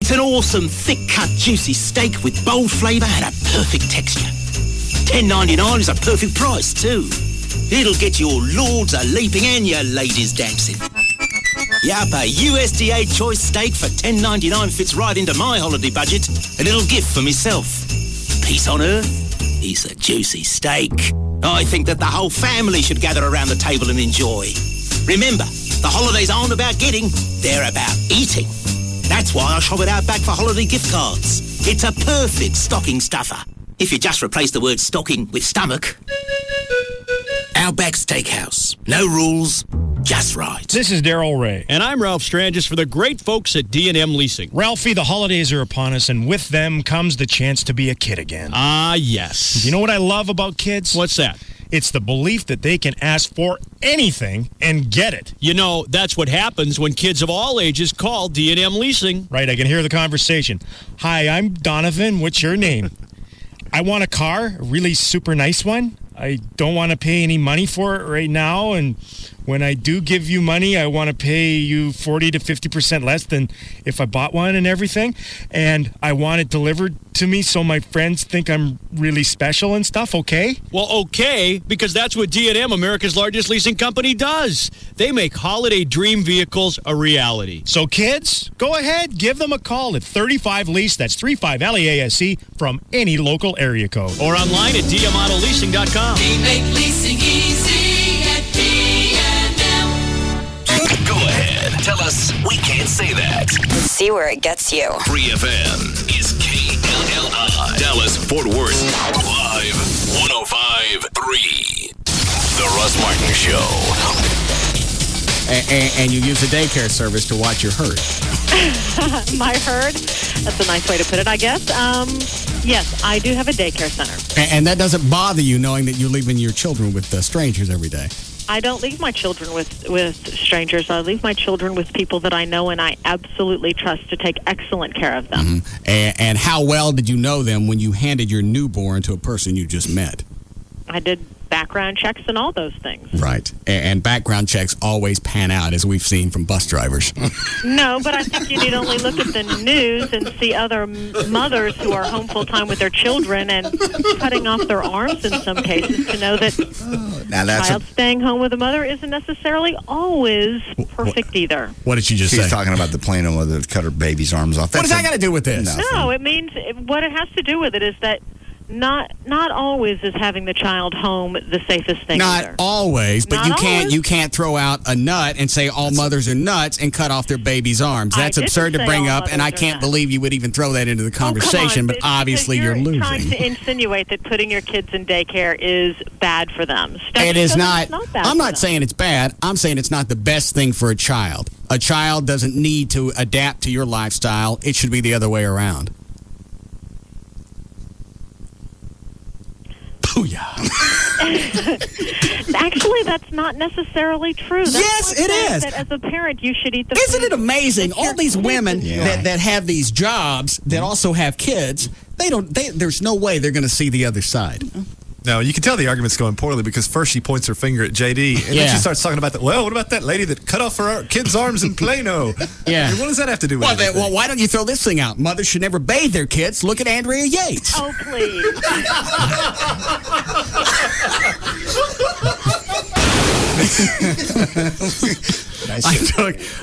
It's an awesome, thick-cut, juicy steak with bold flavour and a perfect texture. $10.99 is a perfect price, too. It'll get your lords a-leaping and your ladies dancing. Yup, a USDA choice steak for $10.99 fits right into my holiday budget. A little gift for myself. Peace on earth, it's a juicy steak. I think that the whole family should gather around the table and enjoy. Remember, the holidays aren't about getting, they're about eating. That's why I shop at Outback for holiday gift cards. It's a perfect stocking stuffer. If you just replace the word stocking with stomach. Outback Steakhouse. No rules, just right. This is Daryl Ray. And I'm Ralph Strangis for the great folks at D&M Leasing. Ralphie, the holidays are upon us, and with them comes the chance to be a kid again. Ah, yes. You know what I love about kids? What's that? It's the belief that they can ask for anything and get it. You know, that's what happens when kids of all ages call D&M Leasing. Right, I can hear the conversation. Hi, I'm Donovan. What's your name? I want a car, a really super nice one. I don't want to pay any money for it right now, and when I do give you money, I want to pay you 40 to 50% less than if I bought one and everything, and I want it delivered to me so my friends think I'm really special and stuff, okay? Well, okay, because that's what D&M, America's largest leasing company, does. They make holiday dream vehicles a reality. So kids, go ahead, give them a call at 35-LEASE, that's 35-LEASE, from any local area code. Or online at dmautoleasing.com. We make leasing easy at D&M. Go ahead. Tell us we can't say that. See where it gets you. Free FM is KLLI. Dallas, Fort Worth. Live 105.3. The Russ Martin Show. And you use a daycare service to watch your herd. My herd? That's a nice way to put it, I guess. Yes, I do have a daycare center. And that doesn't bother you knowing that you're leaving your children with strangers every day? I don't leave my children with strangers. I leave my children with people that I know and I absolutely trust to take excellent care of them. Mm-hmm. And how well did you know them when you handed your newborn to a person you just met? I did background checks and all those things. Right. And background checks always pan out, as we've seen from bus drivers. No, but I think you need only look at the news and see other mothers who are home full time with their children and cutting off their arms in some cases to know that now that's child staying home with a mother isn't necessarily always perfect either. What did she just say? She's talking about the Plano mother that cut her baby's arms off. What does that got to do with this? No, it means what it has to do with it is that not always is having the child home the safest thing. Not either. Always, but Not always. you can't throw out a nut and say all mothers are nuts and cut off their baby's arms. That's absurd to bring up, and I can't believe you would even throw that into the conversation. But obviously, you're losing. Trying to insinuate that putting your kids in daycare is bad for them. It is not. Bad I'm not for saying it's bad. I'm saying it's not the best thing for a child. A child doesn't need to adapt to your lifestyle. It should be the other way around. Actually, that's not necessarily true. That's yes, it is. That as a parent, you should eat the Isn't food. it amazing? All these women Yeah. that have these jobs that also have kids, there's no way they're going to see the other side. No, you can tell the argument's going poorly because first she points her finger at JD, and then she starts talking about what about that lady that cut off her kid's arms in Plano? Yeah. I mean, what does that have to do with it? Well, why don't you throw this thing out? Mothers should never bathe their kids. Look at Andrea Yates. Oh, please.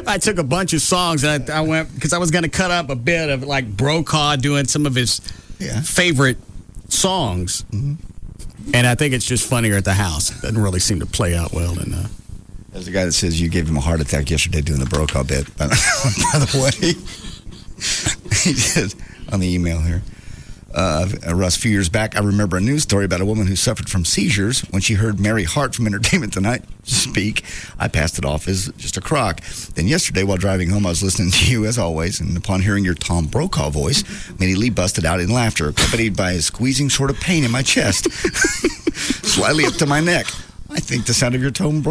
I took a bunch of songs and I went because I was going to cut up a bit of like Brokaw doing some of his favorite songs. Mm-hmm. And I think it's just funnier at the house. It doesn't really seem to play out well. There's a guy that says you gave him a heart attack yesterday doing the Brokaw bit. By the way, he says on the email here, Russ, a few years back, I remember a news story about a woman who suffered from seizures. When she heard Mary Hart from Entertainment Tonight speak, I passed it off as just a crock. Then yesterday, while driving home, I was listening to you, as always, and upon hearing your Tom Brokaw voice, immediately busted out in laughter, accompanied by a squeezing sort of pain in my chest, slightly up to my neck. I think the sound of your Tom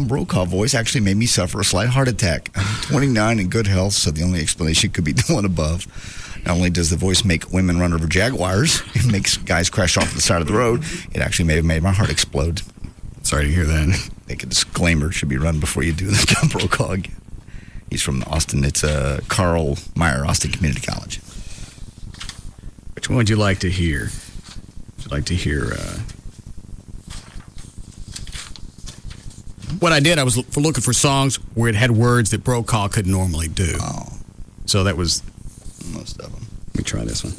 Brokaw voice actually made me suffer a slight heart attack. I'm 29 in good health, so the only explanation could be the one above. Not only does the voice make women run over jaguars, it makes guys crash off the side of the road, it actually may have made my heart explode. Sorry to hear that. I think a disclaimer should be run before you do the Tom Brokaw again. He's from Austin. It's Carl Meyer, Austin Community College. What would you like to hear? Would you like to hear? What I did, I was looking for songs where it had words that Brokaw couldn't normally do. Oh. So that was most of them. Let me try this one.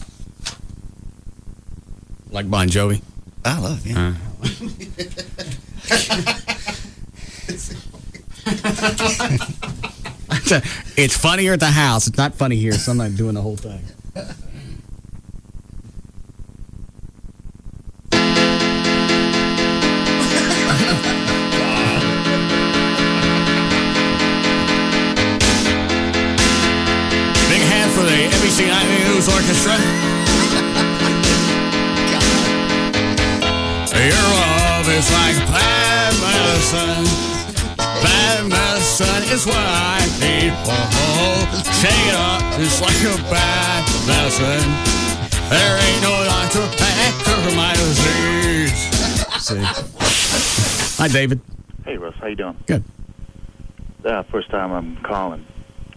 Like Bon Jovi? I love it. It's funnier at the house. It's not funny here, so I'm not doing the whole thing. Big hand for the NBC Nightly News Orchestra. Your love is like bad medicine. Bad medicine is what I need. Oh, shake it up, it's like a bad medicine. There ain't no doctor that can cure my disease. See. Hi, David. Hey, Russ, how you doing? Good. First time I'm calling,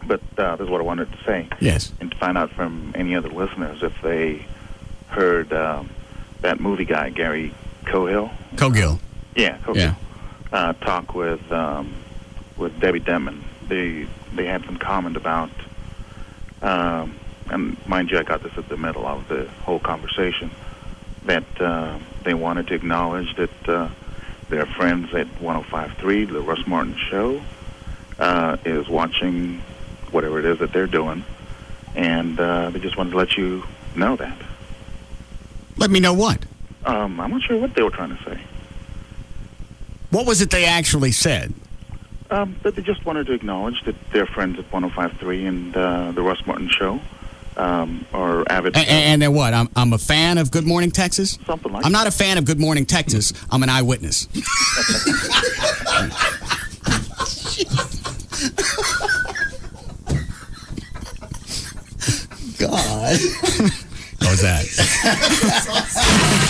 but this is what I wanted to say. Yes. And to find out from any other listeners if they heard that movie guy, Gary Cogill. Yeah, Cogill. Talk with Debbie Denman. They had some comment about, and mind you, I got this at the middle of the whole conversation, that they wanted to acknowledge that their friends at 105.3, the Russ Martin Show, is watching whatever it is that they're doing, and they just wanted to let you know that. Let me know what? I'm not sure what they were trying to say. What was it they actually said? That they just wanted to acknowledge that their friends at 105.3 and the Russ Martin Show are avid. And then what? I'm a fan of Good Morning Texas? Something like I'm not a fan of Good Morning Texas. I'm an eyewitness. God. What was that?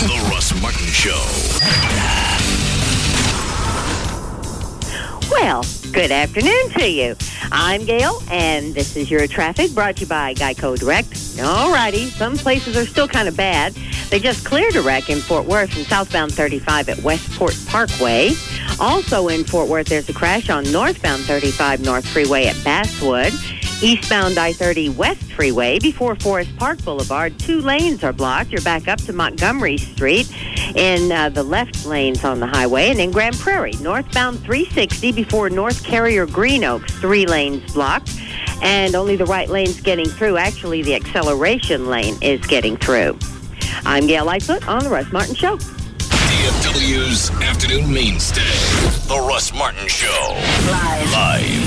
The Russ Martin Show. Well, good afternoon to you. I'm Gail, and this is your traffic brought to you by Geico Direct. Alrighty, some places are still kind of bad. They just cleared a wreck in Fort Worth from southbound 35 at Westport Parkway. Also in Fort Worth, there's a crash on northbound 35 North Freeway at Basswood. Eastbound I-30 West Freeway before Forest Park Boulevard. 2 lanes are blocked. You're back up to Montgomery Street in the left lanes on the highway. And in Grand Prairie, northbound 360 before North Carrier Green Oaks, 3 lanes blocked. And only the right lane's getting through. Actually, the acceleration lane is getting through. I'm Gail Lightfoot on The Russ Martin Show. DFW's afternoon mainstay, The Russ Martin Show. Live.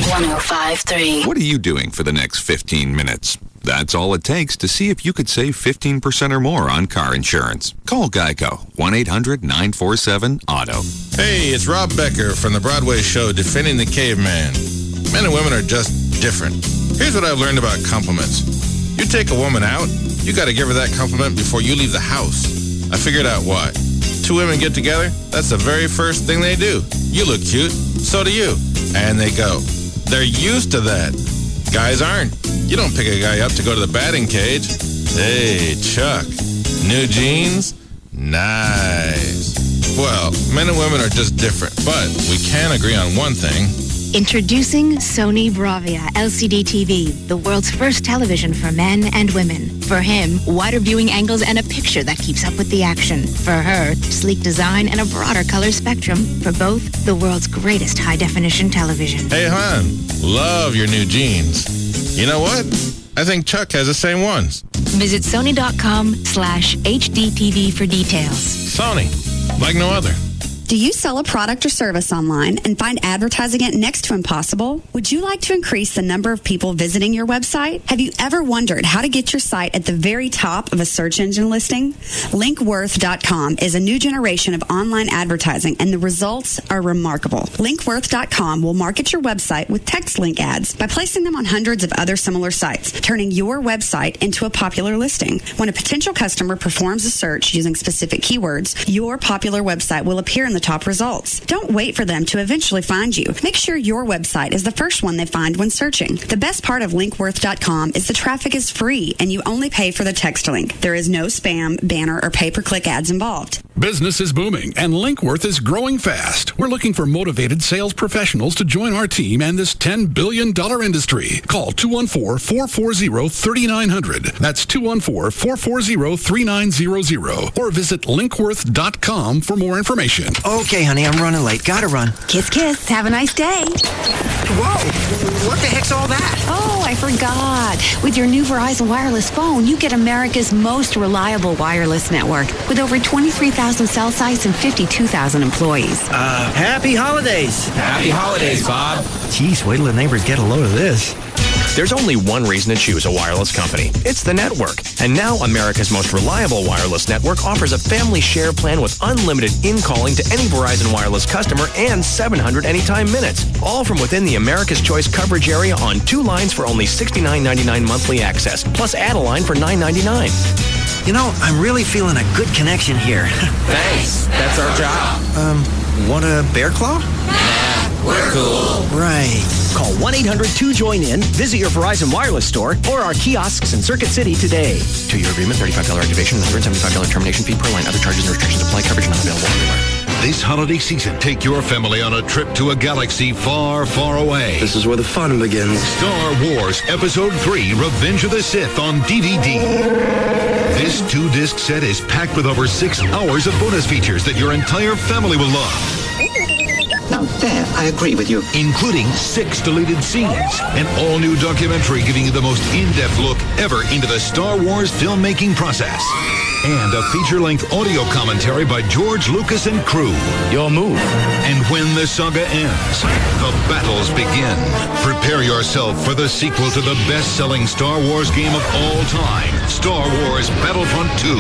105.3. What are you doing for the next 15 minutes? That's all it takes to see if you could save 15% or more on car insurance. Call Geico, 1-800-947-AUTO. Hey, it's Rob Becker from the Broadway show Defending the Caveman. Men and women are just different. Here's what I've learned about compliments. You take a woman out, you got to give her that compliment before you leave the house. I figured out why. 2 women get together, that's the very first thing they do. You look cute, so do you. And they go. They're used to that. Guys aren't. You don't pick a guy up to go to the batting cage. Hey, Chuck, new jeans? Nice. Well, men and women are just different, but we can agree on one thing. Introducing Sony Bravia LCD TV, the world's first television for men and women. For him, wider viewing angles and a picture that keeps up with the action. For her, sleek design and a broader color spectrum. For both, the world's greatest high-definition television. Hey, hon, love your new jeans. You know what? I think Chuck has the same ones. Visit Sony.com/HDTV for details. Sony, like no other. Do you sell a product or service online and find advertising it next to impossible? Would you like to increase the number of people visiting your website? Have you ever wondered how to get your site at the very top of a search engine listing? Linkworth.com is a new generation of online advertising, and the results are remarkable. Linkworth.com will market your website with text link ads by placing them on hundreds of other similar sites, turning your website into a popular listing. When a potential customer performs a search using specific keywords, your popular website will appear in the top results. Don't wait for them to eventually find you. Make sure your website is the first one they find when searching. The best part of linkworth.com is the traffic is free and you only pay for the text link. There is no spam, banner, or pay-per-click ads involved. Business is booming and Linkworth is growing fast. We're looking for motivated sales professionals to join our team and this $10 billion industry. Call 214-440-3900. That's 214-440-3900. Or visit linkworth.com for more information. Okay, honey, I'm running late. Gotta run. Kiss, kiss. Have a nice day. Whoa, what the heck's all that? Oh, I forgot. With your new Verizon wireless phone, you get America's most reliable wireless network with over 23,000 cell sites and 52,000 employees. Happy holidays. Happy holidays, Bob. Geez, wait till the neighbors get a load of this. There's only one reason to choose a wireless company. It's the network. And now America's most reliable wireless network offers a family share plan with unlimited in-calling to any Verizon wireless customer and 700 anytime minutes. All from within the America's Choice coverage area on 2 lines for only $69.99 monthly access, plus add a line for $9.99. You know, I'm really feeling a good connection here. Thanks. That's our job. Want a bear claw? We're cool. Right. Call 1-800-2-JOIN-IN, visit your Verizon Wireless store, or our kiosks in Circuit City today. 2-year agreement, $35 activation, $175 termination fee per line. Other charges and restrictions apply. Coverage not available everywhere. This holiday season, take your family on a trip to a galaxy far, far away. This is where the fun begins. Star Wars Episode 3, Revenge of the Sith on DVD. This 2-disc set is packed with over 6 hours of bonus features that your entire family will love. Now, Dad, I agree with you. Including 6 deleted scenes, an all-new documentary giving you the most in-depth look ever into the Star Wars filmmaking process. And a feature-length audio commentary by George Lucas and crew. Your move. And when the saga ends, the battles begin. Prepare yourself for the sequel to the best-selling Star Wars game of all time, Star Wars Battlefront 2.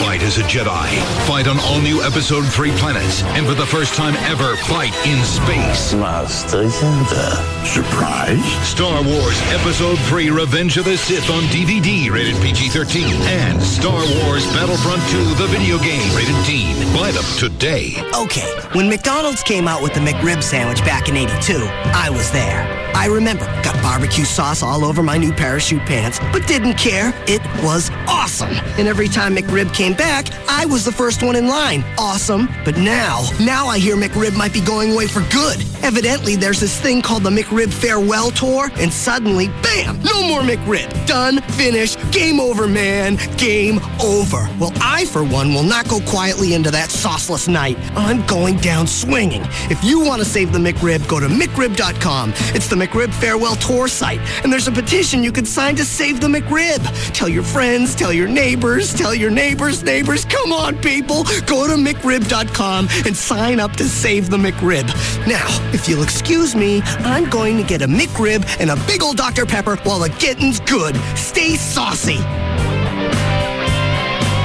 Fight as a Jedi. Fight on all-new Episode 3 planets. And for the first time ever, fight in space. Master Yoda. Surprise? Star Wars Episode 3, Revenge of the Sith on DVD, rated PG-13. And Star Wars Battlefront 2, the video game, rated teen. Buy them today. Okay, when McDonald's came out with the McRib sandwich back in '82, I was there. I remember, got barbecue sauce all over my new parachute pants, but didn't care. It was awesome. And every time McRib came back, I was the first one in line. Awesome. But now I hear McRib might be going away for good. Evidently, there's this thing called the McRib Farewell Tour, and suddenly, bam, no more McRib. Done, finished, game over, man, game over. Well, I, for one, will not go quietly into that sauceless night. I'm going down swinging. If you want to save the McRib, go to McRib.com. It's the McRib Farewell Tour site, and there's a petition you can sign to save the McRib. Tell your friends, tell your neighbors, tell your neighbors' neighbors. Come on, people. Go to McRib.com and sign up to save the McRib. Now, if you'll excuse me, I'm going to get a McRib and a big old Dr. Pepper while the getting's good. Stay saucy.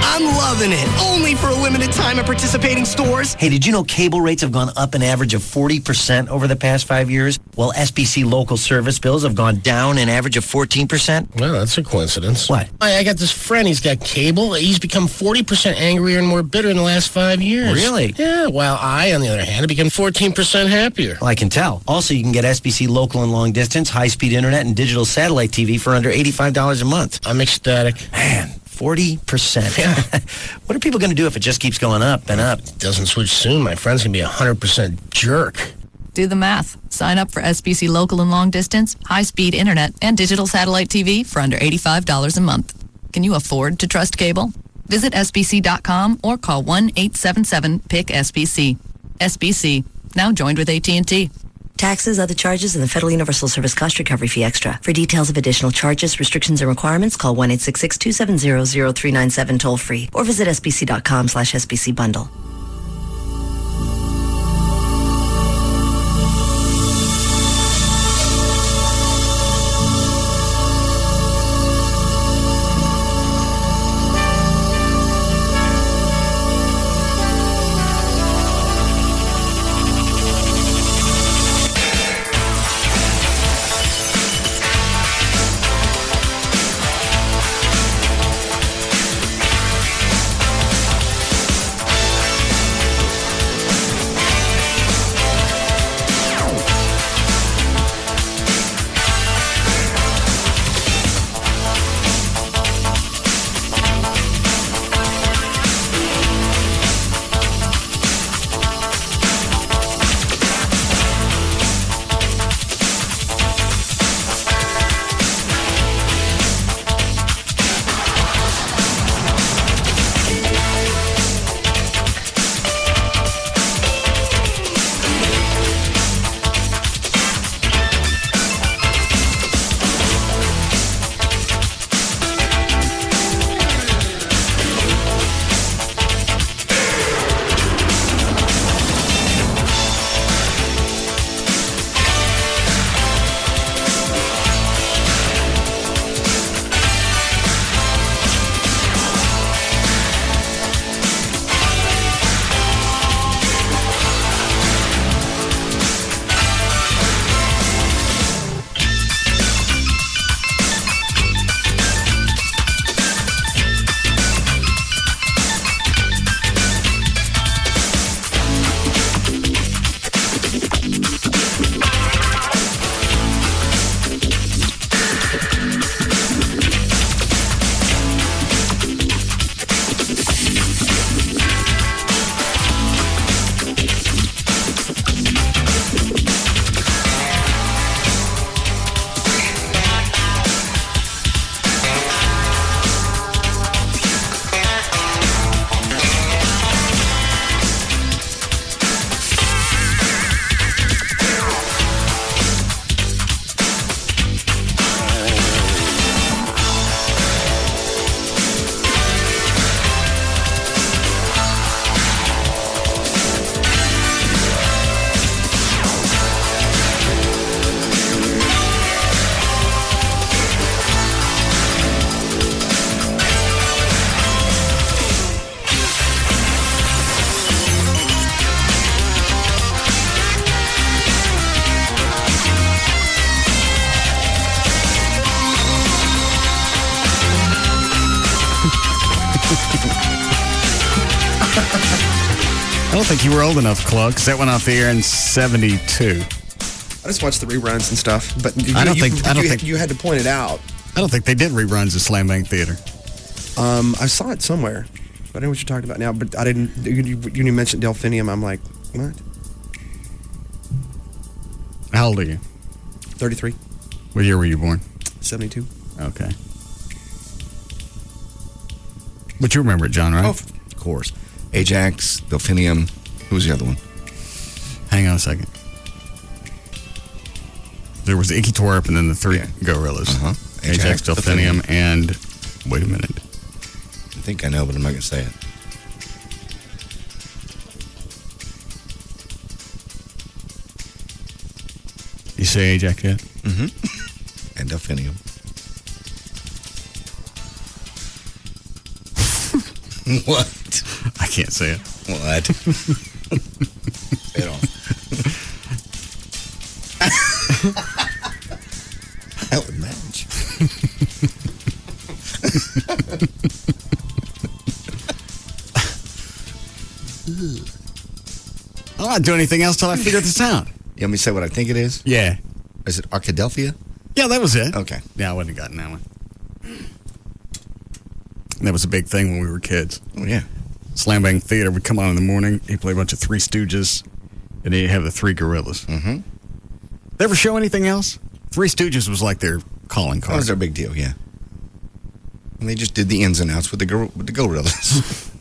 I'm loving it. Only for a limited time at participating stores. Hey, did you know cable rates have gone up an average of 40% over the past 5 years? While SBC local service bills have gone down an average of 14%? Well, that's a coincidence. What? I got this friend. He's got cable. He's become 40% angrier and more bitter in the last 5 years. Really? Yeah, while I, on the other hand, have become 14% happier. Well, I can tell. Also, you can get SBC local and long distance, high-speed internet, and digital satellite TV for under $85 a month. I'm ecstatic. Man. 40%. Yeah. What are people going to do if it just keeps going up and up? Doesn't switch soon. My friend's going to be 100% jerk. Do the math. Sign up for SBC local and long distance, high-speed internet, and digital satellite TV for under $85 a month. Can you afford to trust cable? Visit SBC.com or call 1-877-PIC-SBC. SBC, now joined with AT&T. Taxes, other charges, and the Federal Universal Service Cost Recovery Fee Extra. For details of additional charges, restrictions, and requirements, call 1-866-270-0397 toll-free or visit sbc.com/SBC bundle. I don't think you were old enough, Claude, because that went off the air in 72. I just watched the reruns and stuff, but I don't think you had to point it out. I don't think they did reruns of Slam Bang Theater. I saw it somewhere. I don't know what you're talking about now, but I didn't. You mentioned Delphinium. I'm like, what? How old are you? 33. What year were you born? 72. Okay. But you remember it, John, right? Oh, of course. Ajax, Delphinium. Who was the other one? Hang on a second. There was Icky Twerp and then the three gorillas. Ajax, Delphinium, and... Wait a minute. I think I know, but I'm not going to say it. You say Ajax yet? Mm-hmm. And Delphinium. What? I can't say it. What? Say it all. That would match. I'm not doing anything else till I figure this out. You want me to say what I think it is? Yeah. Is it Arkadelphia? Yeah, that was it. Okay. Yeah, I wouldn't have gotten that one. That was a big thing when we were kids. Oh, yeah. Slam Bang Theater would come on in the morning. He'd play a bunch of Three Stooges, and he'd have the Three Gorillas. Mm-hmm. They ever show anything else? Three Stooges was like their calling card. That was their big deal, yeah. And they just did the ins and outs with the gorillas.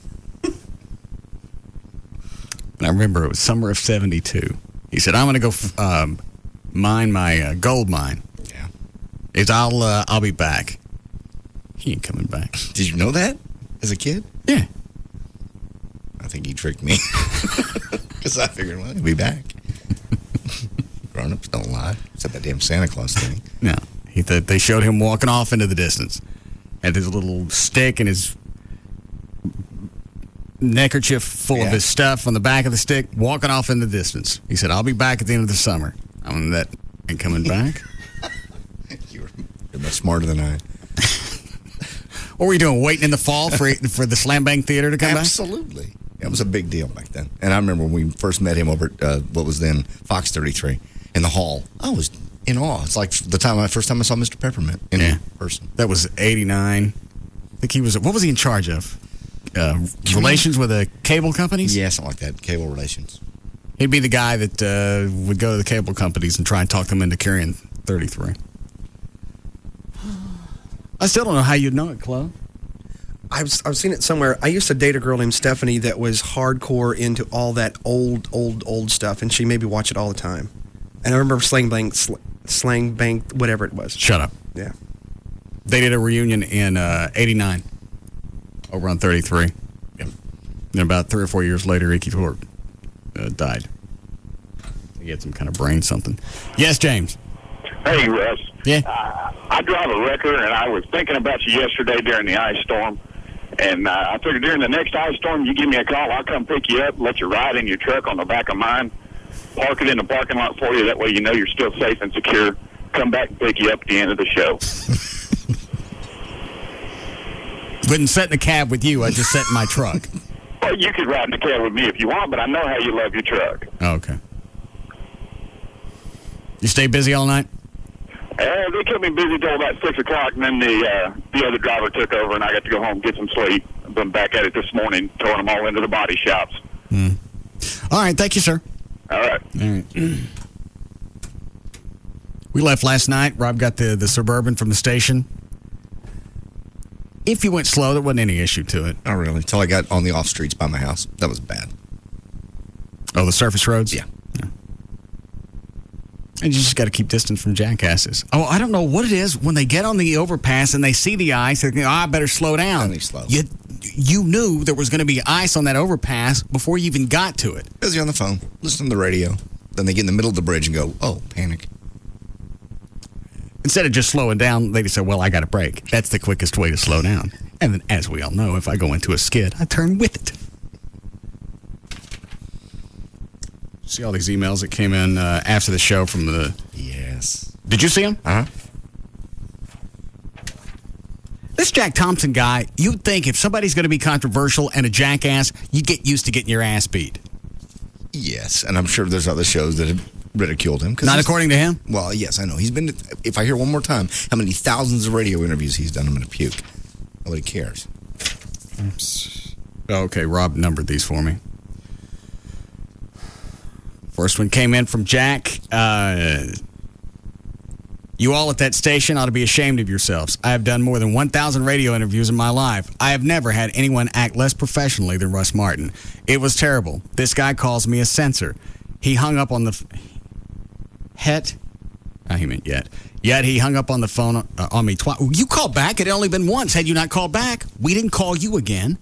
And I remember it was summer of 72. He said, I'm going to go mine my gold mine. Yeah. I'll be back. He ain't coming back. Did you know that as a kid? Yeah. I think he tricked me. Because I figured, well, he'll be back. Grown-ups don't lie. Except that damn Santa Claus thing. No. They showed him walking off into the distance. Had his little stick and his neckerchief full of his stuff on the back of the stick, walking off in the distance. He said, I'll be back at the end of the summer. That ain't coming back. You're much smarter than I. What were you doing, waiting in the fall for the Slam Bang Theater to come back? Absolutely. It was a big deal back then. And I remember when we first met him over at what was then Fox 33 in the hall. I was in awe. It's like the first time I saw Mr. Peppermint in person. That was 89. I think he was, what was he in charge of? Relations with the cable companies? Yeah, something like that. Cable relations. He'd be the guy that would go to the cable companies and try and talk them into carrying 33. I still don't know how you'd know it, Chloe. I've seen it somewhere. I used to date a girl named Stephanie that was hardcore into all that old stuff, and she made me watch it all the time. And I remember Slang Bang, whatever it was. Shut up. Yeah. They did a reunion in 89 over on 33. Yep. And about 3 or 4 years later, Icky Twerp died. He had some kind of brain something. Yes, James. Hey, Russ. Yeah. I drive a wrecker, and I was thinking about you yesterday during the ice storm. And I figured during the next ice storm, you give me a call, I'll come pick you up, let you ride in your truck on the back of mine, park it in the parking lot for you. That way you know you're still safe and secure. Come back and pick you up at the end of the show. Wouldn't sit in a cab with you. I just sat in my truck. Well, you could ride in the cab with me if you want, but I know how you love your truck. Oh, okay. You stay busy all night? They kept me busy till about 6 o'clock, and then the other driver took over, and I got to go home and get some sleep. I've been back at it this morning, throwing them all into the body shops. All right. Thank you, sir. All right. All right. We left last night. Rob got the Suburban from the station. If you went slow, there wasn't any issue to it. Not really. Until I got on the off streets by my house. That was bad. Oh, the surface roads? Yeah. And you just got to keep distance from jackasses. Oh, I don't know what it is when they get on the overpass and they see the ice. They think, I better slow down. And they slow. You knew there was going to be ice on that overpass before you even got to it. Busy on the phone, listening to the radio. Then they get in the middle of the bridge and go, oh, panic. Instead of just slowing down, they just say, well, I got to brake. That's the quickest way to slow down. And then, as we all know, if I go into a skid, I turn with it. See all these emails that came in after the show from the... Yes. Did you see them? Uh-huh. This Jack Thompson guy, you'd think if somebody's going to be controversial and a jackass, you get used to getting your ass beat. Yes, and I'm sure there's other shows that have ridiculed him. Not according to him? Well, yes, I know. He's been, if I hear one more time how many thousands of radio interviews he's done, I'm going to puke. Nobody cares. Oops. Okay, Rob numbered these for me. First one came in from Jack. You all at that station ought to be ashamed of yourselves. I have done more than 1,000 radio interviews in my life. I have never had anyone act less professionally than Russ Martin. It was terrible. This guy calls me a censor. He hung up on the... he meant yet. Yet he hung up on the phone on me twice. You called back. It had only been once. Had you not called back, we didn't call you again.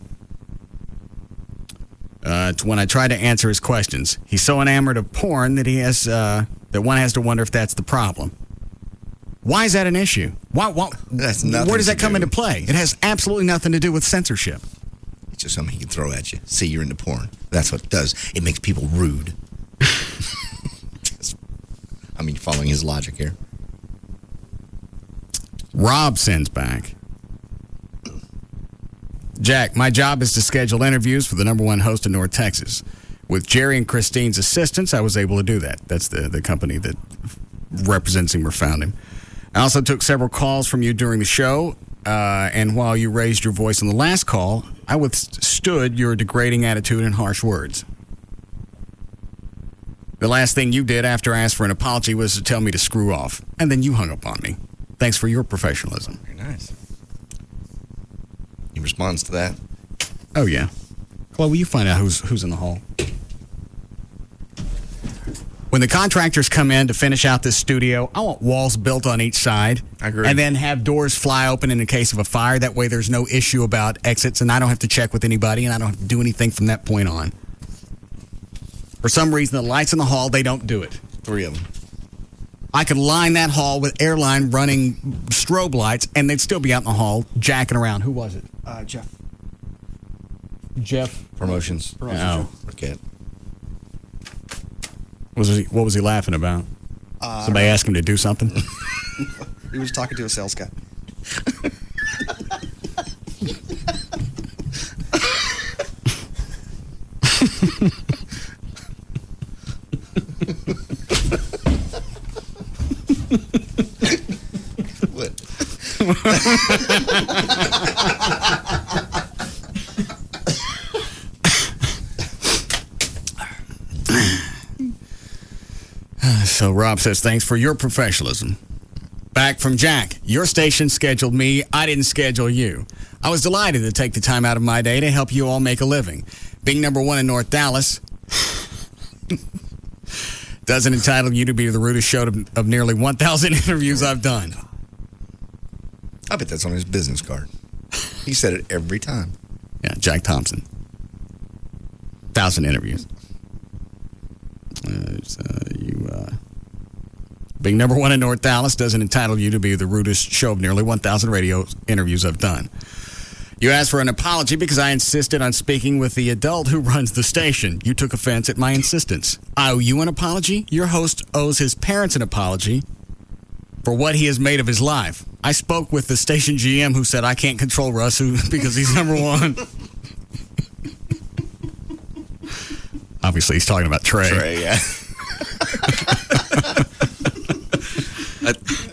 When I tried to answer his questions, he's so enamored of porn that that one has to wonder if that's the problem. Why is that an issue? Why that's nothing. Where does that come into play? It has absolutely nothing to do with censorship. It's just something he can throw at you. See, you're into porn. That's what it does. It makes people rude. Following his logic here. Rob sends back. Jack, my job is to schedule interviews for the #1 host in North Texas. With Jerry and Christine's assistance, I was able to do that. That's the company that represents him or found him. I also took several calls from you during the show, and while you raised your voice on the last call, I withstood your degrading attitude and harsh words. The last thing you did after I asked for an apology was to tell me to screw off, and then you hung up on me. Thanks for your professionalism. Very nice. He responds to that. Oh, yeah. Chloe, will you find out who's in the hall? When the contractors come in to finish out this studio, I want walls built on each side. I agree. And then have doors fly open in the case of a fire. That way there's no issue about exits, and I don't have to check with anybody, and I don't have to do anything from that point on. For some reason, the lights in the hall, they don't do it. 3 of them. I could line that hall with airline running strobe lights, and they'd still be out in the hall jacking around. Who was it? Jeff. Jeff? Promotions. No. Forget. What was he laughing about? Somebody asked him to do something? He was talking to a sales guy. What? So Rob says, thanks for your professionalism. Back from Jack. Your station scheduled me. I didn't schedule you. I was delighted to take the time out of my day to help you all make a living. Being #1 in North Dallas doesn't entitle you to be the rudest show of nearly 1,000 interviews I've done. I bet that's on his business card. He said it every time. Yeah, Jack Thompson. 1,000 interviews. Being #1 in North Dallas doesn't entitle you to be the rudest show of nearly 1,000 radio interviews I've done. You asked for an apology because I insisted on speaking with the adult who runs the station. You took offense at my insistence. I owe you an apology? Your host owes his parents an apology for what he has made of his life. I spoke with the station GM who said I can't control Russ because he's #1. Obviously, he's talking about Trey. Trey, yeah.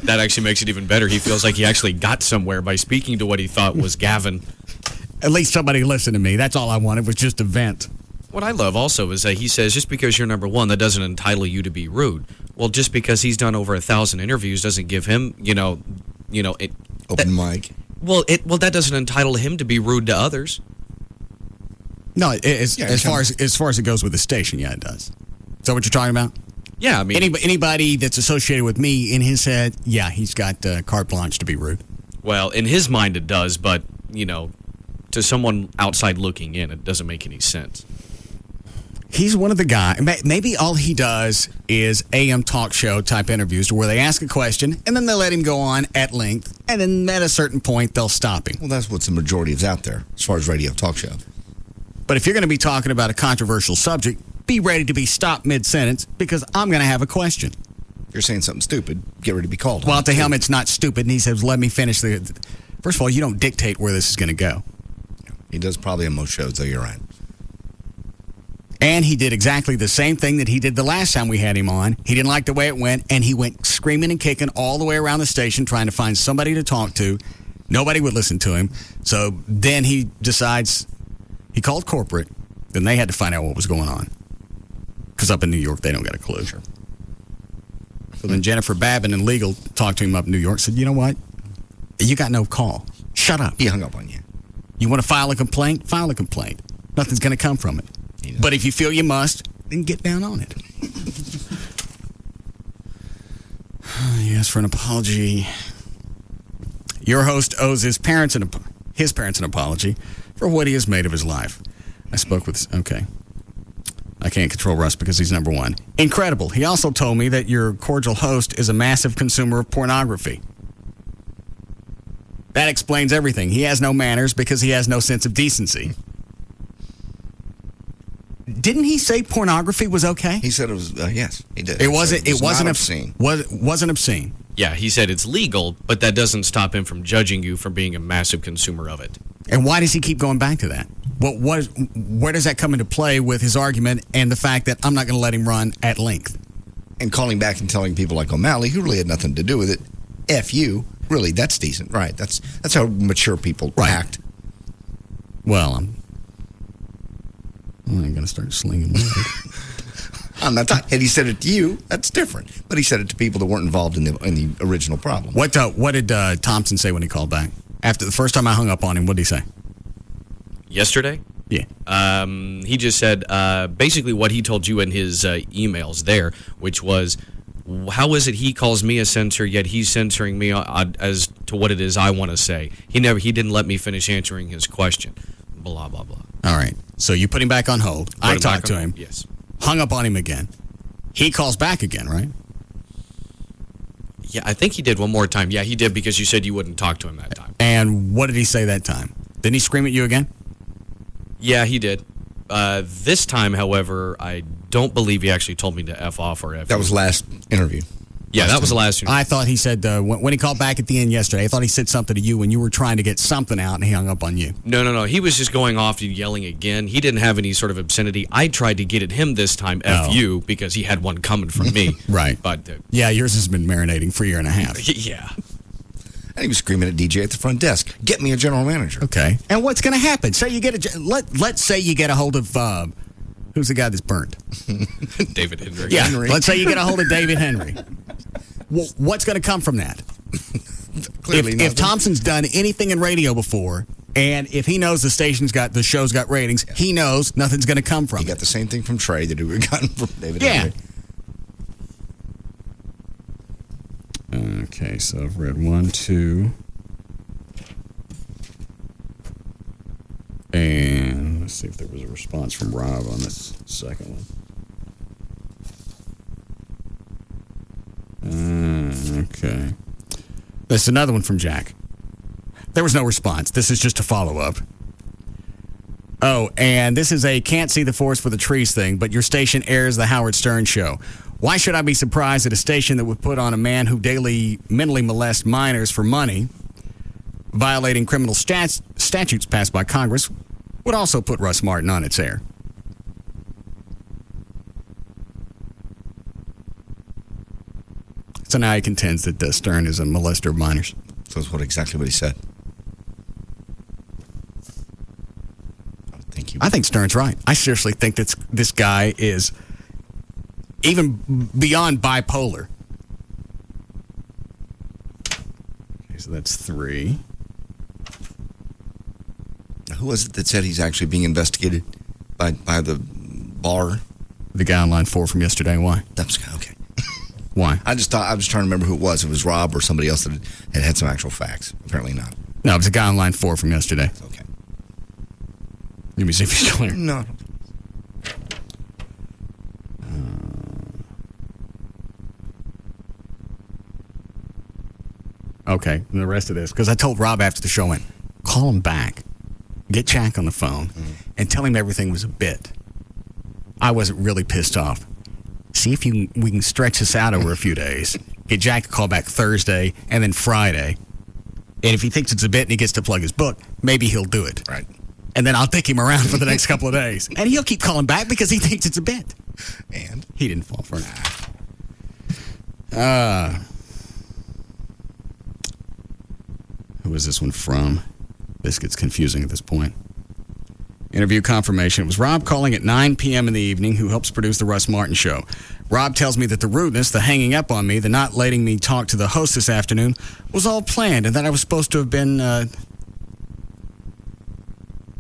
That actually makes it even better. He feels like he actually got somewhere by speaking to what he thought was Gavin. At least somebody listened to me. That's all I wanted was just a vent. What I love also is that he says, just because you're #1, that doesn't entitle you to be rude. Well, just because he's done over 1,000 interviews doesn't give him, open mic. Well, that doesn't entitle him to be rude to others. No, as far as it goes with the station, yeah, it does. Is that what you're talking about? Yeah, I mean, anybody that's associated with me, in his head, yeah, he's got carte blanche to be rude. Well, in his mind it does, but to someone outside looking in, it doesn't make any sense. He's one of the guys. Maybe all he does is AM talk show type interviews where they ask a question and then they let him go on at length, and then at a certain point they'll stop him. Well, that's what's the majority is out there as far as radio talk show. But if you're going to be talking about a controversial subject, be ready to be stopped mid-sentence because I'm going to have a question. If you're saying something stupid, get ready to be called. Well, to him, it's not stupid, and he says, let me finish the... First of all, you don't dictate where this is going to go. He does probably on most shows, though, you're right. And he did exactly the same thing that he did the last time we had him on. He didn't like the way it went, and he went screaming and kicking all the way around the station trying to find somebody to talk to. Nobody would listen to him. So then he decides, he called corporate. Then they had to find out what was going on. Because up in New York, they don't get a clue. Sure. So then Jennifer Babin in legal talked to him up in New York, said, you know what? You got no call. Shut up. He hung up on you. You want to file a complaint? File a complaint. Nothing's going to come from it. But if you feel you must, then get down on it. He asked for an apology. Your host owes his parents an apology for what he has made of his life. I spoke with... Okay. I can't control Russ because he's number one. Incredible. He also told me that your cordial host is a massive consumer of pornography. That explains everything. He has no manners because he has no sense of decency. Didn't he say pornography was okay? He said it was, yes, he did. It wasn't obscene. Wasn't obscene. Yeah, he said it's legal, but that doesn't stop him from judging you for being a massive consumer of it. And why does he keep going back to that? Where does that come into play with his argument and the fact that I'm not going to let him run at length? And calling back and telling people like O'Malley, who really had nothing to do with it, F you, really, that's decent. Right, that's how mature people act. Well, I'm going to start slinging wood. I'm not talking. And he said it to you. That's different. But he said it to people that weren't involved in the original problem. What did Thompson say when he called back? After the first time I hung up on him, what did he say? Yesterday? Yeah. He just said basically what he told you in his emails there, which was, how is it he calls me a censor, yet he's censoring me as to what it is I want to say? He didn't let me finish answering his question. Blah, blah, blah. All right. So you put him back on hold. I talked to him. Yes. Hung up on him again. He calls back again, right? Yeah, I think he did one more time. Yeah, he did because you said you wouldn't talk to him that time. And what did he say that time? Didn't he scream at you again? Yeah, he did. This time, however, I don't believe he actually told me to F off or F. That was last interview. Yeah, that was the last interview. I thought he said, when he called back at the end yesterday, I thought he said something to you when you were trying to get something out and he hung up on you. No. He was just going off and yelling again. He didn't have any sort of obscenity. I tried to get at him this time, F you, because he had one coming from me. Right. But yeah, yours has been marinating for a year and a half. Yeah. And he was screaming at DJ at the front desk, get me a general manager. Okay. And what's going to happen? Say you get let's say you get a hold of, who's the guy that's burnt? David Henry. Yeah, let's say you get a hold of David Henry. What's going to come from that? Clearly if Thompson's done anything in radio before, and if he knows the show's got ratings, he knows nothing's going to come from it. He got the same thing from Trey that he would have gotten from David Yeah. Henry. Okay, so I've read 1, 2. And let's see if there was a response from Rob on this second one. Okay. There's another one from Jack. There was no response. This is just a follow-up. Oh, and this is a can't see the forest for the trees thing, but your station airs the Howard Stern show. Why should I be surprised at a station that would put on a man who daily mentally molests minors for money, violating criminal statutes passed by Congress, would also put Russ Martin on its air? So now he contends that Stern is a molester of minors. So that's exactly what he said. I think Stern's right. I seriously think that this guy is even beyond bipolar. Okay, so that's 3. Who was it that said he's actually being investigated by the bar? The guy on line 4 from yesterday. Why? That's okay. Why? I was trying to remember who it was. It was Rob or somebody else that had some actual facts. Apparently not. No, it was a guy on line 4 from yesterday. Okay. Let me see if he's still here. No. Okay, and the rest of this, because I told Rob after the show, call him back, get Jack on the phone, and tell him everything was a bit. I wasn't really pissed off. See if we can stretch this out over a few days. Get Jack to call back Thursday and then Friday. And if he thinks it's a bit and he gets to plug his book, maybe he'll do it. Right. And then I'll dick him around for the next couple of days. And he'll keep calling back because he thinks it's a bit. And? He didn't fall for it. Who is this one from? This gets confusing at this point. Interview confirmation. It was Rob calling at 9 p.m. in the evening, who helps produce the Russ Martin Show. Rob tells me that the rudeness, the hanging up on me, the not letting me talk to the host this afternoon was all planned, and that I was supposed to have been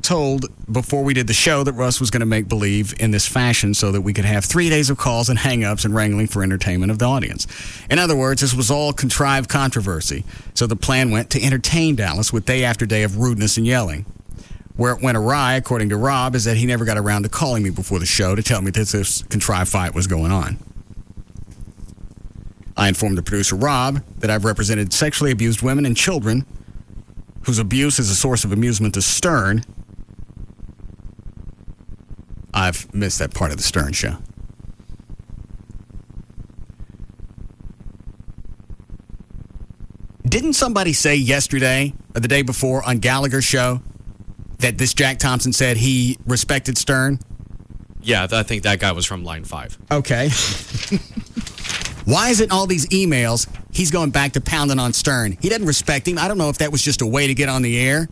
told before we did the show that Russ was going to make believe in this fashion so that we could have 3 days of calls and hang-ups and wrangling for entertainment of the audience. In other words, this was all contrived controversy. So the plan went to entertain Dallas with day after day of rudeness and yelling. Where it went awry, according to Rob, is that he never got around to calling me before the show to tell me that this contrived fight was going on. I informed the producer, Rob, that I've represented sexually abused women and children whose abuse is a source of amusement to Stern. I've missed that part of the Stern show. Didn't somebody say yesterday or the day before on Gallagher's show that this Jack Thompson said he respected Stern? Yeah, I think that guy was from Line 5. Okay. Why is it in all these emails he's going back to pounding on Stern? He doesn't respect him. I don't know if that was just a way to get on the air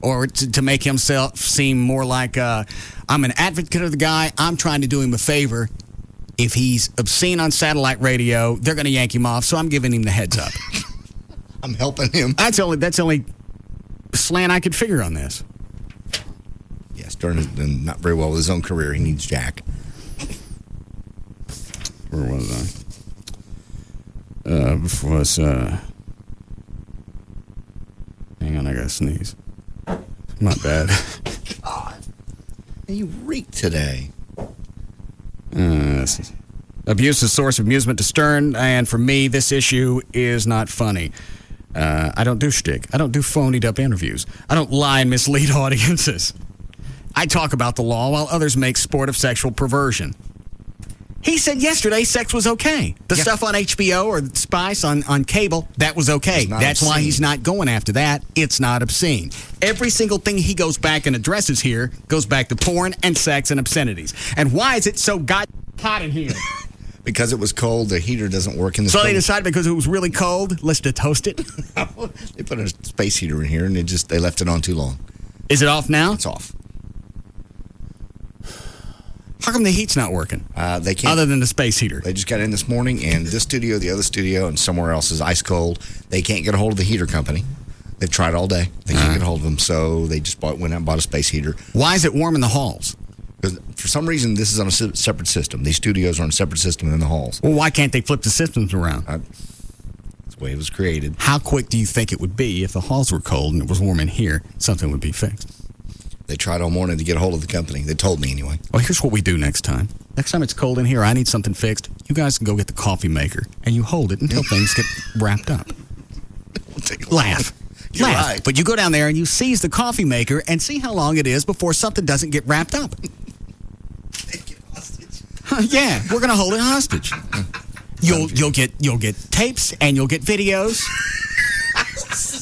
or to make himself seem more like I'm an advocate of the guy. I'm trying to do him a favor. If he's obscene on satellite radio, they're going to yank him off, so I'm giving him the heads up. I'm helping him. That's the only slant I could figure on this. Yeah, Stern has done not very well with his own career. He needs Jack. Where was I? Before us, hang on, I gotta sneeze. Not bad. God. You reek today. Abuse is a source of amusement to Stern, and for me, this issue is not funny. I don't do shtick. I don't do phonied up interviews. I don't lie and mislead audiences. I talk about the law while others make sport of sexual perversion. He said yesterday sex was okay. The stuff on HBO or Spice on cable, that was okay. That's why he's not going after that. It's not obscene. Every single thing he goes back and addresses here goes back to porn and sex and obscenities. And why is it so hot in here? Because it was cold, the heater doesn't work in the So they decided because it was really cold, let's just toast it? They put a space heater in here and they left it on too long. Is it off now? It's off. How come the heat's not working? They can't. Other than the space heater. They just got in this morning, and this studio, the other studio, and somewhere else is ice cold. They can't get a hold of the heater company. They've tried all day. They can't get a hold of them, so they just went out and bought a space heater. Why is it warm in the halls? Because for some reason, this is on a separate system. These studios are on a separate system in the halls. Well, why can't they flip the systems around? That's the way it was created. How quick do you think it would be if the halls were cold and it was warm in here? Something would be fixed. They tried all morning to get a hold of the company. They told me anyway. Well, here's what we do next time. Next time it's cold in here, I need something fixed. You guys can go get the coffee maker, and you hold it until things get wrapped up. Laugh. You're Laugh. right. But you go down there and you seize the coffee maker and see how long it is before something doesn't get wrapped up. Yeah, we're gonna hold it hostage. You'll get tapes and you'll get videos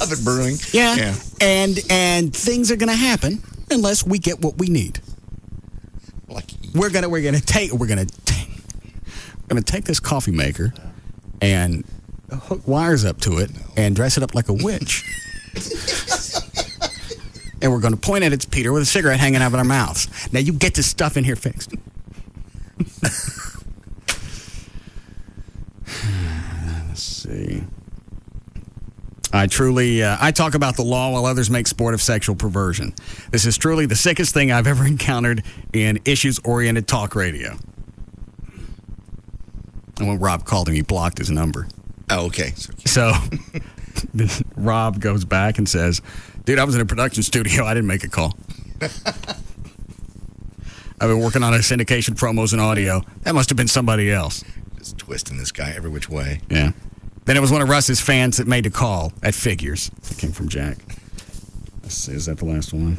of it brewing. Yeah. And things are gonna happen unless we get what we need. We're gonna take this coffee maker and hook wires up to it and dress it up like a witch. And we're going to point at its Peter with a cigarette hanging out of our mouths. Now you get this stuff in here fixed. Let's see. I talk about the law while others make sport of sexual perversion. This is truly the sickest thing I've ever encountered in issues-oriented talk radio. And when Rob called him, he blocked his number. Oh, okay. So Rob goes back and says, dude, I was in a production studio. I didn't make a call. I've been working on a syndication promos and audio. That must have been somebody else. Just twisting this guy every which way. Yeah. Then it was one of Russ's fans that made the call at Figures. That came from Jack. Let's see, is that the last one?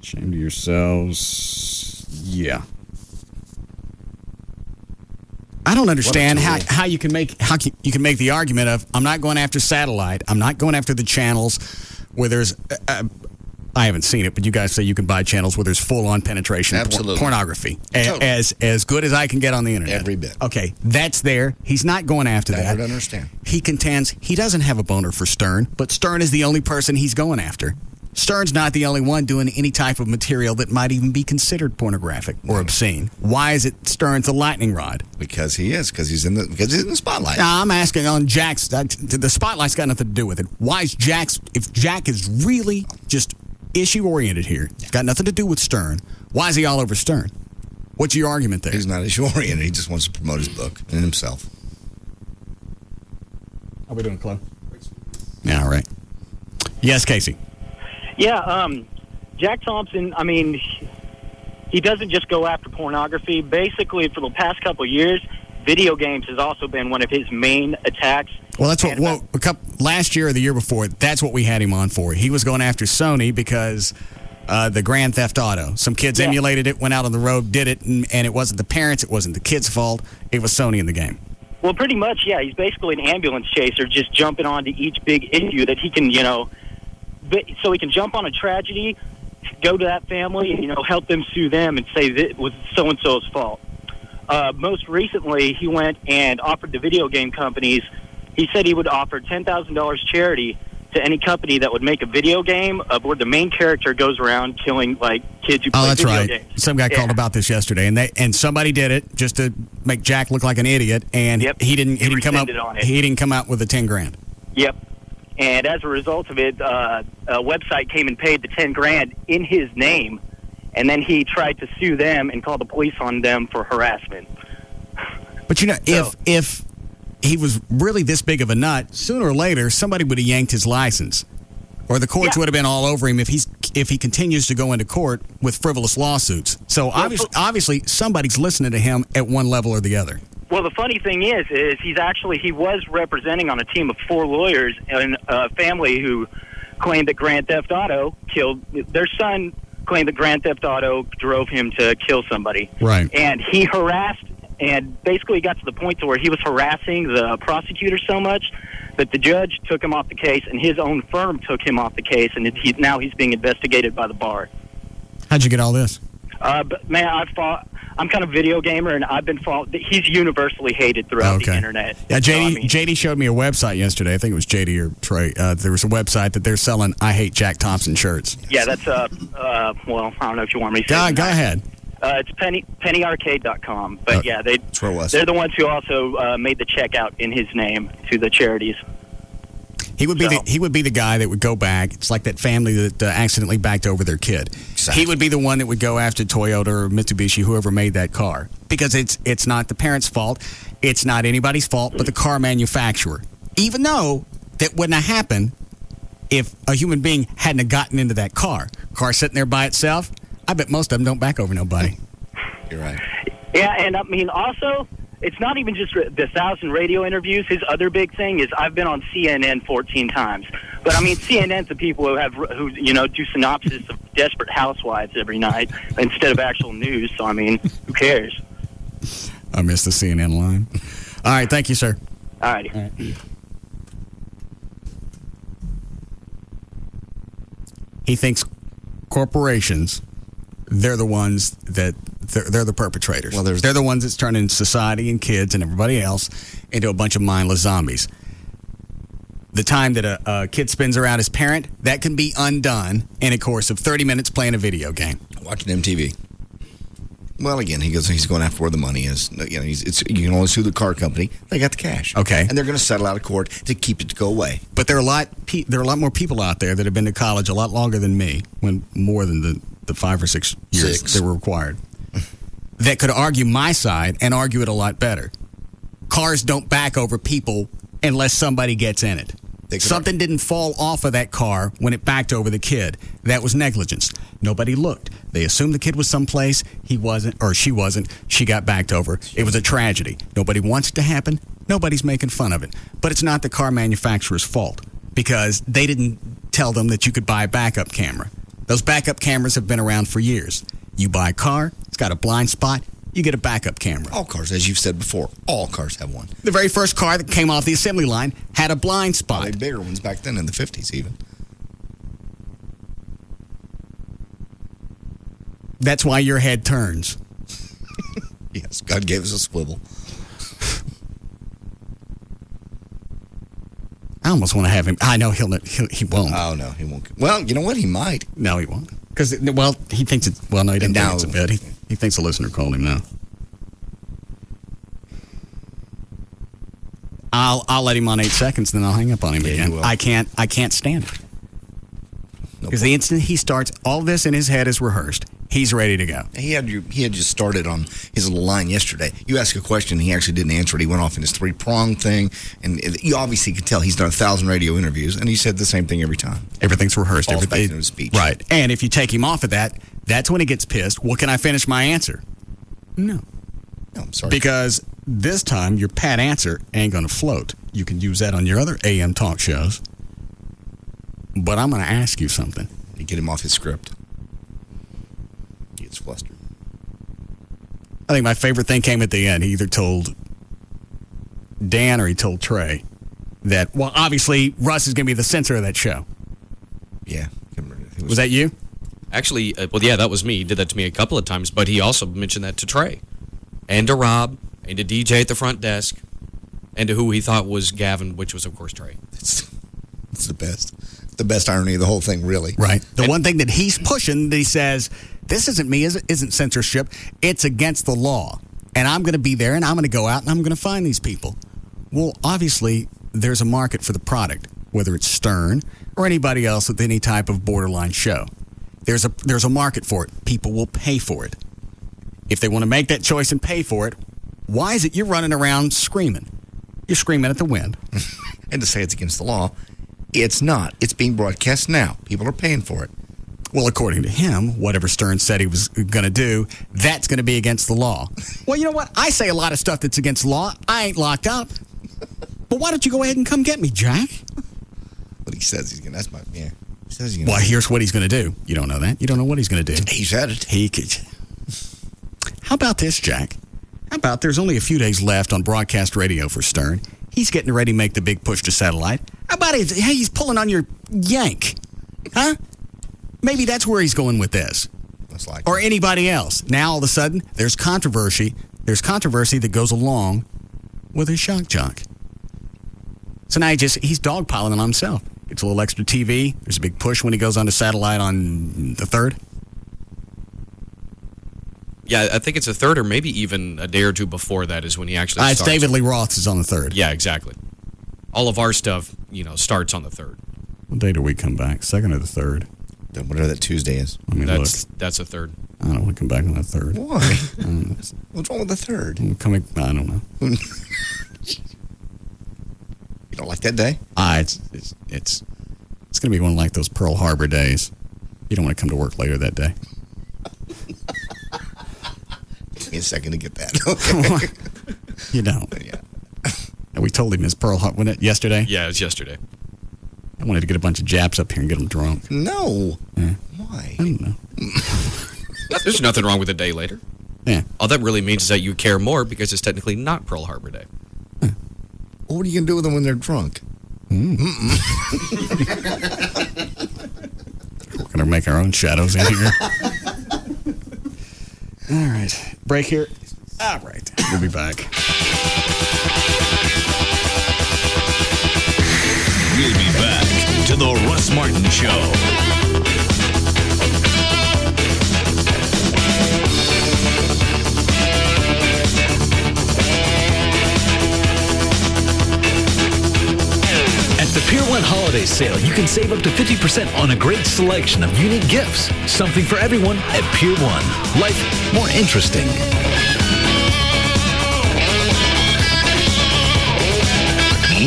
Shame to yourselves. Yeah. I don't understand how you can make the argument of I'm not going after satellite. I'm not going after the channels where there's a I haven't seen it, but you guys say you can buy channels where there's full-on penetration Absolutely. pornography. Totally. As good as I can get on the internet. Every bit. Okay, that's there. He's not going after that. I don't understand. He contends he doesn't have a boner for Stern, but Stern is the only person he's going after. Stern's not the only one doing any type of material that might even be considered pornographic or obscene. Why is it Stern's a lightning rod? Because he's in the spotlight. Now, I'm asking on Jack's. The spotlight's got nothing to do with it. Why is if Jack is really just issue oriented here, it's got nothing to do with Stern. Why is he all over Stern? What's your argument there? He's not issue oriented. He just wants to promote his book and himself. Are we doing a club? Yeah, all right. Yes, Casey. Yeah, Jack Thompson, I mean, he doesn't just go after pornography. Basically, for the past couple of years, video games has also been one of his main attacks. Well, that's what last year or the year before, that's what we had him on for. He was going after Sony because the Grand Theft Auto. Some kids emulated it, went out on the road, did it, and it wasn't the parents, it wasn't the kids' fault. It was Sony in the game. Well, pretty much, yeah. He's basically an ambulance chaser, just jumping onto each big issue that he can, so he can jump on a tragedy, go to that family, and, help them sue them and say that it was so-and-so's fault. Most recently, he went and offered the video game companies, he said he would offer $10,000 charity to any company that would make a video game where the main character goes around killing, kids who play video games. Some guy called about this yesterday, and somebody did it just to make Jack look like an idiot, and he didn't come out with the $10,000. Yep. And as a result of it, a website came and paid the $10,000 in his name, and then he tried to sue them and call the police on them for harassment. But if he was really this big of a nut, sooner or later somebody would have yanked his license, or the courts would have been all over him if he continues to go into court with frivolous lawsuits. So obviously somebody's listening to him at one level or the other. Well, the funny thing is he was representing on a team of 4 lawyers and a family who claimed that Grand Theft Auto killed their son. Claimed that Grand Theft Auto drove him to kill somebody. Right. And he harassed, and basically got to the point to where he was harassing the prosecutor so much that the judge took him off the case, and his own firm took him off the case, and now he's being investigated by the bar. How'd you get all this? But man, I'm kind of a video gamer, and I've been he's universally hated throughout the internet. Yeah, JD showed me a website yesterday. I think it was JD or Trey. There was a website that they're selling I Hate Jack Thompson shirts. Yeah, that's well, I don't know if you want me to say Go ahead. It's pennyarcade.com. But they're the ones who also made the check out in his name to the charities. He would be the guy that would go back. It's like that family that accidentally backed over their kid. Exactly. He would be the one that would go after Toyota or Mitsubishi, whoever made that car, because it's not the parents' fault, it's not anybody's fault, but the car manufacturer. Even though that wouldn't have happened if a human being hadn't have gotten into that car. Car sitting there by itself. I bet most of them don't back over nobody. You're right. Yeah, and I mean also, it's not even just the 1,000 radio interviews. His other big thing is I've been on CNN 14 times. But, I mean, CNN's the people who do synopsis of Desperate Housewives every night instead of actual news. So, I mean, who cares? I missed the CNN line. All right. Thank you, sir. All righty. He thinks corporations, they're the ones that they're the perpetrators. Well, they're the ones that's turning society and kids and everybody else into a bunch of mindless zombies. The time that a kid spends around his parent, that can be undone in a course of 30 minutes playing a video game. Watching MTV. Well, again, he's going after where the money is. You can only sue the car company. They got the cash. Okay. And they're going to settle out of court to keep it to go away. But there are a lot more people out there that have been to college a lot longer than me, more than the 5 or 6 years that were required, that could argue my side and argue it a lot better. Cars don't back over people unless somebody gets in it. Something didn't fall off of that car when it backed over the kid. That was negligence. Nobody looked. They assumed the kid was someplace. He wasn't, or she wasn't. She got backed over. It was a tragedy. Nobody wants it to happen. Nobody's making fun of it. But it's not the car manufacturer's fault because they didn't tell them that you could buy a backup camera. Those backup cameras have been around for years. You buy a car, it's got a blind spot, you get a backup camera. All cars, as you've said before, all cars have one. The very first car that came off the assembly line had a blind spot. Probably bigger ones back then in the 50s even. That's why your head turns. Yes, God gave us a swivel. I almost want to have him. I know he won't. Oh, no, he won't. Well, you know what? He might. No, he won't. Because, he thinks it's... Well, no, he didn't think it's a bit. He thinks a listener called him now. I'll let him on 8 seconds, then I'll hang up on him again. I can't stand it. Because the instant he starts, all this in his head is rehearsed. He's ready to go. He had just started on his little line yesterday. You ask a question, he actually didn't answer it. He went off in his 3-prong thing, and you obviously could tell he's done 1,000 radio interviews, and he said the same thing every time. Everything's rehearsed. Falls back into his speech. Right. And if you take him off of that, that's when he gets pissed. Well, can I finish my answer? No, I'm sorry. Because this time, your pat answer ain't going to float. You can use that on your other AM talk shows. But I'm going to ask you something. You get him off his script. He gets flustered. I think my favorite thing came at the end. He either told Dan or he told Trey that, well, obviously, Russ is going to be the censor of that show. Yeah. Was that you? Actually, that was me. He did that to me a couple of times, but he also mentioned that to Trey and to Rob and to DJ at the front desk and to who he thought was Gavin, which was, of course, Trey. It's the best. The best irony of the whole thing, really. Right. The one thing that he's pushing, that he says, this isn't me, isn't censorship. It's against the law. And I'm going to be there, and I'm going to go out, and I'm going to find these people. Well, obviously, there's a market for the product, whether it's Stern or anybody else with any type of borderline show. There's a market for it. People will pay for it. If they want to make that choice and pay for it, why is it you're running around screaming? You're screaming at the wind. And to say it's against the law, it's not. It's being broadcast now. People are paying for it. Well, according to him, whatever Stern said he was going to do, that's going to be against the law. Well, you know what? I say a lot of stuff that's against the law. I ain't locked up. But why don't you go ahead and come get me, Jack? But he says he's going to. That's my, yeah. He says he's going to. Well, here's what he's going to do. You don't know that. You don't know what he's going to do. He said it. He could. How about this, Jack? How about there's only a few days left on broadcast radio for Stern. He's getting ready to make the big push to satellite. How about it? Hey, he's pulling on your yank. Huh? Maybe that's where he's going with this. That's like or anybody else. Now, all of a sudden, there's controversy. There's controversy that goes along with his shock jock. So now he's dogpiling on himself. It's a little extra TV. There's a big push when he goes onto satellite on the 3rd. Yeah, I think it's a 3rd or maybe even a day or two before that is when he actually starts. It's David Lee Roth is on the 3rd. Yeah, exactly. All of our stuff, starts on the 3rd. What day do we come back? 2nd or the 3rd? Whatever that Tuesday is. That's a 3rd. I don't want to come back on the 3rd. Why? What's wrong with the 3rd? I don't know. You don't like that day? It's going to be one like those Pearl Harbor days. You don't want to come to work later that day. Give me a second to get that. Okay. You don't. Yeah. And we told him his Pearl Harbor, wasn't it yesterday? Yeah, it was yesterday. I wanted to get a bunch of Japs up here and get them drunk. No. Yeah. Why? I don't know. There's nothing wrong with a day later. Yeah. All that really means is that you care more because it's technically not Pearl Harbor Day. Well, what are you going to do with them when they're drunk? We're going to make our own shadows in here. All right. Break here. All right. We'll be back. We'll be back to the Russ Martin Show. At the Pier 1 Holiday Sale, you can save up to 50% on a great selection of unique gifts. Something for everyone at Pier 1. Life more interesting.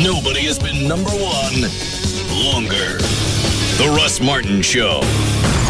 Nobody has been number one longer. The Russ Martin Show.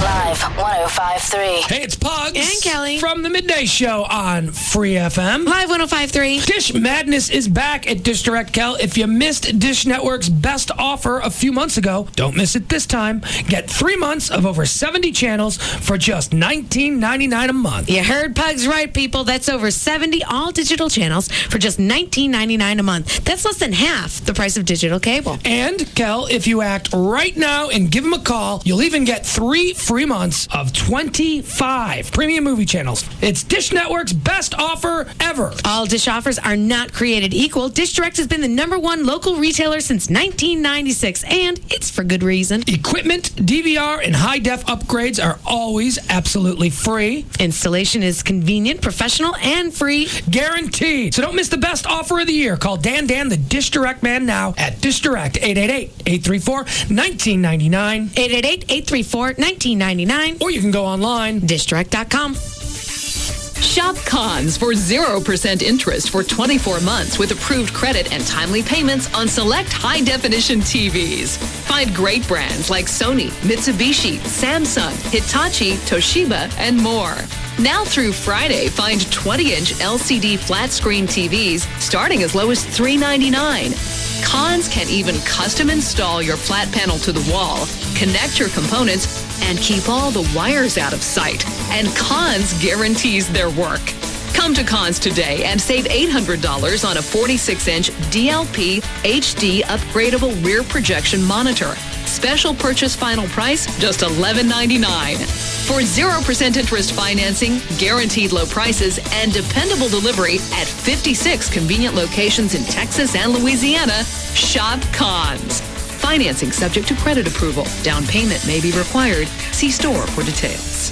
Live 105.3. Hey, it's Pugs. And Kelly. From the Midday Show on Free FM. Live 105.3. Dish Madness is back at Dish Direct, Kel. If you missed Dish Network's best offer a few months ago, don't miss it this time. Get 3 months of over 70 channels for just $19.99 a month. You heard Pugs right, people. That's over 70 all-digital channels for just $19.99 a month. That's less than half the price of digital cable. And, Kel, if you act right now and give them a call, you'll even get 3 free free months of 25 premium movie channels. It's Dish Network's best offer ever. All Dish offers are not created equal. Dish Direct has been the #1 local retailer since 1996, and it's for good reason. Equipment, DVR, and high-def upgrades are always absolutely free. Installation is convenient, professional, and free. Guaranteed. So don't miss the best offer of the year. Call Dan, the Dish Direct man, now at Dish Direct, 888-834-1999. 888-834-1999. Or you can go online, dishdirect.com. Shop Cons for 0% interest for 24 months with approved credit and timely payments on select high-definition TVs. Find great brands like Sony, Mitsubishi, Samsung, Hitachi, Toshiba, and more. Now through Friday, find 20-inch LCD flat-screen TVs starting as low as $399. Cons can even custom install your flat panel to the wall, connect your components, and keep all the wires out of sight. And Cons guarantees their work. Come to Cons today and save $800 on a 46-inch DLP HD upgradable rear projection monitor. Special purchase final price, just $11.99. For 0% interest financing, guaranteed low prices, and dependable delivery at 56 convenient locations in Texas and Louisiana, shop Cons. Financing subject to credit approval. Down payment may be required. See store for details.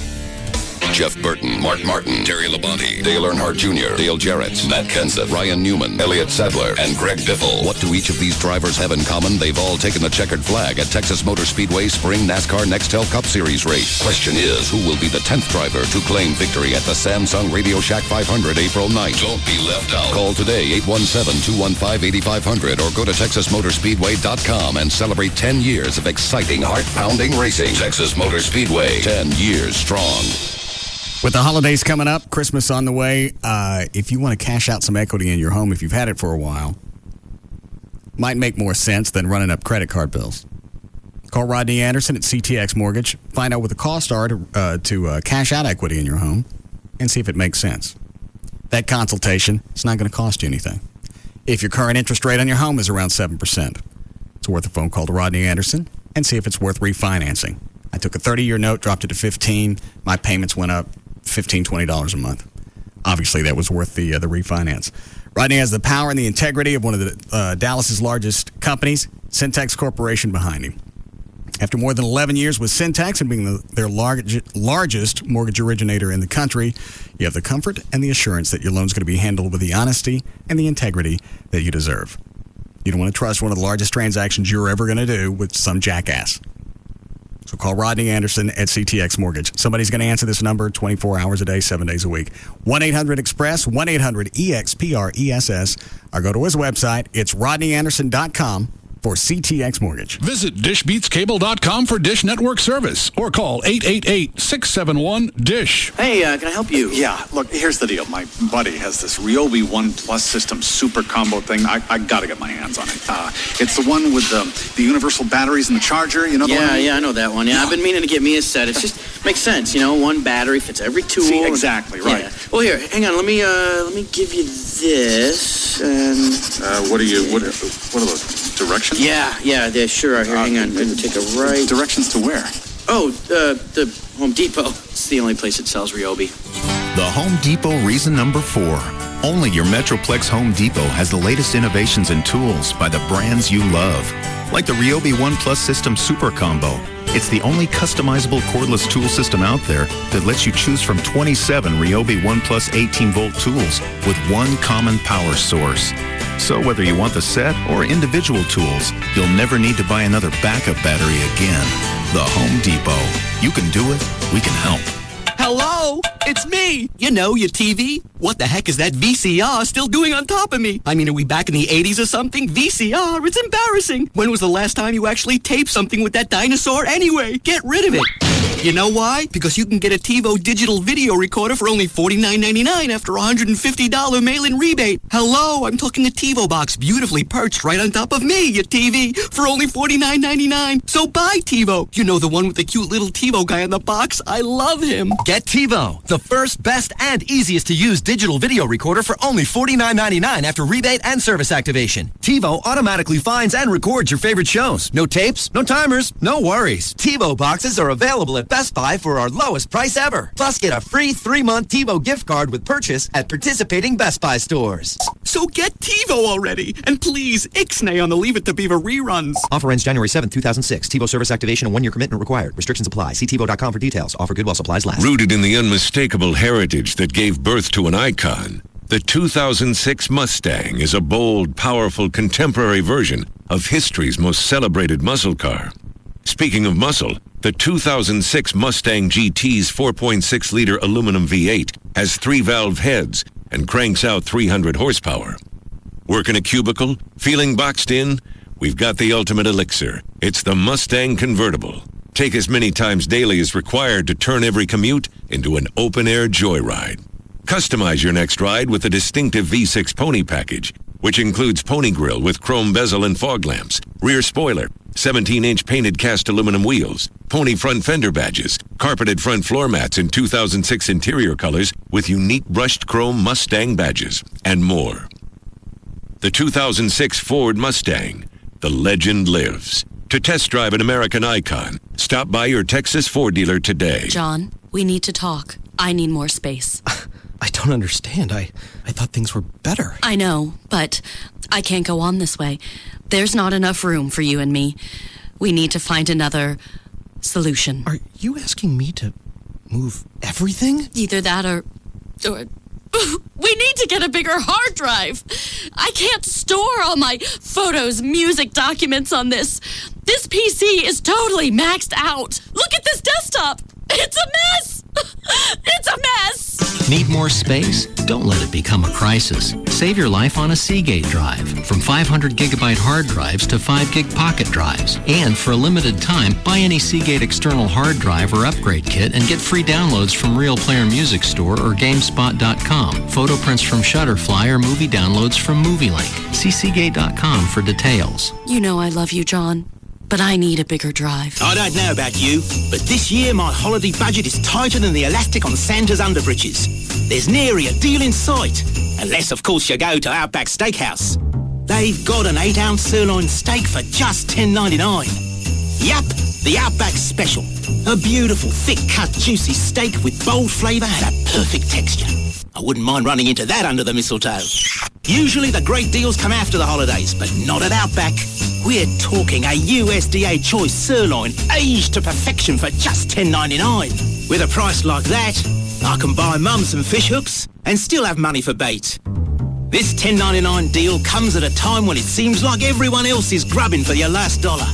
Jeff Burton, Mark Martin, Terry Labonte, Dale Earnhardt Jr., Dale Jarrett, Matt Kenseth, Ryan Newman, Elliott Sadler, and Greg Biffle. What do each of these drivers have in common? They've all taken the checkered flag at Texas Motor Speedway Spring NASCAR Nextel Cup Series race. Question is, who will be the 10th driver to claim victory at the Samsung Radio Shack 500 April 9th? Don't be left out. Call today, 817-215-8500, or go to TexasMotorspeedway.com and celebrate 10 years of exciting, heart-pounding racing. Texas Motor Speedway, 10 years strong. With the holidays coming up, Christmas on the way, if you want to cash out some equity in your home, if you've had it for a while, might make more sense than running up credit card bills. Call Rodney Anderson at CTX Mortgage. Find out what the costs are to cash out equity in your home and see if it makes sense. That consultation is not going to cost you anything. If your current interest rate on your home is around 7%, it's worth a phone call to Rodney Anderson and see if it's worth refinancing. I took a 30-year note, dropped it to 15. My payments went up $15, $20 a month. Obviously, that was worth the refinance. Rodney has the power and the integrity of one of the Dallas's largest companies, Syntex Corporation, behind him. After more than 11 years with Syntex and being their largest mortgage originator in the country, you have the comfort and the assurance that your loan's going to be handled with the honesty and the integrity that you deserve. You don't want to trust one of the largest transactions you're ever going to do with some jackass. So call Rodney Anderson at CTX Mortgage. Somebody's going to answer this number 24 hours a day, 7 days a week. 1-800-EXPRESS, 1-800-EXPRESS, or go to his website. It's rodneyanderson.com for CTX Mortgage. Visit dishbeatscable.com for Dish Network service or call 888-671-DISH. Hey, can I help you? Yeah, look, here's the deal. My buddy has this Ryobi One Plus system super combo thing. I got to get my hands on it. It's the one with the universal batteries and the charger, you know the one? Yeah, I know that one. Yeah, I've been meaning to get me a set. It just makes sense, you know, one battery fits every tool. See, exactly, right. Yeah. Well, here, hang on. Let me give you this. And what are those, directions? Yeah, they sure are. Here, hang on. Take a right. Directions to where? Oh, the Home Depot. It's the only place that sells Ryobi. The Home Depot reason number 4. Only your Metroplex Home Depot has the latest innovations and tools by the brands you love. Like the Ryobi One Plus System Super Combo. It's the only customizable cordless tool system out there that lets you choose from 27 Ryobi One Plus 18-volt tools with one common power source. So whether you want the set or individual tools, you'll never need to buy another backup battery again. The Home Depot. You can do it. We can help. Hello? It's me. You know, your TV. What the heck is that VCR still doing on top of me? I mean, are we back in the 80s or something? VCR? It's embarrassing. When was the last time you actually taped something with that dinosaur anyway? Get rid of it. You know why? Because you can get a TiVo digital video recorder for only $49.99 after a $150 mail-in rebate. Hello, I'm talking a TiVo box beautifully perched right on top of me, your TV, for only $49.99. So buy TiVo. You know, the one with the cute little TiVo guy on the box? I love him. Get TiVo, the first, best, and easiest to use digital video recorder for only $49.99 after rebate and service activation. TiVo automatically finds and records your favorite shows. No tapes, no timers, no worries. TiVo boxes are available at Best Buy for our lowest price ever. Plus, get a free 3-month TiVo gift card with purchase at participating Best Buy stores. So get TiVo already. And please, ixnay on the Leave It to Beaver reruns. Offer ends January 7th, 2006. TiVo service activation and 1-year commitment required. Restrictions apply. See TiVo.com for details. Offer good while supplies last. Rooted in the unmistakable heritage that gave birth to an icon, the 2006 Mustang is a bold, powerful, contemporary version of history's most celebrated muscle car. Speaking of muscle, the 2006 Mustang GT's 4.6-liter aluminum V8 has 3-valve heads and cranks out 300 horsepower. Work in a cubicle? Feeling boxed in? We've got the ultimate elixir. It's the Mustang Convertible. Take as many times daily as required to turn every commute into an open-air joyride. Customize your next ride with the distinctive V6 Pony package, which includes pony grille with chrome bezel and fog lamps, rear spoiler, 17-inch painted cast aluminum wheels, pony front fender badges, carpeted front floor mats in 2006 interior colors with unique brushed chrome Mustang badges, and more. The 2006 Ford Mustang. The legend lives. To test drive an American icon, stop by your Texas Ford dealer today. John, we need to talk. I need more space. I don't understand. I thought things were better. I know, but I can't go on this way. There's not enough room for you and me. We need to find another solution. Are you asking me to move everything? Either that or we need to get a bigger hard drive. I can't store all my photos, music, documents on this. This PC is totally maxed out. Look at this desktop. It's a mess. It's a mess. Need more space? Don't let it become a crisis. Save your life on a Seagate drive. From 500 gigabyte hard drives to 5 gig pocket drives. And for a limited time, buy any Seagate external hard drive or upgrade kit and get free downloads from Real Player Music Store or GameSpot.com. Photo prints from Shutterfly or movie downloads from MovieLink. See Seagate.com for details. You know I love you, John. But I need a bigger drive. I don't know about you, but this year my holiday budget is tighter than the elastic on Santa's underbridges. There's nary a deal in sight, unless of course you go to Outback Steakhouse. They've got an 8-ounce sirloin steak for just $10.99. Yup, the Outback Special. A beautiful, thick-cut, juicy steak with bold flavour and a perfect texture. I wouldn't mind running into that under the mistletoe. Usually the great deals come after the holidays, but not at Outback. We're talking a USDA choice sirloin aged to perfection for just $10.99. With a price like that, I can buy Mum some fish hooks and still have money for bait. This $10.99 deal comes at a time when it seems like everyone else is grubbing for your last dollar.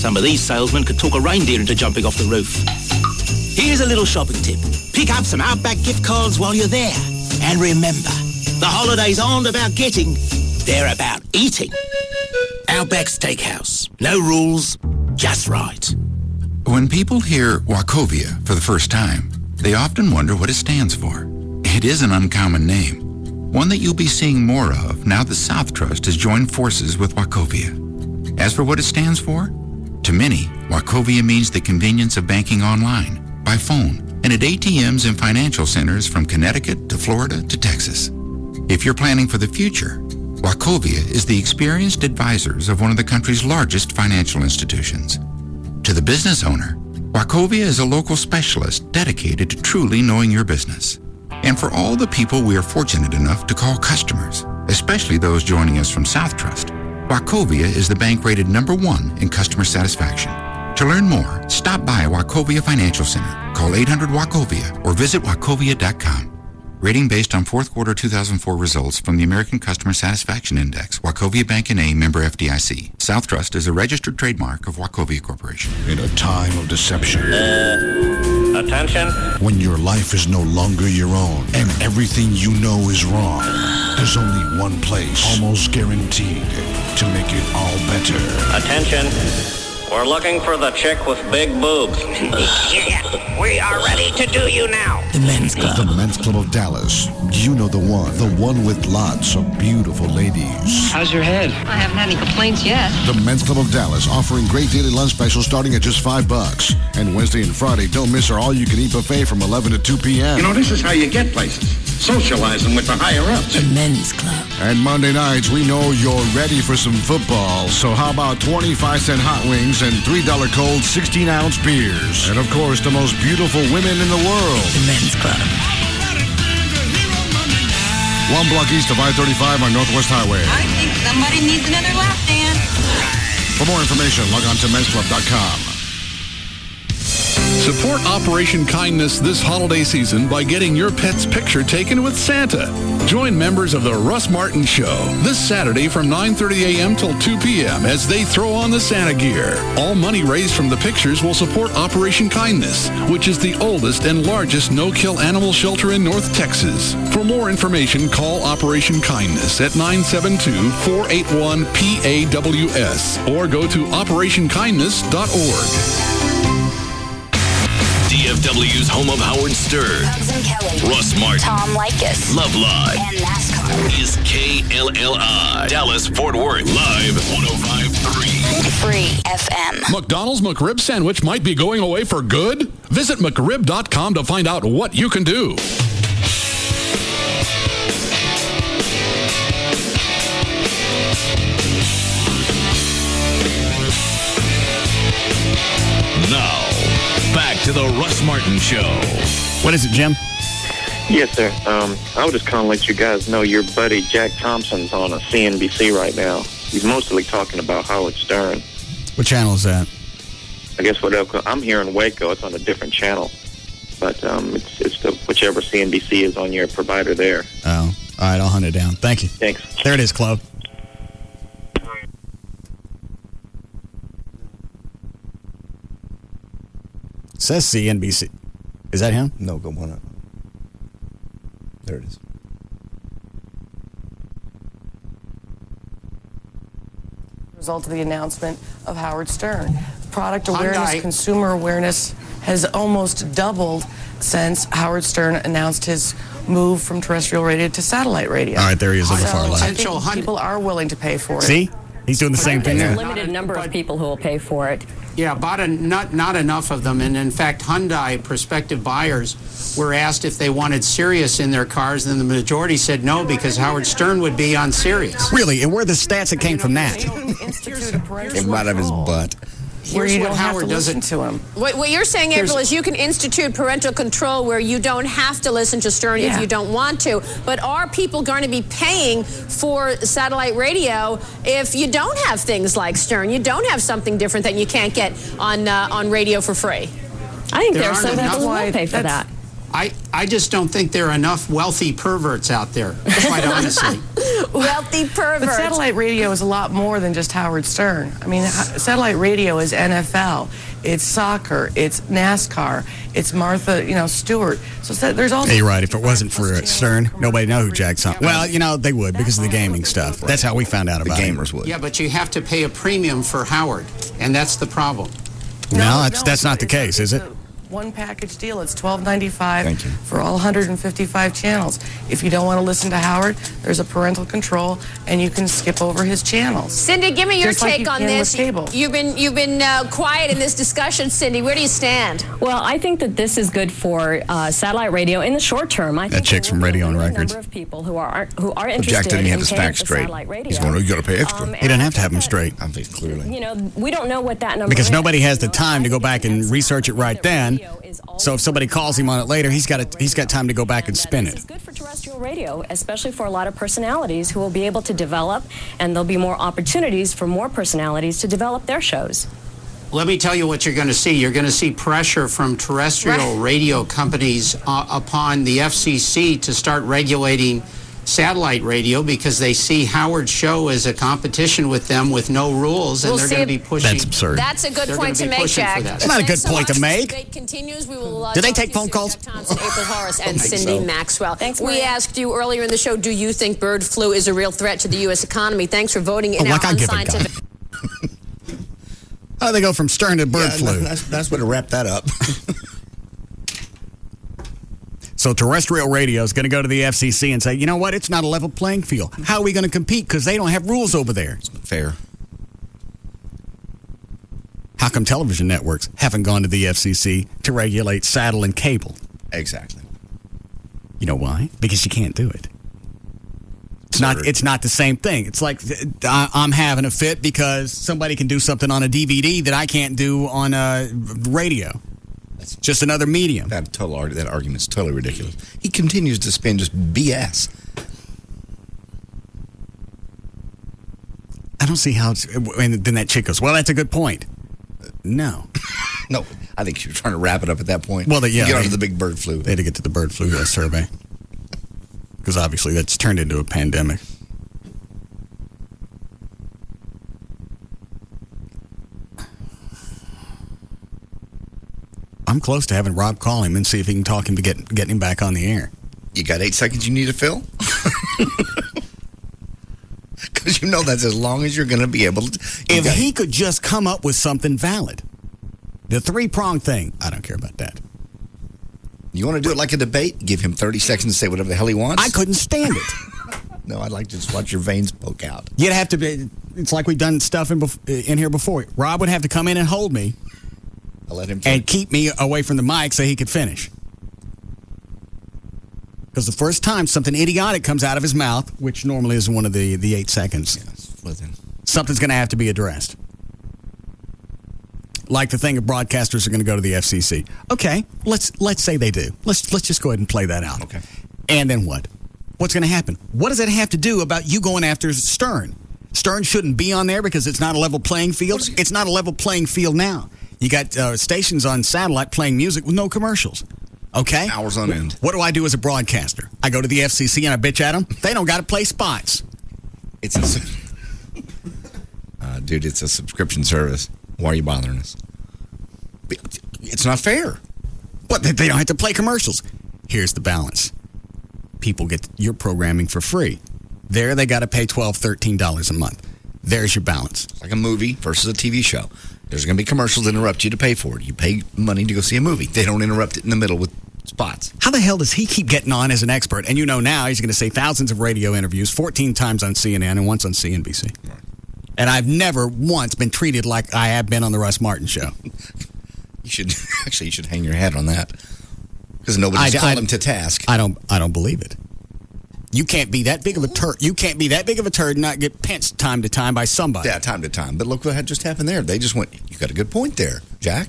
Some of these salesmen could talk a reindeer into jumping off the roof. Here's a little shopping tip. Pick up some Outback gift cards while you're there. And remember, the holidays aren't about getting, they're about eating. Outback Steakhouse. No rules, just right. When people hear Wachovia for the first time, they often wonder what it stands for. It is an uncommon name, one that you'll be seeing more of now that South Trust has joined forces with Wachovia. As for what it stands for, to many, Wachovia means the convenience of banking online, by phone, and at ATMs and financial centers from Connecticut to Florida to Texas. If you're planning for the future, Wachovia is the experienced advisors of one of the country's largest financial institutions. To the business owner, Wachovia is a local specialist dedicated to truly knowing your business. And for all the people we are fortunate enough to call customers, especially those joining us from South Trust, Wachovia is the bank rated #1 in customer satisfaction. To learn more, stop by Wachovia Financial Center, call 800-WACHOVIA, or visit wachovia.com. Rating based on fourth quarter 2004 results from the American Customer Satisfaction Index. Wachovia Bank N.A., member FDIC. South Trust is a registered trademark of Wachovia Corporation. In a time of deception. Attention. When your life is no longer your own and everything you know is wrong, there's only one place, almost guaranteed, to make it all better. Attention. We're looking for the chick with big boobs. Yeah, we are ready. need to do you now? The Men's Club. The Men's Club of Dallas. You know the one with lots of beautiful ladies. How's your head? I haven't had any complaints yet. The Men's Club of Dallas, offering great daily lunch specials starting at just $5. And Wednesday and Friday, don't miss our all-you-can-eat buffet from 11 to 2 p.m. You know, this is how you get places. Socializing with the higher-ups. The Men's Club. And Monday nights, we know you're ready for some football. So how about 25-cent hot wings and $3 cold 16-ounce beers? And, of course, the most beautiful women in the world. The Men's Club. 1 block east of I-35 on Northwest Highway. I think somebody needs another lap dance. For more information, log on to mensclub.com. Support Operation Kindness this holiday season by getting your pet's picture taken with Santa. Join members of the Russ Martin Show this Saturday from 9:30 a.m. till 2 p.m. as they throw on the Santa gear. All money raised from the pictures will support Operation Kindness, which is the oldest and largest no-kill animal shelter in North Texas. For more information, call Operation Kindness at 972-481-PAWS or go to operationkindness.org. DFW's home of Howard Stern, Russ Martin, Tom Likas, Love Live, and NASCAR is KLLI, Dallas-Fort Worth, live 105.3. Free FM. McDonald's McRib sandwich might be going away for good? Visit McRib.com to find out what you can do. Now, back to the Russ Martin Show. What is it, Jim? Yes, sir. I would just kind of let you guys know your buddy Jack Thompson's on a CNBC right now. He's mostly talking about Howard Stern. What channel is that? I guess I'm here in Waco. It's on a different channel, but it's whichever CNBC is on your provider there. Oh, all right. I'll hunt it down. Thank you. Thanks. There it is, Club. Says CNBC. Is that him? No, go one up. There it is. Result of the announcement of Howard Stern. Product awareness, consumer awareness has almost doubled since Howard Stern announced his move from terrestrial radio to satellite radio. All right, there he is on the far left. I think people are willing to pay for it. See? He's doing the same thing There's there. a limited number of people who will pay for it. Yeah, not enough of them. And in fact, Hyundai prospective buyers were asked if they wanted Sirius in their cars, and the majority said no because Howard Stern would be on Sirius. Really? And where are the stats that came from that? Came out of his butt. Where you don't have to listen to him. What you're saying, April, is you can institute parental control where you don't have to listen to Stern if you don't want to. But are people going to be paying for satellite radio if you don't have things like Stern? You don't have something different that you can't get on radio for free. I think there are some people who will pay for that. I just don't think there are enough wealthy perverts out there, quite honestly. Wealthy perverts. But satellite radio is a lot more than just Howard Stern. I mean, satellite radio is NFL, it's soccer, it's NASCAR, it's Martha, Stewart. So there's all. Hey, you're right. If it wasn't for Stern, nobody know who Jack Thompson. Well, they would because of the gaming stuff. That's how we found out about it. The gamers would. Yeah, but you have to pay a premium for Howard, and that's the problem. No, that's not the case, is it? One package deal. It's $12.95 for all 155 channels. If you don't want to listen to Howard, there's a parental control, and you can skip over his channels. Cindy, give me your Just like take you on can this. with cable. You've been quiet in this discussion, Cindy. Where do you stand? Well, I think that this is good for satellite radio in the short term. I think that chick's from Radio on Records. Number of people who are interested Jack didn't in have his paying facts for straight. satellite radio. He's going, you got to pay extra. He doesn't have to have them straight. I think clearly. We don't know what that number because is. nobody has the time to go back and research it right then. So if somebody calls him on it later, he's got time to go back and spin it. It's good for terrestrial radio, especially for a lot of personalities who will be able to develop, and there'll be more opportunities for more personalities to develop their shows. Let me tell you what you're going to see. You're going to see pressure from terrestrial radio companies upon the FCC to start regulating satellite radio because they see Howard's show as a competition with them with no rules, and they're going to be pushing. That's absurd. That's a good point to make, Jack. That's not a good point to make. Debate continues. We will. Do they take phone calls? Thompson, April Horace, and Cindy Maxwell. Thanks. We asked you earlier in the show, do you think bird flu is a real threat to the U.S. economy? Thanks for voting in our unscientific. How do they go from Stern to bird flu? That's way to wrap that up. So terrestrial radio is going to go to the FCC and say, you know what? It's not a level playing field. How are we going to compete? Because they don't have rules over there. It's not fair. How come television networks haven't gone to the FCC to regulate satellite and cable? Exactly. You know why? Because you can't do it. It's not the same thing. It's like I'm having a fit because somebody can do something on a DVD that I can't do on a radio. That's just another medium. That argument's totally ridiculous. He continues to spin just BS. I don't see how and then that chick goes, well, that's a good point. No. No, I think she was trying to wrap it up at that point. Well, get on to the big bird flu. They had to get to the bird flu survey. Because obviously that's turned into a pandemic. I'm close to having Rob call him and see if he can talk him to getting him back on the air. You got 8 seconds you need to fill? Because you know that's as long as you're going to be able to. If he could just come up with something valid. The 3-prong thing, I don't care about that. You want to do it like a debate? Give him 30 seconds to say whatever the hell he wants? I couldn't stand it. No, I'd like to just watch your veins poke out. You'd have to be, it's like we've done stuff in here before. Rob would have to come in and hold me. I'll let him and keep me away from the mic so he could finish. Because the first time something idiotic comes out of his mouth, which normally is one of the 8 seconds, something's going to have to be addressed. Like the thing of broadcasters are going to go to the FCC. Okay, let's say they do. Let's just go ahead and play that out. Okay. And then what? What's going to happen? What does it have to do about you going after Stern? Stern shouldn't be on there because it's not a level playing field. It's not a level playing field now. You got stations on satellite playing music with no commercials. Okay? Hours on end. What do I do as a broadcaster? I go to the FCC and I bitch at them. They don't got to play spots. It's dude, it's a subscription service. Why are you bothering us? It's not fair. But they don't have to play commercials. Here's the balance. People get your programming for free. There, they got to pay $12, $13 a month. There's your balance. It's like a movie versus a TV show. There's going to be commercials that interrupt you to pay for it. You pay money to go see a movie. They don't interrupt it in the middle with spots. How the hell does he keep getting on as an expert? And you know now he's going to say thousands of radio interviews, 14 times on CNN and once on CNBC. Right. And I've never once been treated like I have been on the Russ Martin Show. You should hang your hat on that. Because nobody's called him to task. I don't believe it. You can't be that big of a turd. You can't be that big of a turd and not get pinched time to time by somebody. Yeah, time to time. But look what had just happened there. They just went, you got a good point there, Jack.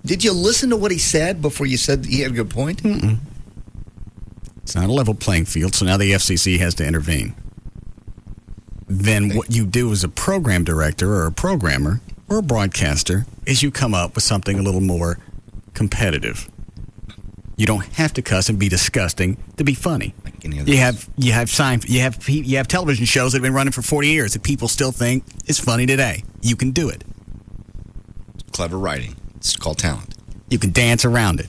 Did you listen to what he said before you said he had a good point? Mm-mm. It's not a level playing field, so now the FCC has to intervene. Then what you do as a program director or a programmer or a broadcaster is you come up with something a little more competitive. You don't have to cuss and be disgusting to be funny. You have television shows that have been running for 40 years that people still think is funny today. You can do it. Clever writing. It's called talent. You can dance around it.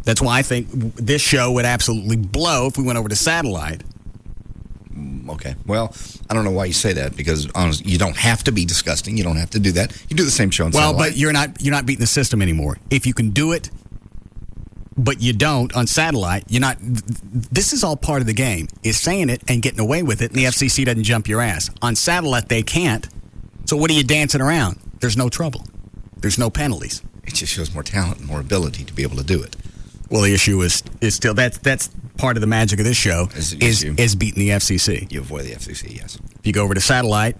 That's why I think this show would absolutely blow if we went over to satellite. Okay. Well, I don't know why you say that because honestly, you don't have to be disgusting. You don't have to do that. You do the same show on satellite. Well, but you're not beating the system anymore. If you can do it, but you don't on satellite, you're not. This is all part of the game. Is saying it and getting away with it, and the FCC doesn't jump your ass. On satellite, they can't. So what are you dancing around? There's no trouble. There's no penalties. It just shows more talent and more ability to be able to do it. Well, the issue is still that's part of the magic of this show is beating the FCC. You avoid the FCC, yes. If you go over to satellite,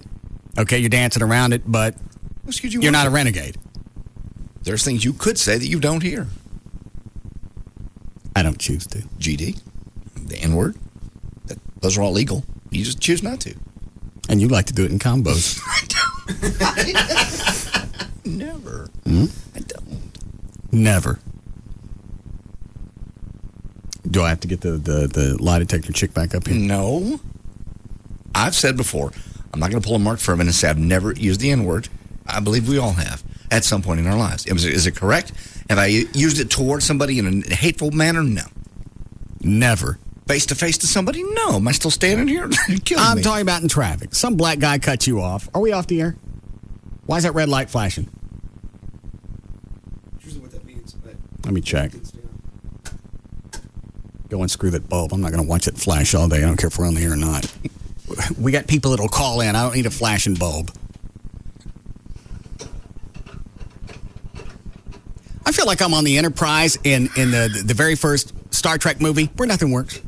okay, you're dancing around it, but you're not a renegade. There's things you could say that you don't hear. I don't choose to. GD, the N-word, those are all legal. You just choose not to. And you like to do it in combos. Never. Hmm? I don't. Never. Do I have to get the lie detector chick back up here? No. I've said before, I'm not going to pull a Mark Furman and say I've never used the N-word. I believe we all have at some point in our lives. Is it correct? Have I used it towards somebody in a hateful manner? No. Never. Face to face to somebody? No. Am I still standing here? I'm talking about in traffic. Some black guy cut you off. Are we off the air? Why is that red light flashing? Usually what that means. Let me check. Go unscrew that bulb. I'm not going to watch it flash all day. I don't care if we're on the air or not. We got people that'll call in. I don't need a flashing bulb. I feel like I'm on the Enterprise in the very first Star Trek movie where nothing works.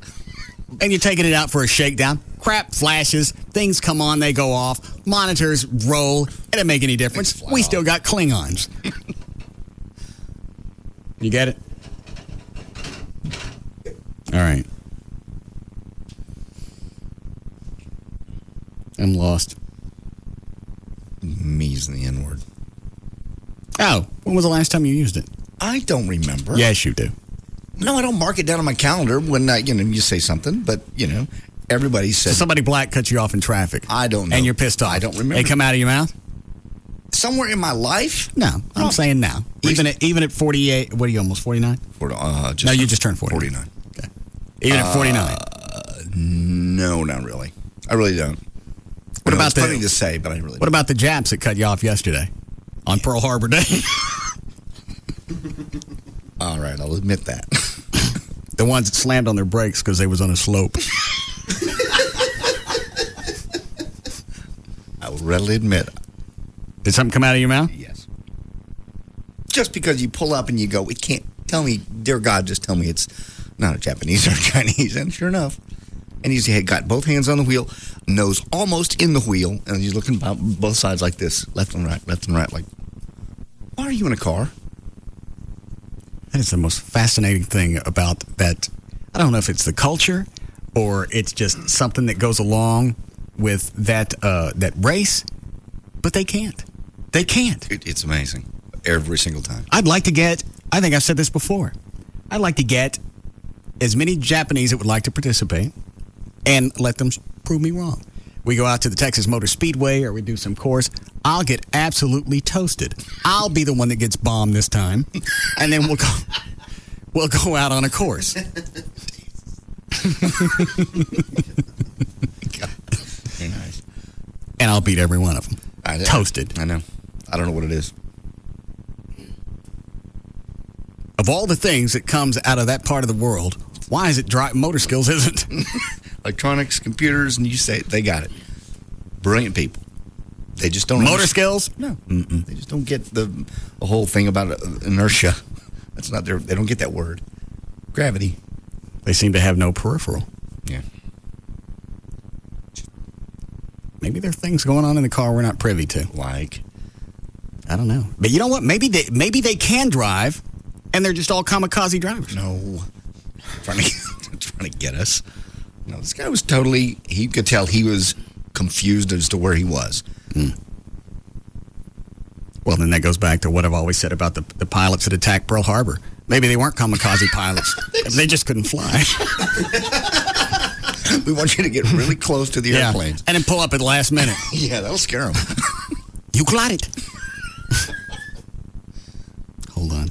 And you're taking it out for a shakedown. Crap flashes. Things come on, they go off. Monitors roll. It doesn't make any difference. We still got Klingons. You get it? All right. I'm lost. Me's the N-word. Oh, when was the last time you used it? I don't remember. Yes, you do. No, I don't mark it down on my calendar when you say something, but everybody says. So somebody black cuts you off in traffic. I don't know. And you're pissed off. I don't remember. They come out of your mouth? Somewhere in my life? No, I'm saying now. Even at 48, what are you, almost 49? No, you just turned 40. 49. Okay. Even at 49? No, not really. I really don't. What about funny to say, but I really don't. What about the Japs that cut you off yesterday on Pearl Harbor Day? All right, I'll admit that. The ones that slammed on their brakes because they was on a slope. I will readily admit. Did something come out of your mouth? Yes. Just because you pull up and you go, it can't tell me, dear God, just tell me it's not a Japanese or a Chinese. And sure enough. And he's got both hands on the wheel, nose almost in the wheel, and he's looking about both sides like this, left and right, like, why are you in a car? That is the most fascinating thing about that. I don't know if it's the culture or it's just something that goes along with that race, but they can't. They can't. It's amazing. Every single time. I think I've said this before, I'd like to get as many Japanese that would like to participate and let them prove me wrong. We go out to the Texas Motor Speedway or we do some course. I'll get absolutely toasted. I'll be the one that gets bombed this time, and then we'll go out on a course. Very nice. And I'll beat every one of them. Toasted. I know. I don't know what it is. Of all the things that comes out of that part of the world, why is it motor skills isn't? Electronics, computers, and you say they got it. Brilliant people. They just don't motor skills? No. Mm-mm. They just don't get the whole thing about inertia. That's not their. They don't get that word. Gravity. They seem to have no peripheral. Yeah. Maybe there are things going on in the car we're not privy to. Like, I don't know. But you know what? Maybe they can drive, and they're just all kamikaze drivers. No. Trying to get us. No, this guy was totally. He could tell he was confused as to where he was. Mm. Well, then that goes back to what I've always said about the pilots that attacked Pearl Harbor. Maybe they weren't kamikaze pilots. They just couldn't fly. We want you to get really close to the airplanes. And then pull up at the last minute. Yeah, that'll scare them. You got it. Hold on.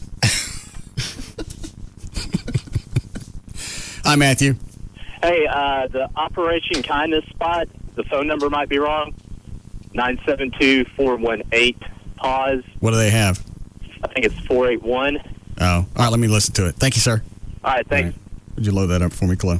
Hi, Matthew. Hey, the Operation Kindness spot, the phone number might be wrong. 972-418-PAUSE. What do they have? I think it's 481. Oh, all right, let me listen to it. Thank you, sir. All right, thanks. All right. Would you load that up for me, Chloe?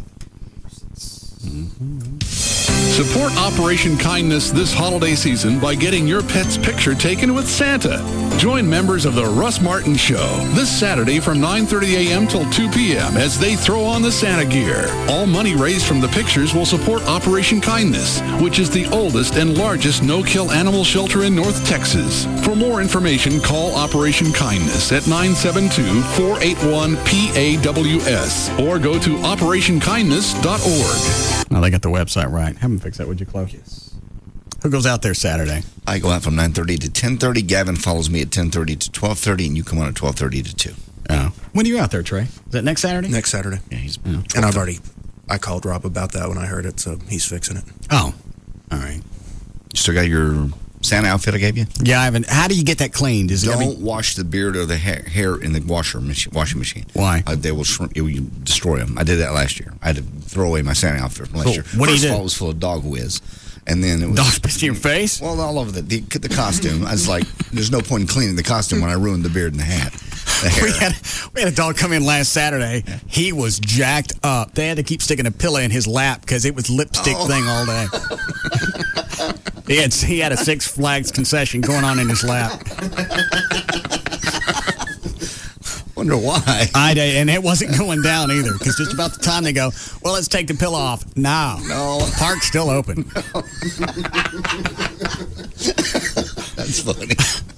Support Operation Kindness this holiday season by getting your pet's picture taken with Santa. Join members of the Russ Martin Show this Saturday from 9:30 a.m. till 2 p.m. as they throw on the Santa gear. All money raised from the pictures will support Operation Kindness, which is the oldest and largest no-kill animal shelter in North Texas. For more information, call Operation Kindness at 972-481-PAWS or go to operationkindness.org. Oh, they got the website right. Have them fix that, would you, Chloe? Yes. Who goes out there Saturday? I go out from 9:30 to 10:30. Gavin follows me at 10:30 to 12:30, and you come on at 12:30 to 2. Oh. When are you out there, Trey? Is that next Saturday? Next Saturday. Yeah, and I called Rob about that when I heard it, so he's fixing it. Oh, all right. You still got your Santa outfit I gave you? Yeah, I haven't. How do you get that cleaned? Don't wash the beard or the hair in the washing machine. Why? They will shrink. It will destroy them. I did that last year. I had to throw away my Santa outfit from last year. What First do you do? of all, it was full of dog whiz. And then it was dog piss in your face? Well, all over the costume. I was like, there's no point in cleaning the costume when I ruined the beard and the hat. We had a dog come in last Saturday. Yeah. He was jacked up. They had to keep sticking a pillow in his lap because it was lipstick thing all day. He had a Six Flags concession going on in his lap. Wonder why. And it wasn't going down either, because just about the time they go, well, let's take the pillow off. No. Park's still open. That's funny.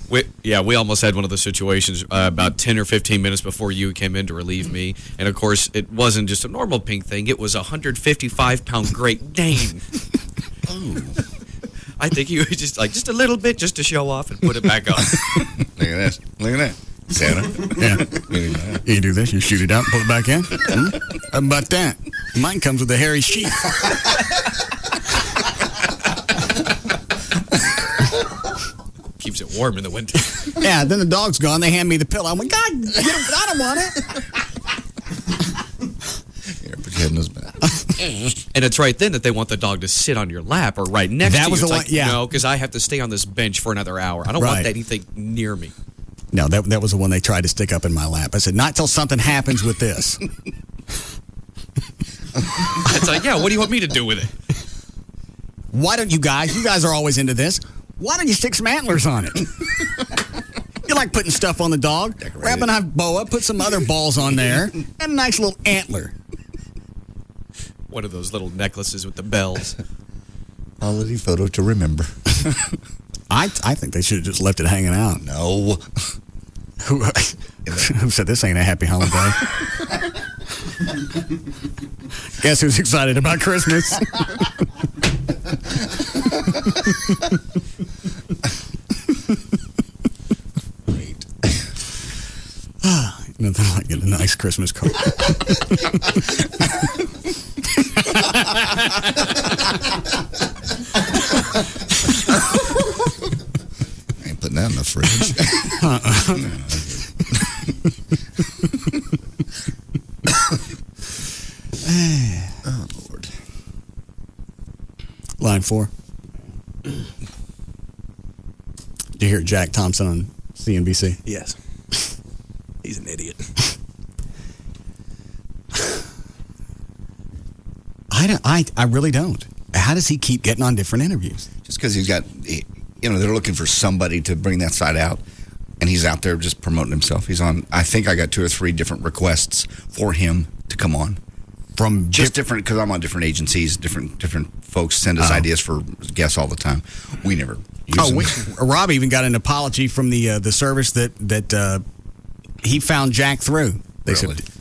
We almost had one of those situations about 10 or 15 minutes before you came in to relieve me. And, of course, it wasn't just a normal pink thing. It was a 155-pound Great Dane. Oh. I think he was just a little bit just to show off and put it back on. Look at this. Look at that. Santa. Yeah. You do this, you shoot it out and put it back in. How about that? Mine comes with a hairy sheath. Keeps it warm in the winter. Yeah, then the dog's gone. They hand me the pillow. I'm like, God, I don't want it. Here, put your head in his back. And it's right then that they want the dog to sit on your lap or right next to you. That was the one, yeah. No, because I have to stay on this bench for another hour. I don't want anything near me. No, that was the one they tried to stick up in my lap. I said, not till something happens with this. It's like, yeah, what do you want me to do with it? Why don't you guys are always into this, why don't you stick some antlers on it? You like putting stuff on the dog. Wrap a boa, put some other balls on there, and a nice little antler. One of those little necklaces with the bells. Holiday photo to remember. I think they should have just left it hanging out. No. Who said this ain't a happy holiday? Guess who's excited about Christmas? Great. Nothing like getting a nice Christmas card. I ain't putting that in the fridge. Oh, Lord. Line 4. Did you hear Jack Thompson on CNBC? Yes. He's an idiot. I really don't. How does he keep getting on different interviews? Just because he's got, they're looking for somebody to bring that side out, and he's out there just promoting himself. He's on, I think I got 2 or 3 different requests for him to come on. From just different, because I'm on different agencies, different folks send us ideas for guests all the time. We never use them. Rob even got an apology from the service that he found Jack through. They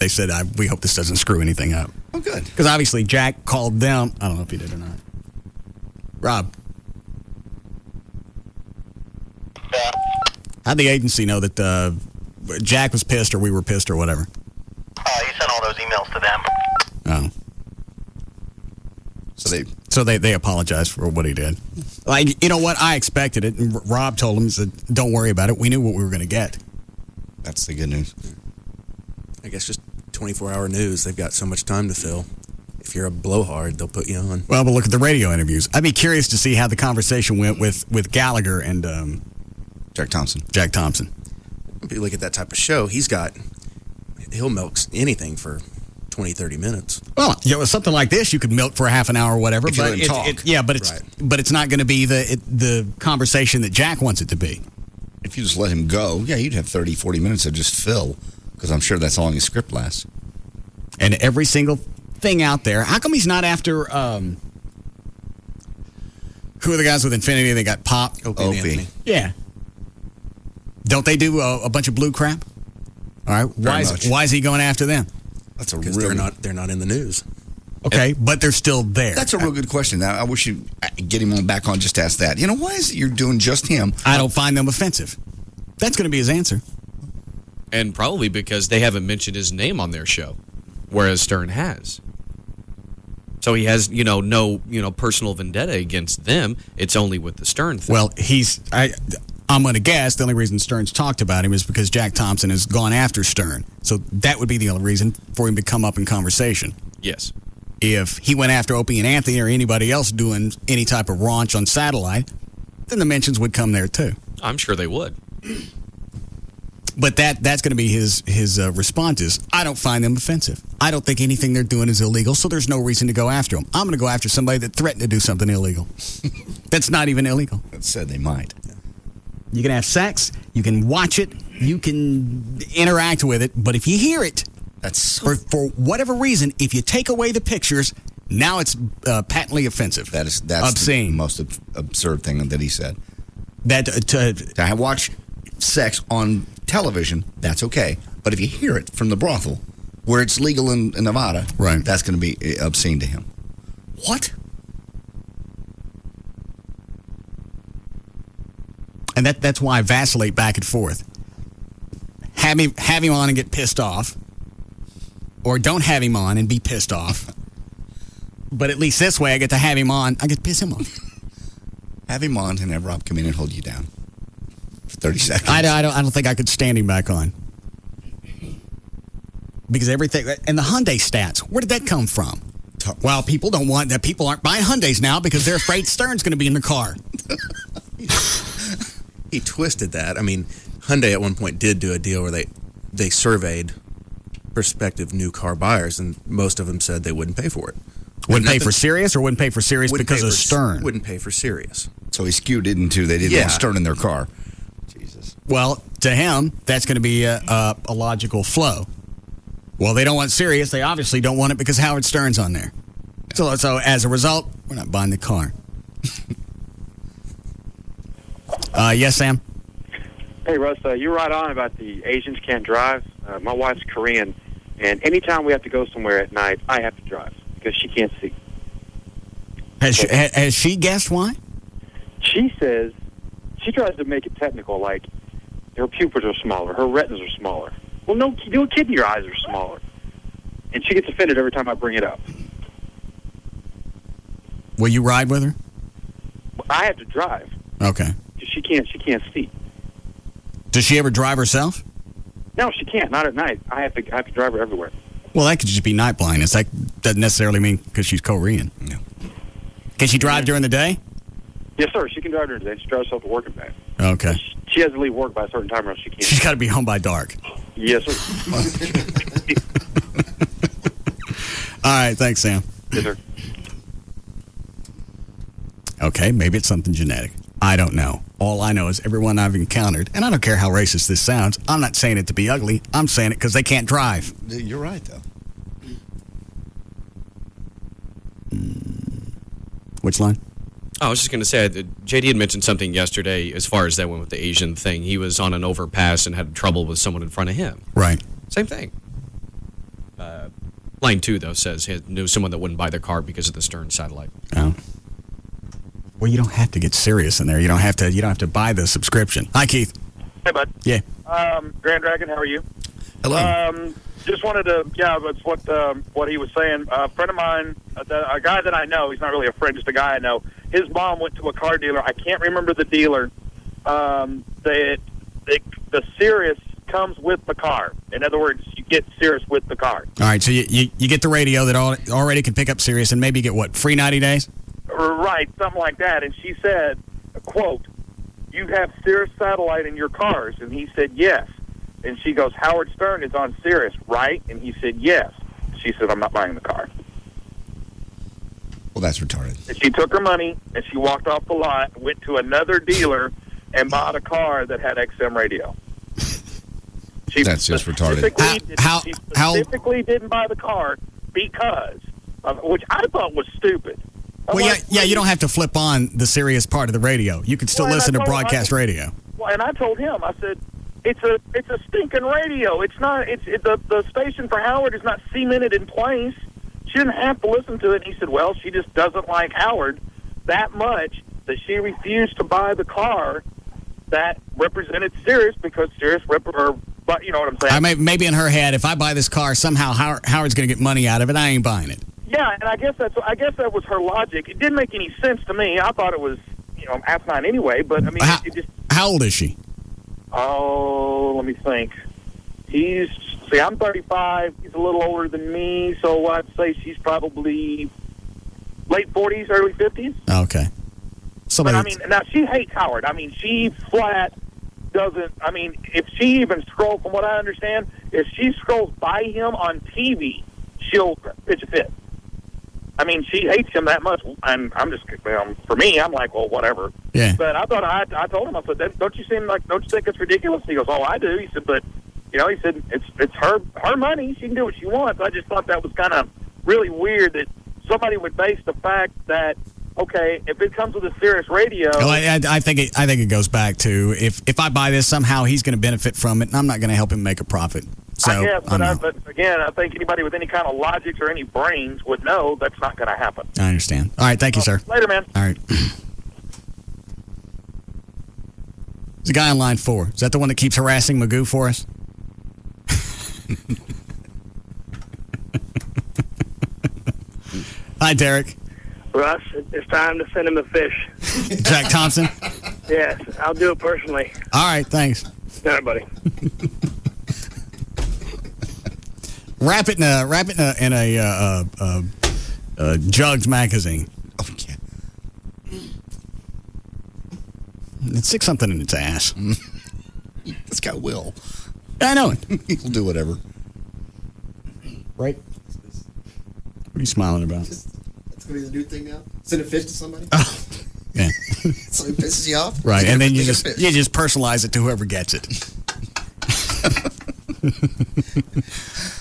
said we hope this doesn't screw anything up. Oh, good. Because obviously Jack called them. I don't know if he did or not. Rob. How'd the agency know that Jack was pissed or we were pissed or whatever? He sent all those emails to them. Oh. So they apologized for what he did. Like, you know what? I expected it. And Rob told him, he said, don't worry about it. We knew what we were going to get. That's the good news. I guess just 24-hour news. They've got so much time to fill. If you're a blowhard, they'll put you on. Well, but look at the radio interviews. I'd be curious to see how the conversation went with Gallagher and Jack Thompson. If you look at that type of show, he'll milk anything for 20, 30 minutes. Well, something like this you could milk for a half an hour or whatever. If you let him talk. But it's not going to be the conversation that Jack wants it to be. If you just let him go, you'd have 30, 40 minutes of just fill, because I'm sure that's how long his script lasts. And every single thing out there, how come he's not after, who are the guys with Infinity? They got Pop. Opie. Yeah. Don't they do a bunch of blue crap? All right. Why is he going after them? That's because they're not in the news. Okay, but they're still there. That's a real good question. Now, I wish you'd get him on back on just to ask that. Why is it you're doing just him? I don't find them offensive. That's going to be his answer. And probably because they haven't mentioned his name on their show, whereas Stern has. So he has, no, personal vendetta against them. It's only with the Stern thing. Well, I'm going to guess the only reason Stern's talked about him is because Jack Thompson has gone after Stern. So that would be the only reason for him to come up in conversation. Yes. If he went after Opie and Anthony or anybody else doing any type of raunch on satellite, then the mentions would come there too. I'm sure they would. But that's going to be his response is, I don't find them offensive. I don't think anything they're doing is illegal, so there's no reason to go after them. I'm going to go after somebody that threatened to do something illegal. That's not even illegal. That said they might. You can have sex, you can watch it, you can interact with it, but if you hear it, that's for whatever reason, if you take away the pictures, now it's patently offensive. That's obscene. The most absurd thing that he said. That to watch sex on television, that's okay. But if you hear it from the brothel, where it's legal in Nevada, right, that's going to be obscene to him. What? And that's why I vacillate back and forth. Have him on and get pissed off, or don't have him on and be pissed off. But at least this way, I get to have him on. I get to piss him off. Have him on and have Rob come in and hold you down for 30 seconds. I don't think I could stand him back on. Because everything, and the Hyundai stats, where did that come from? Well, people aren't buying Hyundais now because they're afraid Stern's going to be in the car. He twisted that. I mean, Hyundai at one point did do a deal where they surveyed prospective new car buyers, and most of them said they wouldn't pay for it. Wouldn't pay for Sirius, or wouldn't pay for Sirius because of Stern? Wouldn't pay for Sirius. So he skewed it into they didn't want Stern in their car. Jesus. Well, to him, that's going to be a logical flow. Well, they don't want Sirius. They obviously don't want it because Howard Stern's on there. So as a result, we're not buying the car. Yes, Sam? Hey, Russ, you're right on about the Asians can't drive. My wife's Korean, and anytime we have to go somewhere at night, I have to drive because she can't see. Has she guessed why? She says, she tries to make it technical, like her pupils are smaller, her retinas are smaller. Well, no kid, your eyes are smaller. And she gets offended every time I bring it up. Will you ride with her? I have to drive. Okay. She can't see. Does she ever drive herself? No, she can't. Not at night. I have to drive her everywhere. Well, that could just be night blindness. That doesn't necessarily mean because she's Korean. No. Can she drive during the day? Yes, sir. She can drive during the day. She drives herself to work and back. Okay. She has to leave work by a certain time or else she can't. She's got to be home by dark. Yes, sir. All right. Thanks, Sam. Yes, sir. Okay. Maybe it's something genetic. I don't know. All I know is everyone I've encountered, and I don't care how racist this sounds, I'm not saying it to be ugly. I'm saying it because they can't drive. You're right, though. Which line? I was just going to say, JD had mentioned something yesterday as far as that went with the Asian thing. He was on an overpass and had trouble with someone in front of him. Right. Same thing. Line 2, though, says he knew someone that wouldn't buy their car because of the Stern satellite. Oh. Well, you don't have to get serious in there. You don't have to buy the subscription. Hi, Keith. Hey, bud. Yeah. Grand Dragon, how are you? Hello. Just wanted to, that's what he was saying. A friend of mine, a guy that I know, he's not really a friend, just a guy I know. His mom went to a car dealer. I can't remember the dealer. The Sirius comes with the car. In other words, you get Sirius with the car. All right, so you get the radio that already can pick up Sirius and maybe get, what, free 90 days? Right, something like that. And she said, quote, "You have Sirius satellite in your cars?" And he said, "Yes." And she goes, "Howard Stern is on Sirius, right?" And he said, "Yes." She said, "I'm not buying the car." Well, that's retarded. And she took her money, and she walked off the lot, went to another dealer, and bought a car that had XM radio. That's just retarded. She specifically didn't buy the car because, which I thought was stupid. Well, you don't have to flip on the Sirius part of the radio. You can still listen to broadcast radio. Well, and I told him, I said, it's a stinking radio. It's not. The station for Howard is not cemented in place. She didn't have to listen to it. And he said, well, she just doesn't like Howard that much that she refused to buy the car that represented Sirius because Sirius but you know what I'm saying? Maybe in her head, if I buy this car, somehow Howard's going to get money out of it. I ain't buying it. Yeah, and I guess that was her logic. It didn't make any sense to me. I thought it was, asinine anyway. But I mean, how old is she? Oh, let me think. I'm 35. He's a little older than me, so I'd say she's probably late 40s, early 50s. Okay. But I mean, now she hates Howard. I mean, she flat doesn't, I mean, if she even scrolls, from what I understand, if she scrolls by him on TV, she'll pitch a fit. I mean, she hates him that much, and I'm just, for me, I'm like, well, whatever. Yeah. But I thought, I told him, I said, don't you think it's ridiculous? He goes, oh, I do. He said, but, he said, it's her money. She can do what she wants. I just thought that was kind of really weird that somebody would base the fact that, okay, if it comes with a Sirius radio. Well, I think it goes back to if I buy this, somehow he's going to benefit from it, and I'm not going to help him make a profit. So, I guess, but again, I think anybody with any kind of logic or any brains would know that's not going to happen. I understand. All right, thank you, sir. Later, man. All right. There's a guy on line 4. Is that the one that keeps harassing Magoo for us? Hi, Derek. Russ, it's time to send him a fish. Jack Thompson? Yes, I'll do it personally. All right, thanks. All right, buddy. Wrap it in a Jugs magazine. Oh, yeah. And stick something in its ass. This guy will. I know it. He'll do whatever. Right? What are you smiling about? That's going to be the new thing now? Send a fish to somebody? Oh, yeah. So it pisses you off? Right, and then you just personalize it to whoever gets it.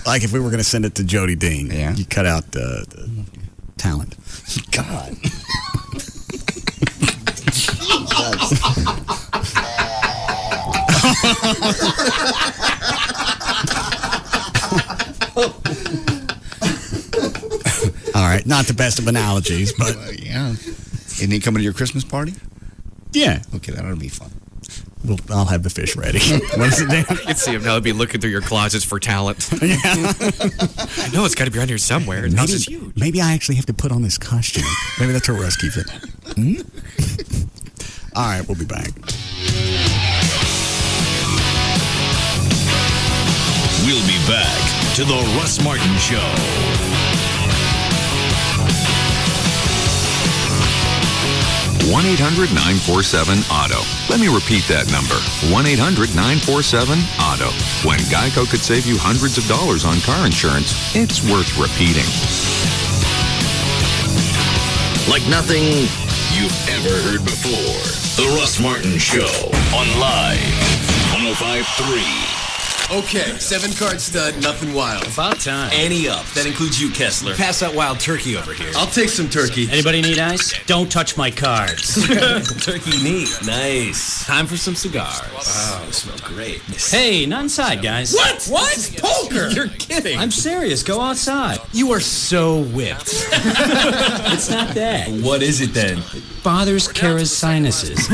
Like if we were going to send it to Jody Dean, you cut out the talent. God. All right, not the best of analogies, but yeah. Isn't he coming to your Christmas party? Yeah. Okay, that'll be fun. Well, I'll have the fish ready. What is it, Dan? You can see him now. He'll be looking through your closets for talent. Yeah. I know it's got to be around here somewhere. The house is huge. Maybe I actually have to put on this costume. Maybe that's where Russ keeps it. All right, we'll be back. We'll be back to the Russ Martin Show. 1-800-947-AUTO. Let me repeat that number. 1-800-947-AUTO. When Geico could save you hundreds of dollars on car insurance, it's worth repeating. Like nothing you've ever heard before. The Russ Martin Show on Live 105.3. Okay, 7-card stud, nothing wild. About time. Ante up. That includes you, Kessler. Pass that wild turkey over here. I'll take some turkey. Anybody need ice? Don't touch my cards. Turkey neat. Nice. Time for some cigars. Wow, they smell great. Hey, not inside, guys. What? What? Poker? You're kidding. I'm serious. Go outside. You are so whipped. It's not that. What is it then? Bothers Kara's sinuses.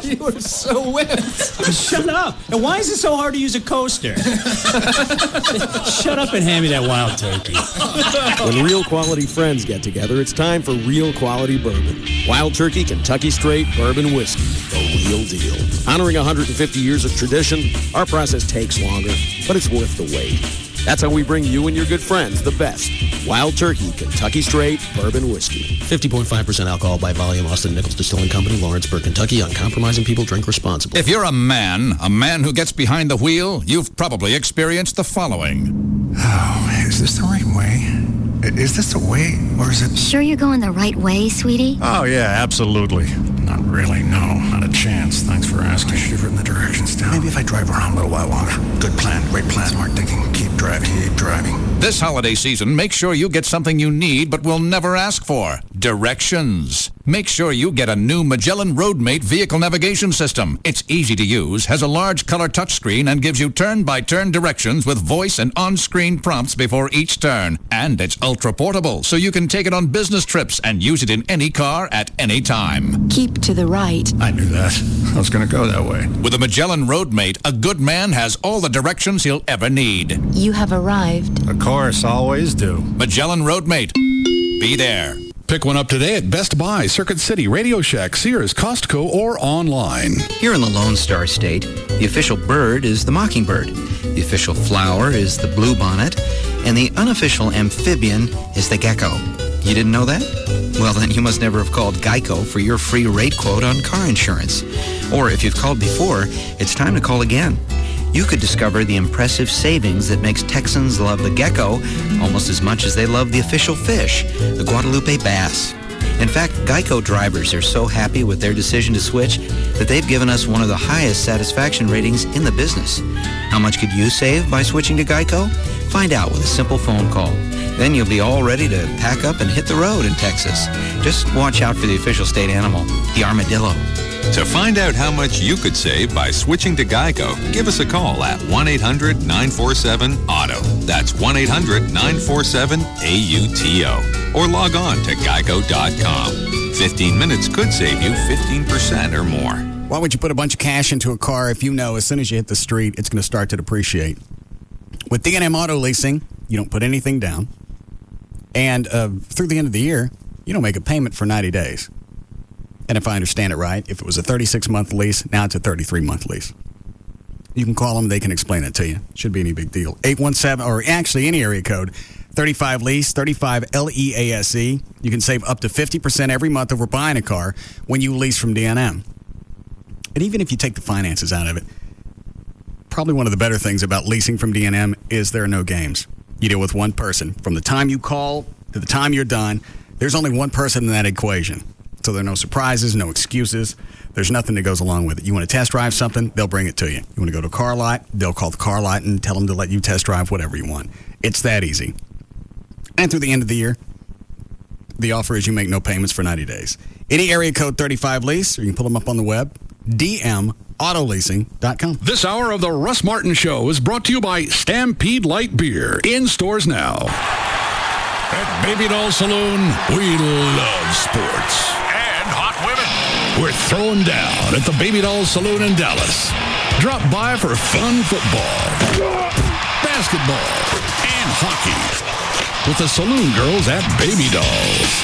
You are so whipped. Shut up. And why is it so hard to use a coaster? Shut up and hand me that wild turkey. When real quality friends get together, it's time for real quality bourbon. Wild Turkey Kentucky Straight Bourbon Whiskey, the real deal. Honoring 150 years of tradition, our process takes longer, but it's worth the wait. That's how we bring you and your good friends the best. Wild Turkey Kentucky Straight Bourbon Whiskey. 50.5% alcohol by volume. Austin Nichols Distilling Company, Lawrenceburg, Kentucky. Uncompromising people drink responsibly. If you're a man who gets behind the wheel, you've probably experienced the following. Oh, is this the right way? Is this the way, or is it... Sure you're going the right way, sweetie? Oh, yeah, absolutely. Not really, no. Not a chance. Thanks for asking. I should have written the directions down. Maybe if I drive around a little while longer. Good plan. Great plan. Smart thinking. Keep driving. Keep driving. This holiday season, make sure you get something you need but will never ask for. Directions. Make sure you get a new Magellan Roadmate vehicle navigation system. It's easy to use, has a large color touchscreen, and gives you turn-by-turn directions with voice and on-screen prompts before each turn. And it's ultra-portable, so you can take it on business trips and use it in any car at any time. Keep to the right. I knew that. I was going to go that way. With a Magellan Roadmate, a good man has all the directions he'll ever need. You have arrived. Of course, always do. Magellan Roadmate. Be there. Pick one up today at Best Buy, Circuit City, Radio Shack, Sears, Costco, or online. Here in the Lone Star State, the official bird is the mockingbird, the official flower is the bluebonnet, and the unofficial amphibian is the gecko. You didn't know that? Well, then you must never have called Geico for your free rate quote on car insurance. Or if you've called before, it's time to call again. You could discover the impressive savings that makes Texans love the gecko almost as much as they love the official fish, the Guadalupe bass. In fact, Geico drivers are so happy with their decision to switch that they've given us one of the highest satisfaction ratings in the business. How much could you save by switching to Geico? Find out with a simple phone call. Then you'll be all ready to pack up and hit the road in Texas. Just watch out for the official state animal, the armadillo. To find out how much you could save by switching to Geico, give us a call at 1-800-947-AUTO. That's 1-800-947-AUTO. Or log on to geico.com. 15 minutes could save you 15% or more. Why would you put a bunch of cash into a car if you know as soon as you hit the street, it's going to start to depreciate? With D&M Auto Leasing, you don't put anything down. And through the end of the year, you don't make a payment for 90 days. And if I understand it right, if it was a 36-month lease, now it's a 33-month lease. You can call them. They can explain it to you. Shouldn't be any big deal. 817, or actually any area code, 35-LEASE, 35-LEASE. You can save up to 50% every month over buying a car when you lease from D&M. And even if you take the finances out of it, probably one of the better things about leasing from D&M is there are no games. You deal with one person. From the time you call to the time you're done, there's only one person in that equation. So there are no surprises, no excuses. There's nothing that goes along with it. You want to test drive something, they'll bring it to you. You want to go to a car lot, they'll call the car lot and tell them to let you test drive whatever you want. It's that easy. And through the end of the year, the offer is you make no payments for 90 days. Any area code 35-LEASE, or you can pull them up on the web, dmautoleasing.com. This hour of the Russ Martin Show is brought to you by Stampede Light Beer. In stores now. At Baby Doll Saloon, we love sports. And hot women. We're throwing down at the Baby Doll Saloon in Dallas. Drop by for fun football, basketball, and hockey with the Saloon Girls at Baby Dolls.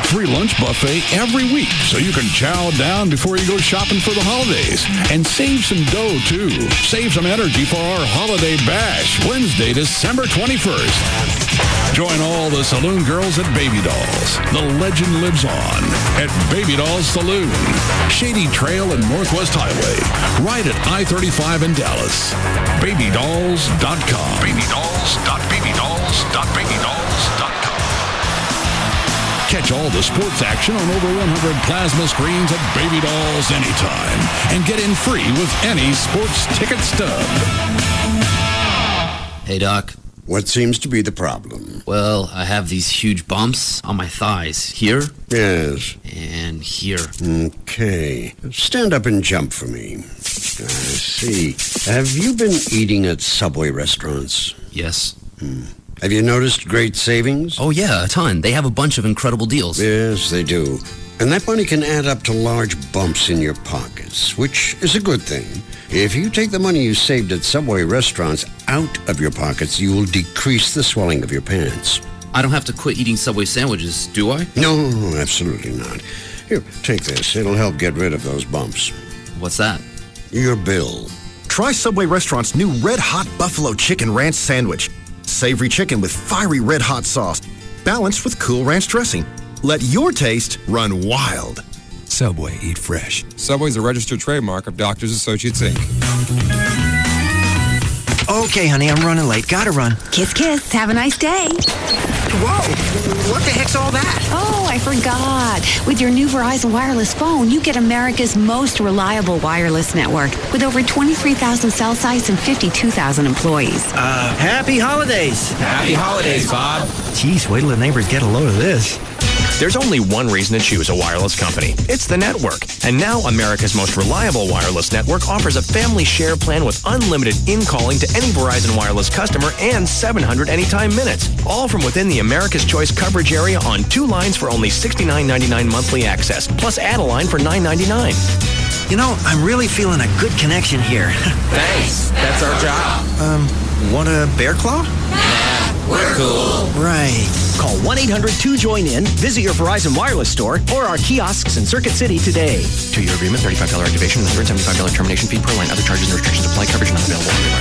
Free lunch buffet every week, so you can chow down before you go shopping for the holidays. And save some dough, too. Save some energy for our holiday bash, Wednesday, December 21st. Join all the Saloon Girls at Baby Dolls. The legend lives on at Baby Dolls Saloon. Shady Trail and Northwest Highway. Right at I-35 in Dallas. BabyDolls.com. BabyDolls.BabyDolls.BabyDolls.com. Catch all the sports action on over 100 plasma screens at Baby Dolls anytime. And get in free with any sports ticket stub. Hey, Doc. What seems to be the problem? Well, I have these huge bumps on my thighs. Here. Yes. And here. Okay. Stand up and jump for me. I see. Have you been eating at Subway restaurants? Yes. Have you noticed great savings? Oh, yeah, a ton. They have a bunch of incredible deals. Yes, they do. And that money can add up to large bumps in your pockets, which is a good thing. If you take the money you saved at Subway restaurants out of your pockets, you will decrease the swelling of your pants. I don't have to quit eating Subway sandwiches, do I? No, absolutely not. Here, take this. It'll help get rid of those bumps. What's that? Your bill. Try Subway Restaurant's new Red Hot Buffalo Chicken Ranch Sandwich. Savory chicken with fiery red hot sauce, balanced with Cool Ranch dressing. Let your taste run wild. Subway, eat fresh. Subway's a registered trademark of Doctors Associates, Inc. Okay, honey, I'm running late. Gotta run. Kiss, kiss. Have a nice day. Whoa! What the heck's all that? Oh, I forgot. With your new Verizon wireless phone, you get America's most reliable wireless network with over 23,000 cell sites and 52,000 employees. Happy holidays. Happy holidays, Bob. Geez, wait till the neighbors get a load of this. There's only one reason to choose a wireless company. It's the network. And now America's most reliable wireless network offers a family share plan with unlimited in-calling to any Verizon wireless customer and 700 anytime minutes. All from within the America's Choice coverage area on 2 lines for only $69.99 monthly access, plus add a line for $9.99. You know, I'm really feeling a good connection here. Thanks. That's our job. Want a bear claw? We're cool. Right. Call 1-800-2-JOIN-IN, visit your Verizon Wireless store, or our kiosks in Circuit City today. 2-year agreement, $35 activation, $175 termination fee per line. Other charges and restrictions apply. Coverage not available everywhere.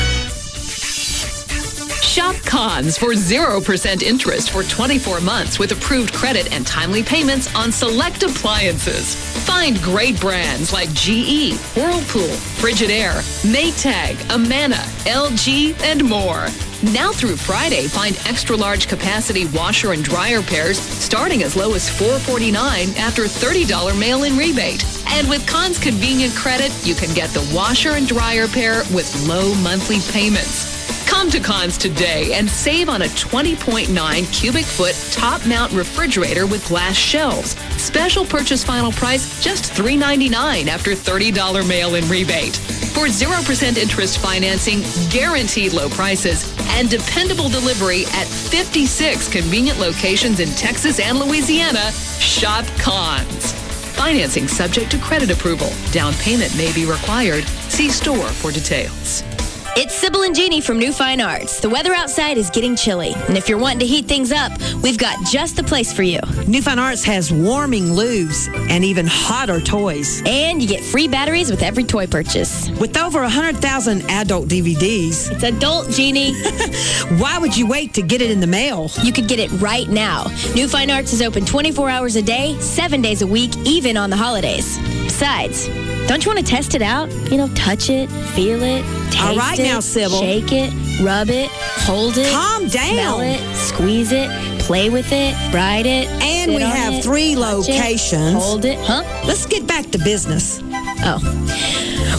Shop Cons for 0% interest for 24 months with approved credit and timely payments on select appliances. Find great brands like GE, Whirlpool, Frigidaire, Maytag, Amana, LG, and more. Now through Friday, find extra large capacity washer and dryer pairs starting as low as $4.49 after $30 mail-in rebate. And with Cons Convenient Credit, you can get the washer and dryer pair with low monthly payments. Come to Cons today and save on a 20.9 cubic foot top mount refrigerator with glass shelves. Special purchase final price just $3.99 after $30 mail-in rebate. For 0% interest financing, guaranteed low prices, and dependable delivery at 56 convenient locations in Texas and Louisiana, shop Cons. Financing subject to credit approval. Down payment may be required. See store for details. It's Sybil and Jeannie from New Fine Arts. The weather outside is getting chilly, and if you're wanting to heat things up, we've got just the place for you. New Fine Arts has warming lubes and even hotter toys. And you get free batteries with every toy purchase. With over 100,000 adult DVDs. It's adult, Jeannie. Why would you wait to get it in the mail? You could get it right now. New Fine Arts is open 24 hours a day, 7 days a week, even on the holidays. Besides, don't you want to test it out? You know, touch it, feel it, taste All right it, now, Sybil. shake it, rub it, hold it, calm down, smell it, squeeze it, play with it, ride it, and sit we on have it, 3 touch locations. It, hold it, huh? Let's get back to business. Oh.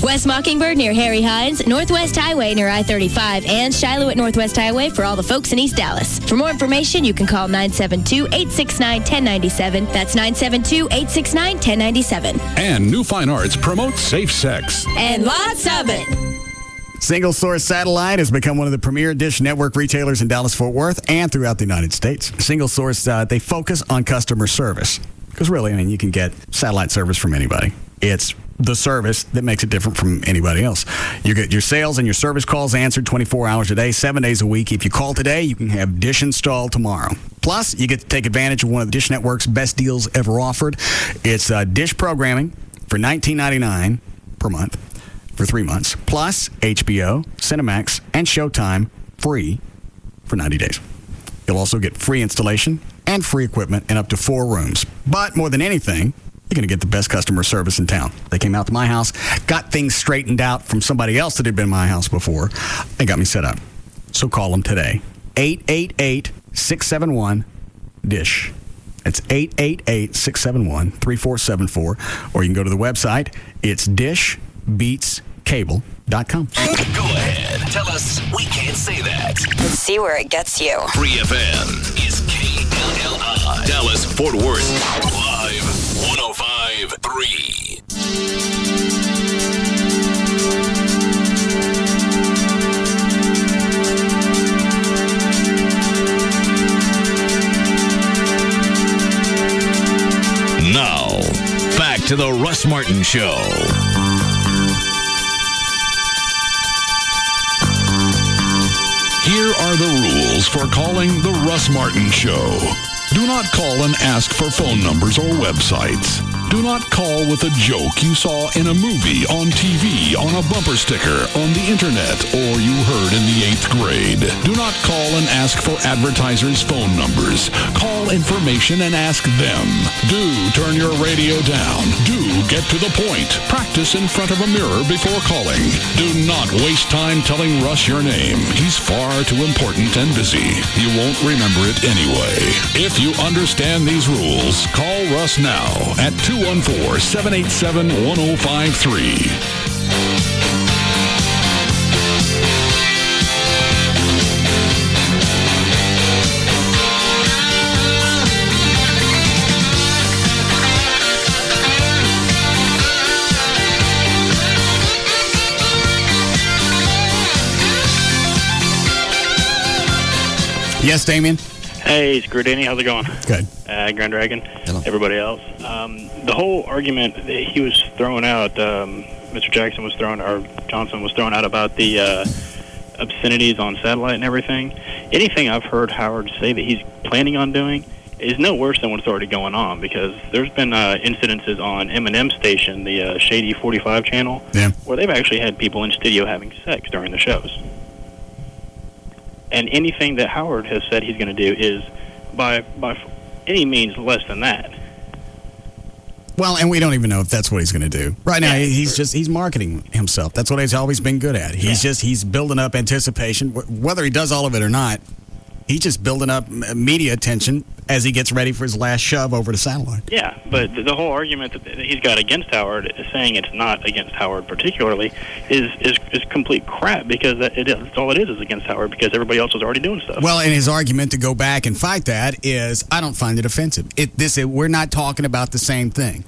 West Mockingbird near Harry Hines, Northwest Highway near I-35, and Shiloh at Northwest Highway for all the folks in East Dallas. For more information, you can call 972-869-1097. That's 972-869-1097. And New Fine Arts promotes safe sex. And lots of it. Single Source Satellite has become one of the premier dish network retailers in Dallas-Fort Worth and throughout the United States. Single Source, they focus on customer service. Because really, I mean, you can get satellite service from anybody. It's the service that makes it different from anybody else. You get your sales and your service calls answered 24 hours a day, 7 days a week. If you call today, you can have Dish installed tomorrow. Plus, you get to take advantage of one of the Dish Network's best deals ever offered. It's Dish programming for $19.99 per month for 3 months, plus HBO, Cinemax, and Showtime free for 90 days. You'll also get free installation and free equipment in up to 4 rooms. But more than anything, you're going to get the best customer service in town. They came out to my house, got things straightened out from somebody else that had been in my house before, and got me set up. So call them today. 888-671-DISH. It's 888-671-3474. Or you can go to the website. It's dishbeatscable.com. Go ahead. Tell us we can't say that. Let's see where it gets you. Free FM is KLLI. Dallas, Fort Worth. Live 105.3. Now, back to the Russ Martin Show. Here are the rules for calling the Russ Martin Show. Do not call and ask for phone numbers or websites. Do not call with a joke you saw in a movie, on TV, on a bumper sticker, on the internet, or you heard in the 8th grade. Do not call and ask for advertisers' phone numbers. Call information and ask them. Do turn your radio down. Do get to the point. Practice in front of a mirror before calling. Do not waste time telling Russ your name. He's far too important and busy. You won't remember it anyway. If you understand these rules, call Russ now at 214-787-1053. Yes, Damien? Hey, it's Gordini. How's it going? Good. Grand Dragon. Hello. Everybody else. The whole argument that he was throwing out, Mr. Jackson was throwing, or Johnson was throwing out about the obscenities on satellite and everything. Anything I've heard Howard say that he's planning on doing is no worse than what's already going on, because there's been incidences on M&M station, the Shady 45 channel, where they've actually had people in studio having sex during the shows. And anything that Howard has said he's going to do is by any means less than that. Well, and we don't even know if that's what he's going to do. Right now, he's marketing himself. That's what he's always been good at. He's building up anticipation. Whether he does all of it or not, he's just building up media attention as he gets ready for his last shove over to satellite. Yeah, but the whole argument that he's got against Howard, saying it's not against Howard particularly, is complete crap, because it's all it is against Howard, because everybody else was already doing stuff. Well, and his argument to go back and fight that is, I don't find it offensive. We're not talking about the same thing,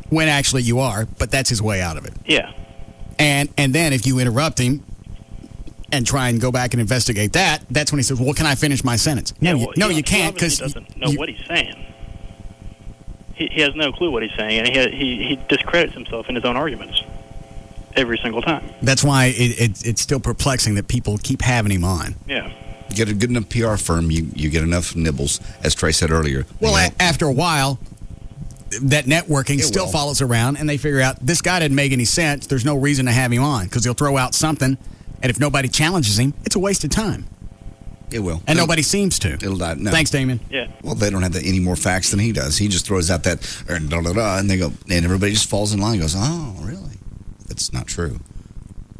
when actually you are, but that's his way out of it. Yeah. And then if you interrupt him and try and go back and investigate that, that's when he says, well, can I finish my sentence? No, you can't, because he doesn't know what he's saying. He has no clue what he's saying, and he discredits himself in his own arguments every single time. That's why it's still perplexing that people keep having him on. Yeah. Get a good enough PR firm, you get enough nibbles, as Trey said earlier. Well, after a while, that networking still follows around, and they figure out, this guy didn't make any sense. There's no reason to have him on, because he'll throw out something, and if nobody challenges him, it's a waste of time. It will. And nobody seems to. It'll die. No. Thanks, Damon. Yeah. Well, they don't have any more facts than he does. He just throws out that, and they go, and everybody just falls in line and goes, oh, really? That's not true.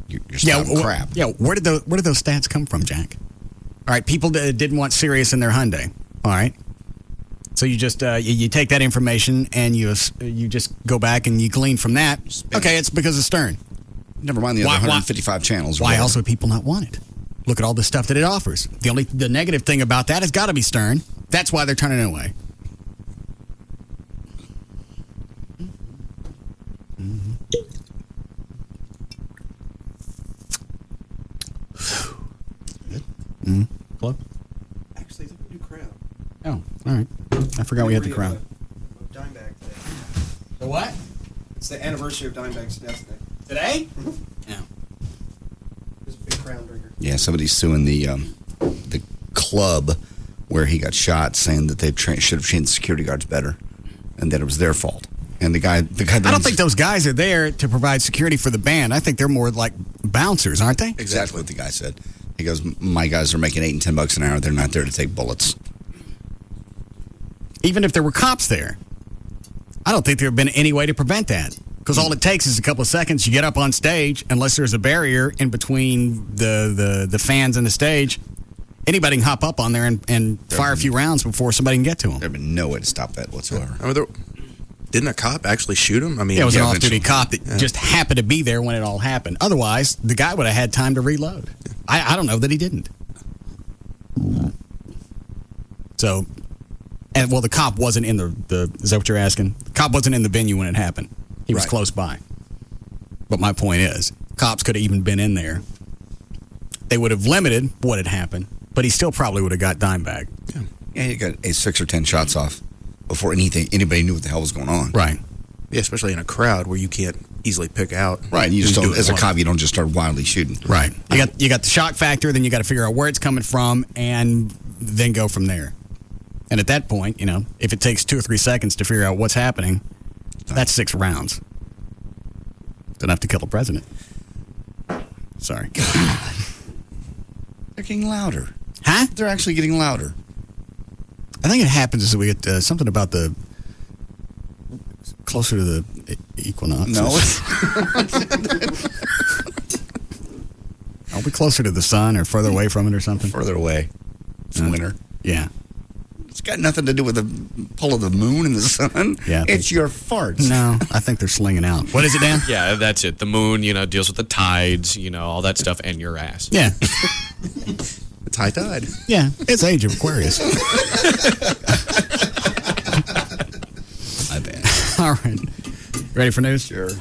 You're spouting crap. Yeah, where did those stats come from, Jack? All right, people didn't want Sirius in their Hyundai. All right. So you just you take that information and you just go back and you glean from that. Okay, it's because of Stern. Never mind the other 155 channels. Why else would people not want it? Look at all the stuff that it offers. The negative thing about that has got to be Stern. That's why they're turning it away. Hello? Actually, it's a new crowd. Oh, all right. I forgot we had the crowd. Dimebag today. The what? It's the anniversary of Dimebag's death today. Today? Yeah. There's a big crown drinker. Yeah, somebody's suing the club where he got shot, saying that they should have trained the security guards better, and that it was their fault. And the guy. I don't think those guys are there to provide security for the band. I think they're more like bouncers, aren't they? Exactly what the guy said. He goes, my guys are making $8 and $10 an hour. They're not there to take bullets. Even if there were cops there, I don't think there would have been any way to prevent that. Because all it takes is a couple of seconds. You get up on stage, unless there's a barrier in between the fans and the stage. Anybody can hop up on there and fire a few rounds before somebody can get to them. There'd been no way to stop that whatsoever. I mean, didn't a cop actually shoot him? I mean, it was an off-duty cop that just happened to be there when it all happened. Otherwise, the guy would have had time to reload. I don't know that he didn't. So, the cop wasn't in the. Is that what you're asking? The cop wasn't in the venue when it happened. He was close by. But my point is, cops could have even been in there. They would have limited what had happened, but he still probably would have got Dimebag. Yeah, he got 6 or 10 shots off before anybody knew what the hell was going on. Right. Yeah, especially in a crowd where you can't easily pick out. Right. You just don't, as a cop, you don't just start wildly shooting. Right. You got the shock factor, then you got to figure out where it's coming from, and then go from there. And at that point, if it takes 2 or 3 seconds to figure out what's happening, that's 6 rounds. Don't have to kill the president. Sorry. God. They're getting louder. Huh? They're actually getting louder. I think it happens as we get something about the closer to the equinox. No. Are we closer to the sun or further away from it or something? Further away. It's winter. Yeah. It's got nothing to do with the pull of the moon and the sun. Yeah, it's your farts. No, I think they're slinging out. What is it, Dan? Yeah, that's it. The moon, deals with the tides, all that stuff, and your ass. Yeah. It's high tide. Yeah, it's age of Aquarius. My bad. All right. Ready for news? Sure. Got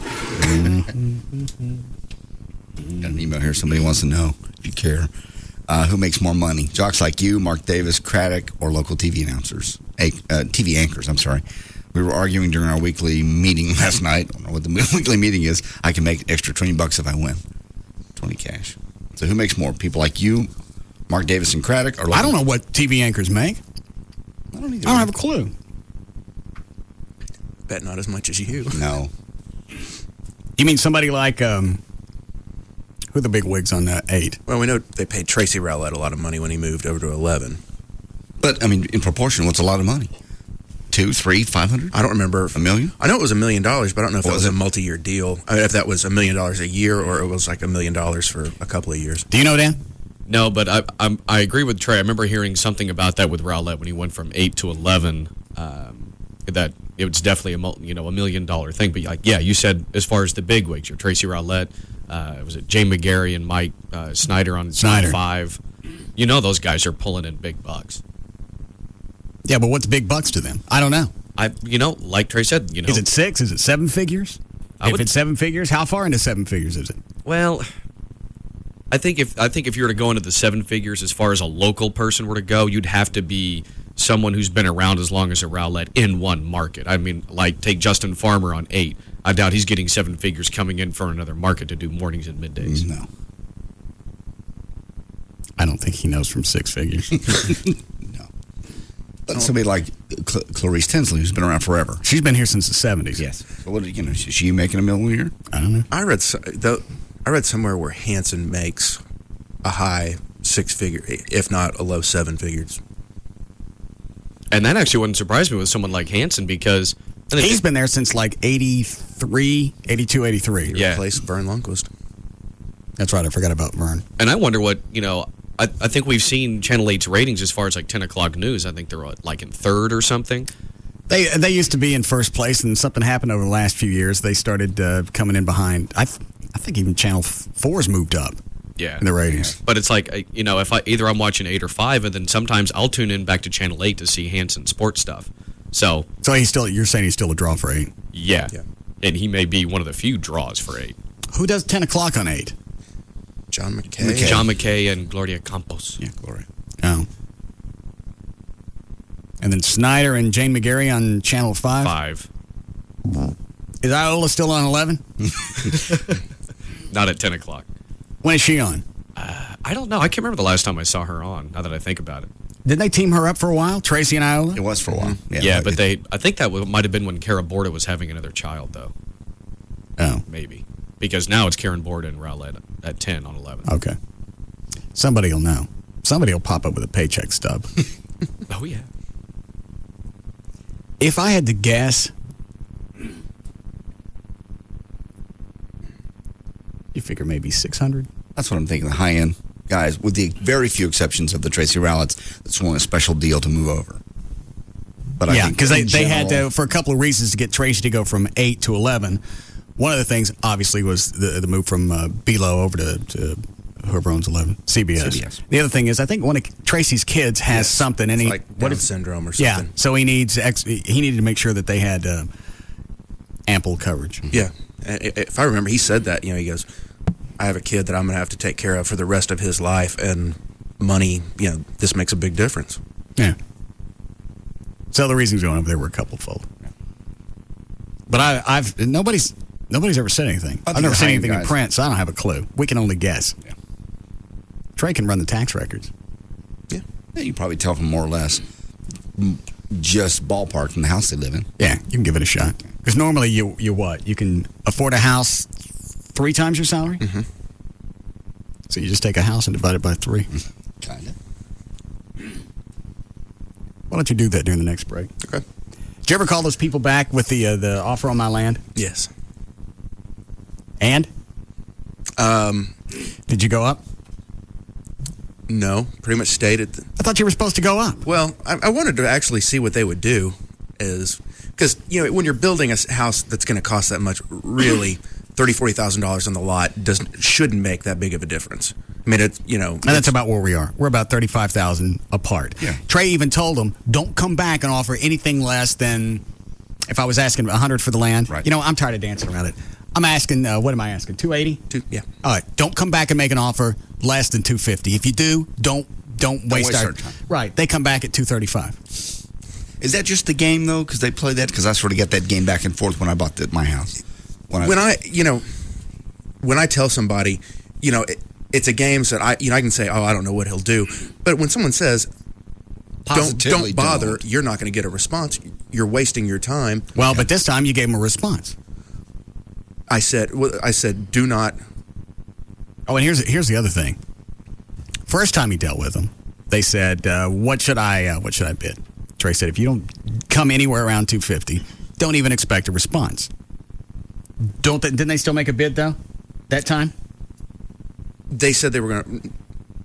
an email here. Somebody wants to know, if you care, who makes more money? Jocks like you, Mark Davis, Craddock, or local TV announcers? TV anchors, I'm sorry. We were arguing during our weekly meeting last night. I don't know what the weekly meeting is. I can make extra $20 if I win. 20 cash. So who makes more? People like you, Mark Davis and Craddock? Or I don't know what TV anchors make. I don't either. I don't have a clue. Bet not as much as you. No. You mean somebody like, who Who are the big wigs on 8? Well, we know they paid Tracy Rowlett a lot of money when he moved over to 11. But, I mean, in proportion, what's a lot of money? 2, 3, 500? I don't remember. $1 million? I know it was $1 million, but I don't know if that was a multi-year deal. I mean, if that was $1 million a year or it was like $1 million for a couple of years. Do you know, Dan? No, but I agree with Trey. I remember hearing something about that with Rowlett when he went from 8 to 11. That it was definitely a $1 million thing. But like, yeah, you said as far as the big wigs, your Tracy Rowlett, was it Jay McGarry and Mike Snyder on 5? You know those guys are pulling in big bucks. Yeah, but what's big bucks to them? I don't know. Like Trey said, Is it 6? Is it 7 figures? If it's 7 figures, how far into 7 figures is it? Well, I think if you were to go into the 7 figures as far as a local person were to go, you'd have to be someone who's been around as long as a Rowlett in one market. I mean, like take Justin Farmer on 8. I doubt he's getting 7 figures coming in for another market to do mornings and middays. No. I don't think he knows from 6 figures. No. But somebody like Clarice Tinsley, who's been around forever. She's been here since the 70s. Yes. So what, is she making $1 million a year? I don't know. I read somewhere where Hanson makes a high 6-figure, if not a low 7 figures. And that actually wouldn't surprise me with someone like Hanson because he's been there since like 83, 82, 83. Yeah. Replaced Vern Lundquist. That's right. I forgot about Vern. And I wonder what, I think we've seen Channel 8's ratings as far as like 10 o'clock news. I think they're like in 3rd or something. They used to be in 1st place, and something happened over the last few years. They started coming in behind. I think even Channel 4's moved up. Yeah, in the ratings. Yeah. But it's like, if either I'm watching 8 or 5, and then sometimes I'll tune in back to Channel 8 to see Hanson sports stuff. So you're saying he's still a draw for 8? Yeah. And he may be one of the few draws for 8. Who does 10 o'clock on 8? John McKay. John McKay and Gloria Campos. Yeah, Gloria. Oh. And then Snyder and Jane McGarry on Channel 5? Is Iola still on 11? Not at 10 o'clock. When is she on? I don't know. I can't remember the last time I saw her on, now that I think about it. Didn't they team her up for a while, Tracy and Iola? It was for a while. Yeah, but I think that might have been when Kara Borda was having another child, though. Oh. Maybe. Because now it's Karen Borda and Rowlett at 10 on 11. Okay. Somebody will know. Somebody will pop up with a paycheck stub. Oh, yeah. If I had to guess, you figure maybe 600? That's what I'm thinking, the high-end guys, with the very few exceptions of the Tracy Rowletts, that's wanting a special deal to move over. But yeah, because they had to, for a couple of reasons, to get Tracy to go from 8 to 11. One of the things, obviously, was the move from Belo over to whoever owns 11, CBS. The other thing is, I think one of Tracy's kids has something, and like Down syndrome or something. Yeah, so he needed to make sure that they had ample coverage. Yeah, if I remember, he said that. He goes, "I have a kid that I'm going to have to take care of for the rest of his life, and money. This makes a big difference." Yeah. So the reasons going over there were a couple-fold. But nobody's ever said anything. I've never seen anything in print, so I don't have a clue. We can only guess. Yeah. Trey can run the tax records. Yeah, you can probably tell from more or less just ballpark from the house they live in. Yeah, you can give it a shot. Because normally you what? You can afford a house 3 times your salary? Mm-hmm. So you just take a house and divide it by 3. Kind of. Why don't you do that during the next break? Okay. Did you ever call those people back with the offer on my land? Yes. And? Did you go up? No, pretty much stayed at I thought you were supposed to go up. Well, I wanted to actually see what they would do, because when you're building a house that's going to cost that much, really $30,000-$40,000 on the lot shouldn't make that big of a difference. I mean, and that's about where we are. We're about $35,000 apart. Yeah. Trey even told him, don't come back and offer anything less than, if I was asking $100 for the land. Right. I'm tired of dancing around it. I'm asking, what am I asking? $280? Yeah. All right. Don't come back and make an offer less than $250. If you do, don't waste our time. Right. They come back at $235. Is that just the game though? Because they play that. Because I sort of get that game back and forth when I bought my house. When I tell somebody, it's a game that I can say, oh, I don't know what he'll do. But when someone says, don't bother, you're not going to get a response. You're wasting your time. Well, but this time you gave him a response. I said, do not Oh, and here's the other thing. First time he dealt with them, they said, "What should I bid?" Trey said, "If you don't come anywhere around 250, don't even expect a response." Didn't they still make a bid though? That time? They said they were going to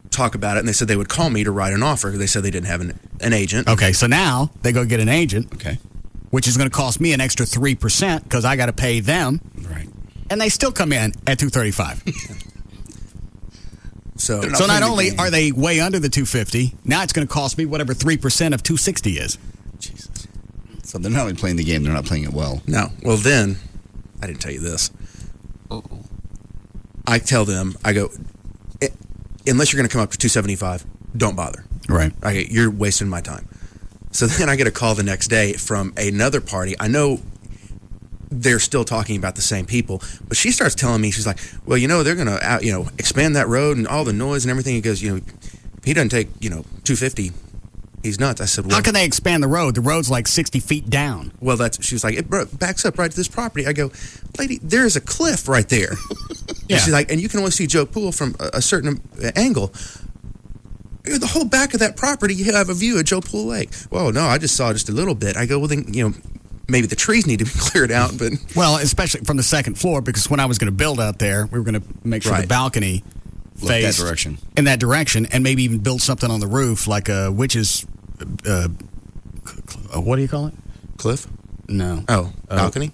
talk about it, and they said they would call me to write an offer. They said they didn't have an agent. Okay, so now they go get an agent. Okay. Which is going to cost me an extra 3% because I got to pay them. Right. And they still come in at $235. So not only are they way under the 250, now it's going to cost me whatever 3% of 260 is. Jesus. So they're not only playing the game, they're not playing it well. No. Well, then, I didn't tell you this. I tell them, I go, unless you're going to come up to 275, don't bother. Right. You're wasting my time. So then I get a call the next day from another party. I know they're still talking about the same people, but she starts telling me, she's like, well, they're going to, expand that road and all the noise and everything. He goes, if he doesn't take, 250, he's nuts. I said, well, how can they expand the road? The road's like 60 feet down. Well, she was like, it backs up right to this property. I go, lady, there's a cliff right there. Yeah. And she's like, and you can only see Joe Pool from a certain angle. The whole back of that property, you have a view of Joe Pool Lake. Well, no, I just saw just a little bit. I go, well, then, maybe the trees need to be cleared out, but... Well, especially from the second floor, because when I was going to build out there, we were going to make sure the balcony faced in that direction, and maybe even build something on the roof, like a witch's... what do you call it? Cliff? No. Oh, balcony?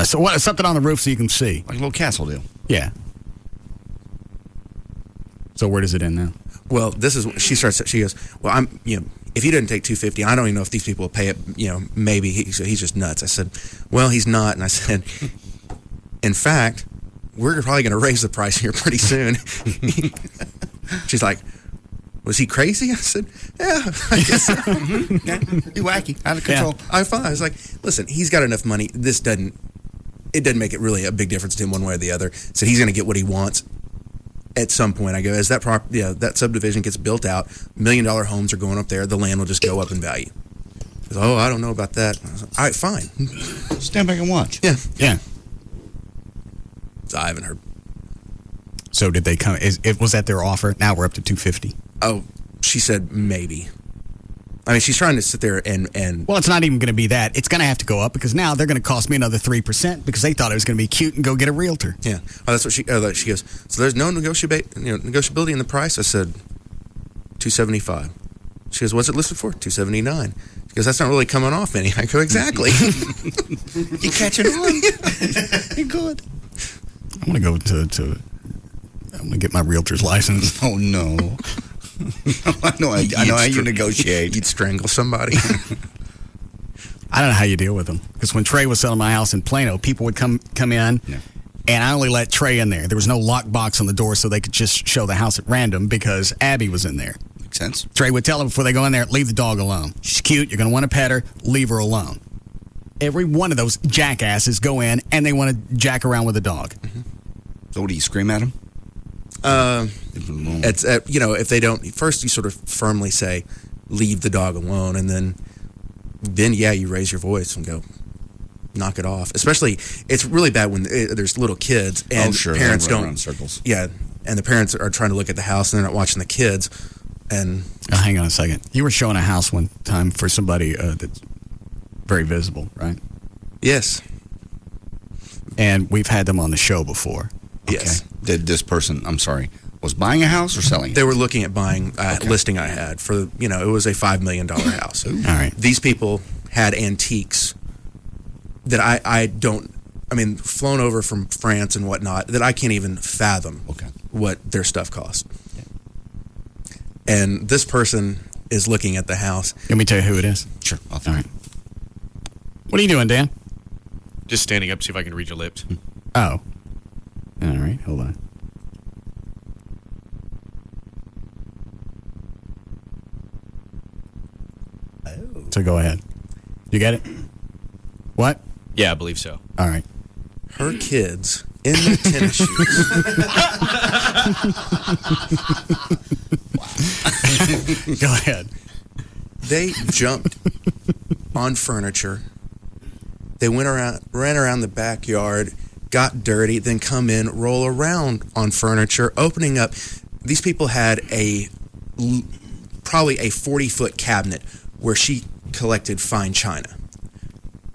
Something on the roof so you can see. Like a little castle deal. Yeah. So where does it end now? Well, this is she goes, well, I'm if he didn't take 250, I don't even know if these people will pay it. Maybe he's just nuts. I said, well, he's not, and I said, in fact, we're probably going to raise the price here pretty soon. She's like, was he crazy? I said, yeah, I guess so. Yeah, you wacky, out of control. Yeah. I was like, listen, he's got enough money. It doesn't make it really a big difference to him one way or the other. So he's going to get what he wants. At some point, I go, as that subdivision gets built out, $1 million homes are going up there, the land will just go up in value. Goes, oh, I don't know about that. I was like, all right, fine. Stand back and watch. Yeah. Yeah. So I haven't heard. So did they come? Was that their offer? Now we're up to 250. Oh, she said maybe. I mean, she's trying to sit there and... Well, it's not even going to be that. It's going to have to go up because now they're going to cost me another 3% because they thought it was going to be cute and go get a realtor. Yeah. Oh, that's what she goes, so there's no negotiability in the price? I said, $275. She goes, what's it listed for? $279. She goes, that's not really coming off any. I go, exactly. You catching on? You're good. I want to go to I'm going to get my realtor's license. Oh, no. I know how you negotiate. You'd strangle somebody. I don't know how you deal with them. Because when Trey was selling my house in Plano, people would come in, and I only let Trey in there. There was no lockbox on the door, so they could just show the house at random because Abby was in there. Makes sense. Trey would tell them before they go in there, leave the dog alone. She's cute. You're going to want to pet her. Leave her alone. Every one of those jackasses go in, and they want to jack around with the dog. Mm-hmm. So what do you scream at them? It's if they don't, first you sort of firmly say, leave the dog alone, and then you raise your voice and go, knock it off. Especially, it's really bad when there's little kids and parents don't. Around circles. Yeah, and the parents are trying to look at the house and they're not watching the kids. And hang on a second, you were showing a house one time for somebody that's very visible, right? Yes. And we've had them on the show before. Yes. Did this person, was buying a house or selling? They were looking at buying a listing I had for, it was a $5 million house. All right. These people had antiques that I don't, flown over from France and whatnot, that I can't even fathom what their stuff cost. Yeah. And this person is looking at the house. Let me tell you who it is. Sure. All right. What are you doing, Dan? Just standing up, see if I can read your lips. Oh. All right, hold on. Oh. So go ahead. You get it? What? Yeah, I believe so. All right. Her kids in the tennis shoes. Go ahead. They jumped on furniture. They ran around the backyard got dirty, then come in, roll around on furniture, opening up. These people had probably a 40-foot cabinet where she collected fine china.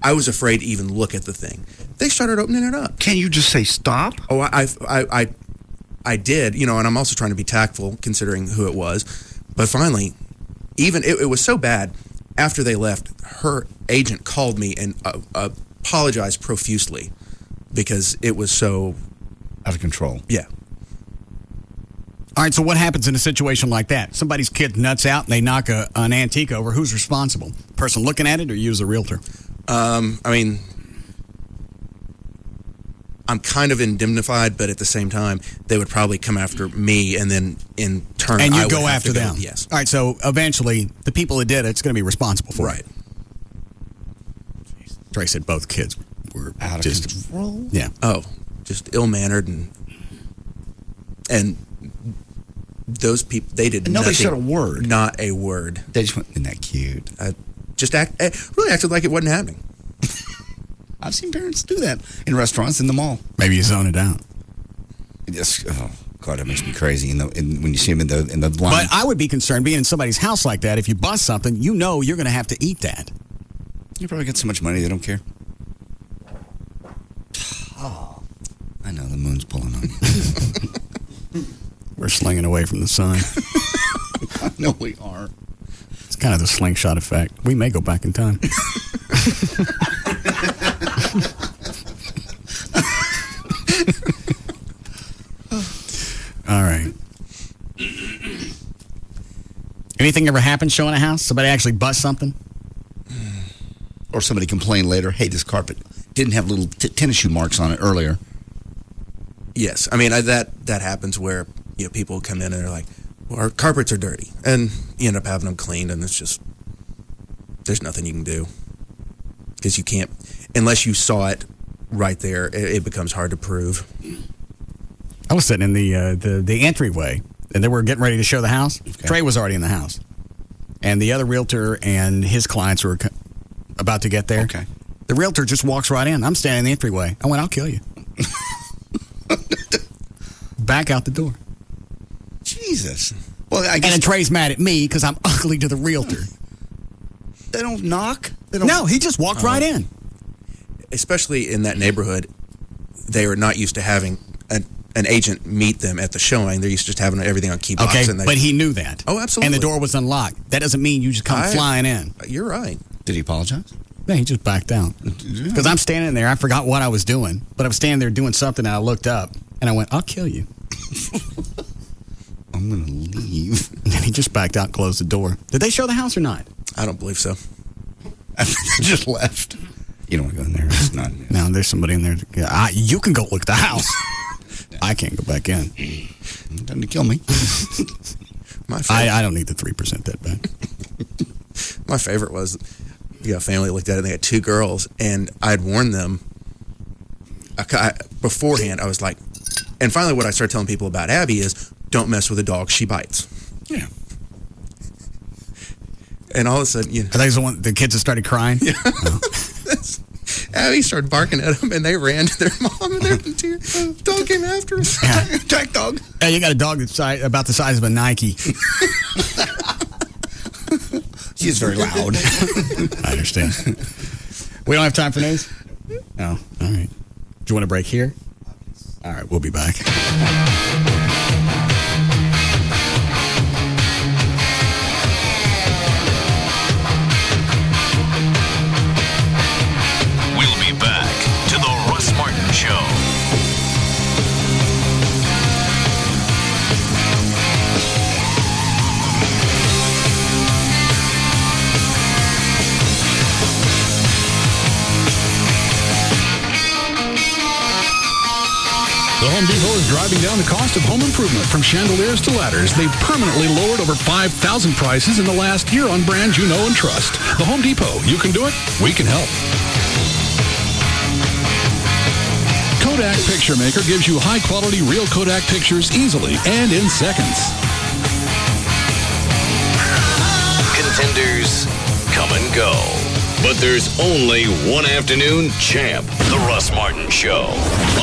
I was afraid to even look at the thing. They started opening it up. Can you just say stop? Oh, I did, and I'm also trying to be tactful considering who it was. But finally, even it was so bad, after they left, her agent called me and apologized profusely because it was so out of control. Yeah. All right, so what happens in a situation like that? Somebody's kid nuts out and they knock an antique over. Who's responsible? Person looking at it or you as a realtor? I'm kind of indemnified, but at the same time, they would probably come after me, and then in turn, and you I would go have after to them. Yes. All right. So eventually, the people that did it's going to be responsible for it. Trey said both kids were out of control. Yeah. Oh, just ill-mannered and those people. They did. Nobody nothing, said a word. Not a word. They just went, "Isn't that cute?" Really acted like it wasn't happening. I've seen parents do that in restaurants in the mall. Maybe you zone it out. Yes. Oh God, that makes me crazy. When you see them in the line. But I would be concerned being in somebody's house like that. If you bust something, you're going to have to eat that. You probably get so much money they don't care. Oh, I know the moon's pulling on you. We're slinging away from the sun. No, we are. It's kind of the slingshot effect. We may go back in time. All right. Anything ever happened showing a house? Somebody actually bust something? Or somebody complained later, hey, this carpet didn't have little tennis shoe marks on it earlier. Yes. That happens where people come in and they're like, well, our carpets are dirty. And you end up having them cleaned, and it's just, there's nothing you can do. Because you can't, unless you saw it right there, it becomes hard to prove. I was sitting in the entryway, and they were getting ready to show the house. Okay. Trey was already in the house. And the other realtor and his clients were about to get there. Okay. The realtor just walks right in. I'm standing in the entryway. I went, I'll kill you. Back out the door. Jesus. Well, and then Trey's mad at me because I'm ugly to the realtor. They don't knock? No, he just walked right in. Especially in that neighborhood, they are not used to having an agent meet them at the showing. They're used to just having everything on key box. Okay, but he knew that. Oh, absolutely. And the door was unlocked. That doesn't mean you just come flying in. You're right. Did he apologize? No, he just backed out. Because I'm standing there. I forgot what I was doing. But I was standing there doing something, and I looked up, and I went, I'll kill you. I'm going to leave. And then he just backed out and closed the door. Did they show the house or not? I don't believe so. I just left. You don't want to go in there. It's not. No, there's somebody in there. You can go look at the house. I can't go back in. Time to kill me. I don't need the 3% debt back. My favorite was, a family looked at it and they had two girls, and I'd warned them beforehand. I was like, and finally what I started telling people about Abby is, don't mess with a dog, she bites. Yeah. And all of a sudden, Are they the kids that started crying? Yeah. Oh. Abby started barking at them, and they ran to their mom, and they're in tears. The dog came after us. Yeah. Jack dog. Hey, you got a dog that's about the size of a Nike. She's very loud. I understand. We don't have time for news? No. All right. Do you want a break here? All right, we'll be back. We'll be back to the Russ Martin Show. The Home Depot is driving down the cost of home improvement from chandeliers to ladders. They've permanently lowered over 5,000 prices in the last year on brands you know and trust. The Home Depot. You can do it. We can help. Kodak Picture Maker gives you high-quality real Kodak pictures easily and in seconds. Contenders come and go, but there's only one afternoon champ. The Russ Martin Show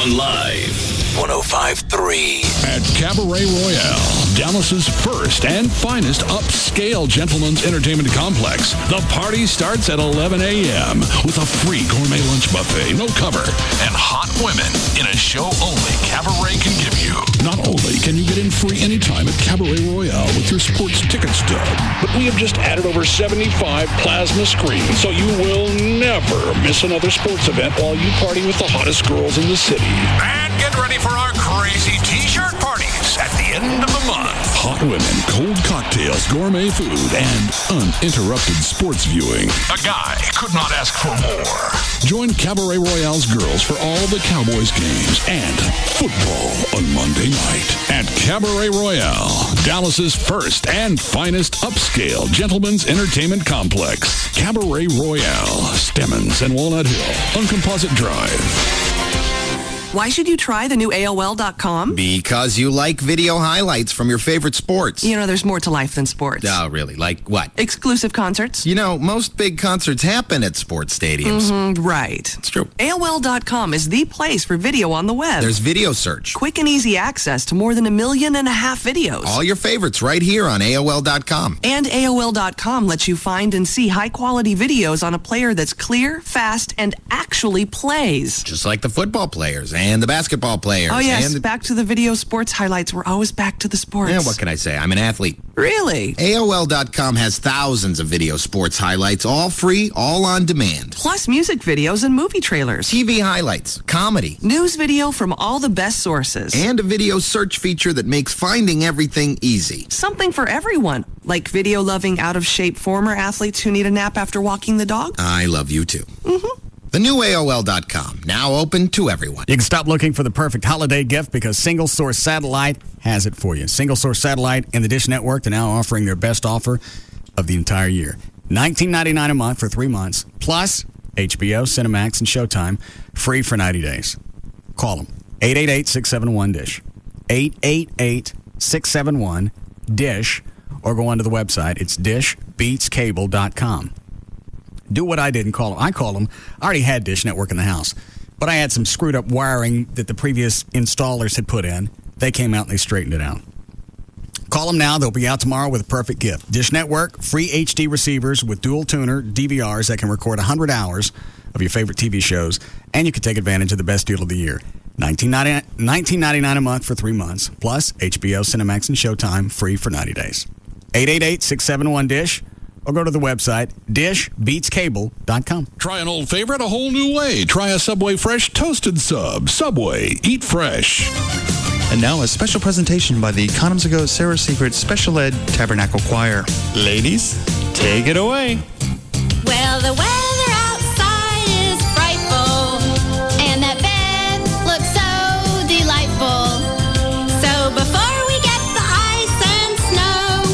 on Live 105.3. At Cabaret Royale, Dallas's first and finest upscale gentleman's entertainment complex. The party starts at 11 a.m. with a free gourmet lunch buffet, no cover, and hot women in a show only Cabaret can give you. Not only can you get in free anytime at Cabaret Royale with your sports ticket stub, but we have just added over 75 plasma screens, so you will never miss another sports event while you party with the hottest girls in the city. And get ready for our crazy t-shirt parties at the end of the month. Hot women, cold cocktails, gourmet food, and uninterrupted sports viewing. A guy could not ask for more. Join Cabaret Royale's girls for all the Cowboys games and football on Monday night. At Cabaret Royale, Dallas's first and finest upscale gentleman's entertainment complex. Cabaret Royale, Stemmons and Walnut Hill on Composite Drive. Why should you try the new AOL.com? Because you like video highlights from your favorite sports. You know, there's more to life than sports. Oh, really? Like what? Exclusive concerts. You know, most big concerts happen at sports stadiums. Right. It's true. AOL.com is the place for video on the web. There's video search. Quick and easy access to more than 1.5 million videos. All your favorites right here on AOL.com. And AOL.com lets you find and see high-quality videos on a player that's clear, fast, and actually plays. Just like the football players and the basketball players. Oh, yes. And back to the video sports highlights. We're always back to the sports. Yeah, what can I say? I'm an athlete. Really? AOL.com has thousands of video sports highlights, all free, all on demand. Plus music videos and movie trailers. TV highlights, comedy. News video from all the best sources. And a video search feature that makes finding everything easy. Something for everyone, like video-loving, out-of-shape former athletes who need a nap after walking the dog. I love you too. The new AOL.com, now open to everyone. You can stop looking for the perfect holiday gift because Single Source Satellite has it for you. Single Source Satellite and the Dish Network are now offering their best offer of the entire year. $19.99 a month for 3 months, plus HBO, Cinemax, and Showtime, free for 90 days. Call them, 888-671-DISH, 888-671-DISH, or go onto the website. It's dishbeatscable.com. Do what I did and call them. I called them. I already had Dish Network in the house, but I had some screwed up wiring that the previous installers had put in. They came out and they straightened it out. Call them now. They'll be out tomorrow with a perfect gift. Dish Network, free HD receivers with dual tuner DVRs that can record 100 hours of your favorite TV shows, and you can take advantage of the best deal of the year. $19.99 a month for 3 months, plus HBO, Cinemax, and Showtime, free for 90 days. 888-671-DISH. Or go to the website, dishbeatscable.com. Try an old favorite a whole new way. Try a Subway Fresh Toasted Sub. Subway, eat fresh. And now a special presentation by the Condoms Ago Sarah Secret Special Ed Tabernacle Choir. Ladies, take it away. Well, the weather outside is frightful, and that bed looks so delightful. So before we get the ice and snow,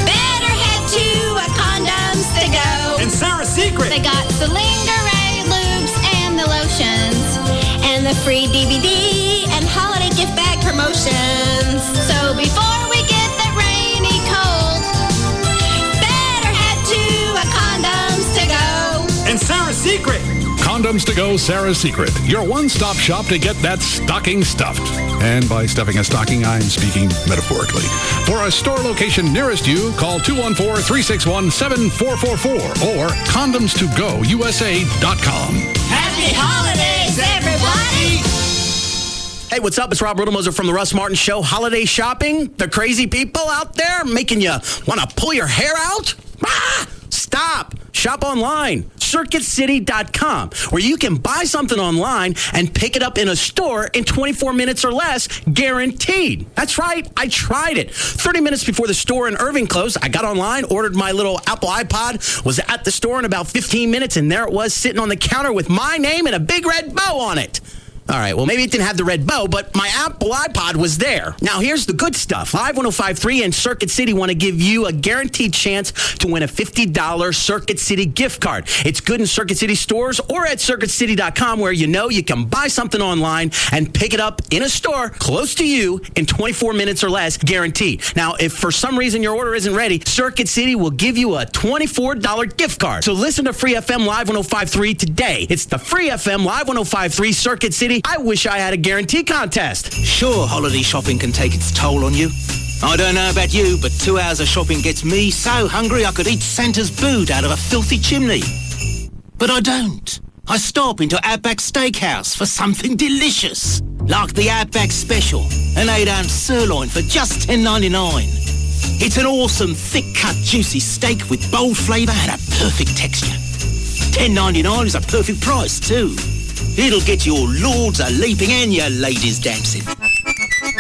better head to a Condoms to Go. And Sarah's Secret. They got the lingerie lubes and the lotions, and the free DVD and holiday gift bag promotions. So before we get that rainy cold, better head to a Condoms to Go. And Sarah's Secret. Condoms to Go, Sarah's Secret. Your one-stop shop to get that stocking stuffed. And by stuffing a stocking, I'm speaking metaphorically. For a store location nearest you, call 214-361-7444 or condomstogousa.com. Happy holidays, everybody! Hey, what's up? It's Rob Rudelmoser from the Russ Martin Show. Holiday shopping? The crazy people out there making you want to pull your hair out? Ah! Stop. Shop online. CircuitCity.com, where you can buy something online and pick it up in a store in 24 minutes or less, guaranteed. That's right. I tried it. 30 minutes before the store in Irving closed, I got online, ordered my little Apple iPod, was at the store in about 15 minutes, and there it was sitting on the counter with my name and a big red bow on it. All right, well, maybe it didn't have the red bow, but my Apple iPod was there. Now, here's the good stuff. Live 105.3 and Circuit City want to give you a guaranteed chance to win a $50 Circuit City gift card. It's good in Circuit City stores or at circuitcity.com, where you can buy something online and pick it up in a store close to you in 24 minutes or less, guaranteed. Now, if for some reason your order isn't ready, Circuit City will give you a $24 gift card. So listen to Free FM Live 105.3 today. It's the Free FM Live 105.3 Circuit City I Wish I Had a Guarantee contest. Sure, holiday shopping can take its toll on you. I don't know about you, but 2 hours of shopping gets me so hungry I could eat Santa's boot out of a filthy chimney. But I don't. I stop into Outback Steakhouse for something delicious, like the Outback Special, an 8-ounce sirloin for just $10.99. It's an awesome, thick-cut, juicy steak with bold flavour and a perfect texture. $10.99 is a perfect price, too. It'll get your lords a-leaping and your ladies dancing.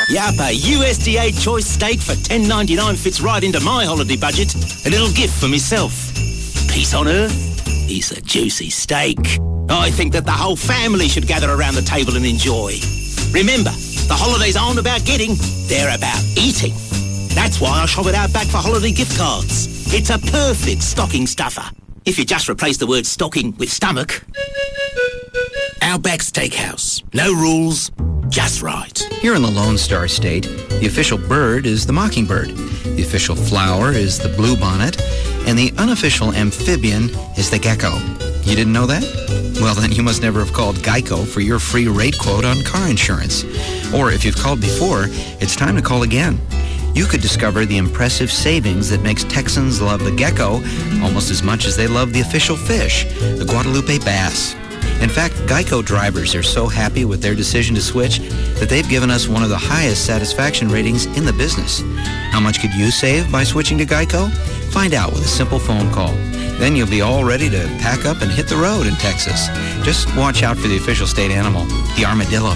Yup, a USDA choice steak for $10.99 fits right into my holiday budget. A little gift for myself. Peace on earth, it's a juicy steak. I think that the whole family should gather around the table and enjoy. Remember, the holidays aren't about getting, they're about eating. That's why I shop at Outback for holiday gift cards. It's a perfect stocking stuffer. If you just replace the word stocking with stomach. Outback Steakhouse. No rules, just right. Here in the Lone Star State, the official bird is the mockingbird, the official flower is the bluebonnet, and the unofficial amphibian is the gecko. You didn't know that? Well, then you must never have called Geico for your free rate quote on car insurance. Or if you've called before, it's time to call again. You could discover the impressive savings that makes Texans love the gecko almost as much as they love the official fish, the Guadalupe bass. In fact, Geico drivers are so happy with their decision to switch that they've given us one of the highest satisfaction ratings in the business. How much could you save by switching to Geico? Find out with a simple phone call. Then you'll be all ready to pack up and hit the road in Texas. Just watch out for the official state animal, the armadillo.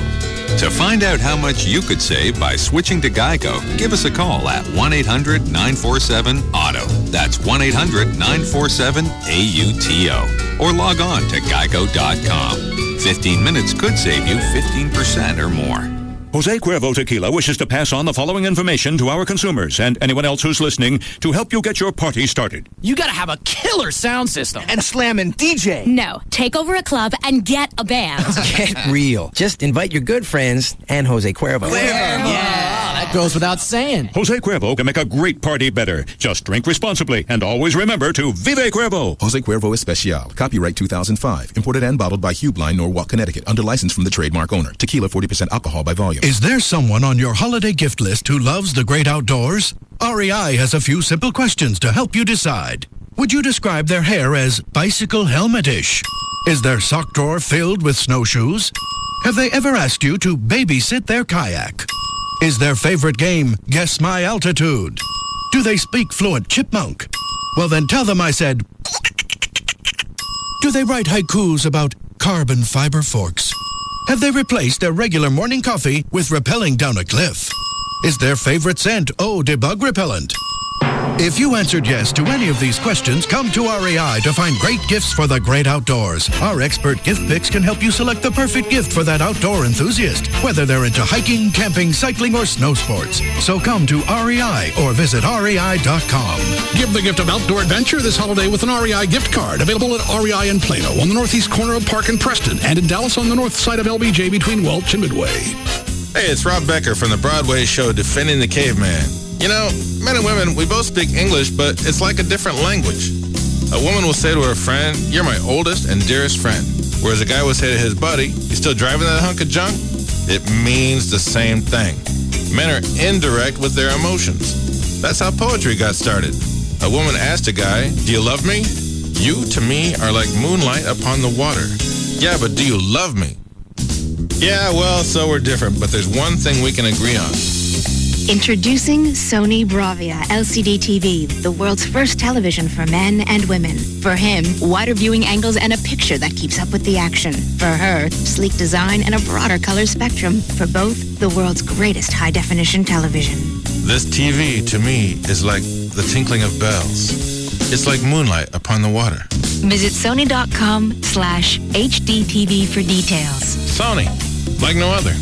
To find out how much you could save by switching to Geico, give us a call at 1-800-947-AUTO. That's 1-800-947-AUTO. Or log on to geico.com. 15 minutes could save you 15% or more. Jose Cuervo Tequila wishes to pass on the following information to our consumers and anyone else who's listening to help you get your party started. You gotta have a killer sound system and a slamming DJ. No, take over a club and get a band. Get real. Just invite your good friends and Jose Cuervo. That goes without saying. Jose Cuervo can make a great party better. Just drink responsibly and always remember to Vive Cuervo. Jose Cuervo Especial. Copyright 2005. Imported and bottled by Hugh Blind, Norwalk, Connecticut. Under license from the trademark owner. Tequila 40% alcohol by volume. Is there someone on your holiday gift list who loves the great outdoors? REI has a few simple questions to help you decide. Would you describe their hair as bicycle helmet-ish? Is their sock drawer filled with snowshoes? Have they ever asked you to babysit their kayak? Is their favorite game Guess My Altitude? Do they speak fluent chipmunk? Well, then tell them I said... Do they write haikus about carbon fiber forks? Have they replaced their regular morning coffee with rappelling down a cliff? Is their favorite scent eau de bug repellent? If you answered yes to any of these questions, come to REI to find great gifts for the great outdoors. Our expert gift picks can help you select the perfect gift for that outdoor enthusiast, whether they're into hiking, camping, cycling, or snow sports. So come to REI or visit rei.com. Give the gift of outdoor adventure this holiday with an REI gift card. Available at REI in Plano on the northeast corner of Park and Preston, and in Dallas on the north side of LBJ between Welch and Midway. Hey, it's Rob Becker from the Broadway show Defending the Caveman. You know, men and women, we both speak English, but it's like a different language. A woman will say to her friend, "You're my oldest and dearest friend." Whereas a guy will say to his buddy, "You still driving that hunk of junk?" It means the same thing. Men are indirect with their emotions. That's how poetry got started. A woman asked a guy, "Do you love me?" "You, to me, are like moonlight upon the water." "Yeah, but do you love me?" "Yeah, well, so we're different, but there's one thing we can agree on." Introducing Sony Bravia LCD TV, the world's first television for men and women. For him, wider viewing angles and a picture that keeps up with the action. For her, sleek design and a broader color spectrum. For both, the world's greatest high-definition television. This TV, to me, is like the tinkling of bells. It's like moonlight upon the water. Visit Sony.com/HDTV for details. Sony, like no other.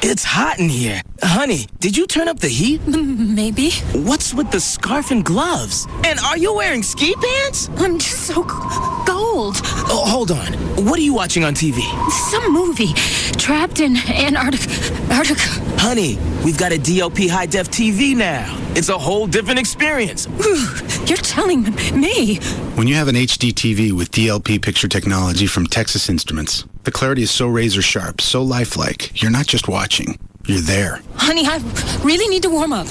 It's hot in here. Honey, did you turn up the heat? Maybe. What's with the scarf and gloves? And are you wearing ski pants? I'm just so cold. Oh, hold on. What are you watching on TV? Some movie. Trapped in Antarctica. Honey, we've got a DOP high-def TV now. It's a whole different experience. You're telling me. When you have an HD TV with DLP picture technology from Texas Instruments, the clarity is so razor sharp, so lifelike, you're not just watching, you're there. Honey, I really need to warm up.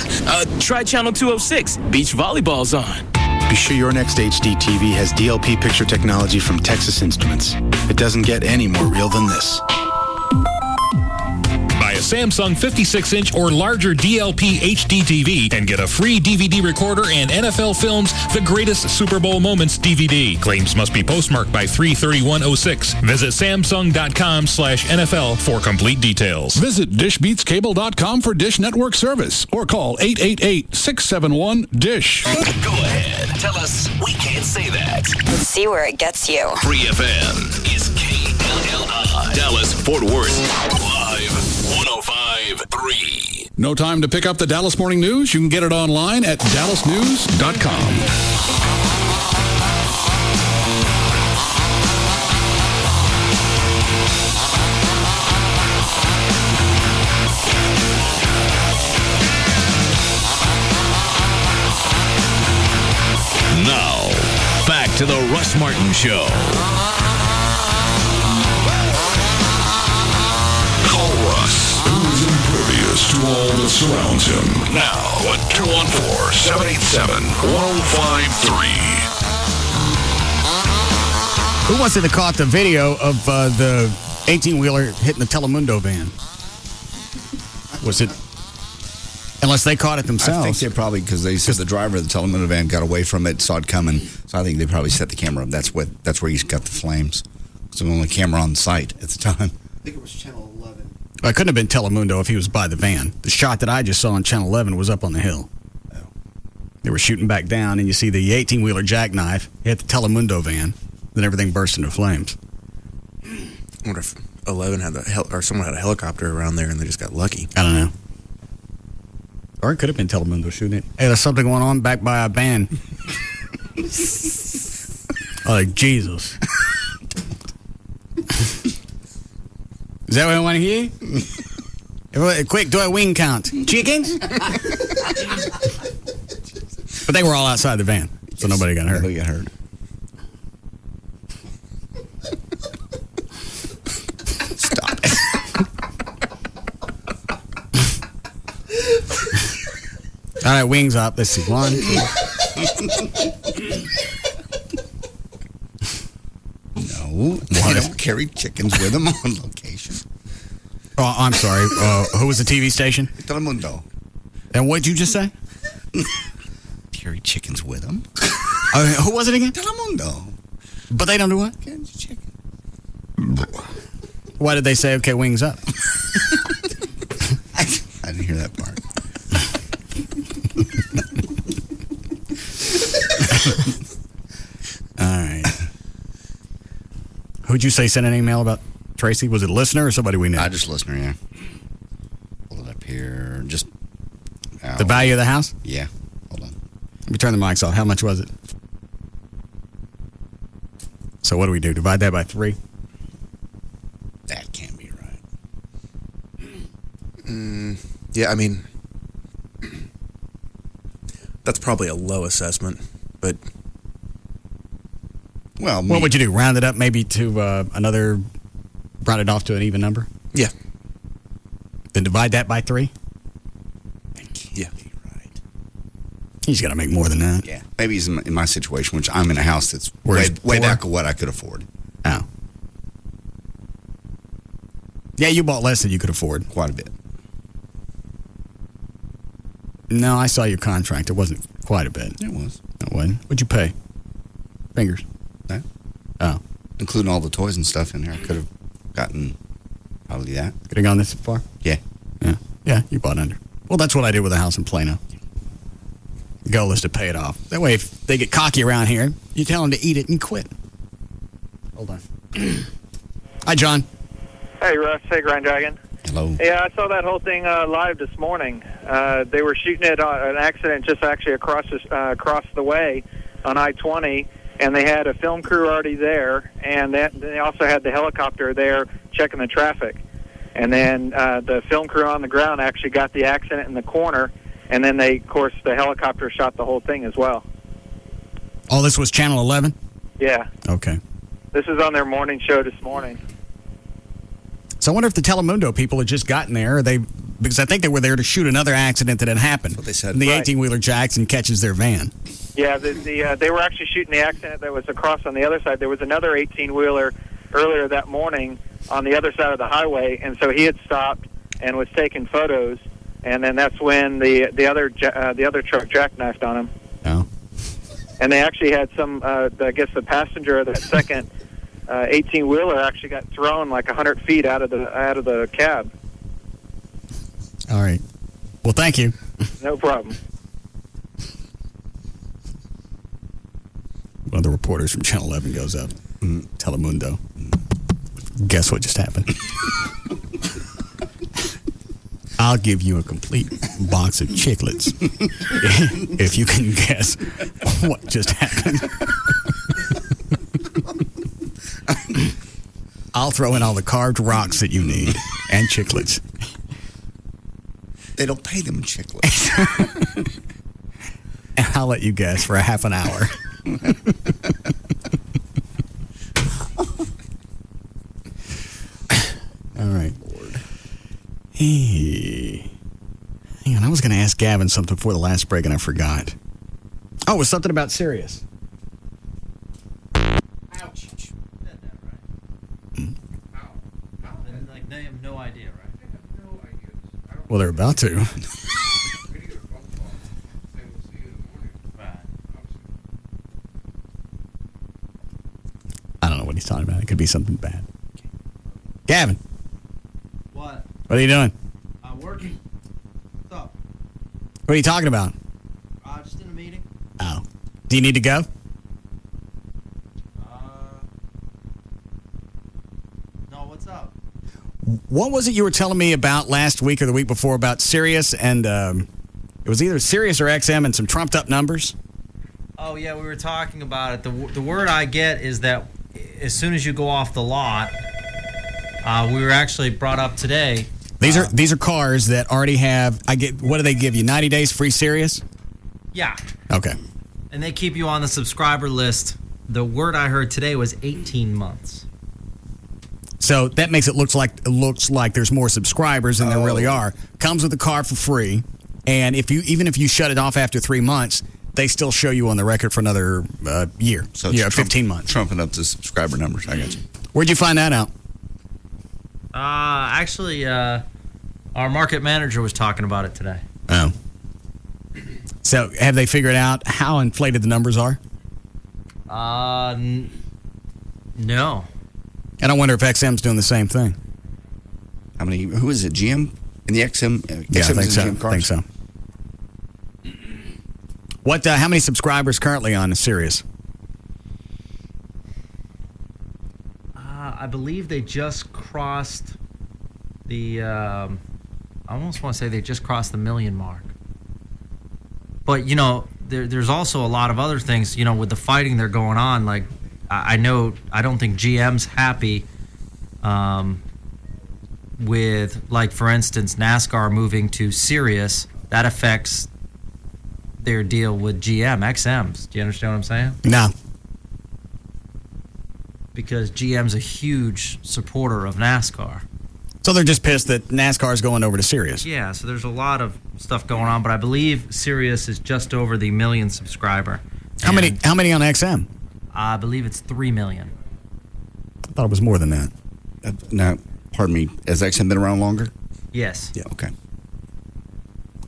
Try channel 206. Beach volleyball's on. Be sure your next HD TV has DLP picture technology from Texas Instruments. It doesn't get any more real than this. Buy a Samsung 56-inch or larger DLP HD TV and get a free DVD recorder and NFL Films The Greatest Super Bowl Moments DVD. Claims must be postmarked by 3/31/06. Visit Samsung.com/NFL for complete details. Visit DishBeatsCable.com for Dish Network service or call 888-671-DISH. Go ahead. Tell us we can't say that. Let's see where it gets you. Free FM is KLLI. Dallas, Fort Worth, live 105.3. No time to pick up the Dallas Morning News? You can get it online at dallasnews.com. Now, back to the Russ Martin Show. Call Russ, who's impervious to all that surrounds him. Now at 214-787-1053. Who wants to have caught the video of the 18-wheeler hitting the Telemundo van? Was it... Unless they caught it themselves. I think they probably, because they said the driver of the Telemundo van got away from it, saw it coming. So I think they probably set the camera up. That's where he's got the flames. It's the only camera on site at the time. I think it was Channel 11. Well, it couldn't have been Telemundo if he was by the van. The shot that I just saw on Channel 11 was up on the hill. Oh. They were shooting back down, and you see the 18-wheeler jackknife hit the Telemundo van. Then everything burst into flames. I wonder if 11 had or someone had a helicopter around there and they just got lucky. I don't know. Or it could have been Telemundo shooting it. Hey, there's something going on back by our band. Like, Jesus. Is that what I want to hear? Everybody, quick, do a wing count. Chickens? But they were all outside the van, so nobody got hurt. Nobody got hurt. Stop it. All right, wings up. Let's see. 1, 2. No, they don't carry chickens with them on location. Oh, I'm sorry. Who was the TV station? Telemundo. And what'd you just say? Carry chickens with them. Who was it again? Telemundo. But they don't do what? Chicken. Why did they say, okay, wings up? I didn't hear that part. All right. Who'd you say sent an email about Tracy? Was it a listener or somebody we knew? Just listener, yeah. Pull it up here. Just the value of the house? Yeah. Hold on. Let me turn the mics off. How much was it? So what do we do? Divide that by 3? That can't be right. Yeah, I mean, that's probably a low assessment, but... Well, what would you do? Round it up maybe to round it off to an even number? Yeah. Then divide that by 3? Yeah. Right. He's got to make more than that. Yeah. Maybe he's in my situation, which I'm in a house that's way back of what I could afford. Oh. Yeah, you bought less than you could afford. Quite a bit. No, I saw your contract. It wasn't quite a bit. It was. It wasn't. What'd you pay? Fingers. That? Oh. Including all the toys and stuff in there. I could have gotten probably that. Could have gone this far? Yeah. Yeah. Yeah, you bought under. Well, that's what I did with a house in Plano. The goal is to pay it off. That way, if they get cocky around here, you tell them to eat it and quit. Hold on. Hi, John. Hey, Russ. Hey, Grand Dragon. Hello. Yeah, I saw that whole thing live this morning. They were shooting it on an accident just actually across the way on I-20, and they had a film crew already there, and they also had the helicopter there checking the traffic. And then the film crew on the ground actually got the accident in the corner, and then the helicopter shot the whole thing as well. Oh, this was Channel 11? Yeah. Okay. This is on their morning show this morning. So I wonder if the Telemundo people had just gotten there, because I think they were there to shoot another accident that had happened. That's what they said. And the 18-wheeler jacks and catches their van. Yeah, they were actually shooting the accident that was across on the other side. There was another 18-wheeler earlier that morning on the other side of the highway, and so he had stopped and was taking photos, and then that's when the other truck jackknifed on him. Oh. And they actually had some, I guess the passenger of that second 18-wheeler actually got thrown like 100 feet out of the cab. All right. Well, thank you. No problem. One of the reporters from Channel 11 goes up. Telemundo. Guess what just happened? I'll give you a complete box of chiclets if you can guess what just happened. I'll throw in all the carved rocks that you need and chiclets. They don't pay them chiclets. And I'll let you guess for a half an hour. All right. Hey. Hang on, I was going to ask Gavin something before the last break and I forgot. Oh, it was something about Sirius. Ouch. Like, they have no idea, right? Well, they're about to. I don't know what he's talking about. It could be something bad. Gavin. What? What are you doing? I'm working. What's up? What are you talking about? Just in a meeting. Oh. Do you need to go? No, what's up? What was it you were telling me about last week or the week before about Sirius and it was either Sirius or XM and some trumped up numbers? Oh, yeah, we were talking about it. The word I get is that as soon as you go off the lot, we were actually brought up today. These are cars that already have, what do they give you, 90 days free Sirius? Yeah. Okay. And they keep you on the subscriber list. The word I heard today was 18 months. So that makes it looks like there's more subscribers than there really are. Comes with the car for free, and even if you shut it off after 3 months, they still show you on the record for another year. So it's 15 months. Trumping up the subscriber numbers. I got you. Where'd you find that out? Actually, our market manager was talking about it today. Oh. So have they figured out how inflated the numbers are? No. And I wonder if XM's doing the same thing. How many? Who is it? GM in the XM? Yeah, I think so. GM cars? I think so. What? How many subscribers currently on Sirius? I believe they just crossed the. I almost want to say they just crossed the 1 million mark. But there's also a lot of other things. With the fighting they're going on, like I don't think GM's happy. With, like, for instance, NASCAR moving to Sirius, that affects their deal with GM, XMs. Do you understand what I'm saying? No. Because GM's a huge supporter of NASCAR. So they're just pissed that NASCAR's going over to Sirius. Yeah, so there's a lot of stuff going on, but I believe Sirius is just over the 1 million subscriber. How many on XM? I believe it's 3 million. I thought it was more than that. Now, pardon me, has XM been around longer? Yes. Yeah, okay.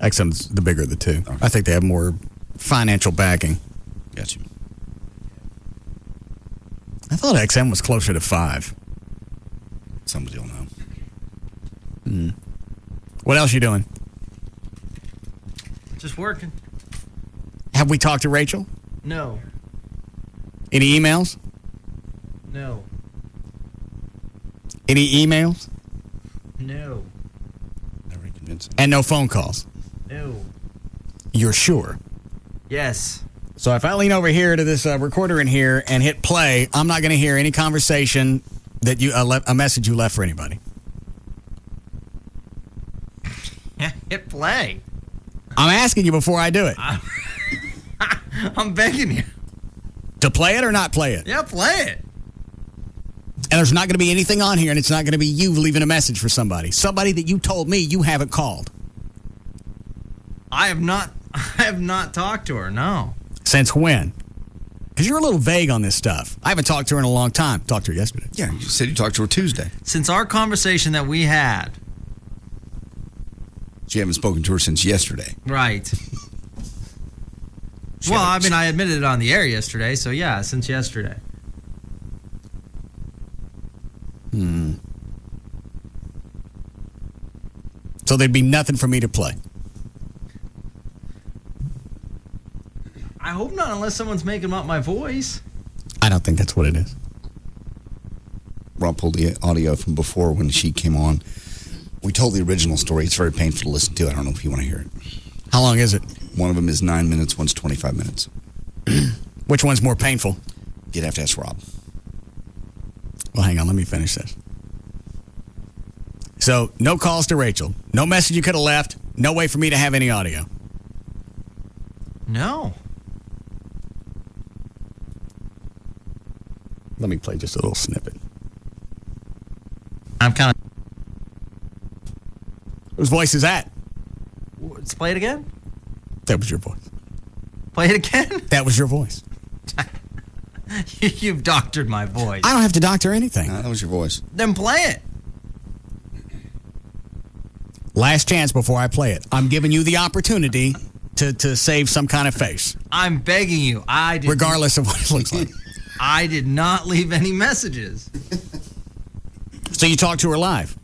XM's the bigger of the two. Okay. I think they have more financial backing. Gotcha. I thought XM was closer to 5. Somebody will know. What else you doing? Just working. Have we talked to Rachel? No. Any emails? No. Any emails? No. Very convincing. And no phone calls. No. You're sure? Yes. So if I lean over here to this recorder in here and hit play, I'm not going to hear any conversation that you a message you left for anybody. Hit play. I'm asking you before I do it. I'm begging you. To play it or not play it? Yeah, play it. And there's not going to be anything on here, and it's not going to be you leaving a message for somebody. Somebody that you told me you haven't called. I have not talked to her, no. Since when? Because you're a little vague on this stuff. I haven't talked to her in a long time. Talked to her yesterday. Yeah, you said you talked to her Tuesday. Since our conversation that we had. So you haven't spoken to her since yesterday. Right. Well, I mean, I admitted it on the air yesterday, so yeah, since yesterday. So there'd be nothing for me to play. I hope not, unless someone's making up my voice. I don't think that's what it is. Rob pulled the audio from before when she came on. We told the original story. It's very painful to listen to. I don't know if you want to hear it. How long is it? One of them is 9 minutes, one's 25 minutes. Which one's more painful? You'd have to ask Rob. Well, hang on. Let me finish this. So, no calls to Rachel. No message you could have left. No way for me to have any audio. No. Let me play just a little snippet. I'm kind of... Whose voice is that? Let's play it again? That was your voice. Play it again? That was your voice. You've doctored my voice. I don't have to doctor anything. That was your voice. Then play it. Last chance before I play it. I'm giving you the opportunity to save some kind of face. I'm begging you. Regardless of what it looks like. I did not leave any messages. So you talked to her live?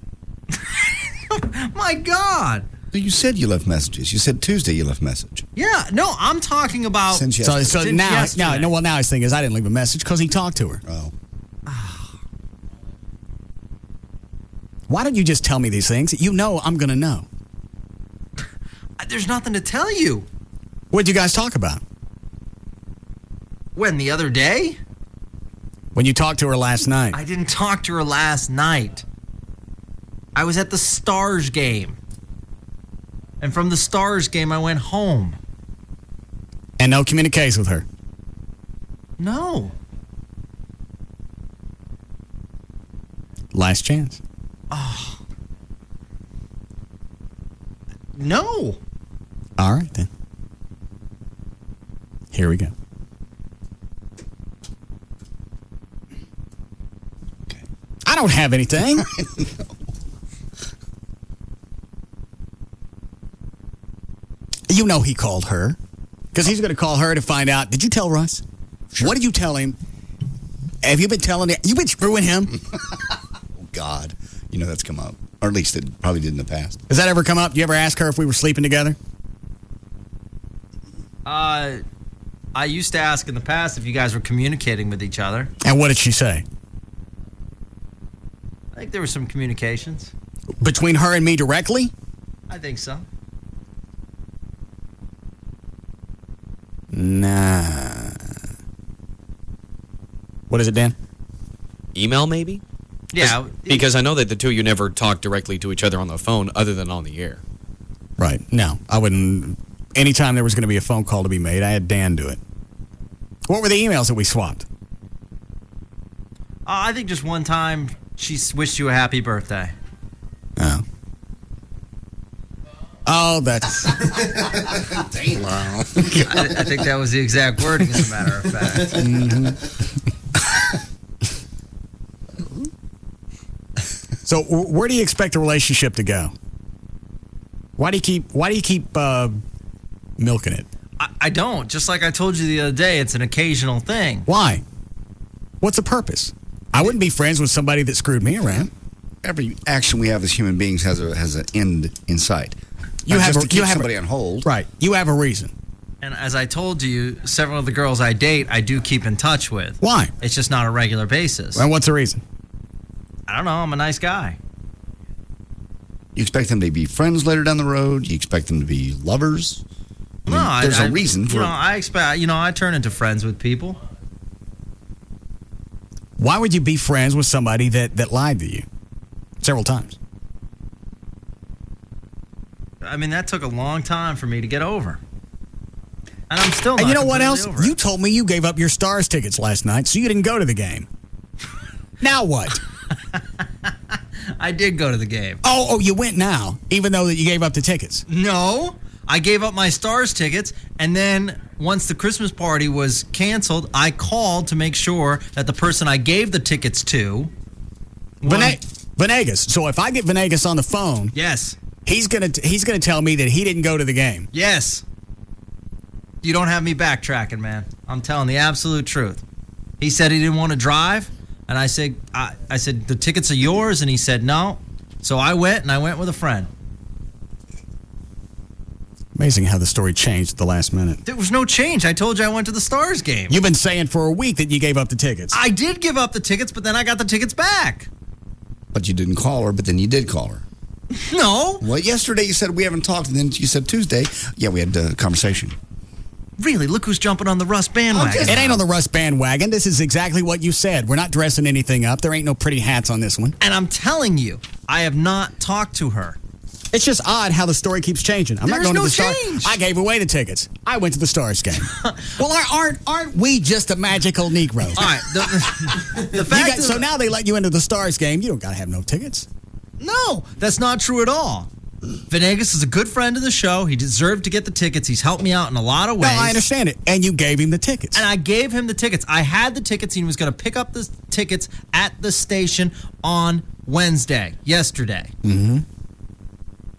My God. You said you left messages. You said Tuesday you left message. Yeah, no, I'm talking about... Since yesterday. So now his thing is I didn't leave a message because he talked to her. Oh. Why don't you just tell me these things? You know I'm going to know. There's nothing to tell you. What'd you guys talk about? When, the other day? When you talked to her last night. I didn't talk to her last night. I was at the Stars game. And from the Stars game, I went home. And no communication with her? No. Last chance. Oh. No. All right, then. Here we go. Okay. I don't have anything. No. You know he called her. Because he's going to call her to find out. Did you tell Russ? Sure. What did you tell him? Have you been telling him? You been screwing him? Oh, God. You know that's come up. Or at least it probably did in the past. Has that ever come up? You ever ask her if we were sleeping together? I used to ask in the past if you guys were communicating with each other. And what did she say? I think there were some communications. Between her and me directly? I think so. Nah. What is it, Dan? Email, maybe? Yeah. Because I know that the two of you never talk directly to each other on the phone other than on the air. Right. No, I wouldn't. Anytime there was going to be a phone call to be made, I had Dan do it. What were the emails that we swapped? I think just one time she wished you a happy birthday. Oh. Oh, that's... Damn. Wow. I think that was the exact wording, as a matter of fact. So, where do you expect the relationship to go? Why do you keep milking it? I don't. Just like I told you the other day, it's an occasional thing. Why? What's the purpose? I wouldn't be friends with somebody that screwed me around. Every action we have as human beings has an end in sight. You have to keep somebody on hold. Right. You have a reason. And as I told you, several of the girls I date, I do keep in touch with. Why? It's just not a regular basis. And what's the reason? I don't know. I'm a nice guy. You expect them to be friends later down the road? You expect them to be lovers? There's a reason for it. I expect, I turn into friends with people. Why would you be friends with somebody that lied to you several times? I mean, that took a long time for me to get over. And I'm still not. And you know what else? over it. You told me you gave up your Stars tickets last night, so you didn't go to the game. Now what? I did go to the game. Oh, you went now, even though that you gave up the tickets. No, I gave up my Stars tickets, and then once the Christmas party was canceled, I called to make sure that the person I gave the tickets to... Venegas. So if I get Venegas on the phone... Yes. He's gonna tell me that he didn't go to the game. Yes. You don't have me backtracking, man. I'm telling the absolute truth. He said he didn't want to drive, and I said, the tickets are yours, and he said no. So I went with a friend. Amazing how the story changed at the last minute. There was no change. I told you I went to the Stars game. You've been saying for a week that you gave up the tickets. I did give up the tickets, but then I got the tickets back. But you didn't call her, but then you did call her. No. Well, yesterday you said we haven't talked, and then you said Tuesday. Yeah, we had a conversation. Really? Look who's jumping on the Russ bandwagon. It ain't on the Russ bandwagon. This is exactly what you said. We're not dressing anything up. There ain't no pretty hats on this one. And I'm telling you, I have not talked to her. It's just odd how the story keeps changing. I'm not going to the Stars. I gave away the tickets. I went to the Stars game. Well, aren't we just a magical Negro? All right. The fact so now they let you into the Stars game. You don't got to have no tickets. No, that's not true at all. Venegas is a good friend of the show. He deserved to get the tickets. He's helped me out in a lot of ways. No, I understand it. And you gave him the tickets. And I gave him the tickets. I had the tickets. And he was going to pick up the tickets at the station on yesterday. Mm-hmm.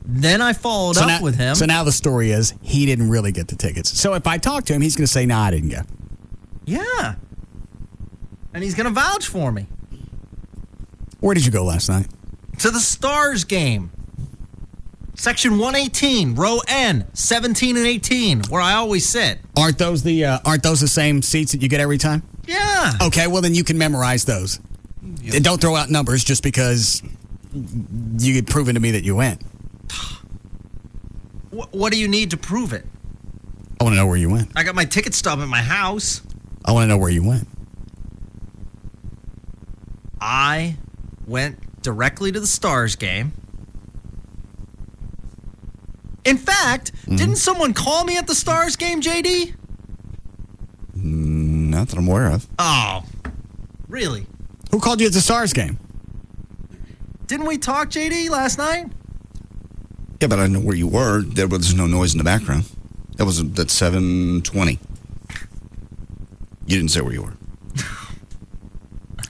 Then I followed up with him. So now the story is he didn't really get the tickets. So if I talk to him, he's going to say, no, I didn't go. Yeah. And he's going to vouch for me. Where did you go last night? To the Stars game. Section 118, row N, 17 and 18, where I always sit. Aren't those the same seats that you get every time? Yeah. Okay, well then you can memorize those. Yeah. Don't throw out numbers just because you get proven to me that you went. What do you need to prove it? I want to know where you went. I got my ticket stub at my house. I want to know where you went. I went directly to the Stars game. In fact, didn't someone call me at the Stars game, JD? Not that I'm aware of. Oh, really? Who called you at the Stars game? Didn't we talk, JD, last night? Yeah, but I know where you were. There was no noise in the background. That was at 7:20. You didn't say where you were.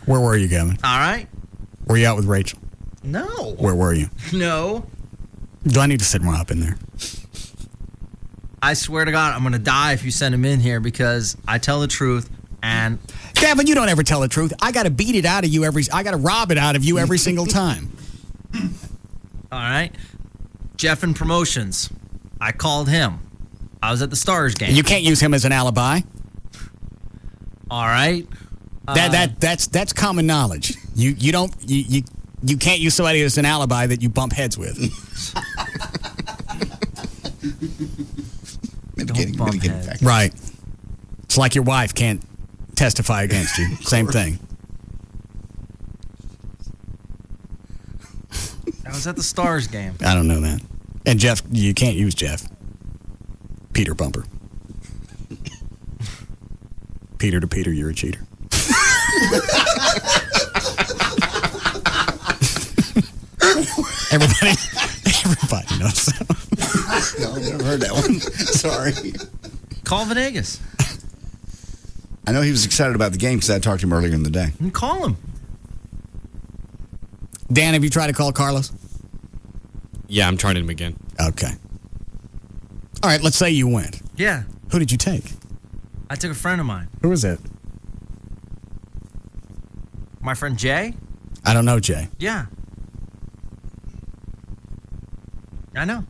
Where were you, Gavin? All right. Were you out with Rachel? No. Where were you? No. Do I need to sit one up in there? I swear to God, I'm going to die if you send him in here because I tell the truth and... Gavin, you don't ever tell the truth. I got to beat it out of you I got to rob it out of you every single time. All right. Jeff in promotions. I called him. I was at the Stars game. You can't use him as an alibi. All right. That's common knowledge. You can't use somebody as an alibi that you bump heads with. Right. It's like your wife can't testify against you. Same thing. I was at the Stars game. I don't know that. And Jeff, you can't use Jeff. Peter Bumper. Peter to Peter, you're a cheater. Everybody knows that. No, I've never heard that one. Sorry. Call Venegas. I know he was excited about the game because I talked to him earlier in the day. And call him. Dan, have you tried to call Carlos? Yeah, I'm trying him again. Okay. All right, let's say you went. Yeah. Who did you take? I took a friend of mine. Who was it? My friend Jay? I don't know Jay. Yeah. I know.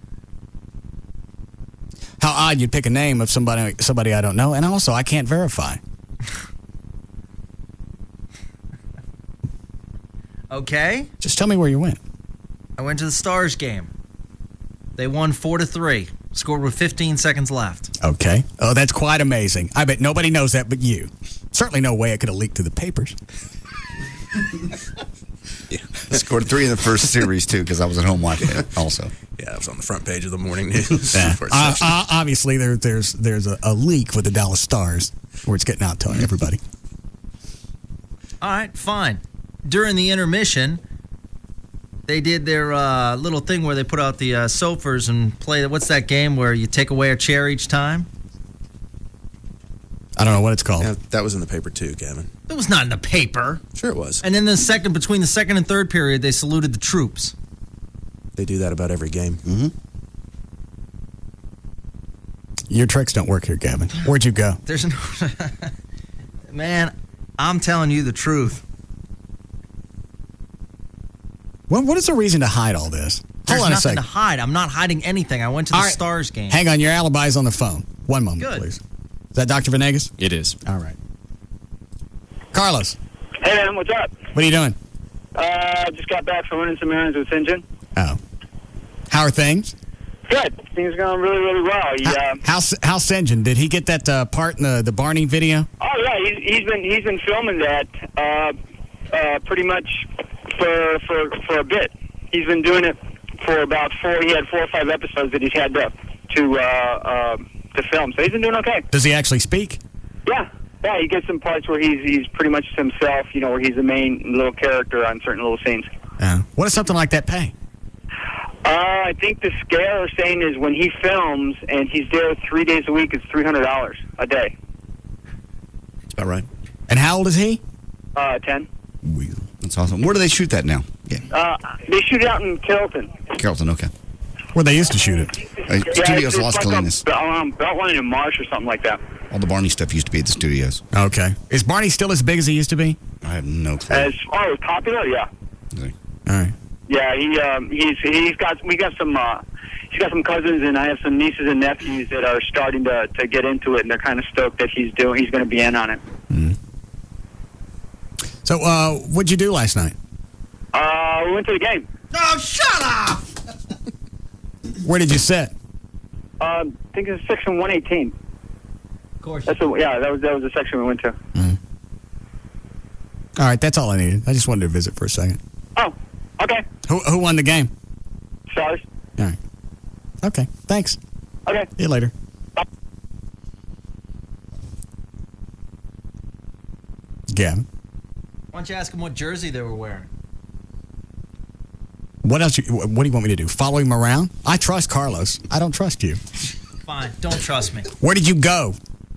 How odd you'd pick a name of somebody I don't know, and also I can't verify. Okay. Just tell me where you went. I went to the Stars game. They won 4-3. Scored with 15 seconds left. Okay. Oh, that's quite amazing. I bet nobody knows that but you. Certainly no way it could have leaked to the papers. Yeah. I scored 3 in the first series, too, because I was at home watching it also. Yeah, it was on the front page of the morning news. Yeah. Obviously, there's a leak with the Dallas Stars where it's getting out to everybody. All right, fine. During the intermission, they did their little thing where they put out the sofas and play. What's that game where you take away a chair each time? I don't know what it's called. Yeah, that was in the paper too, Gavin. It was not in the paper. Sure it was. And then between the second and third period, they saluted the troops. They do that about every game. Mm-hmm. Your tricks don't work here, Gavin. Where'd you go? There's no... Man, I'm telling you the truth. What is the reason to hide all this? There's Hold on a nothing second. to hide. I'm not hiding anything. I went to the Stars game. Hang on, your alibi's on the phone. One moment, Good. please. Is that Dr. Venegas? It is. All right. Carlos, Hey, man, what's up? what are you doing? Just got back from running some errands with St. John. Oh. How are things? Good. Things are going really, really well. How's St. Did he get that part in the Barney video? Oh yeah, he's been filming that pretty much for a bit. He's been doing it for about 4 or 5 episodes that he's had to film. So he's been doing okay. Does he actually speak? Yeah. Yeah, he gets some parts where he's pretty much himself, where he's the main little character on certain little scenes. What does something like that pay? I think the scale they're saying is when he films and he's there 3 days a week, it's $300 a day. That's about right. And how old is he? 10. That's awesome. Where do they shoot that now? Yeah. They shoot it out in Carrollton. Carrollton, okay. Where they used to shoot it? Studios it's Las like Colinas. Beltline in Marsh or something like that. All the Barney stuff used to be at the studios. Okay. Is Barney still as big as he used to be? I have no clue. Popular? Yeah. All right. Yeah, he's got some cousins, and I have some nieces and nephews that are starting to get into it, and they're kind of stoked that he's going to be in on it. So, what'd you do last night? We went to the game. Oh, shut up! Where did you sit? I think it's section 118. Of course. That was the section we went to. All right, that's all I needed. I just wanted to visit for a second. Oh, okay. Who won the game? Stars. All right. Okay, thanks. Okay. See you later. Gavin, Why don't you ask him what jersey they were wearing? what else? What do you want me to do? Follow him around? I trust Carlos. I don't trust you. Fine, don't trust me. Where did you go?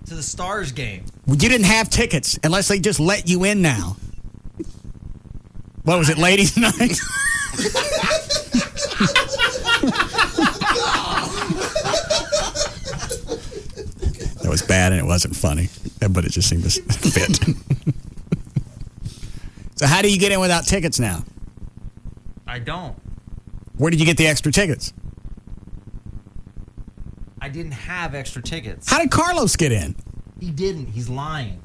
To the Stars game. You didn't have tickets unless they just let you in now. What was it, ladies' night? That was bad and it wasn't funny, but it just seemed to fit. So how do you get in without tickets now? I don't. Where did you get the extra tickets? I didn't have extra tickets. How did Carlos get in? He didn't. He's lying.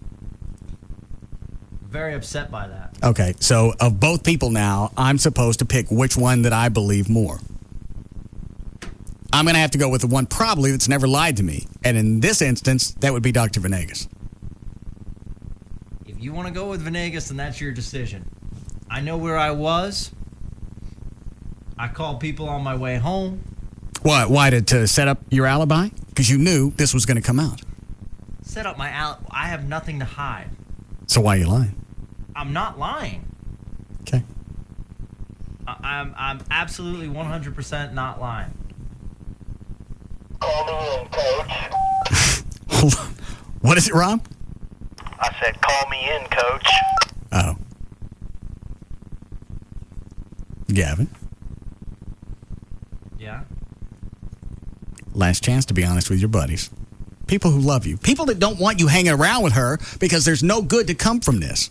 Very upset by that. Okay, so of both people now, I'm supposed to pick which one that I believe more. I'm going to have to go with the one probably that's never lied to me. And in this instance, that would be Dr. Venegas. If you want to go with Venegas, then that's your decision. I know where I was. I called people on my way home. What? Why? To set up your alibi? Because you knew this was going to come out. Set up my alibi. I have nothing to hide. So why are you lying? I'm not lying. Okay. I'm absolutely 100% not lying. Call me in, coach. Hold on. What is it, Rob? I said, call me in, coach. Oh. Gavin? Yeah? Last chance to be honest with your buddies. People who love you. People that don't want you hanging around with her because there's no good to come from this.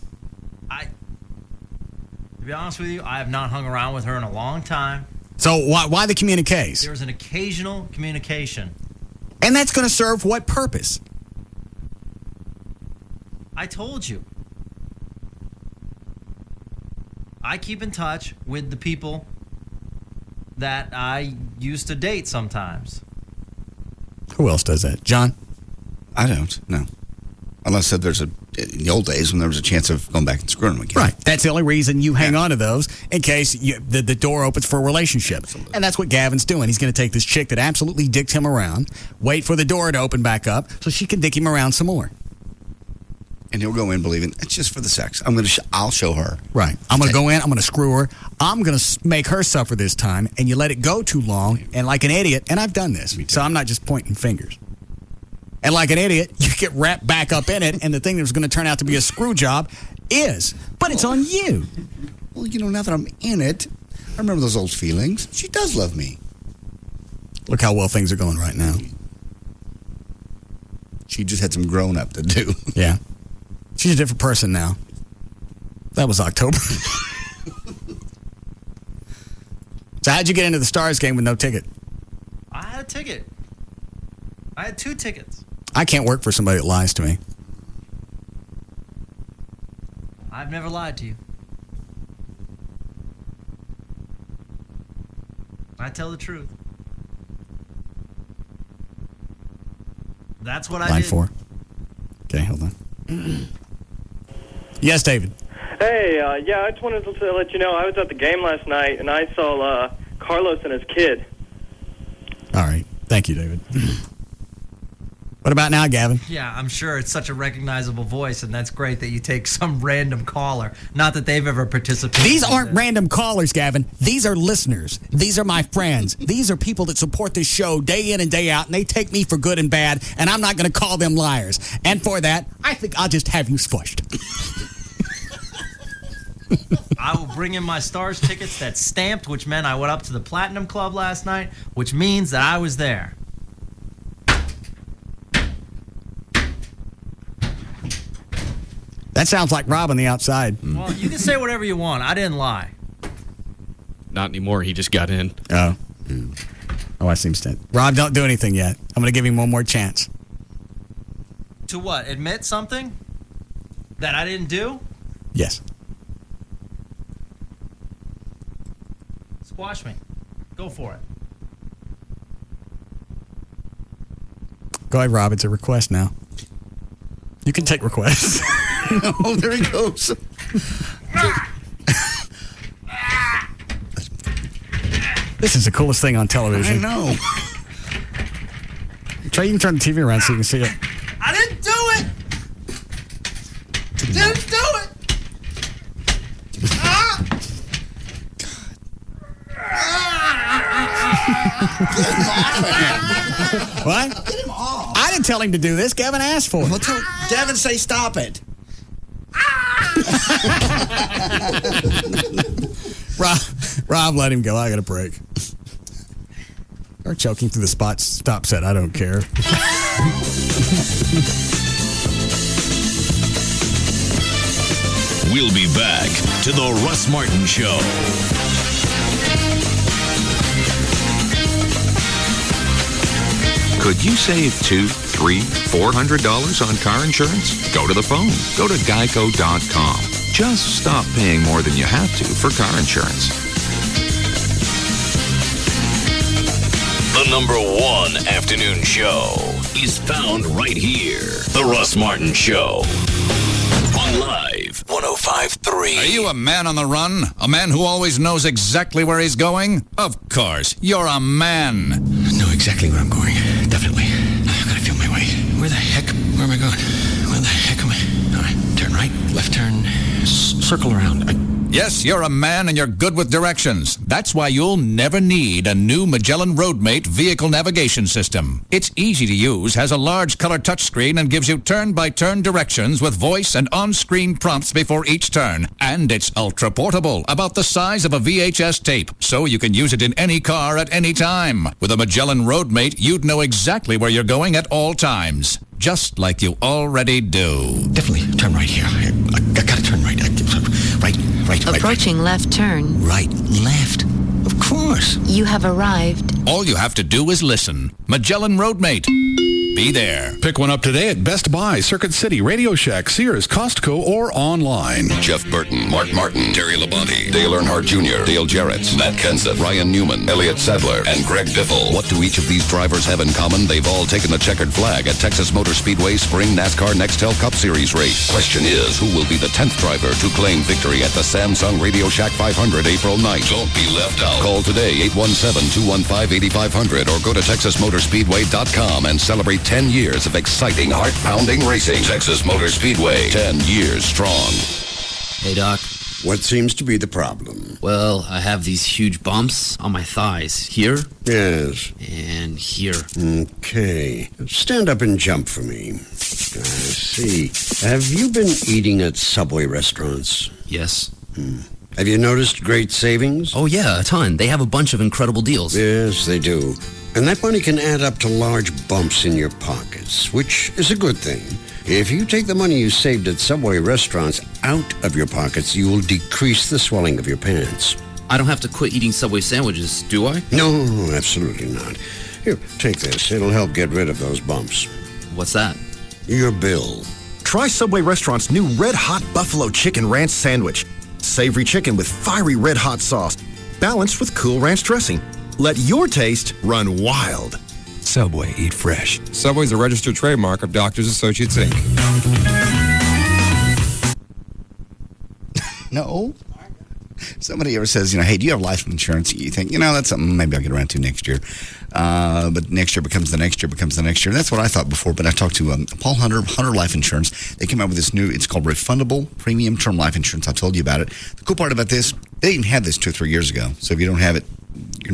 To be honest with you, I have not hung around with her in a long time. So why the communiques? There was an occasional communication. And that's going to serve what purpose? I told you. I keep in touch with the people that I used to date sometimes. Who else does that? John? I don't, no. Unless there's in the old days when there was a chance of going back and screwing them again. Right. That's the only reason you hang on to those, in case the door opens for a relationship. And that's what Gavin's doing. He's going to take this chick that absolutely dicked him around, wait for the door to open back up so she can dick him around some more. And he'll go in believing it's just for the sex. I'll show her. Right. I'm going to go in. I'm going to screw her. I'm going to make her suffer this time. And you let it go too long. And like an idiot, and I've done this, so I'm not just pointing fingers. And like an idiot, you get wrapped back up in it, and the thing that was going to turn out to be a screw job is. But it's on you. Well, now that I'm in it, I remember those old feelings. She does love me. Look how well things are going right now. She just had some growing up to do. Yeah. She's a different person now. That was October. So how'd you get into the Stars game with no ticket? I had a ticket. I had 2 tickets. I can't work for somebody that lies to me. I've never lied to you. I tell the truth. That's what I did. Line 4. Okay, hold on. Yes, David. Hey, I just wanted to let you know I was at the game last night and I saw Carlos and his kid. All right. Thank you, David. What about now, Gavin? Yeah, I'm sure it's such a recognizable voice, and that's great that you take some random caller. Not that they've ever participated. These aren't random callers, Gavin. These are listeners. These are my friends. These are people that support this show day in and day out, and they take me for good and bad, and I'm not going to call them liars. And for that, I think I'll just have you squished. I will bring in my Stars tickets that's stamped, which meant I went up to the Platinum Club last night, which means that I was there. That sounds like Rob on the outside. Well, you can say whatever you want. I didn't lie. Not anymore. He just got in. Oh. Oh, I see him stand. Rob, don't do anything yet. I'm going to give him one more chance. To what? Admit something that I didn't do? Yes. Squash me. Go for it. Go ahead, Rob. It's a request now. You can take requests. Oh, there he goes. This is the coolest thing on television. I know. Try, you can turn the TV around so you can see it. I didn't do it! Didn't do it! What? Get him off. I didn't tell him to do this. Gavin asked for it. Well, tell Devin, say stop it. Rob, let him go. I got a break. Or choking through the stop set. I don't care. We'll be back to the Russ Martin Show. Could you save $200, $300, $400 on car insurance? Go to the phone. Go to geico.com. Just stop paying more than you have to for car insurance. The #1 afternoon show is found right here. The Russ Martin Show. On Live 105.3. Are you a man on the run? A man who always knows exactly where he's going? Of course. You're a man. Know exactly where I'm going. Definitely. I've got to feel my way. Where the heck? Where am I going? Where the heck am I? All right. Turn right. Left turn. Circle around. Yes, you're a man and you're good with directions. That's why you'll never need a new Magellan Roadmate vehicle navigation system. It's easy to use, has a large color touchscreen, and gives you turn-by-turn directions with voice and on-screen prompts before each turn. And it's ultra-portable, about the size of a VHS tape, so you can use it in any car at any time. With a Magellan Roadmate, you'd know exactly where you're going at all times. Just like you already do. Definitely. Turn right here. I got to turn right. Right. Approaching left turn. Right. Left. Of course. You have arrived. All you have to do is listen. Magellan Roadmate. be there. Pick one up today at Best Buy, Circuit City, Radio Shack, Sears, Costco, or online. Jeff Burton, Mark Martin, Terry Labonte, Dale Earnhardt Jr., Dale Jarrett, Matt Kenseth, Ryan Newman, Elliott Sadler, and Greg Biffle. What do each of these drivers have in common? They've all taken the checkered flag at Texas Motor Speedway Spring NASCAR Nextel Cup Series race. Question is, who will be the 10th driver to claim victory at the Samsung Radio Shack 500 April 9th? Don't be left out. Call today, 817-215-8500, or go to TexasMotorspeedway.com and celebrate 10 years of exciting, heart-pounding racing. Texas Motor Speedway, 10 years strong. Hey, Doc. What seems to be the problem? Well, I have these huge bumps on my thighs. Here? Yes. And here. Okay. Stand up and jump for me. I see. Have you been eating at Subway restaurants? Yes. Have you noticed great savings? Oh, yeah, a ton. They have a bunch of incredible deals. Yes, they do. And that money can add up to large bumps in your pockets, which is a good thing. If you take the money you saved at Subway restaurants out of your pockets, you will decrease the swelling of your pants. I don't have to quit eating Subway sandwiches, do I? No, absolutely not. Here, take this. It'll help get rid of those bumps. What's that? Your bill. Try Subway Restaurant's new Red Hot Buffalo Chicken Ranch Sandwich. Savory chicken with fiery red hot sauce, balanced with cool ranch dressing. Let your taste run wild. Subway, eat fresh. Subway's a registered trademark of Doctors Associates, Inc. No. Somebody ever says, hey, do you have life insurance? You think, that's something maybe I'll get around to next year. But next year becomes the next year becomes the next year. That's what I thought before, but I talked to Paul Hunter Life Insurance. They came out with this new, it's called Refundable Premium Term Life Insurance. I told you about it. The cool part about this, they didn't have this 2 or 3 years ago. So if you don't have it, you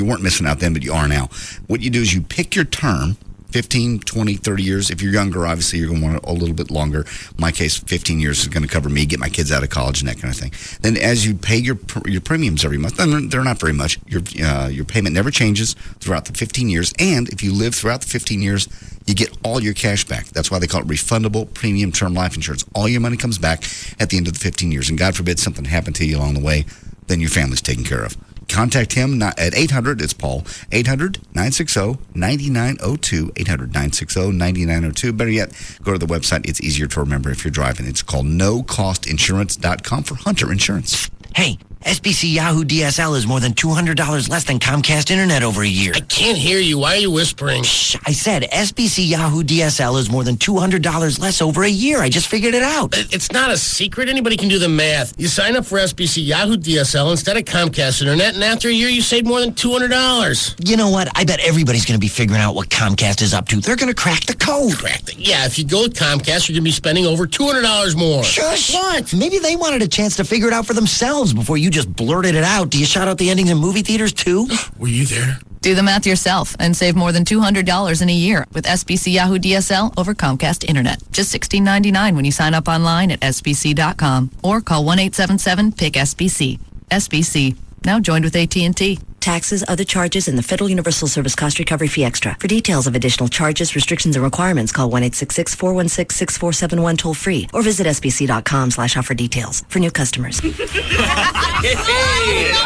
weren't missing out then, but you are now. What you do is you pick your term, 15, 20, 30 years. If you're younger, obviously, you're going to want it a little bit longer. In my case, 15 years is going to cover me, get my kids out of college and that kind of thing. Then as you pay your premiums every month, and they're not very much, your payment never changes throughout the 15 years. And if you live throughout the 15 years, you get all your cash back. That's why they call it Refundable Premium Term Life Insurance. All your money comes back at the end of the 15 years. And God forbid something happened to you along the way, then your family's taken care of. Contact him at 800, it's Paul, 800-960-9902, 800-960-9902. Better yet, go to the website. It's easier to remember if you're driving. It's called NoCostInsurance.com for Hunter Insurance. Hey, SBC Yahoo DSL is more than $200 less than Comcast Internet over a year. I can't hear you. Why are you whispering? Shh, I said SBC Yahoo DSL is more than $200 less over a year. I just figured it out. It's not a secret. Anybody can do the math. You sign up for SBC Yahoo DSL instead of Comcast Internet, and after a year, you save more than $200. You know what? I bet everybody's going to be figuring out what Comcast is up to. They're going to crack the code. Yeah, if you go with Comcast, you're going to be spending over $200 more. Shush. What? Maybe they wanted a chance to figure it out for themselves before you just blurted it out. Do you shout out the endings in movie theaters, too? Were you there? Do the math yourself and save more than $200 in a year with SBC Yahoo DSL over Comcast Internet. Just $16.99 when you sign up online at SBC.com or call 1-877-PIC-SBC. SBC, now joined with AT&T. Taxes, other charges, and the Federal Universal Service Cost Recovery Fee Extra. For details of additional charges, restrictions, and requirements, call 1-866-416-6471 toll-free or visit sbc.com/offer details for new customers. That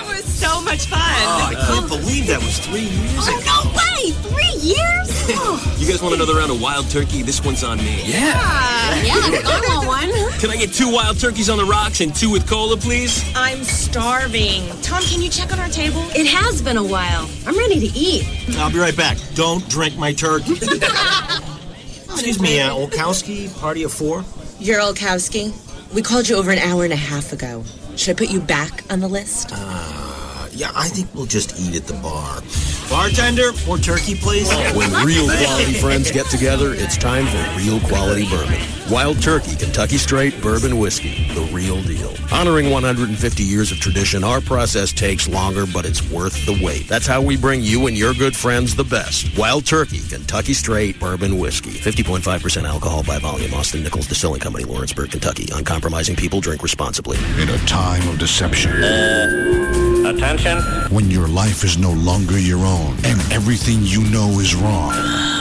was so much fun. Oh, I can't believe that was 3 years ago. No way! 3 years? You guys want another round of wild turkey? This one's on me. Yeah, I want one. Can I get 2 wild turkeys on the rocks and 2 with cola, please? I'm starving. Tom, can you check on our table? It has been a while. I'm ready to eat. I'll be right back. Don't drink my turkey. Excuse me, Olkowski, party of 4? You're Olkowski. We called you over an hour and a half ago. Should I put you back on the list? Yeah, I think we'll just eat at the bar. Bartender, more turkey, please. When real quality friends get together, it's time for real quality bourbon. Wild Turkey, Kentucky Straight Bourbon Whiskey, the real deal. Honoring 150 years of tradition, our process takes longer, but it's worth the wait. That's how we bring you and your good friends the best. Wild Turkey, Kentucky Straight Bourbon Whiskey. 50.5% alcohol by volume. Austin Nichols Distilling Company, Lawrenceburg, Kentucky. Uncompromising people, drink responsibly. In a time of deception. Attention. When your life is no longer your own and everything you know is wrong,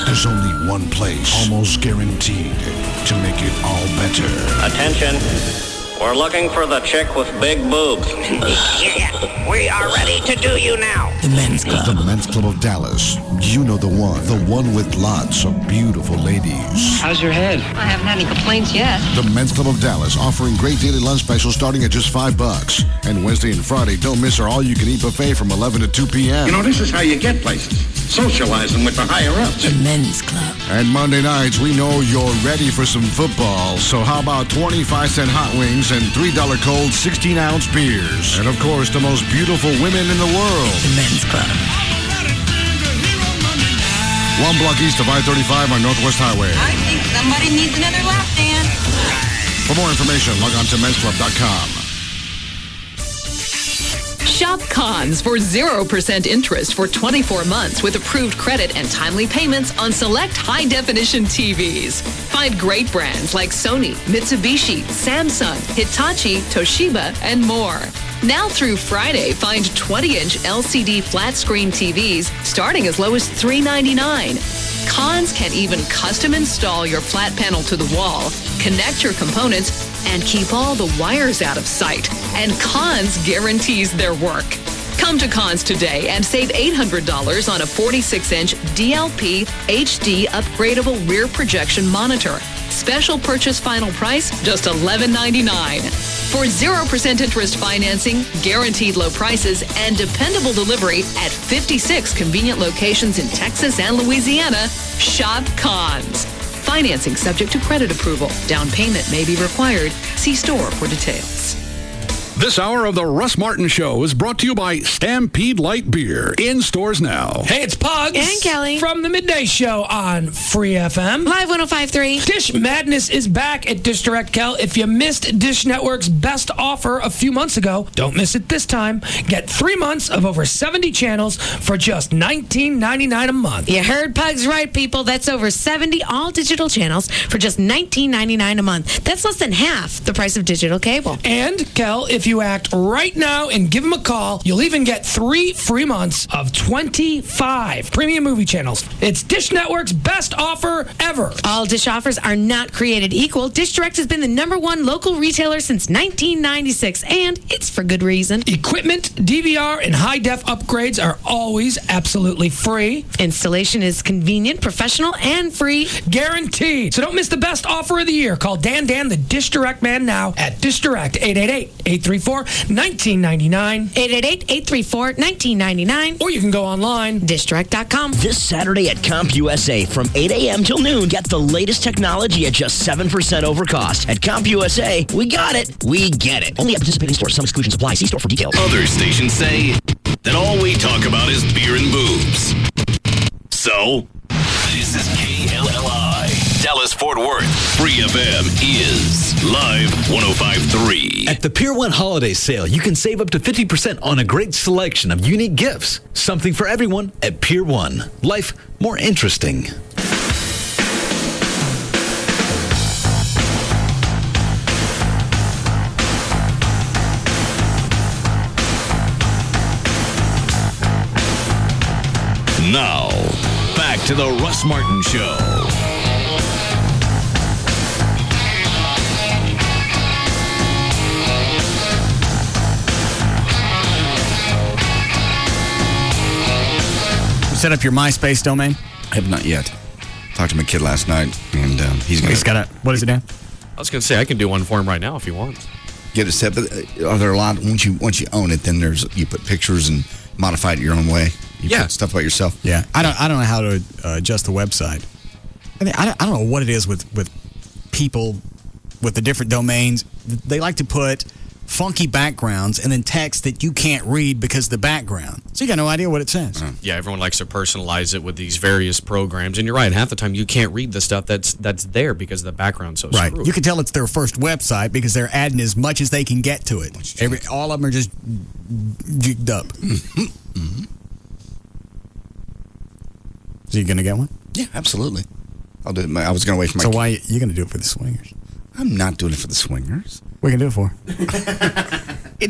there's only one place, almost guaranteed, to make it all better. Attention. We're looking for the chick with big boobs. Yeah, we are ready to do you now. The Men's Club. The Men's Club of Dallas. You know the one with lots of beautiful ladies. How's your head? I haven't had any complaints yet. The Men's Club of Dallas, offering great daily lunch specials starting at just $5. And Wednesday and Friday, don't miss our all-you-can-eat buffet from 11 to 2 p.m. You know, this is how you get places. Socializing with the higher-ups. The Men's Club. And Monday nights, we know you're ready for some football. So how about 25-cent hot wings and $3 cold 16-ounce beers? And, of course, the most beautiful women in the world. The Men's Club. 1 block east of I-35 on Northwest Highway. I think somebody needs another lap dance. For more information, log on to mensclub.com. Shop Cons for 0% interest for 24 months with approved credit and timely payments on select high-definition TVs. Find great brands like Sony, Mitsubishi, Samsung, Hitachi, Toshiba, and more. Now through Friday, find 20-inch LCD flat-screen TVs starting as low as $399. Cons can even custom install your flat panel to the wall, connect your components, and keep all the wires out of sight. And Cons guarantees their work. Come to Cons today and save $800 on a 46-inch DLP HD upgradable rear projection monitor. Special purchase final price, just $11.99. For 0% interest financing, guaranteed low prices, and dependable delivery at 56 convenient locations in Texas and Louisiana, shop Cons. Financing subject to credit approval. Down payment may be required. See store for details. This hour of the Russ Martin Show is brought to you by Stampede Light Beer. In stores now. Hey, it's Pugs. And Kelly. From the Midday Show on Free FM. Live 105.3. Dish Madness is back at Dish Direct, Kel. If you missed Dish Network's best offer a few months ago, don't miss it this time. Get 3 months of over 70 channels for just $19.99 a month. You heard Pugs right, people. That's over 70 all-digital channels for just $19.99 a month. That's less than half the price of digital cable. And, Kel, if you act right now and give them a call, you'll even get 3 free months of 25 premium movie channels. It's Dish Network's best offer ever. All Dish offers are not created equal. Dish Direct has been the #1 local retailer since 1996, and it's for good reason. Equipment, DVR, and high-def upgrades are always absolutely free. Installation is convenient, professional, and free. Guaranteed. So don't miss the best offer of the year. Call Dan, the Dish Direct man now at Dish Direct, 888-834-1999. 888-834-1999. Or you can go online, dishdirect.com. This Saturday at CompUSA from 8 a.m. till noon, get the latest technology at just 7% over cost. At CompUSA, we got it. We get it. Only at participating stores. Some exclusions apply. See store for details. Other stations say that all we talk about is beer and boobs. So, this is KLLI. Dallas Fort Worth. Free FM is Live 105.3. At the Pier 1 Holiday Sale, you can save up to 50% on a great selection of unique gifts. Something for everyone at Pier 1. Life more interesting. Now, back to the Russ Martin Show. Set up your MySpace domain? I have not yet. Talked to my kid last night, and he's got a. What is it, Dan? I was going to say I can do one for him right now if he wants. Get it set, but are there a lot? Once you own it, then you put pictures and modify it your own way. You put stuff about yourself. Yeah, I don't know how to adjust the website. I don't know what it is with people with the different domains. They like to put funky backgrounds and then text that you can't read because of the background. So you got no idea what it says. Yeah, everyone likes to personalize it with these various programs, and you're right. Half the time you can't read the stuff that's there because the background's so right. screwed. You can tell it's their first website because they're adding as much as they can get to it. All of them are just jigged up. Mm-hmm. So you going to get one? Yeah, absolutely. I'll do it. I was going to wait for my. So why you going to do it for the swingers? I'm not doing it for the swingers. What are you going to do it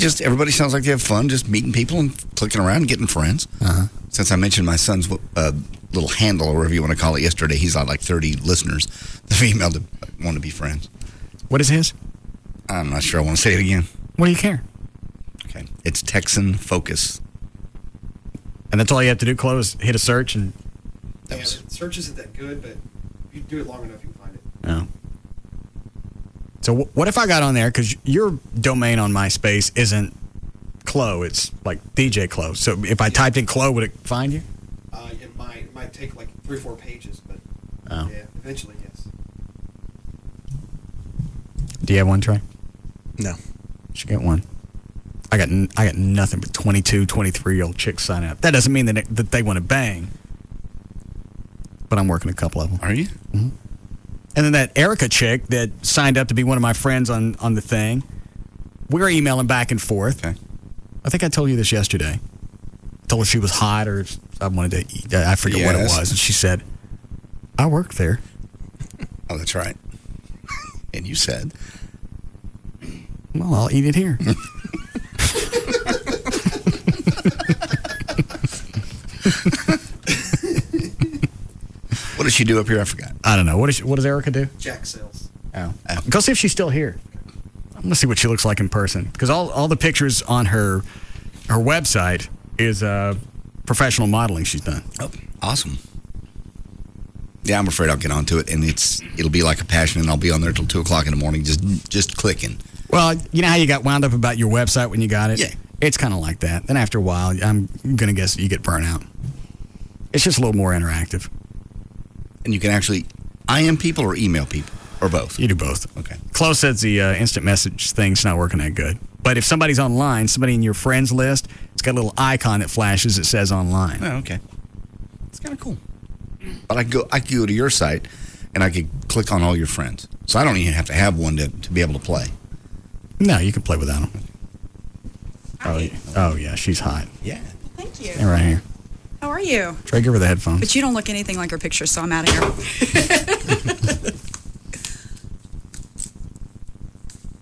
for? Everybody sounds like they have fun just meeting people and clicking around and getting friends. Uh-huh. Since I mentioned my son's little handle, or whatever you want to call it, yesterday, he's got like 30 listeners. The female want to be friends. What is his? I'm not sure I want to say it again. What do you care? Okay. It's Texan Focus. And that's all you have to do, close, hit a search, and... Yeah, search isn't that good, but if you do it long enough, you can find it. No. So what if I got on there, because your domain on MySpace isn't Clo, it's like DJ Clo. So if I typed in Clo, would it find you? It might take like 3 or 4 pages, but Oh. yeah, eventually, yes. Do you have one, Trey? No. Should get one. I got nothing but 22, 23-year-old chicks sign up. That doesn't mean that they want to bang, but I'm working a couple of them. Are you? Mm-hmm. And then that Erica chick that signed up to be one of my friends on the thing, we were emailing back and forth. Okay. I think I told you this yesterday. I told her she was hot, or I wanted to eat. I forget what it was. And she said, I work there. Oh, that's right. And you said, well, I'll eat it here. what does she do up here? I forgot. I don't know. What does Erica do? Jack sells. Oh. Go see if she's still here. I'm going to see what she looks like in person. Because all the pictures on her website is professional modeling she's done. Oh, awesome. Yeah, I'm afraid I'll get onto it, and it'll be like a passion, and I'll be on there till 2 o'clock in the morning just clicking. Well, you know how you got wound up about your website when you got it? Yeah. It's kind of like that. Then after a while, I'm going to guess you get burnt out. It's just a little more interactive. And you can actually IM people or email people, or both? You do both. Okay. Chloe says the instant message thing's not working that good. But if somebody's online, somebody in your friends list, it's got a little icon that flashes that says online. Oh, okay. It's kind of cool. But I could go to your site, and I could click on all your friends. So I don't even have to have one to be able to play. No, you can play without them. Oh, yeah, she's hot. Yeah. Thank you. And right here. How are you? Trey, give her the headphones. But you don't look anything like her picture, so I'm out of here.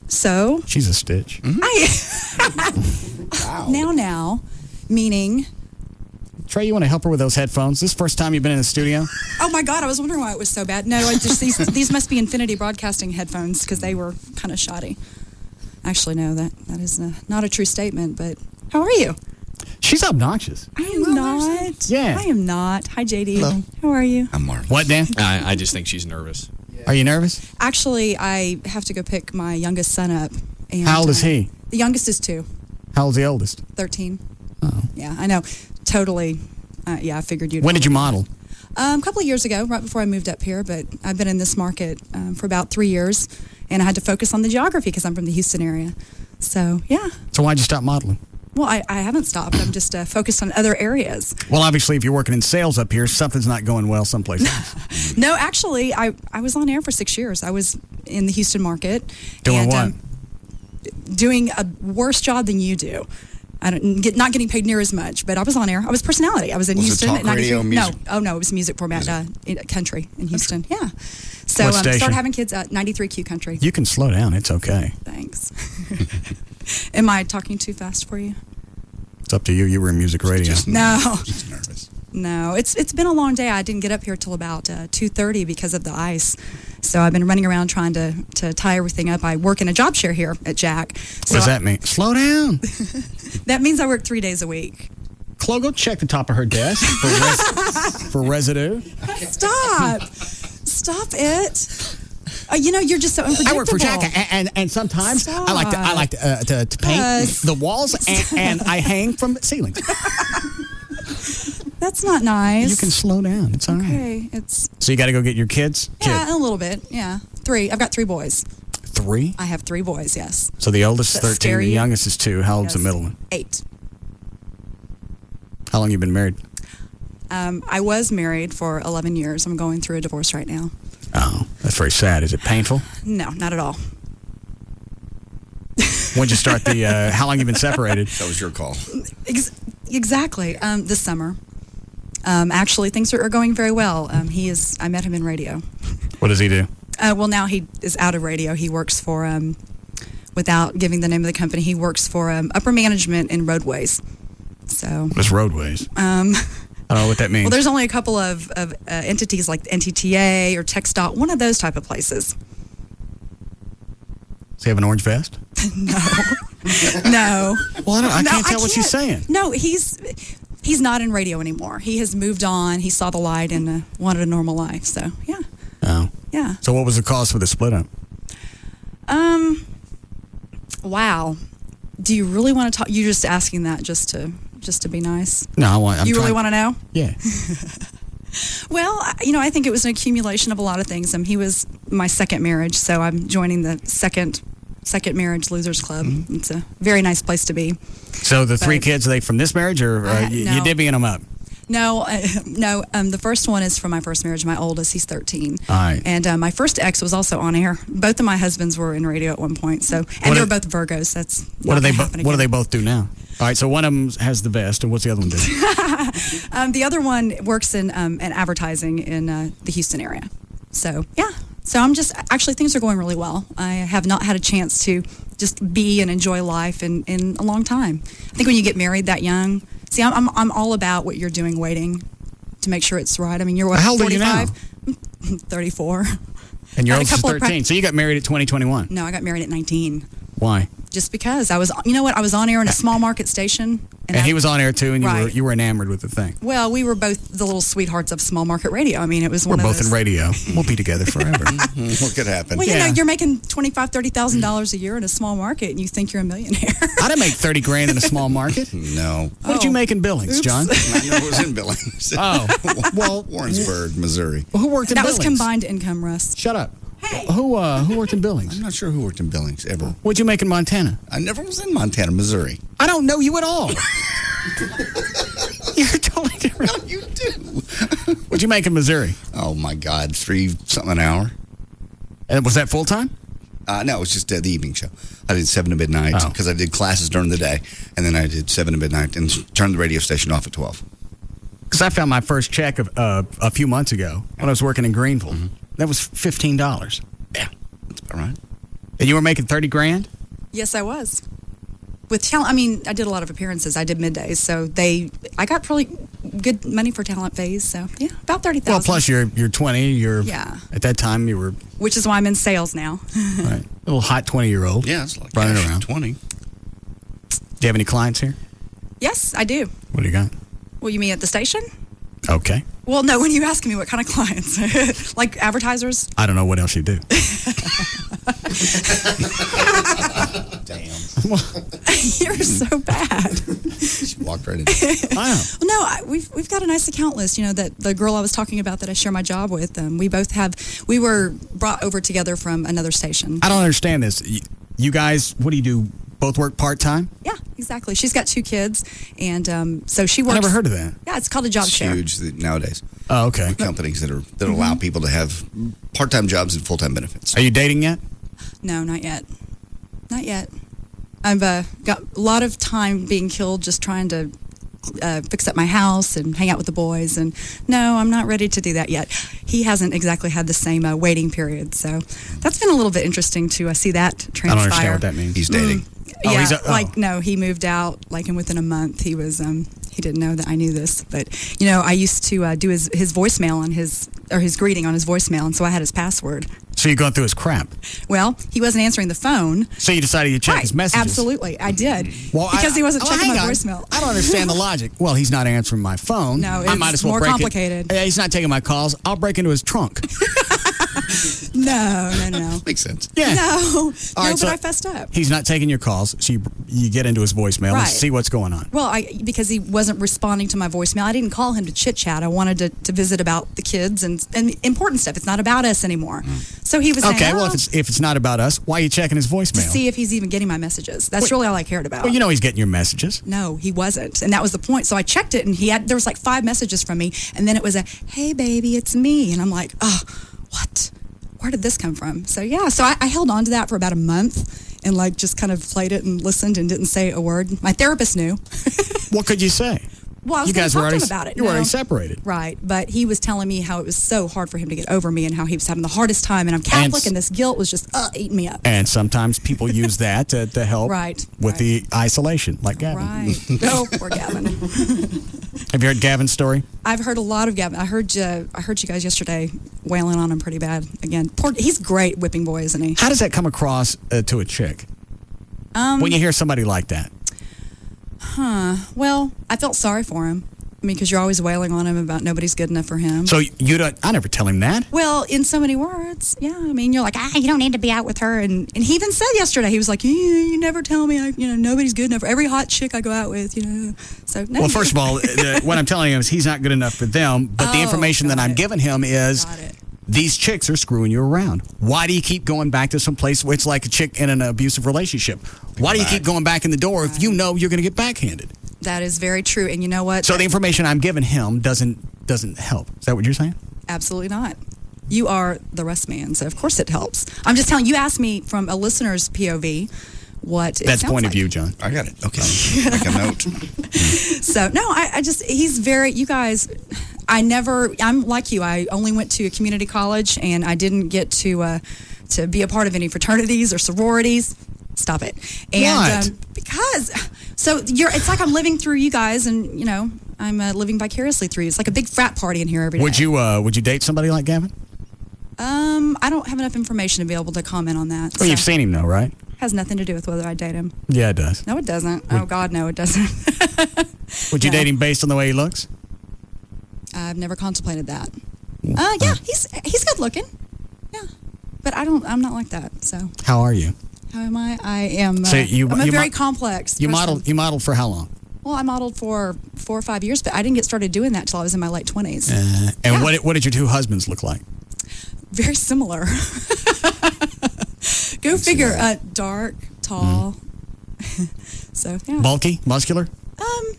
So? She's a stitch. Wow. Now, meaning... Trey, you want to help her with those headphones? This is the first time you've been in the studio? Oh my God, I was wondering why it was so bad. No, these must be Infinity Broadcasting headphones because they were kind of shoddy. Actually, no, that is not a true statement, but how are you? She's obnoxious. I am not. Yeah. I am not. Hi, JD. Hello. How are you? I'm Mark. What, Dan? I just think she's nervous. Are you nervous? Actually, I have to go pick my youngest son up. And, How old is he? The youngest is 2. How old's the oldest? 13. Oh. Yeah, I know. Totally. Yeah, I figured you'd... When did you model? A couple of years ago, right before I moved up here, but I've been in this market for about 3 years, and I had to focus on the geography because I'm from the Houston area. So, yeah. So why'd you stop modeling? Well, I haven't stopped. I'm just focused on other areas. Well, obviously, if you're working in sales up here, something's not going well someplace else. No, actually, I was on air for 6 years. I was in the Houston market. Doing what? Doing a worse job than you do. Not getting paid near as much, but I was on air. I was personality. I was in Houston. Was it talk radio, music? No, it was music format, country in Houston. Yeah. So What station? started having kids at 93Q Country. You can slow down. It's okay. Thanks. Am I talking too fast for you? It's up to you. You were in music radio. No. Just nervous. No, it's been a long day. I didn't get up here till about 2:30 because of the ice. So I've been running around trying to tie everything up. I work in a job share here at Jack. What does that mean? Slow down. That means I work 3 days a week. Chloe, go check the top of her desk for residue. Stop it. You're just so unpredictable. I work for Jack, and sometimes I like to paint the walls, and I hang from the ceiling. That's not nice. You can slow down. It's all right. Okay, So you got to go get your kids? Yeah, a little bit. Yeah, 3. I've got 3 boys. 3? I have 3 boys. Yes. So the oldest is Does that 13, scare the you? youngest is 2. How old's the middle one? 8. How long you been married? I was married for 11 years. I'm going through a divorce right now. Oh, that's very sad. Is it painful? No, not at all. When'd you start the? How long you been separated? That was your call. Exactly. This summer. Actually, things are going very well. I met him in radio. What does he do? Well, now he is out of radio. He works for, without giving the name of the company, he works for upper management in roadways. So. What's roadways? I don't know what that means. Well, there's only a couple of entities like NTTA or TxDOT, one of those type of places. Does he have an orange vest? No. Well, I can't tell what she's saying. No, he's not in radio anymore. He has moved on. He saw the light and wanted a normal life. So, yeah. Oh. Yeah. So what was the cause for the split up? Wow. Do you really want to talk? You're just asking that just to be nice? No, You really want to know? Yeah. Well, I think it was an accumulation of a lot of things. He was my second marriage, so I'm joining the second marriage losers club. Mm-hmm. It's a very nice place to be. So the three kids, are they from this marriage, or you divvying them up? No. The first one is from my first marriage. My oldest, he's 13. All right. And my first ex was also on air. Both of my husbands were in radio at one point. So, and they were both Virgos. That's what do they both do now? All right. So one of them has the vest, and what's the other one do? The other one works in advertising in the Houston area. So yeah. So actually things are going really well. I have not had a chance to just be and enjoy life in a long time. I think when you get married that young. See, I'm all about what you're doing, waiting to make sure it's right. I mean, you're what, how old 45? are you now? 34. And your oldest is 13. So you got married at 2021. No, I got married at 19. Why? Just because I was on air in a small market station. And he was on air too, and Right. you were enamored with the thing. Well, we were both the little sweethearts of small market radio. I mean, it was one We're of both those. in radio. We'll be together forever. What could happen? Well, you're making $25,000, $30,000 a year in a small market, and you think you're a millionaire. I didn't make $30,000 in a small market. No. What did you make in Billings, John? I never was in Billings. Oh, well, Warrensburg, Missouri. Well, who worked in That Billings? was combined income, Russ. Shut up. Hey. Who worked in Billings? I'm not sure who worked in Billings ever. What'd you make in Montana? I never was in Montana, Missouri. I don't know you at all. You're totally different. No, you do. What'd you make in Missouri? Oh my God, $3 an hour. And was that full time? No, it was just the evening show. I did 7 to midnight because I did classes during the day, and then I did 7 to midnight and turned the radio station off at 12. Because I found my first check a few months ago when I was working in Greenville. Mm-hmm. That was $15. Yeah, that's about right. And you were making $30,000? Yes, I was. With talent, I mean, I did a lot of appearances. I did middays, so I got probably good money for talent phase. So yeah, about $30,000. Well, plus you're 20. Yeah. At that time you were. Which is why I'm in sales now. Right, a little hot 20-year-old. Yeah, it's like running around. 20. Do you have any clients here? Yes, I do. What do you got? Well, you mean at the station? Okay. Well, no. When you ask me what kind of clients, like advertisers. I don't know what else you do. Damn. You're so bad. She walked right into it. I know. Well, no, we've got a nice account list. You know, that the girl I was talking about that I share my job with. We were brought over together from another station. I don't understand this. You guys, what do you do? Both work part-time? Yeah, exactly. She's got 2 kids, and so she works. I never heard of that. Yeah, it's called a job share. Huge nowadays. Oh, okay. Companies that allow people to have part-time jobs and full-time benefits. Are you dating yet? No, not yet. Not yet. I've got a lot of time being killed just trying to fix up my house and hang out with the boys. And no, I'm not ready to do that yet. He hasn't exactly had the same waiting period. So that's been a little bit interesting to see that transpire. I don't understand what that means. He's dating. Yeah, no, he moved out and within a month he was he didn't know that I knew this, but I used to do his voicemail on his greeting on his voicemail, and so I had his password. So you're going through his crap. Well, he wasn't answering the phone. So you decided to check his messages. Absolutely, I did. Well, because he wasn't checking my hang on. voicemail. I don't understand the logic. Well, he's not answering my phone. No, I might it's as well more break complicated. He's not taking my calls. I'll break into his trunk. No. Makes sense. Yeah. No, right, but I fessed up. He's not taking your calls, so you get into his voicemail and Right. see what's going on. Well, because he wasn't responding to my voicemail, I didn't call him to chit chat. I wanted to visit about the kids and important stuff. It's not about us anymore. So he was saying, Okay, well, if it's not about us, why are you checking his voicemail? to see if he's even getting my messages. That's really all I cared about. Well, he's getting your messages. No, he wasn't. And that was the point. So I checked it, and there was like 5 messages from me, and then it was hey, baby, it's me. And I'm like, oh, what? Where did this come from? So, yeah. So I held on to that for about a month and just kind of played it and listened and didn't say a word. My therapist knew. What could you say? Well, I was You going guys to were talk to already him about it. You were already No. separated. Right, but he was telling me how it was so hard for him to get over me and how he was having the hardest time. And I'm Catholic, and this guilt was just eating me up. And sometimes people use that to help Right, with the isolation, like Gavin. Right. No, poor Gavin. Have you heard Gavin's story? I've heard a lot of Gavin. I heard you guys yesterday wailing on him pretty bad. Again, he's great whipping boy, isn't he? How does that come across to a chick when you hear somebody like that? Well, I felt sorry for him. I mean, because you're always wailing on him about nobody's good enough for him. So you don't? I never tell him that. Well, in so many words, yeah. I mean, you're like, you don't need to be out with her, and he even said yesterday, he was like, you never tell me, nobody's good enough for every hot chick I go out with, So no. Well, first of all, what I'm telling him is he's not good enough for them. But the information that I'm giving him is these chicks are screwing you around. Why do you keep going back to some place where it's like a chick in an abusive relationship? Why do you keep going back in the door if you know you're going to get backhanded? That is very true, and you know what? So the information I'm giving him doesn't help. Is that what you're saying? Absolutely not. You are the Russ man, so of course it helps. I'm just telling you. Asked me from a listener's POV what it That's sounds point like. of view, John. I got it. Okay. Make a note. So no, he's very. You guys, I'm like you. I only went to a community college, and I didn't get to be a part of any fraternities or sororities. Stop it. And because it's like I'm living through you guys, and I'm living vicariously through you. It's like a big frat party in here every day. Would you date somebody like Gavin? I don't have enough information to be able to comment on that. Well, you've seen him though, right? Has nothing to do with whether I date him. Yeah, it does. No, it doesn't. Oh God, no, it doesn't. Would you date him based on the way he looks? I've never contemplated that. Yeah, he's good looking. Yeah, but I'm not like that. So How are you? how am I? I am. So I'm a very complex. You person. modeled for how long? Well, I modeled for 4 or 5 years, but I didn't get started doing that till I was in my late 20s. And what did your two husbands look like? Very similar. Go figure. Dark, tall. So yeah. Bulky, muscular.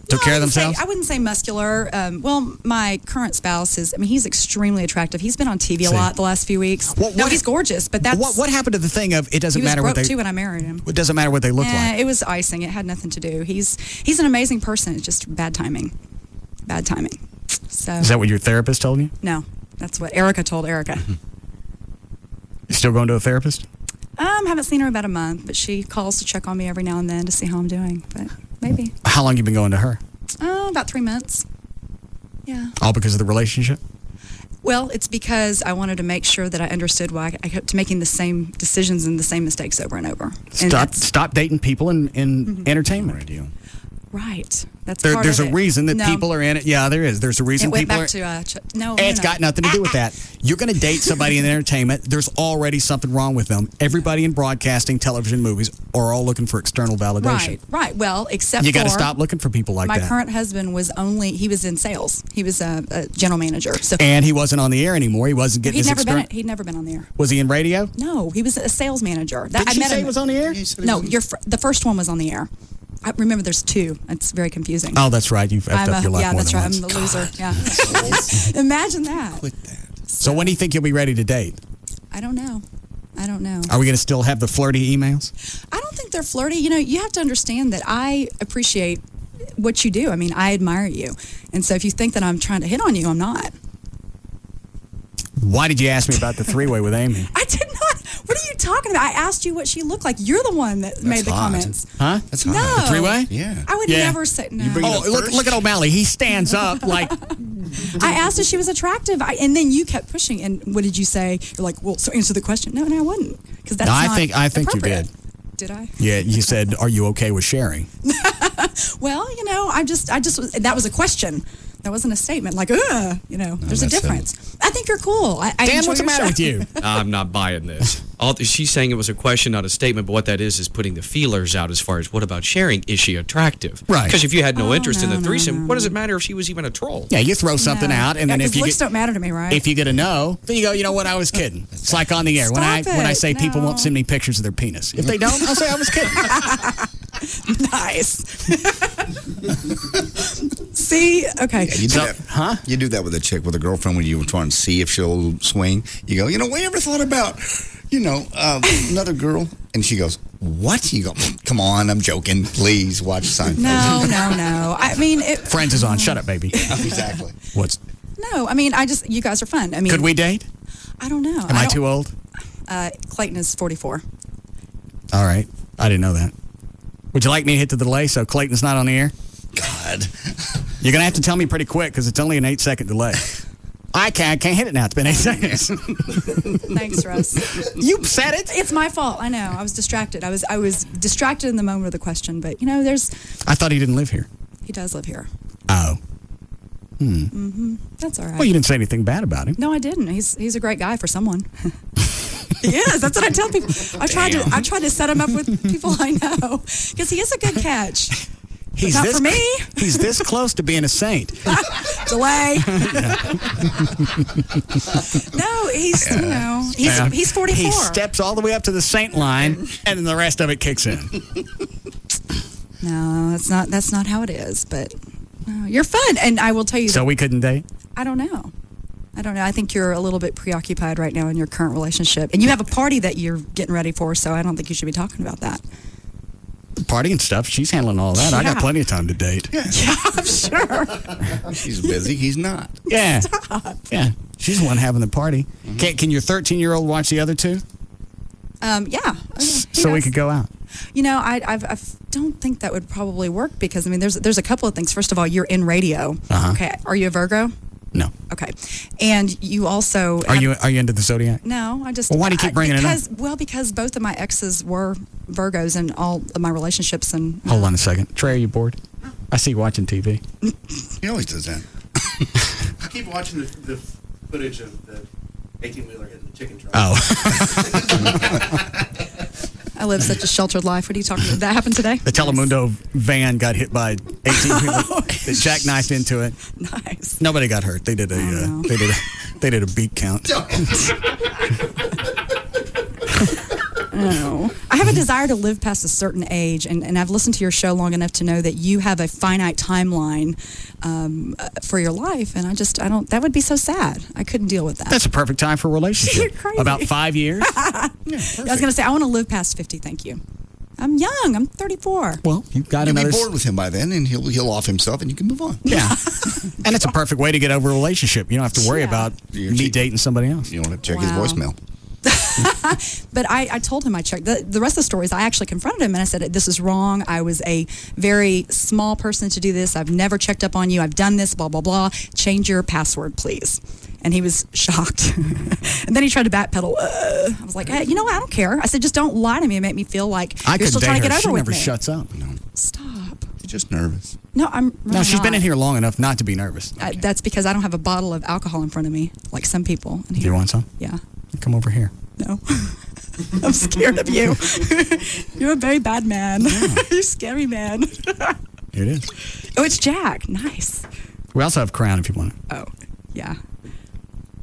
Took care of themselves. I wouldn't say muscular. Well, my current spouse he's extremely attractive. He's been on TV a lot the last few weeks. He's gorgeous, but that's what happened to the thing of it doesn't matter what they. He was broke too when I married him. It doesn't matter what they look like. It was icing. It had nothing to do. He's an amazing person. It's just bad timing. Bad timing. So. Is that what your therapist told you? No, that's what Erica told Erica. You still going to a therapist? Haven't seen her about a month, but she calls to check on me every now and then to see how I'm doing. But maybe. How long you been going to her? About 3 months. Yeah. All because of the relationship? Well, it's because I wanted to make sure that I understood why I kept making the same decisions and the same mistakes over and over. Stop dating people in entertainment radio. Right. That's part there's of a it. reason that No. people are in it. Yeah, there is. There's a reason It went people back are. to no. It's no. got nothing to do with that. You're going to date somebody in entertainment. There's already something wrong with them. Everybody in broadcasting, television, movies are all looking for external validation. Right. Well, except You got to for stop looking for people like my that. current husband was in sales. He was a general manager. So And he wasn't on the air anymore. He wasn't getting he'd never been on the air. Was he in radio? No, he was a sales manager. Did you say he was on the air? No, the first one was on the air. I remember there's two. It's very confusing. Oh, that's right. You've effed up your life yeah, more that's than right. once. I'm the loser. Yeah. Imagine that. Quit that. So when do you think you'll be ready to date? I don't know. Are we going to still have the flirty emails? I don't think they're flirty. You have to understand that I appreciate what you do. I mean, I admire you. And so if you think that I'm trying to hit on you, I'm not. Why did you ask me about the three-way with Amy? I did not. What are you talking about? I asked you what she looked like. You're the one that made the comments. Huh? That's No. hot. The three-way? Yeah. I would never say no. You bring it Oh, up look, first? look at O'Malley. He stands up like... I asked if she was attractive, and then you kept pushing. And what did you say? You're like, well, so answer the question. No, I wouldn't, because that's No, not I think you did. Did I? Yeah, you said, "Are you okay with sharing?" Well, I just that was a question. That wasn't a statement. Like, there's a difference. I think you're cool. I Dan, enjoy what's the your matter show. with you? I'm not buying this. She's saying it was a question, not a statement, but what that is putting the feelers out as far as what about sharing? Is she attractive? Right. Because if you had no interest in the no, threesome, what does it matter if she was even a troll? Yeah, you throw something out, and then if you looks get don't matter to me, right? if you get a no, then you go, you know what? I was kidding. It's like on the air when I say people won't send me pictures of their penis. If they don't, I'll say I was kidding. Nice. See, okay. Yeah, you do that. Huh? You do that with a chick, with a girlfriend, when you were trying to see if she'll swing. You go, we ever thought about, another girl? And she goes, What? You go, come on, I'm joking. Please watch Seinfeld. No. I mean, Friends is on. Shut up, baby. Exactly. No, I mean, you guys are fun. I mean, Could we date? I don't know. Am I too old? Clayton is 44. All right. I didn't know that. Would you like me to hit the delay so Clayton's not on the air? God. You're going to have to tell me pretty quick because it's only an 8-second delay. I can't hit it now. It's been 8 seconds. Thanks, Russ. You said it. It's my fault. I know. I was distracted. I was distracted in the moment of the question, but there's. I thought he didn't live here. He does live here. Oh. That's all right. Well, you didn't say anything bad about him. No, I didn't. He's a great guy for someone. He is. That's what I tell people. I tried to set him up with people I know because he is a good catch. He's not this, for me. He's this close to being a saint. Delay. No, he's 44. He steps all the way up to the saint line, and then the rest of it kicks in. No, that's not how it is. But you're fun, and I will tell you. So we couldn't date? I don't know. I think you're a little bit preoccupied right now in your current relationship, and you have a party that you're getting ready for. So I don't think you should be talking about that. Party and stuff. She's handling all that. Yeah. I got plenty of time to date. Yeah, I'm sure. She's busy. He's not. Yeah. Stop. Yeah. She's the one having the party. Mm-hmm. Can your 13-year-old watch the other two? Yeah. So we could go out. I don't think that would probably work because there's a couple of things. First of all, you're in radio. Uh-huh. Okay. Are you a Virgo? No. Okay. And you also Are you into the zodiac? No, I just. Well, why do you keep bringing it up? Well, because both of my exes were Virgos in all of my relationships and. Hold on a second. Trey, are you bored? I see you watching TV. He always does that. I keep watching the footage of the 18-wheeler hitting the chicken truck. Oh. I live such a sheltered life. What are you talking about? That happened today? The Telemundo van got hit by 18-wheeler. They jackknifed into it. Nice. Nobody got hurt. They did a beat count. No. I have a desire to live past a certain age, and I've listened to your show long enough to know that you have a finite timeline for your life, and I don't. That would be so sad. I couldn't deal with that. That's a perfect time for a relationship. You're crazy. About 5 years. I was going to say, I want to live past 50, thank you. I'm young. I'm 34. Well, you've got You'll another. be bored with him by then, and he'll off himself, and you can move on. Yeah. And it's a perfect way to get over a relationship. You don't have to worry about me dating somebody else. You don't have to check his voicemail. But I told him I checked. The rest of the stories, I actually confronted him and I said, this is wrong. I was a very small person to do this. I've never checked up on you. I've done this, blah, blah, blah. Change your password, please. And he was shocked. And then he tried to backpedal. I was like, hey, you know what? I don't care. I said, just don't lie to me and make me feel like you're still trying to get over with me. She never shuts up. No. Stop. She's just nervous. No, I'm really No, she's not. been in here long enough not to be nervous. That's because I don't have a bottle of alcohol in front of me, like some people. Do you want some? Yeah. Come over here. No. I'm scared of you. You're a very bad man. You're a scary man. Here it is. Oh, it's Jack. Nice. We also have Crown if you want it. Oh, yeah.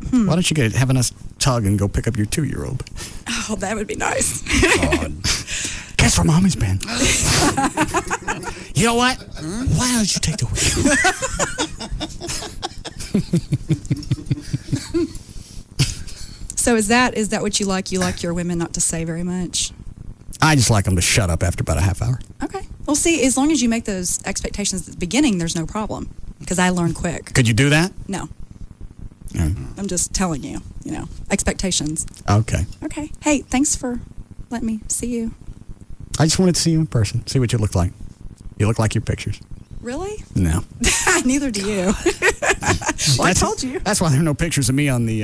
Why don't you have us tug and go pick up your 2-year-old? Oh, that would be nice. Guess where Mommy's been. You know what? Why don't you take the wheel? So is that what you like? You like your women not to say very much? I just like them to shut up after about a half hour. Okay. Well, see, as long as you make those expectations at the beginning, there's no problem. Because I learn quick. Could you do that? No. Yeah. I'm just telling you, expectations. Okay. Okay. Hey, thanks for letting me see you. I just wanted to see you in person, see what you look like. You look like your pictures. Really? No. Neither do you. Well, I told you. That's why there are no pictures of me on the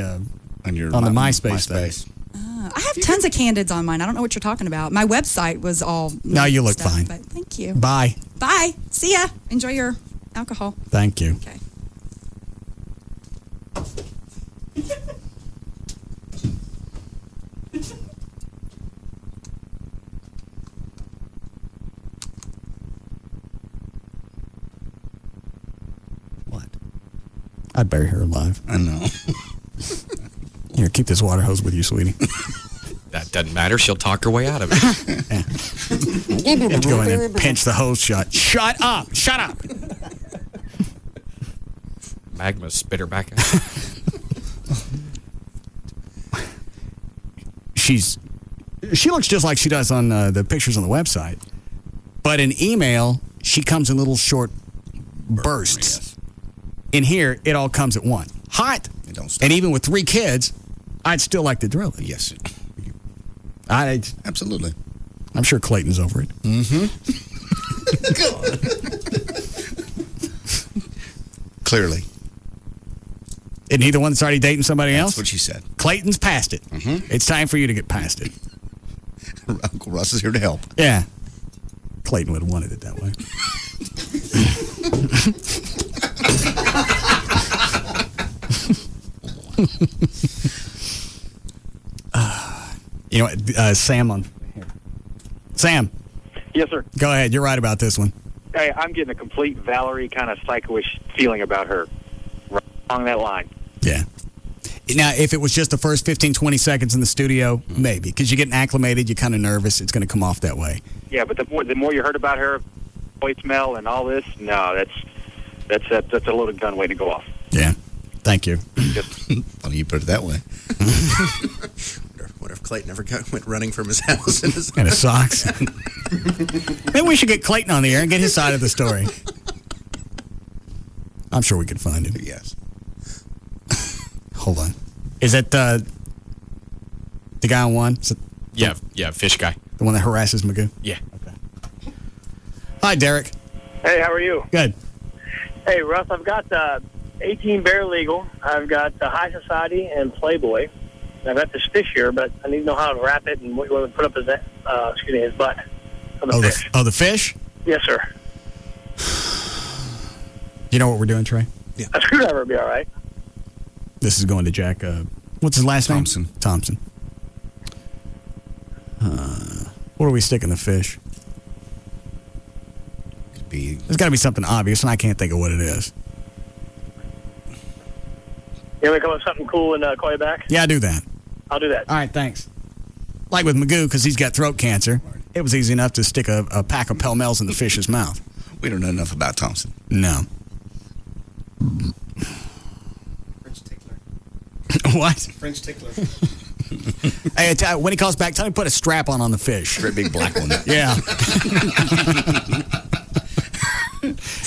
the MySpace thing. I have tons of candids on mine. I don't know what you're talking about. My website was all. No, you look fine. But thank you. Bye. Bye. See ya. Enjoy your alcohol. Thank you. Okay. What? I'd bury her alive. I know. Here, keep this water hose with you, sweetie. That doesn't matter. She'll talk her way out of it. You have to go in and pinch the hose shut. Shut up! Shut up! Magma spit her back out. She's She looks just like she does on the pictures on the website. But in email, she comes in little short bursts. Yes. In here, it all comes at once. Hot. It don't stop. And even with 3 kids, I'd still like to drill it. Yes. Absolutely. I'm sure Clayton's over it. Mm-hmm. Clearly. Isn't he the one that's already dating somebody else? That's what she said. Clayton's past it. Mm-hmm. It's time for you to get past it. Uncle Russ is here to help. Yeah. Clayton would have wanted it that way. You know what? Sam on here. Sam. Yes, sir. Go ahead. You're right about this one. Hey, I'm getting a complete Valerie kind of psycho-ish feeling about her. Right along that line. Yeah. Now, if it was just the first 15, 20 seconds in the studio, maybe. Because you're getting acclimated, you're kind of nervous, it's going to come off that way. Yeah, but the more you heard about her, voicemail and all this, no, that's a loaded gun waiting to go off. Yeah. Thank you. Funny you put it that way. What if Clayton ever went running from his house in his And his socks. Maybe we should get Clayton on the air and get his side of the story. I'm sure we could find him. Yes. Hold on. Is that the guy on one? Yeah, fish guy. The one that harasses Magoo? Yeah. Okay. Hi, Derek. Hey, how are you? Good. Hey, Russ, I've got 18 Bear Legal. I've got High Society and Playboy. I've got this fish here, but I need to know how to wrap it and what to put up his butt. The fish? Yes, sir. You know what we're doing, Trey? Yeah. A screwdriver would be all right. This is going to Jack. What's his last name? Thompson. Where do we stick in the fish? There's got to be something obvious, and I can't think of what it is. You want me to come up with something cool and call you back? Yeah, do that. I'll do that. All right, thanks. Like with Magoo, because he's got throat cancer, it was easy enough to stick a pack of Pell-Mells in the fish's mouth. We don't know enough about Thompson. No. French tickler. What? French tickler. Hey, when he calls back, tell him to put a strap on the fish. Great big black one. Yeah.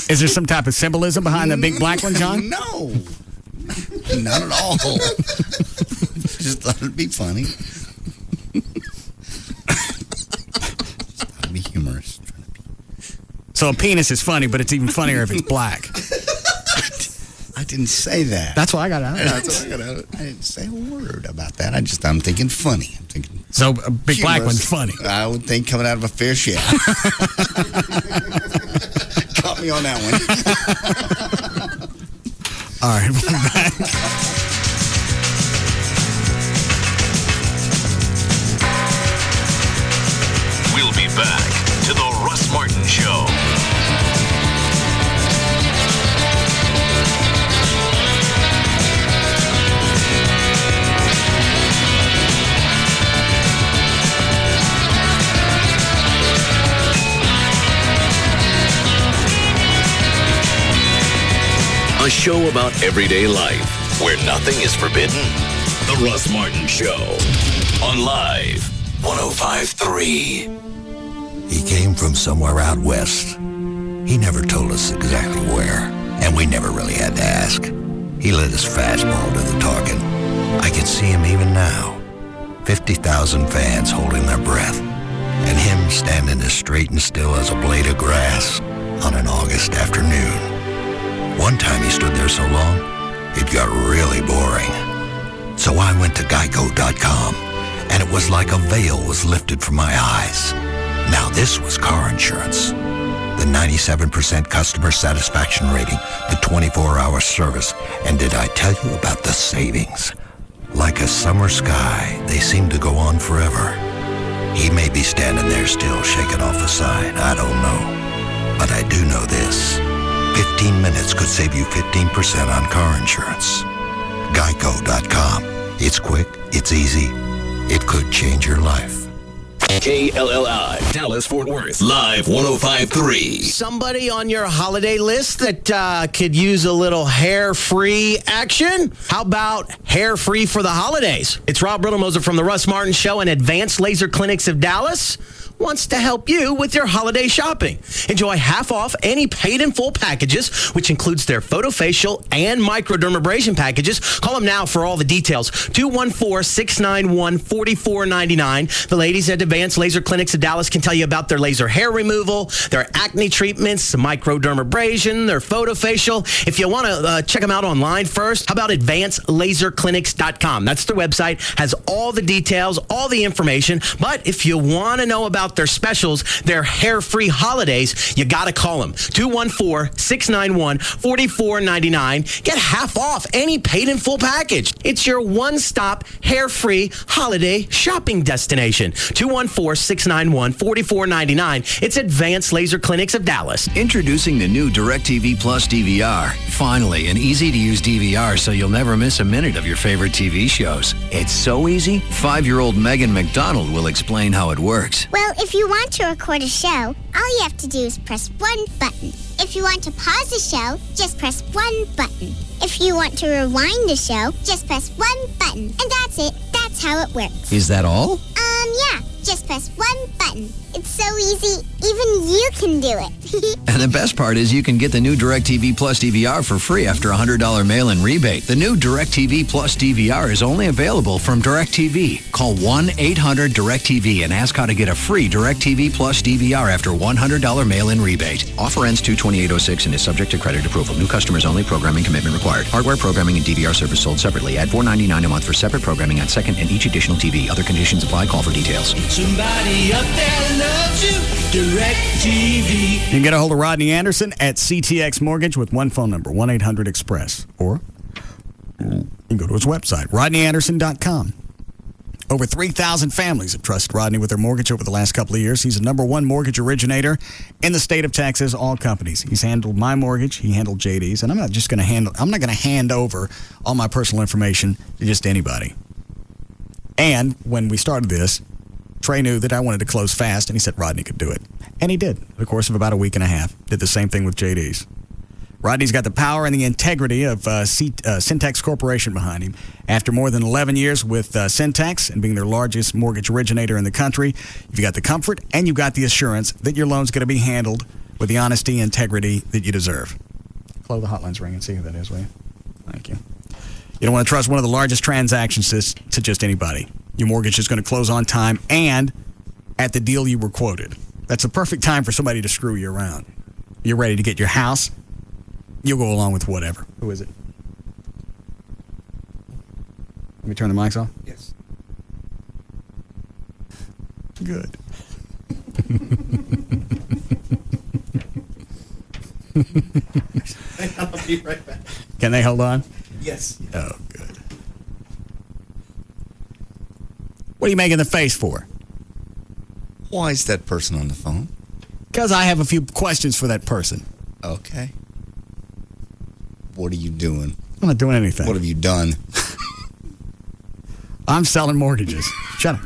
Is there some type of symbolism behind the big black one, John? No. Not at all. Just thought it'd be funny. Thought it'd be humorous. So a penis is funny, but it's even funnier if it's black. I didn't say that. That's why I got out of it. That's why I got out of it. I didn't say a word about that. I'm thinking funny. I'm thinking so a big black one's funny. I would think coming out of a fish, yeah. Caught me on that one. All right, we're back. We'll be back to the Russ Martin Show. A show about everyday life where nothing is forbidden. The Russ Martin Show on Live 105.3. He came from somewhere out west. He never told us exactly where, and we never really had to ask. He let his fastball do the talking. I can see him even now. 50,000 fans holding their breath, and him standing as straight and still as a blade of grass on an August afternoon. One time he stood there so long, it got really boring. So I went to Geico.com, and it was like a veil was lifted from my eyes. Now this was car insurance. The 97% customer satisfaction rating, the 24-hour service, and did I tell you about the savings? Like a summer sky, they seem to go on forever. He may be standing there still shaking off a sign, I don't know. But I do know this. 15 minutes could save you 15% on car insurance. Geico.com. It's quick, it's easy, it could change your life. KLLI, Dallas, Fort Worth, live 105.3. Somebody on your holiday list that could use a little hair-free action? How about hair-free for the holidays? It's Rob Riddlemoser from the Russ Martin Show and Advanced Laser Clinics of Dallas wants to help you with your holiday shopping. Enjoy half off any paid in full packages, which includes their photofacial and microdermabrasion packages. Call them now for all the details. 214-691-4499. The ladies at Advanced Laser Clinics of Dallas can tell you about their laser hair removal, their acne treatments, microdermabrasion, their photofacial. If you want to check them out online first, how about advancedlaserclinics.com? That's their website, has all the details, all the information. But if you want to know about their specials, their hair-free holidays, you got to call them. 214-691-4499. Get half off any paid-in-full package. It's your one-stop, hair-free holiday shopping destination. 214-691-4499. It's Advanced Laser Clinics of Dallas. Introducing the new DirecTV Plus DVR. Finally, an easy-to-use DVR so you'll never miss a minute of your favorite TV shows. It's so easy, 5-year-old Megan McDonald will explain how it works. Well, if you want to record a show, all you have to do is press one button. If you want to pause the show, just press one button. If you want to rewind the show, just press one button. And that's it. That's how it works. Is that all? Yeah. Just press one button. It's so easy, even you can do it. And the best part is you can get the new DirecTV Plus DVR for free after a $100 mail-in rebate. The new DirecTV Plus DVR is only available from DirecTV. Call 1-800-DirecTV and ask how to get a free DirecTV Plus DVR after $100 mail-in rebate. Offer ends 2/28/06 and is subject to credit approval. New customers only. Programming commitment required. Hardware, programming, and DVR service sold separately. Add $4.99 a month for separate programming on second and each additional TV. Other conditions apply. Call for details. Somebody up there loves you. DirecTV. You can get a hold of Rodney Anderson at CTX Mortgage with one phone number, 1-800-EXPRESS. Or you can go to his website, rodneyanderson.com. Over 3,000 families have trusted Rodney with their mortgage over the last couple of years. He's the #1 mortgage originator in the state of Texas, all companies. He's handled my mortgage, he handled JD's, and I'm not going to hand over all my personal information to just anybody. And when we started this, Trey knew that I wanted to close fast, and he said Rodney could do it. And he did, in the course of about a week and a half. Did the same thing with JD's. Rodney's got the power and the integrity of Syntax Corporation behind him. After more than 11 years with Syntax and being their largest mortgage originator in the country, you've got the comfort and you've got the assurance that your loan's going to be handled with the honesty and integrity that you deserve. Chloe, the hotline's ringing. See who that is, will you? Thank you. You don't want to trust one of the largest transactions to just anybody. Your mortgage is going to close on time and at the deal you were quoted. That's a perfect time for somebody to screw you around. You're ready to get your house. You'll go along with whatever. Who is it? Let me turn the mics off. Yes. Good. I'll be right back. Can they hold on? Yes. Oh, good. What are you making the face for? Why is that person on the phone? Because I have a few questions for that person. Okay. What are you doing? I'm not doing anything. What have you done? I'm selling mortgages. Shut up.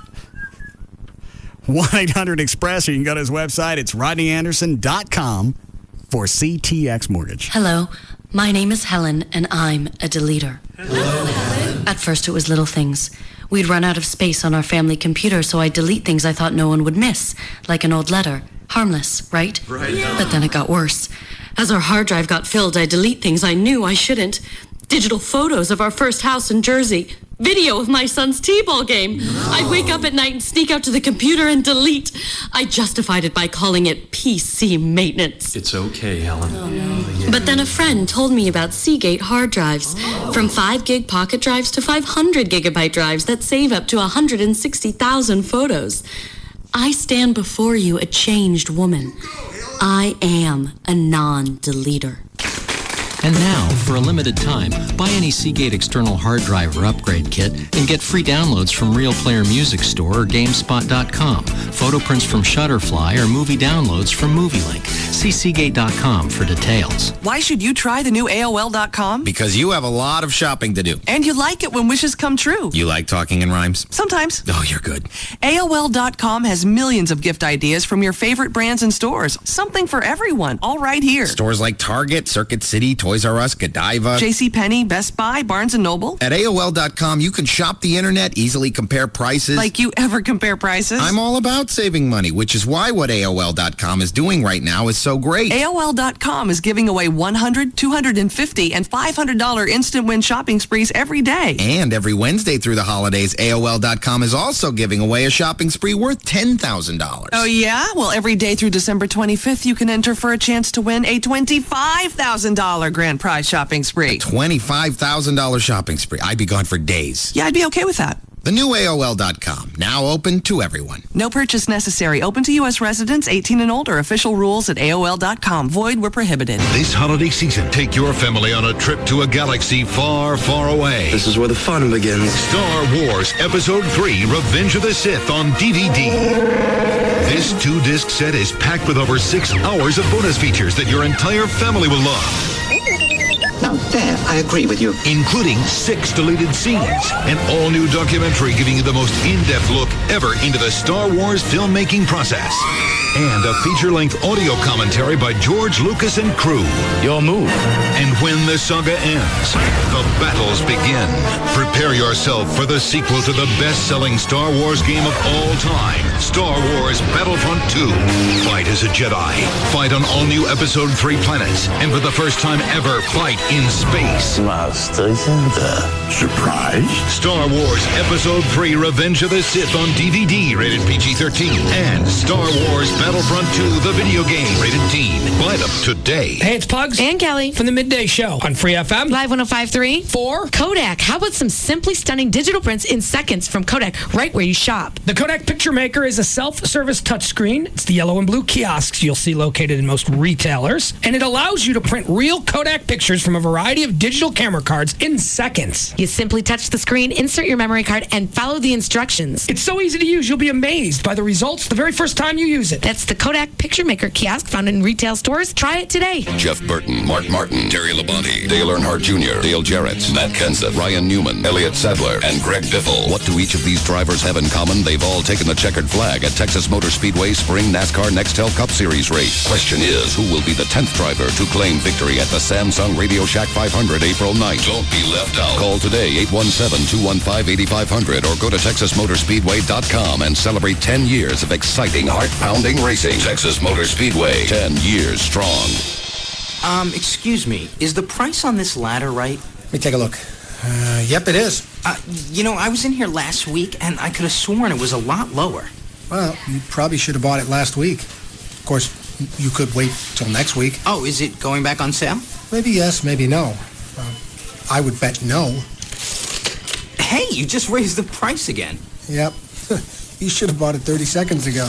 1-800-EXPRESS, or you can go to his website. It's rodneyanderson.com for CTX Mortgage. Hello, my name is Helen, and I'm a deleter. Hello, Helen. At first, it was little things. We'd run out of space on our family computer, so I'd delete things I thought no one would miss, like an old letter. Harmless, right? Right. But then it got worse. As our hard drive got filled, I'd delete things I knew I shouldn't. Digital photos of our first house in Jersey. Video of my son's t-ball game. I'd wake up at night and sneak out to the computer and delete. I justified it by calling it PC maintenance. It's okay, Helen. But then a friend told me about Seagate hard drives. From 5 gig pocket drives to 500 gigabyte drives that save up to 160,000 photos. I stand before you a changed woman. I am a non-deleter. And now, for a limited time, buy any Seagate external hard drive or upgrade kit and get free downloads from Real Player Music Store or GameSpot.com, photo prints from Shutterfly, or movie downloads from MovieLink. See Seagate.com for details. Why should you try the new AOL.com? Because you have a lot of shopping to do. And you like it when wishes come true. You like talking in rhymes? Sometimes. Oh, you're good. AOL.com has millions of gift ideas from your favorite brands and stores. Something for everyone, all right here. Stores like Target, Circuit City, Toys R Us, Godiva, JCPenney, Best Buy, Barnes & Noble. At AOL.com, you can shop the internet, easily compare prices. Like you ever compare prices? I'm all about saving money, which is why what AOL.com is doing right now is so great. AOL.com is giving away $100, $250, and $500 instant win shopping sprees every day. And every Wednesday through the holidays, AOL.com is also giving away a shopping spree worth $10,000. Oh, yeah? Well, every day through December 25th, you can enter for a chance to win a $25,000 grand prize shopping spree. $25,000 shopping spree. I'd be gone for days. Yeah, I'd be okay with that. The new AOL.com, now open to everyone. No purchase necessary. Open to U.S. residents 18 and older. Official rules at AOL.com. Void where prohibited. This holiday season, take your family on a trip to a galaxy far, far away. This is where the fun begins. Star Wars Episode 3, Revenge of the Sith on DVD. This 2-disc set is packed with over 6 hours of bonus features that your entire family will love. Now, there, I agree with you. Including 6 deleted scenes, an all-new documentary giving you the most in-depth look ever into the Star Wars filmmaking process. And a feature-length audio commentary by George Lucas and crew. Your move. And when the saga ends, the battles begin. Prepare yourself for the sequel to the best-selling Star Wars game of all time, Star Wars Battlefront 2. Fight as a Jedi. Fight on all-new Episode 3 planets. And for the first time ever, fight in space. Master Yoda. Surprised? Star Wars Episode 3 Revenge of the Sith on DVD, rated PG-13. And Star Wars Battlefront 2, the video game, rated teen. Buy them today. Hey, it's Pugs. And Kelly. From the Midday Show on Free FM. Live 105.3. For Kodak. How about some simply stunning digital prints in seconds from Kodak, right where you shop? The Kodak Picture Maker is a self-service touchscreen. It's the yellow and blue kiosks you'll see located in most retailers. And it allows you to print real Kodak pictures from a variety of digital camera cards in seconds. You simply touch the screen, insert your memory card, and follow the instructions. It's so easy to use, you'll be amazed by the results the very first time you use it. That's the Kodak Picture Maker kiosk found in retail stores. Try it today. Jeff Burton, Mark Martin, Terry Labonte, Dale Earnhardt Jr., Dale Jarrett, Matt Kenseth, Ryan Newman, Elliott Sadler, and Greg Biffle. What do each of these drivers have in common? They've all taken the checkered flag at Texas Motor Speedway Spring NASCAR Nextel Cup Series race. Question is, who will be the 10th driver to claim victory at the Samsung Radio Shack 500 April 9th? Don't be left out. Call today, 817-215-8500, or go to TexasMotorspeedway.com and celebrate 10 years of exciting, heart-pounding racing. Texas Motor Speedway, 10 years strong. Excuse me, is the price on this ladder right? Let me take a look. Yep, it is. I was in here last week, and I could have sworn it was a lot lower. Well, you probably should have bought it last week. Of course, you could wait till next week. Oh, is it going back on sale? Maybe yes, maybe no. I would bet no. Hey, you just raised the price again. Yep. You should have bought it 30 seconds ago.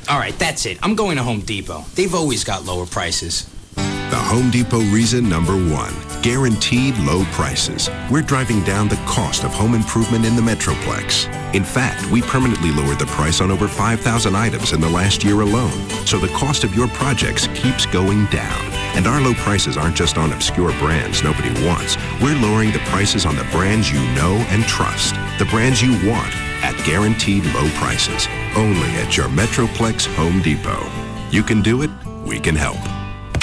All right, that's it. I'm going to Home Depot. They've always got lower prices. The Home Depot reason number 1, guaranteed low prices. We're driving down the cost of home improvement in the Metroplex. In fact, we permanently lowered the price on over 5,000 items in the last year alone. So the cost of your projects keeps going down. And our low prices aren't just on obscure brands nobody wants. We're lowering the prices on the brands you know and trust. The brands you want at guaranteed low prices. Only at your Metroplex Home Depot. You can do it, we can help.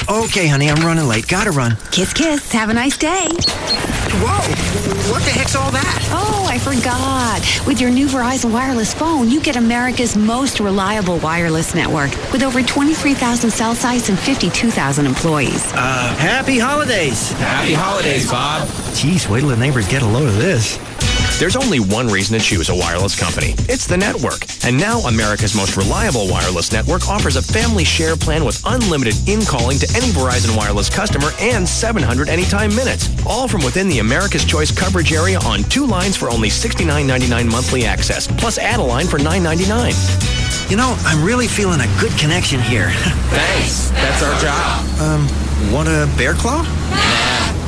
Okay, honey, I'm running late. Gotta run. Kiss, kiss. Have a nice day. Whoa! What the heck's all that? Oh, I forgot. With your new Verizon wireless phone, you get America's most reliable wireless network with over 23,000 cell sites and 52,000 employees. Happy holidays. Happy holidays, Bob. Geez, wait till the neighbors get a load of this. There's only one reason to choose a wireless company. It's the network. And now America's most reliable wireless network offers a family share plan with unlimited in-calling to any Verizon wireless customer and 700 anytime minutes. All from within the America's Choice coverage area on 2 lines for only $69.99 monthly access, plus add a line for $9.99. You know, I'm really feeling a good connection here. Thanks. That's our job. Want a bear claw?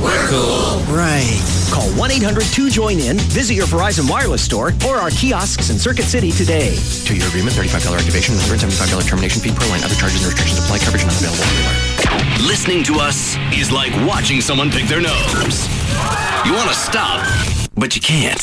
We're cool. Right. Call 1-800-2-JOIN-IN, visit your Verizon Wireless store, or our kiosks in Circuit City today. 2-year agreement, $35 activation, and $175 termination fee per line. Other charges and restrictions apply. Coverage not available everywhere. Listening to us is like watching someone pick their nose. You want to stop, but you can't.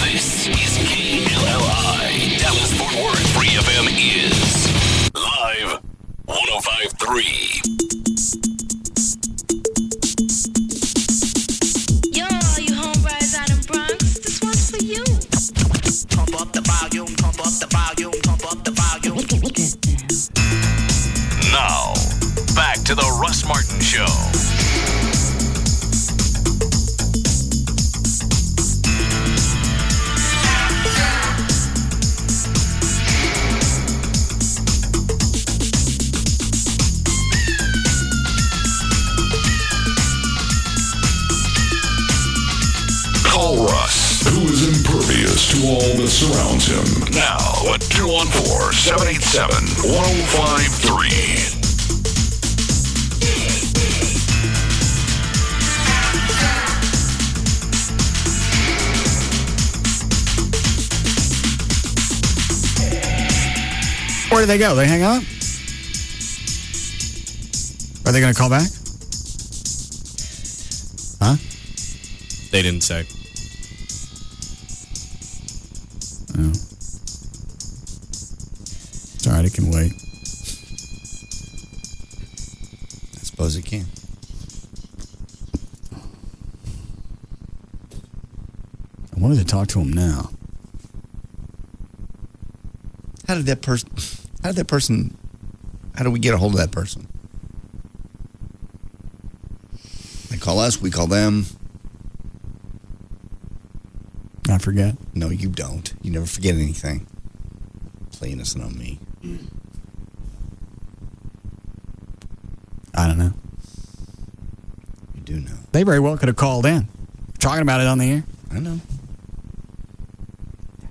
This is KLLI. Dallas Fort Worth. Free FM is live 105.3. Yo, all you homebrides out in Bronx, this one's for you. Pump up the volume, pump up the volume, pump up the volume. Now, back to the Russ Martin Show. Call Russ, who is impervious to all that surrounds him. Now at 214-787-1053. Where did they go? They hang up? Are they going to call back? Huh? They didn't say. Oh. It's all right. It can wait. I suppose it can. I wanted to talk to him now. How did we get a hold of that person? They call us, we call them. I forget. No, you don't. You never forget anything. Play innocent on me. I don't know. You do know. They very well could have called in. Talking about it on the air. I know.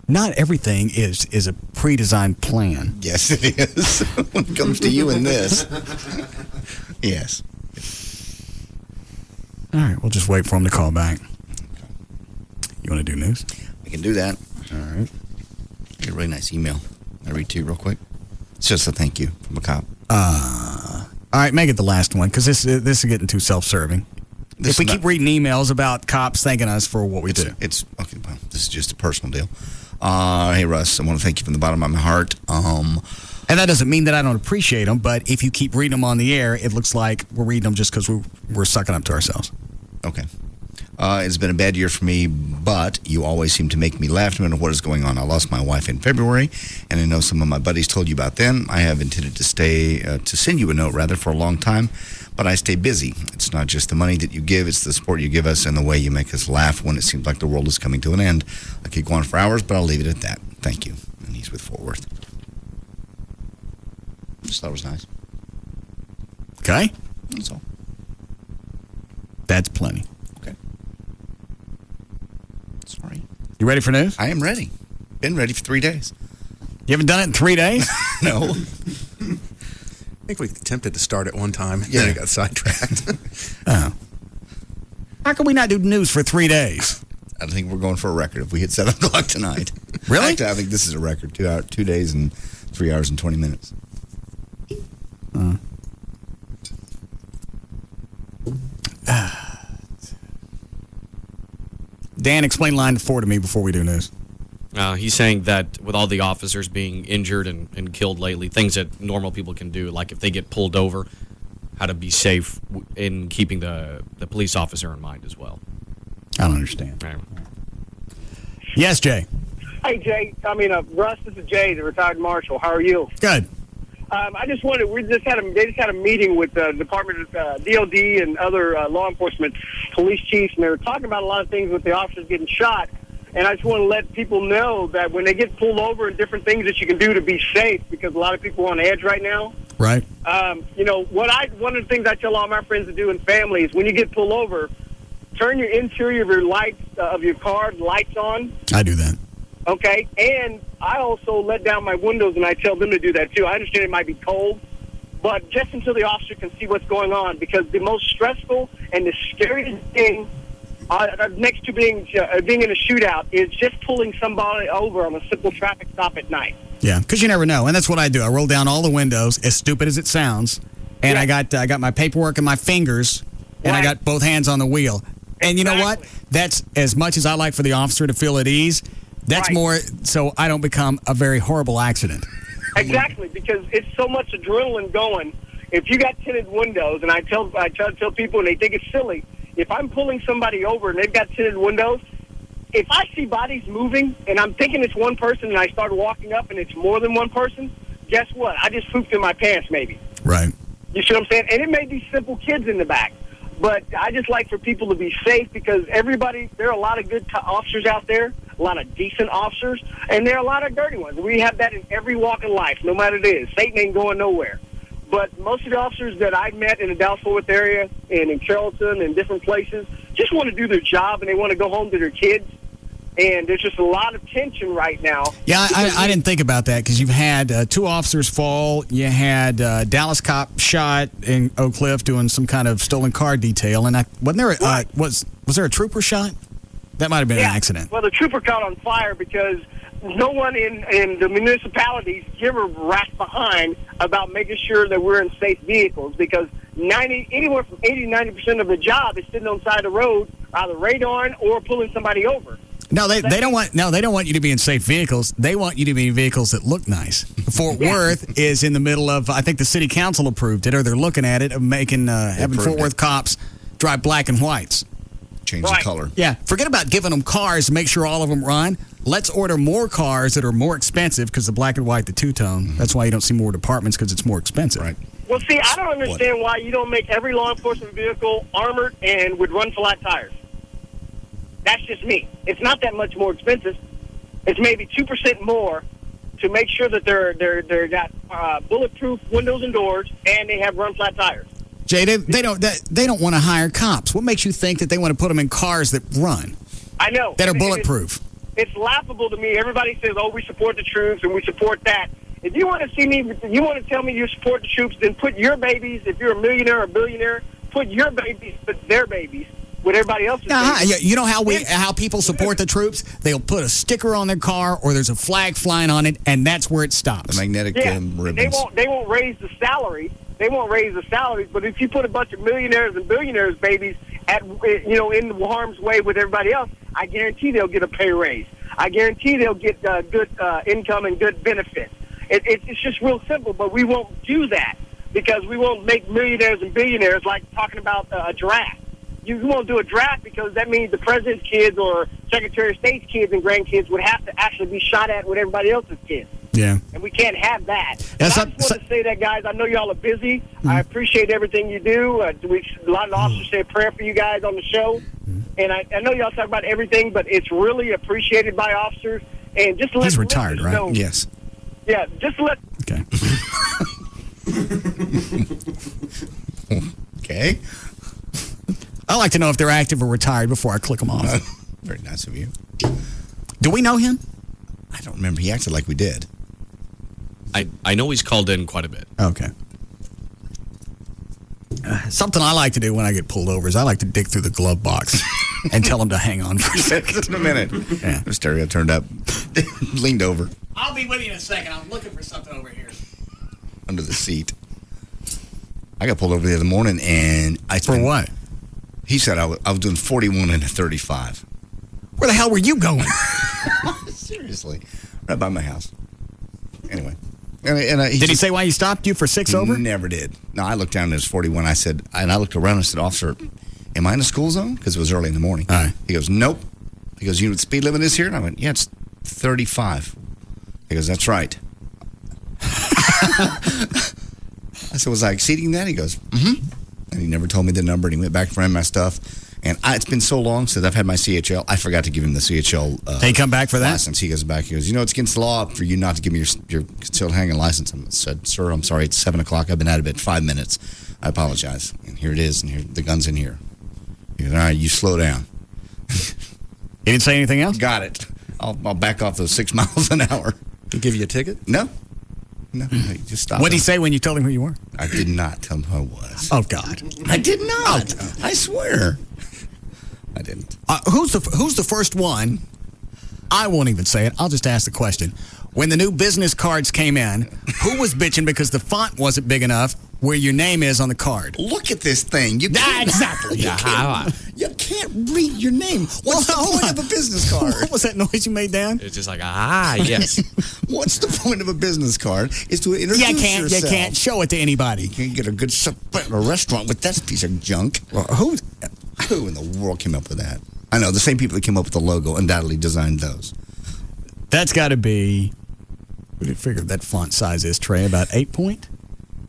Not everything is a pre-designed plan. Yes, it is. When it comes to you and this. Yes. All right, we'll just wait for him to call back. You want to do news? I can do that. All right. I get a really nice email. I read to you real quick. It's just a thank you from a cop. All right, make it the last one, because this is getting too self-serving. If we keep reading emails about cops thanking us for what we do. It's okay. Well, this is just a personal deal. Hey, Russ, I want to thank you from the bottom of my heart. And that doesn't mean that I don't appreciate them, but if you keep reading them on the air, it looks like we're reading them just because we're sucking up to ourselves. Okay. It's been a bad year for me, but you always seem to make me laugh no matter what is going on. I lost my wife in February, and I know some of my buddies told you about them. I have intended to send you a note, rather, for a long time, but I stay busy. It's not just the money that you give, it's the support you give us and the way you make us laugh when it seems like the world is coming to an end. I could go on for hours, but I'll leave it at that. Thank you. And he's with Fort Worth. Just thought it was nice. Okay. That's all. That's plenty. Okay. Sorry. You ready for news? I am ready. Been ready for 3 days. You haven't done it in 3 days? No. I think we attempted to start at one time, and then it got sidetracked. Oh. How can we not do news for 3 days? I think we're going for a record if we hit 7 o'clock tonight. Really? Actually, I think this is a record. 2 days and 3 hours and 20 minutes. Dan, explain line 4 to me before we do news. He's saying that with all the officers being injured and killed lately, things that normal people can do, like if they get pulled over, how to be safe in keeping the police officer in mind as well. I don't understand. Right. Yes, Jay. Hey, Jay. Russ, this is Jay, the retired marshal. How are you? Good. I just wanted, they just had a meeting with the Department of DOD and other law enforcement police chiefs, and they were talking about a lot of things with the officers getting shot. And I just want to let people know that when they get pulled over and different things that you can do to be safe, because a lot of people are on edge right now. Right. One of the things I tell all my friends to do and family is when you get pulled over, turn your interior of your lights, of your car lights on. I do that. Okay, and I also let down my windows, and I tell them to do that, too. I understand it might be cold, but just until the officer can see what's going on, because the most stressful and the scariest thing next to being in a shootout is just pulling somebody over on a simple traffic stop at night. Yeah, because you never know, and that's what I do. I roll down all the windows, as stupid as it sounds, and I got my paperwork in my fingers, and I got both hands on the wheel. And you know what? That's as much as I like for the officer to feel at ease. That's more so I don't become a very horrible accident. Exactly, because it's so much adrenaline going. If you got tinted windows, and I try to tell people, and they think it's silly, if I'm pulling somebody over and they've got tinted windows, if I see bodies moving and I'm thinking it's one person and I start walking up and it's more than one person, guess what? I just pooped in my pants, maybe. Right. You see what I'm saying? And it may be simple kids in the back. But I just like for people to be safe, because there are a lot of good officers out there, a lot of decent officers, and there are a lot of dirty ones. We have that in every walk of life, no matter what it is. Satan ain't going nowhere. But most of the officers that I met in the Dallas-Fort Worth area and in Carrollton and different places just want to do their job, and they want to go home to their kids. And there's just a lot of tension right now. Yeah, I didn't think about that, because you've had 2 officers fall. You had Dallas cop shot in Oak Cliff doing some kind of stolen car detail. And wasn't there was there a trooper shot? That might have been an accident. Well, the trooper caught on fire because no one in the municipalities give a rat's behind about making sure that we're in safe vehicles, because anywhere from 80 to 90% of the job is sitting on the side of the road, either radaring or pulling somebody over. No, they don't want you to be in safe vehicles. They want you to be in vehicles that look nice. Fort Worth is in the middle of, I think the city council approved it, or they're looking at it, of making having Fort Worth cops drive black and whites. Change the color. Yeah, forget about giving them cars to make sure all of them run. Let's order more cars that are more expensive, because the black and white, the two-tone. That's why you don't see more departments, because it's more expensive. Right. Well, see, I don't understand why you don't make every law enforcement vehicle armored and would run flat tires. That's just me. It's not that much more expensive. It's maybe 2% more to make sure that they're got bulletproof windows and doors, and they have run flat tires. Jay, they don't want to hire cops. What makes you think that they want to put them in cars that run? I know. That are bulletproof. It's laughable to me. Everybody says, "Oh, we support the troops and we support that." If you want to see me, you want to tell me you support the troops, then put your babies. If you're a millionaire or a billionaire, put your babies with their babies, with everybody else's. You know how people support the troops? They'll put a sticker on their car, or there's a flag flying on it, and that's where it stops. The magnetic ribbons. They won't raise the salary. They won't raise the salaries, but if you put a bunch of millionaires and billionaires babies in harm's way with everybody else, I guarantee they'll get a pay raise. I guarantee they'll get good income and good benefits. It's just real simple, but we won't do that, because we won't make millionaires and billionaires like talking about a draft. You won't do a draft, because that means the president's kids or Secretary of State's kids and grandkids would have to actually be shot at with everybody else's kids. Yeah. And we can't have that. I just want to say that, guys. I know y'all are busy. I appreciate everything you do. A lot of officers say a prayer for you guys on the show. And I know y'all talk about everything, but it's really appreciated by officers. And just let He's retired, right? know, Yes. Yeah, just let... Okay. Okay. I like to know if they're active or retired before I click them off. Very nice of you. Do we know him? I don't remember. He acted like we did. I know he's called in quite a bit. Okay. Something I like to do when I get pulled over is I like to dig through the glove box and tell them to hang on for a second. Just a minute. Yeah. The stereo turned up, leaned over. I'll be with you in a second. I'm looking for something over here. Under the seat. I got pulled over the other morning, and For what? He said I was doing 41 and a 35. Where the hell were you going? Seriously. Right by my house. Anyway. Did he say why he stopped you for 6 over? Never did. No, I looked down and it was 41. I said, and I looked around and said, "Officer, am I in a school zone?" Because it was early in the morning. All right. He goes, "Nope." He goes, "You know what the speed limit is here?" And I went, "Yeah, it's 35. He goes, "That's right." I said, "Was I exceeding that?" He goes, "Mm-hmm." And he never told me the number, and he went back and ran my stuff. And it's been so long since I've had my CHL. I forgot to give him the CHL They come back for that? license. He goes back. He goes, "You know, it's against the law for you not to give me your concealed handgun license." I said, "Sir, I'm sorry. It's 7 o'clock. I've been out of it 5 minutes. I apologize." And here it is, and here the gun's in here. He goes, "All right, you slow down." He didn't say anything else? Got it. I'll back off those 6 miles an hour. He give you a ticket? No. No, he just stopped. What did he say when you told him who you were? I did not tell him who I was. Oh, God. I did not. I swear. I didn't. Who's the first one? I won't even say it. I'll just ask the question. When the new business cards came in, who was bitching because the font wasn't big enough where your name is on the card? Look at this thing. You can't, exactly. You can't read your name. What's the point of a business card? What was that noise you made, Dan? It's just like, yes. What's the point of a business card? Is to introduce yourself. You can't show it to anybody. You can't get a good supper at a restaurant with that piece of junk. Well, who in the world came up with that? I know, the same people that came up with the logo undoubtedly designed those. That's got to be, what do you figure that font size is, Trey? About 8 point?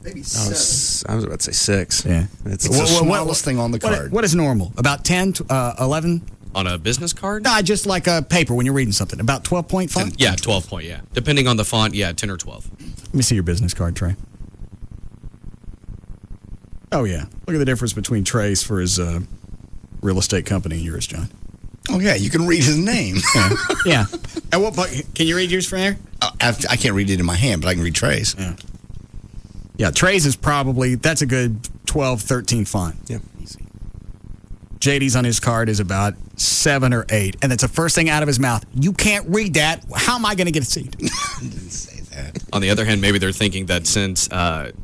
Maybe I was about to say 6. Yeah. It's the smallest thing on the card. What is normal? About 10, 11? On a business card? Nah, just like a paper when you're reading something. About 12 point font? Yeah, 12 point, yeah. Depending on the font, 10 or 12. Let me see your business card, Trey. Oh, yeah. Look at the difference between Trey's for his real estate company and yours, John. Oh, yeah, you can read his name. Yeah. At what point? Can you read yours from there? I can't read it in my hand, but I can read Trey's. Yeah. Yeah, Trey's is probably, that's a good 12, 13 font. Yeah. Easy. JD's on his card is about 7 or 8, and that's the first thing out of his mouth. You can't read that. How am I going to get a seat? I didn't say that. On the other hand, maybe they're thinking that since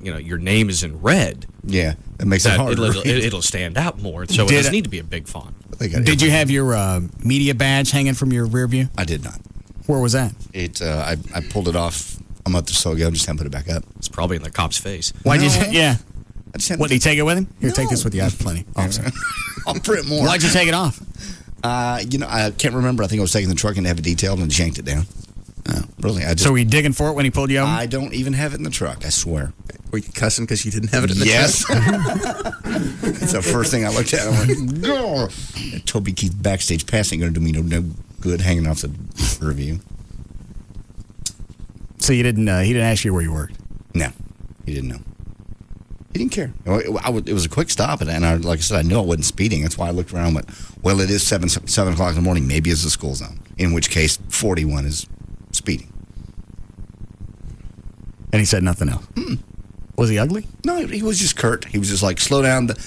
your name is in red, yeah, it makes it harder. It'll stand out more. So it doesn't need to be a big font. Did you have your media badge hanging from your rear view? I did not. Where was that? I pulled it off a month or so ago. Just haven't put it back up. It's probably in the cop's face. Why'd you? Yeah. What, did he take it with him? Here, take this with you. I have plenty. Officer. I'll print more. Why'd you take it off? I can't remember. I think I was taking the truck and have it detailed and yanked it down. Really? So were you digging for it when he pulled you over? I don't even have it in the truck. I swear. Were you cussing because you didn't have it in the truck? Yes. It's the first thing I looked at. I went, "Go!" Toby Keith backstage pass ain't going to do me no good hanging off the review. So you didn't? He didn't ask you where you worked? No, he didn't know. He didn't care. It was a quick stop, and like I said, I knew I wasn't speeding. That's why I looked around and went, well, it is 7 o'clock in the morning. Maybe it's a school zone, in which case 41 is speeding. And he said nothing else? Was he ugly? No, he was just curt. He was just like, slow down, and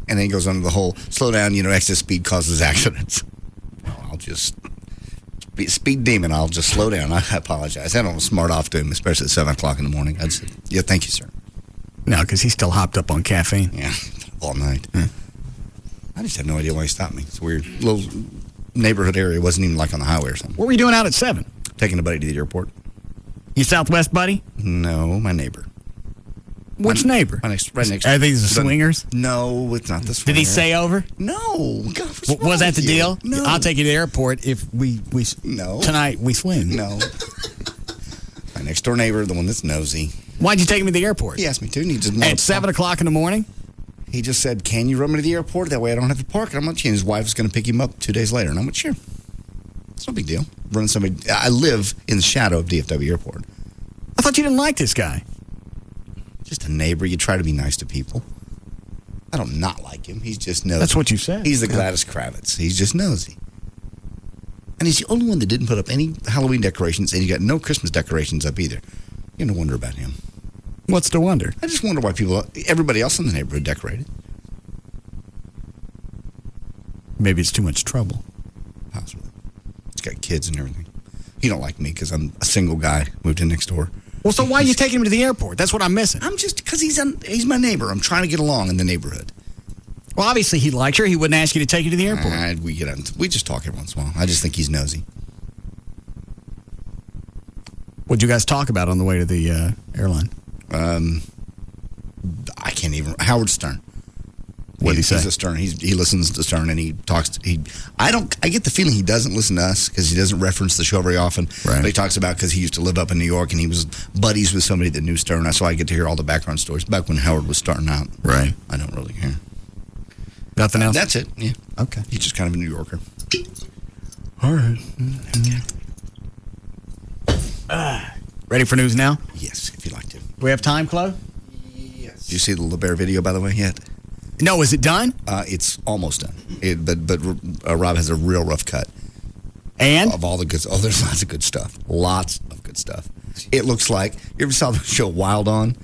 then he goes under the whole, slow down, excess speed causes accidents. Well, I'll just, speed demon, I'll just slow down. I apologize. I don't smart off to him, especially at 7 o'clock in the morning. I'd say, yeah, thank you, sir. No, because he's still hopped up on caffeine. Yeah, all night. Yeah. I just had no idea why he stopped me. It's a weird little neighborhood area. It wasn't even like on the highway or something. What were you doing out at 7? Taking a buddy to the airport. Your Southwest buddy? No, my neighbor. Which neighbor? Right next. Are these the swingers? No, it's not the swingers. Did he say over? No. God, was that the deal? No. I'll take you to the airport if we no. Tonight we swing. No. My next door neighbor, the one that's nosy. Why'd you take him to the airport? He asked me to. And he just at 7 o'clock in the morning? He just said, can you run me to the airport? That way I don't have to park. And I'm like, and his wife was going to pick him up 2 days later. And I'm like, sure. It's no big deal. Running somebody. I live in the shadow of DFW Airport. I thought you didn't like this guy. Just a neighbor. You try to be nice to people. I don't not like him. He's just nosy. That's what you said. He's the Gladys Kravitz. He's just nosy. And he's the only one that didn't put up any Halloween decorations, and he got no Christmas decorations up either. You don't wonder about him. What's the wonder? I just wonder why everybody else in the neighborhood decorated. Maybe it's too much trouble. Possibly. He's got kids and everything. He don't like me because I'm a single guy, moved in next door. Well, so why are you taking him to the airport? That's what I'm missing. I'm just, because he's my neighbor. I'm trying to get along in the neighborhood. Well, obviously he likes you. He wouldn't ask you to take you to the airport. We just talk every once in a while. I just think he's nosy. What'd you guys talk about on the way to the airline? I can't even. Howard Stern. What did he say? He's a Stern. He listens to Stern, and he talks. I get the feeling he doesn't listen to us because he doesn't reference the show very often. Right. But he talks about because he used to live up in New York and he was buddies with somebody that knew Stern. So I get to hear all the background stories back when Howard was starting out. Right. I don't really care. Nothing else. That's it. Yeah. Okay. He's just kind of a New Yorker. All right. Ready for news now? Yes, if you'd like to. Do we have time, Chloe? Yes. Did you see the LeBear video, by the way, yet? No, is it done? It's almost done. But Rob has a real rough cut. And? Of all the good stuff. Oh, there's lots of good stuff. Lots of good stuff. It looks like, you ever saw the show Wild On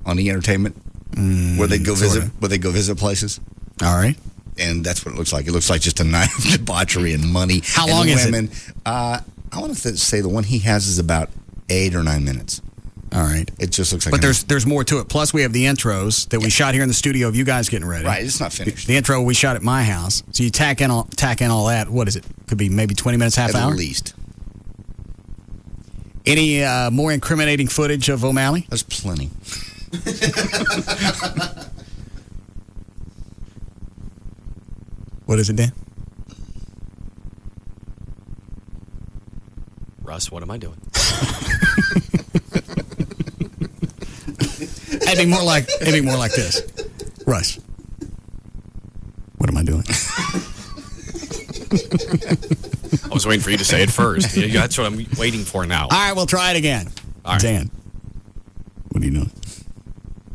the Entertainment, where they go visit places? All right. And that's what it looks like. It looks like just a night of debauchery and money. How long is it? I want to say the one he has is about 8 or 9 minutes. All right. It just looks like. But there's more to it. Plus, we have the intros that we shot here in the studio of you guys getting ready. Right. It's not finished. The intro we shot at my house. So you tack in all that. What is it? Could be maybe 20 minutes, half hour? At least. Any more incriminating footage of O'Malley? There's plenty. What is it, Dan? Russ, what am I doing? It'd be more like this. Russ, what am I doing? I was waiting for you to say it first. Yeah, that's what I'm waiting for now. All right, we'll try it again. All right. Dan, what are you doing?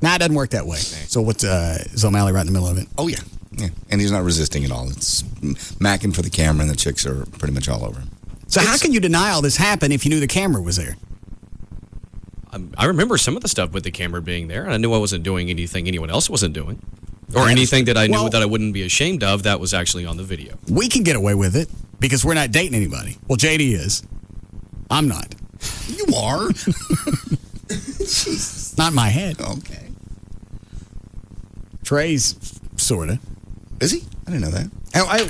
Nah, it doesn't work that way. So what's is O'Malley right in the middle of it? Oh, yeah. And he's not resisting at all. It's macking for the camera, and the chicks are pretty much all over him. So how can you deny all this happened if you knew the camera was there? I remember some of the stuff with the camera being there, and I knew I wasn't doing anything anyone else wasn't doing. Or anything that I knew that I wouldn't be ashamed of that was actually on the video. We can get away with it because we're not dating anybody. Well, JD is. I'm not. You are. Jesus. Not in my head. Okay. Trey's sort of. Is he? I didn't know that.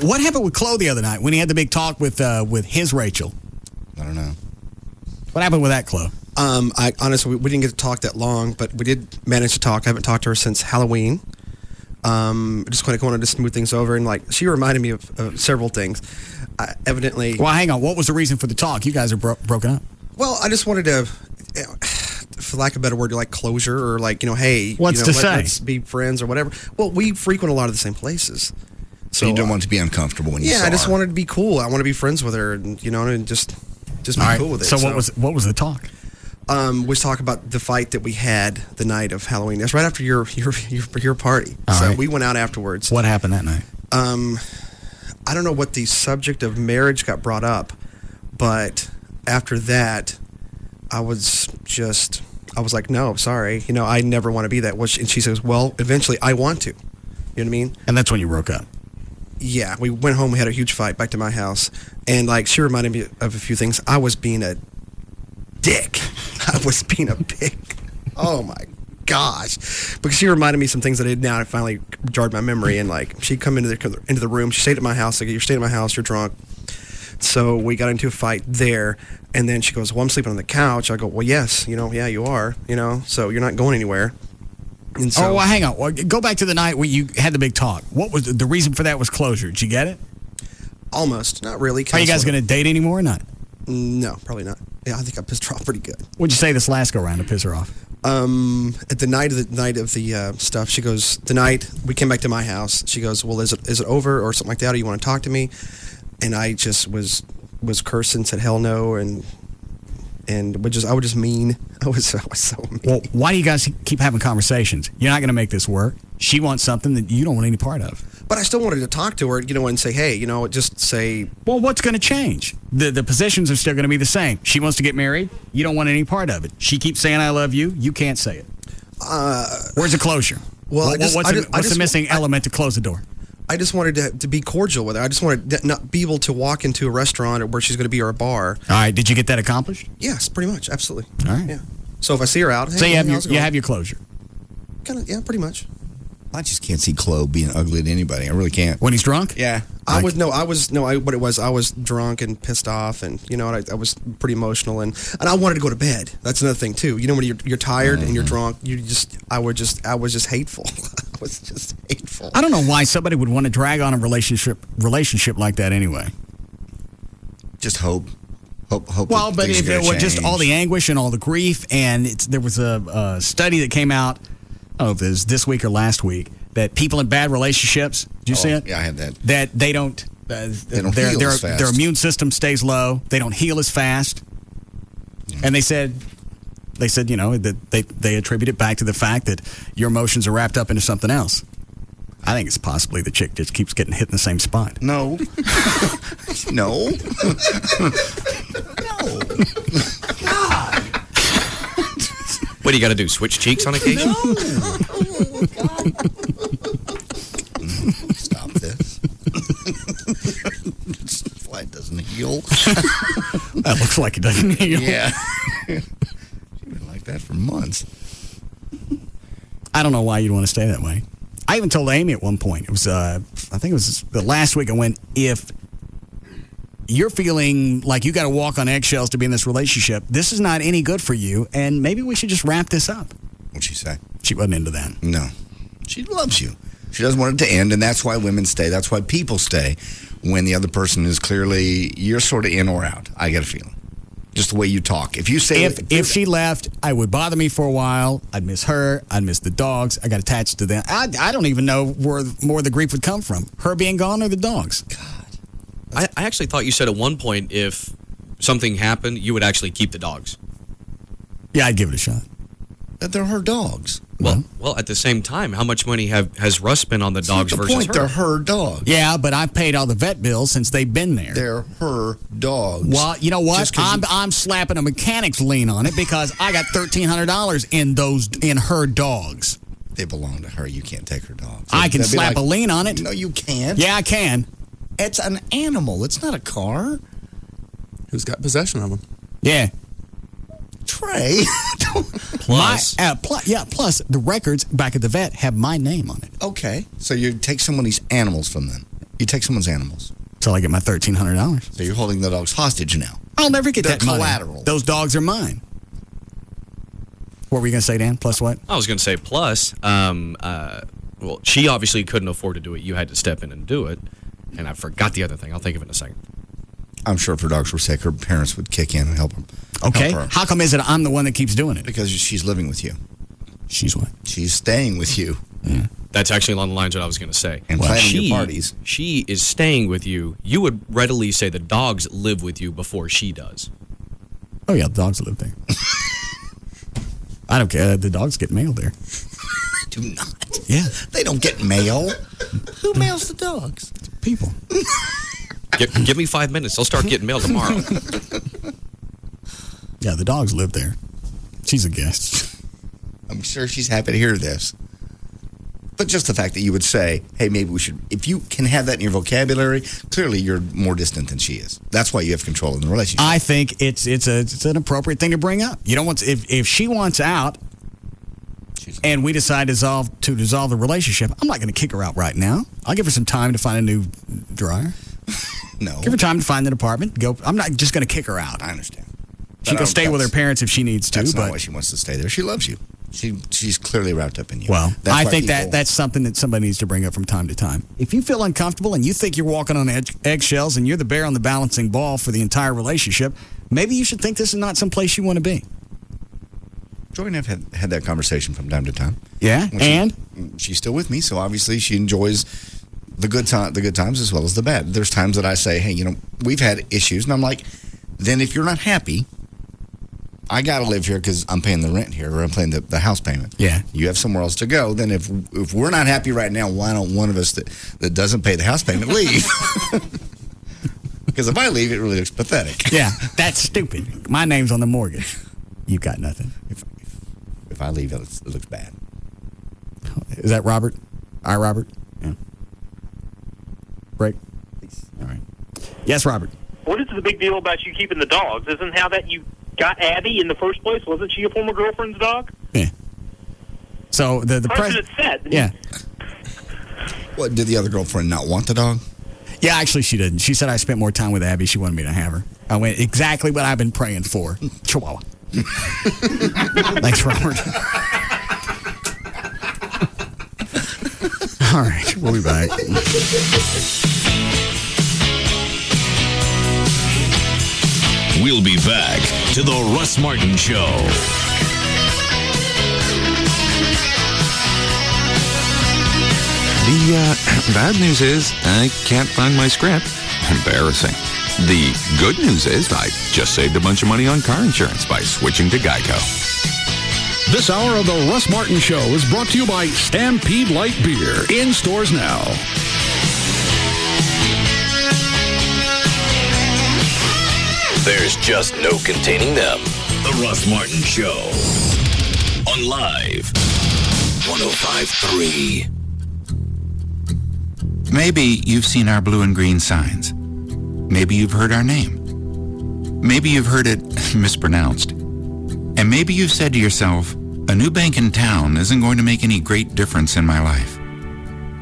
What happened with Chloe the other night when he had the big talk with his Rachel? I don't know. What happened with that, Chloe? I honestly, we didn't get to talk that long, but we did manage to talk. I haven't talked to her since Halloween. Just kind of wanted to smooth things over, and like she reminded me of several things. Evidently, well, hang on. What was the reason for the talk? You guys are broken up. Well, I just wanted to, for lack of a better word, like closure, or like hey, let's be friends or whatever. Well, we frequent a lot of the same places. So you don't want to be uncomfortable when you saw I just her. wanted to be cool. I want to be friends with her, and and just be cool with it. So what was the talk? Was talk about the fight that we had the night of Halloween. That's right after your party. All so right. we went out afterwards. What happened that night? I don't know what the subject of marriage got brought up, but after that, I was like, no, sorry. I never want to be that. And she says, well, eventually I want to. You know what I mean? And that's when you broke up. Yeah, we went home. We had a huge fight back to my house, and like she reminded me of a few things. I was being a dick. I was being a pig. Oh my gosh! Because she reminded me of some things that I did. Now it finally jarred my memory, and like she'd come into the room. She stayed at my house. Like, you're staying at my house. You're drunk. So we got into a fight there, and then she goes, "Well, I'm sleeping on the couch." I go, "Well, yes, yeah, you are. So you're not going anywhere." And so, well, hang on. Well, go back to the night when you had the big talk. What was the reason for that? Was closure. Did you get it? Almost. Not really. Are you guys going to date anymore or not? No, probably not. Yeah, I think I pissed her off pretty good. What'd you say this last go around to piss her off? At the night of the stuff, she goes, the night we came back to my house, she goes, well, is it over or something like that? Or you want to talk to me? And I just was cursing, said hell no, and I was just mean. I was so mean. Well, why do you guys keep having conversations? You're not going to make this work. She wants something that you don't want any part of. But I still wanted to talk to her, and say, hey, just say. Well, what's going to change? The positions are still going to be the same. She wants to get married. You don't want any part of it. She keeps saying, I love you. You can't say it. Where's the closure? Well, what's the missing element to close the door? I just wanted to be cordial with her. I just wanted to not be able to walk into a restaurant or where she's going to be or a bar. All right. Did you get that accomplished? Yes, pretty much. Absolutely. All right. Yeah. So if I see her out, so you have your closure. Kind of, yeah, pretty much. I just can't see Chloe being ugly to anybody. I really can't. When he's drunk? Yeah. What it was, I was drunk and pissed off, and I was pretty emotional, and I wanted to go to bed. That's another thing too. When you're tired and you're drunk, I was just hateful. I was just hateful. I don't know why somebody would want to drag on a relationship like that anyway. Just hope. Well, but if it was just all the anguish and all the grief, and there was a study that came out. I don't know if it was this week or last week, that people in bad relationships, did you see it? Yeah, I had that. That they don't heal as fast. Their immune system stays low. They don't heal as fast. Yeah. And they said, that they attribute it back to the fact that your emotions are wrapped up into something else. I think it's possibly the chick just keeps getting hit in the same spot. No. No. No. God. What do you got to do? Switch cheeks on occasion? Stop this. Why it doesn't heal? That looks like it doesn't heal. Yeah. She's been like that for months. I don't know why you'd want to stay that way. I even told Amy at one point, it was, I think it was the last week, I went, if you're feeling like you got to walk on eggshells to be in this relationship, this is not any good for you, and maybe we should just wrap this up. What'd she say? She wasn't into that. No. She loves you. She doesn't want it to end, and that's why women stay. That's why people stay when the other person is clearly, you're sort of in or out. I get a feeling. Just the way you talk. If you say... If she left, it would bother me for a while. I'd miss her. I'd miss the dogs. I got attached to them. I don't even know where more of the grief would come from. Her being gone or the dogs. I actually thought you said at one point if something happened, you would actually keep the dogs. Yeah, I'd give it a shot. They're her dogs. Well, at the same time, how much money has Russ spent on the dogs versus her? They're her dogs. Yeah, but I've paid all the vet bills since they've been there. They're her dogs. Well, you know what? I'm slapping a mechanic's lien on it because I got $1,300 in her dogs. They belong to her. You can't take her dogs. I can slap a lien on it. No, you can't. Yeah, I can. It's an animal. It's not a car. Who's got possession of them? Yeah. Trey. Plus. Plus the records back at the vet have my name on it. Okay. So you take somebody's animals from them. You take someone's animals. So I get my $1,300. So you're holding the dogs hostage now. I'll never get that collateral. Money. Those dogs are mine. What were you going to say, Dan? Plus what? I was going to say plus. Well, she obviously couldn't afford to do it. You had to step in and do it. And I forgot the other thing. I'll think of it in a second. I'm sure if her dogs were sick, her parents would kick in and help them. Okay. Help her. How come is it I'm the one that keeps doing it? Because she's living with you. She's what? She's staying with you. Yeah. That's actually along the lines of what I was going to say. And planning your parties. She is staying with you. You would readily say the dogs live with you before she does. Oh, yeah, the dogs live there. I don't care. The dogs get mail there. Do not. Yeah. They don't get mail. Who mails the dogs? People. Give me 5 minutes. They'll start getting mail tomorrow. Yeah, the dogs live there. She's a guest. I'm sure she's happy to hear this. But just the fact that you would say, hey, maybe we should, if you can have that in your vocabulary, clearly you're more distant than she is. That's why you have control in the relationship. I think it's an appropriate thing to bring up. You don't want to, if she wants out and we decide to dissolve the relationship, I'm not going to kick her out right now. I'll give her some time to find a new dryer. No. Give her time to find an apartment. I'm not just going to kick her out. I understand. She can stay with her parents if she needs to. That's but not why she wants to stay there. She loves you. She's clearly wrapped up in you. Well, I think people, that's something that somebody needs to bring up from time to time. If you feel uncomfortable and you think you're walking on eggshells and you're the bear on the balancing ball for the entire relationship, maybe you should think this is not some place you want to be. Joy and I have had that conversation from time to time. Yeah, she's still with me, so obviously she enjoys the good times as well as the bad. There's times that I say, hey, we've had issues, and I'm like, then if you're not happy, I got to live here because I'm paying the rent here, or I'm paying the house payment. Yeah. You have somewhere else to go. Then if we're not happy right now, why don't one of us that doesn't pay the house payment leave? Because if I leave, it really looks pathetic. Yeah, that's stupid. My name's on the mortgage. You got nothing. If I leave, it looks bad. Is that Robert? Robert? Yeah. Break. All right. Yes, Robert. What is the big deal about you keeping the dogs? Isn't how that you got Abby in the first place? Wasn't she a former girlfriend's dog? Yeah. So the president said. Yeah. What, did the other girlfriend not want the dog? Yeah, actually she didn't. She said I spent more time with Abby. She wanted me to have her. I went exactly what I've been praying for. Chihuahua. Thanks, Robert. All right, we'll be back. We'll be back to the Russ Martin Show. The bad news is I can't find my script. Embarrassing. The good news is I just saved a bunch of money on car insurance by switching to Geico. This hour of the Russ Martin Show is brought to you by Stampede Light Beer, in stores now. There's just no containing them. The Russ Martin Show. on Live 105.3. Maybe you've seen our blue and green signs. Maybe you've heard our name. Maybe you've heard it mispronounced. And maybe you've said to yourself, a new bank in town isn't going to make any great difference in my life.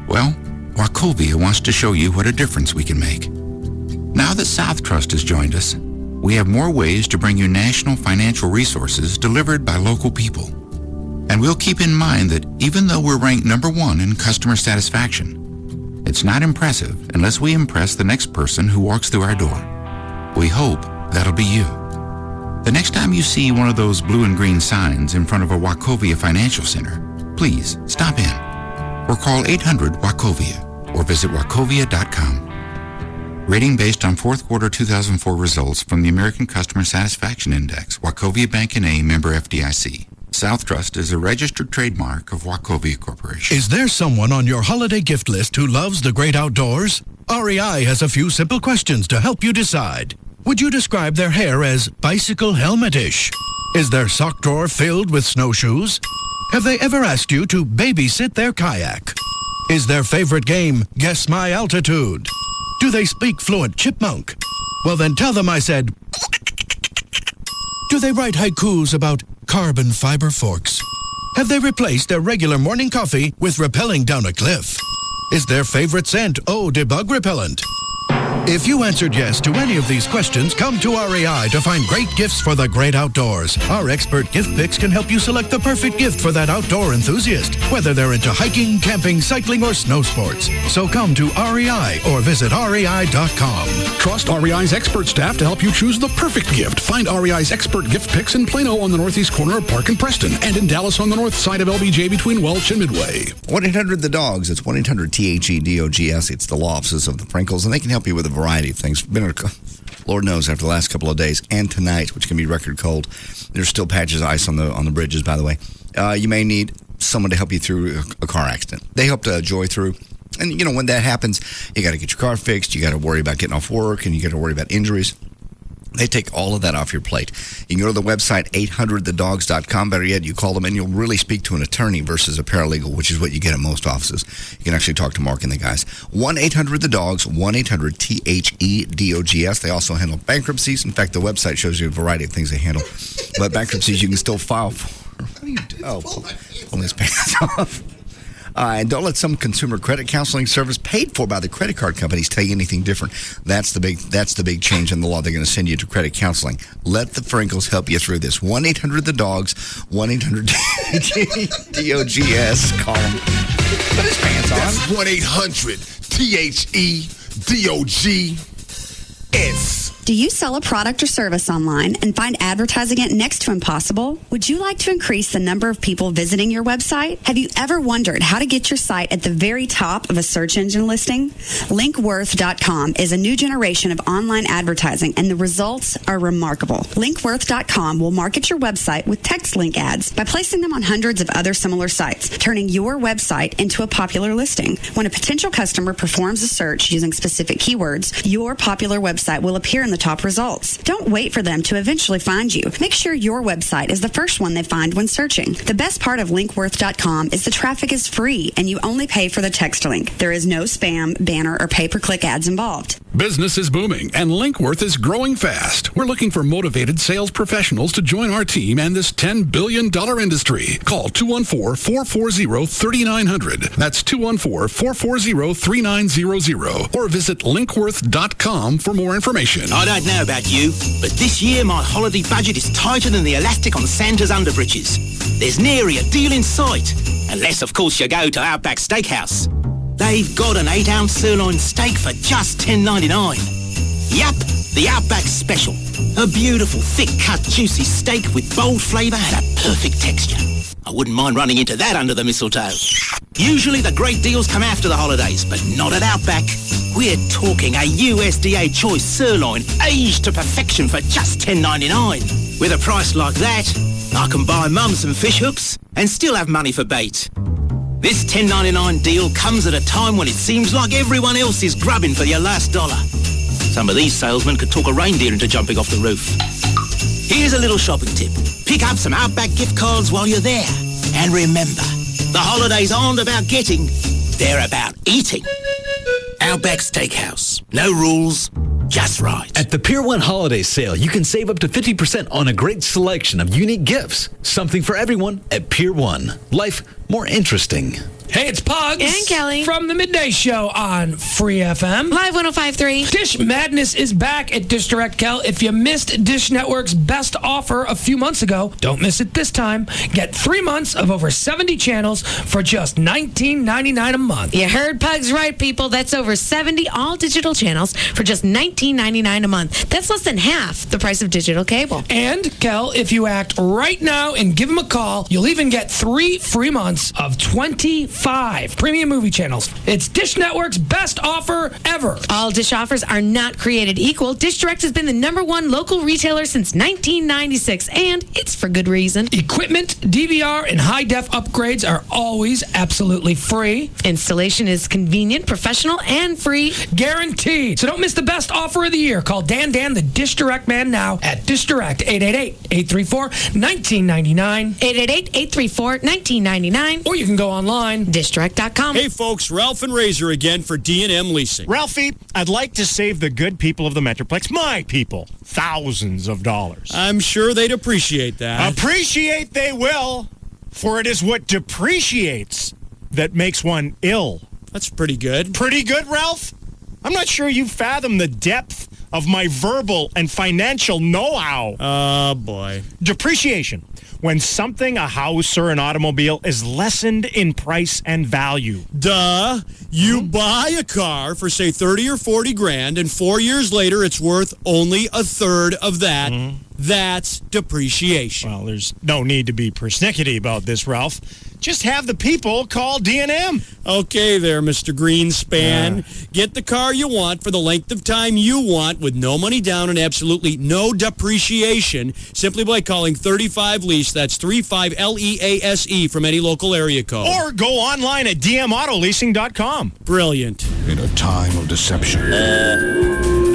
Well, Wachovia wants to show you what a difference we can make. Now that South Trust has joined us, we have more ways to bring you national financial resources delivered by local people. And we'll keep in mind that even though we're ranked number 1 in customer satisfaction, it's not impressive unless we impress the next person who walks through our door. We hope that'll be you. The next time you see one of those blue and green signs in front of a Wachovia Financial Center, please stop in or call 800-WACHOVIA or visit wachovia.com. Rating based on fourth quarter 2004 results from the American Customer Satisfaction Index, Wachovia Bank N.A., member FDIC. South Trust is a registered trademark of Wachovia Corporation. Is there someone on your holiday gift list who loves the great outdoors? REI has a few simple questions to help you decide. Would you describe their hair as bicycle helmet-ish? Is their sock drawer filled with snowshoes? Have they ever asked you to babysit their kayak? Is their favorite game Guess My Altitude? Do they speak fluent chipmunk? Well, then tell them I said... Do they write haikus about carbon fiber forks? Have they replaced their regular morning coffee with rappelling down a cliff? Is their favorite scent Eau de Bug Repellent? If you answered yes to any of these questions, come to REI to find great gifts for the great outdoors. Our expert gift picks can help you select the perfect gift for that outdoor enthusiast, whether they're into hiking, camping, cycling, or snow sports. So come to REI or visit rei.com. Trust REI's expert staff to help you choose the perfect gift. Find REI's expert gift picks in Plano on the northeast corner of Park and Preston, and in Dallas on the north side of LBJ between Welch and Midway. 1-800-THE-DOGS. It's 1-800-THEDOGS. It's the law offices of the Frankels, and they can help you with a variety of things. Lord knows, after the last couple of days and tonight, which can be record cold, there's still patches of ice on the bridges, by the way. You may need someone to help you through a car accident. They helped Joy through. And, you know, when that happens, you got to get your car fixed. You got to worry about getting off work, and you got to worry about injuries. They take all of that off your plate. You can go to the website, 800thedogs.com. Better yet, you call them, and you'll really speak to an attorney versus a paralegal, which is what you get at most offices. You can actually talk to Mark and the guys. 1-800-THE-DOGS, 1-800-THEDOGS. They also handle bankruptcies. In fact, the website shows you a variety of things they handle. But bankruptcies you can still file for. What do you do? Oh, pull his pants off. And don't let some consumer credit counseling service paid for by the credit card companies tell you anything different. That's the big change in the law. They're going to send you to credit counseling. Let the Frankels help you through this. 1-800-THE-DOGS, 1-800-DOGS. Call them. Put his pants on. That's 1-800-THEDOGS. Do you sell a product or service online and find advertising it next to impossible? Would you like to increase the number of people visiting your website? Have you ever wondered how to get your site at the very top of a search engine listing? Linkworth.com is a new generation of online advertising, and the results are remarkable. Linkworth.com will market your website with text link ads by placing them on hundreds of other similar sites, turning your website into a popular listing. When a potential customer performs a search using specific keywords, your popular website will appear in the top results. Don't wait for them to eventually find you. Make sure your website is the first one they find when searching. The best part of Linkworth.com is the traffic is free and you only pay for the text link. There is no spam, banner, or pay-per-click ads involved. Business is booming and Linkworth is growing fast. We're looking for motivated sales professionals to join our team and this $10 billion industry. Call 214-440-3900. That's 214-440-3900. Or visit Linkworth.com for more information. I don't know about you, but this year my holiday budget is tighter than the elastic on Santa's underbridges. There's nary a deal in sight, unless of course you go to Outback Steakhouse. They've got an 8-ounce sirloin steak for just $10.99. Yup, the Outback Special. A beautiful, thick-cut, juicy steak with bold flavour and a perfect texture. I wouldn't mind running into that under the mistletoe. Usually the great deals come after the holidays, but not at Outback. We're talking a USDA choice sirloin aged to perfection for just $10.99. With a price like that, I can buy Mum some fish hooks and still have money for bait. This $10.99 deal comes at a time when it seems like everyone else is grubbing for your last dollar. Some of these salesmen could talk a reindeer into jumping off the roof. Here's a little shopping tip. Pick up some Outback gift cards while you're there. And remember, the holidays aren't about getting, they're about eating. Outback Steakhouse. No rules, just right. At the Pier 1 Holiday Sale, you can save up to 50% on a great selection of unique gifts. Something for everyone at Pier 1. Life more interesting. Hey, it's Pugs. And Kelly. From the Midday Show on Free FM. Live 105.3. Dish Madness is back at Dish Direct, Kel. If you missed Dish Network's best offer a few months ago, don't miss it this time. Get 3 months of over 70 channels for just $19.99 a month. You heard Pugs right, people. That's over 70 all-digital channels for just $19.99 a month. That's less than half the price of digital cable. And, Kel, if you act right now and give them a call, you'll even get 3 free months of 25 premium movie channels. It's Dish Network's best offer ever. All Dish offers are not created equal. Dish Direct has been the #1 local retailer since 1996, and it's for good reason. Equipment, DVR, and high-def upgrades are always absolutely free. Installation is convenient, professional, and free. Guaranteed. So don't miss the best offer of the year. Call Dan, the Dish Direct man, now at Dish Direct, 888-834-1999. 888-834-1999. Or you can go online. DishDirect.com. Hey, folks, Ralph and Razor again for D&M Leasing. Ralphie, I'd like to save the good people of the Metroplex, my people, thousands of dollars. I'm sure they'd appreciate that. Appreciate they will, for it is what depreciates that makes one ill. That's pretty good. Pretty good, Ralph? I'm not sure you fathom the depth of my verbal and financial know-how. Oh, boy. Depreciation. When something, a house or an automobile, is lessened in price and value. Duh. You buy a car for, say, 30 or 40 grand, and 4 years later it's worth only a third of that. That's depreciation. Well, there's no need to be persnickety about this, Ralph. Just have the people call D&M. Okay there, Mr. Greenspan. Get the car you want for the length of time you want with no money down and absolutely no depreciation simply by calling 35 Lease. That's 35 LEASE from any local area code. Or go online at dmautoleasing.com. Brilliant. In a time of deception.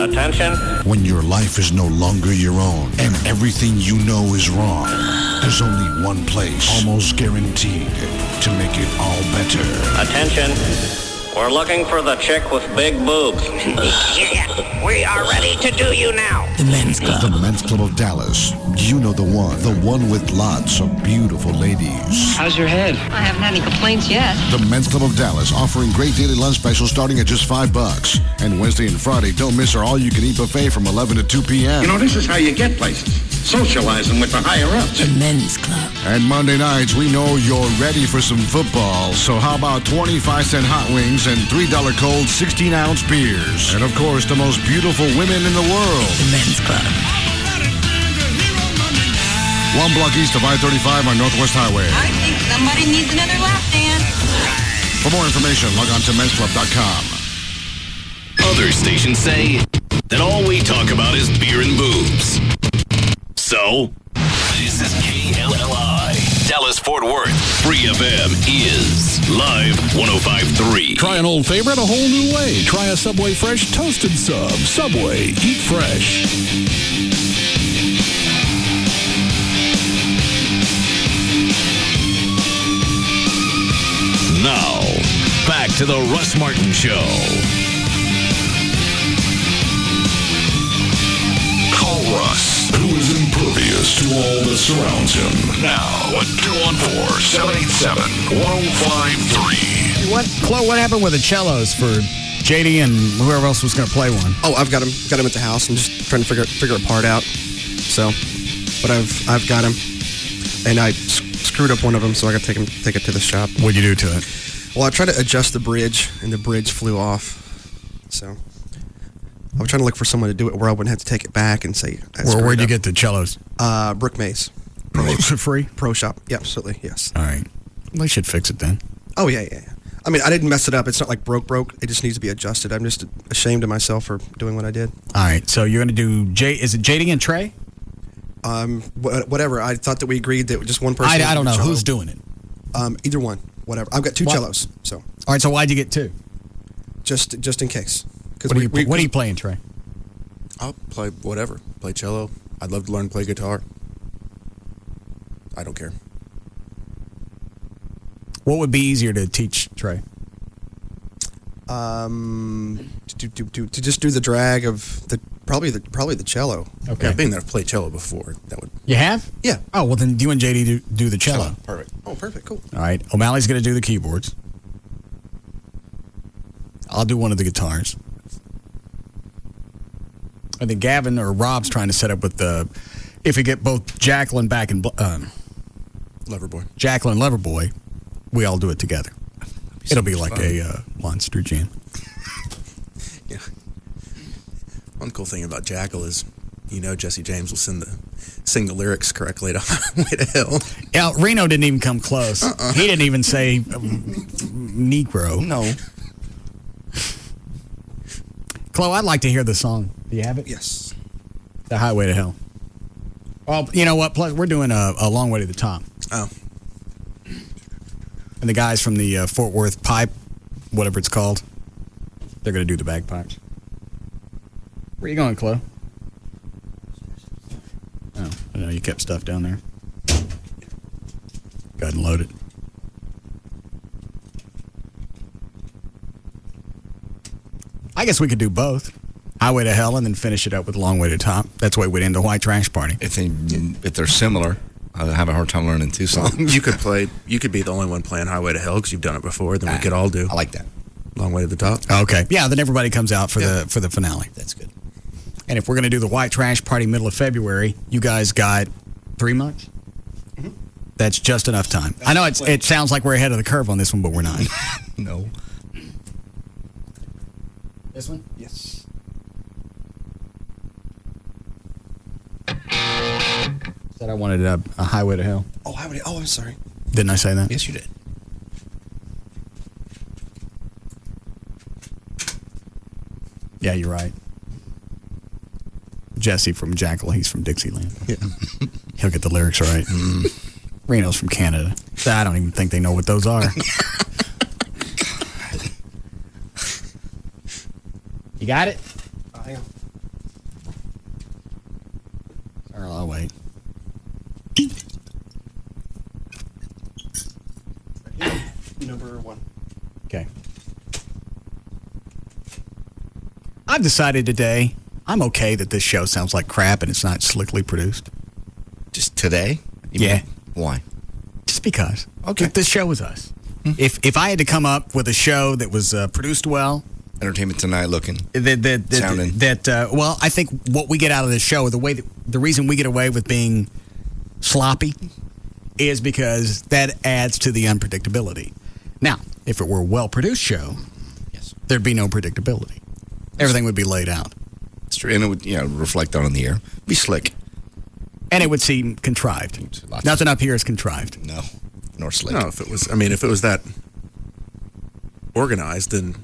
Attention. When your life is no longer your own and everything you know is wrong, there's only one place, almost guaranteed, to make it all better. Attention. We're looking for the chick with big boobs. Yeah, we are ready to do you now. The Men's Club. The Men's Club of Dallas. You know the one with lots of beautiful ladies. How's your head? I haven't had any complaints yet. The Men's Club of Dallas, offering great daily lunch specials starting at just $5. And Wednesday and Friday, don't miss our all-you-can-eat buffet from 11 to 2 p.m. You know, this is how you get places. Socializing with the higher-ups. The Men's Club. And Monday nights, we know you're ready for some football. So how about 25-cent hot wings and $3 cold 16-ounce beers? And, of course, the most beautiful women in the world. The Men's Club. 1 block east of I-35 on Northwest Highway. I think somebody needs another lap dance. For more information, log on to mensclub.com. Other stations say that all we talk about is beer and boobs. So, this is KLLI, Dallas-Fort Worth. Free FM is Live 105.3. Try an old favorite a whole new way. Try a Subway Fresh Toasted Sub. Subway, eat fresh. Now, back to the Russ Martin Show. Call Russ, who is impervious to all that surrounds him. Now at 214-787-1053. What happened with the cellos for JD and whoever else was going to play one? Oh, I've got him at the house. I'm just trying to figure a part out. So, but I've got him, and I screwed up one of them, so I got to take it to the shop. What'd you do to it? Well, I tried to adjust the bridge, and the bridge flew off. So I was trying to look for someone to do it where I wouldn't have to take it back and say. Where'd you get the cellos? Brook Mays. Is it free? Pro shop. Yeah, absolutely. Yes. All right. Well, they should fix it then. Oh yeah. I mean, I didn't mess it up. It's not like broke. It just needs to be adjusted. I'm just ashamed of myself for doing what I did. All right. So you're going to do is it JD and Trey? Whatever. I thought that we agreed that just one person. I don't know who's doing it. Either one. Whatever. I've got two cellos. So. All right. So why'd you get two? Just in case. What are you playing, Trey? I'll play whatever. Play cello. I'd love to learn to play guitar. I don't care. What would be easier to teach, Trey? To just do the drag of probably the cello. Okay. I've been there, played cello before. That would. You have? Yeah. Oh, well, then you and JD do the cello. Perfect. Oh, perfect. Cool. All right. O'Malley's going to do the keyboards. I'll do one of the guitars. I think Gavin or Rob's trying to set up with if we get both Jacqueline back and Loverboy. Jacqueline and Loverboy, we all do it together. It'll be like a monster jam. Yeah. One cool thing about Jackal is, Jesse James will sing the lyrics correctly to Highway to Hell. Yeah, Reno didn't even come close. He didn't even say Negro. No. Chloe, I'd like to hear the song. Do you have it? Yes. The Highway to Hell. Well, you know what? Plus, we're doing a long way to the top. Oh. And the guys from the Fort Worth Pipe, whatever it's called, they're going to do the bagpipes. Where you going, Chloe? Oh, I know you kept stuff down there. Go ahead and load it. I guess we could do both. Highway to Hell and then finish it up with Long Way to Top. That's why we'd end the White Trash Party. If they're similar, I'd have a hard time learning two songs. You could be the only one playing Highway to Hell because you've done it before. Then we could all do. I like that. Long Way to the Top. Okay. Yeah, then everybody comes out for the finale. That's good. And if we're going to do the White Trash Party middle of February, you guys got 3 months? Mm-hmm. That's just enough time. I know it sounds like we're ahead of the curve on this one, but we're not. No. This one? Yes. Said I wanted a Highway to Hell. Oh, Highway. Oh, I'm sorry. Didn't I say that? Yes, you did. Yeah, you're right. Jesse from Jackal, he's from Dixieland. Yeah. He'll get the lyrics right. Reno's from Canada. I don't even think they know what those are. You got it? Hang on. Or I'll wait. Number 1. Okay. I've decided today I'm okay that this show sounds like crap and it's not slickly produced. Just today? Yeah. Why? Just because. Okay. This show was us. If I had to come up with a show that was produced well, Entertainment Tonight looking. sounding. Well, I think what we get out of this show, the reason we get away with being sloppy is because that adds to the unpredictability. Now, if it were a well-produced show, there'd be no predictability. Everything would be laid out. It's true. And it would, reflect on in the air. Be slick. And it would seem contrived. Nothing up here is contrived. No. Nor slick. No, if it was that organized, then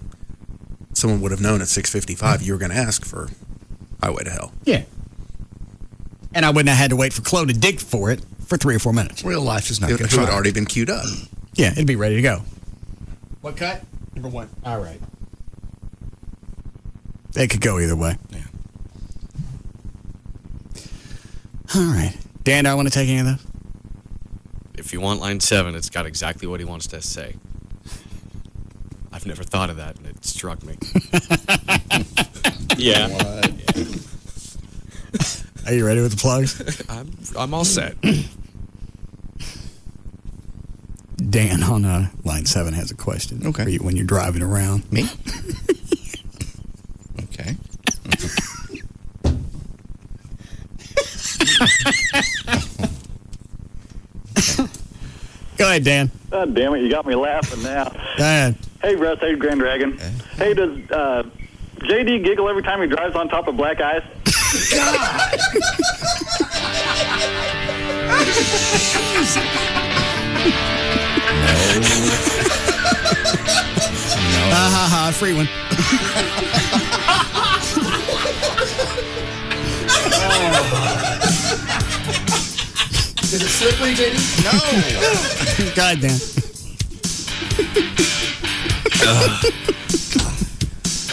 someone would have known at 6:55 you were going to ask for Highway to Hell. Yeah. And I wouldn't have had to wait for Chloe to dig for it for 3 or 4 minutes. Real life is not It going would to have already been queued up. Yeah, it'd be ready to go. What cut? Number 1. All right. They could go either way. Yeah. All right. Dan, do I want to take any of those? If you want line 7, it's got exactly what he wants to say. I've never thought of that, and it struck me. Yeah. Are you ready with the plugs? I'm all set. Dan on line 7 has a question for you when you're driving around. Me? Okay. Go ahead, Dan. God damn it, you got me laughing now. Go ahead. Hey, Russ. Hey, Grand Dragon. Hey, does JD giggle every time he drives on top of black ice? Free one. Is it slippery, JD? No. God damn.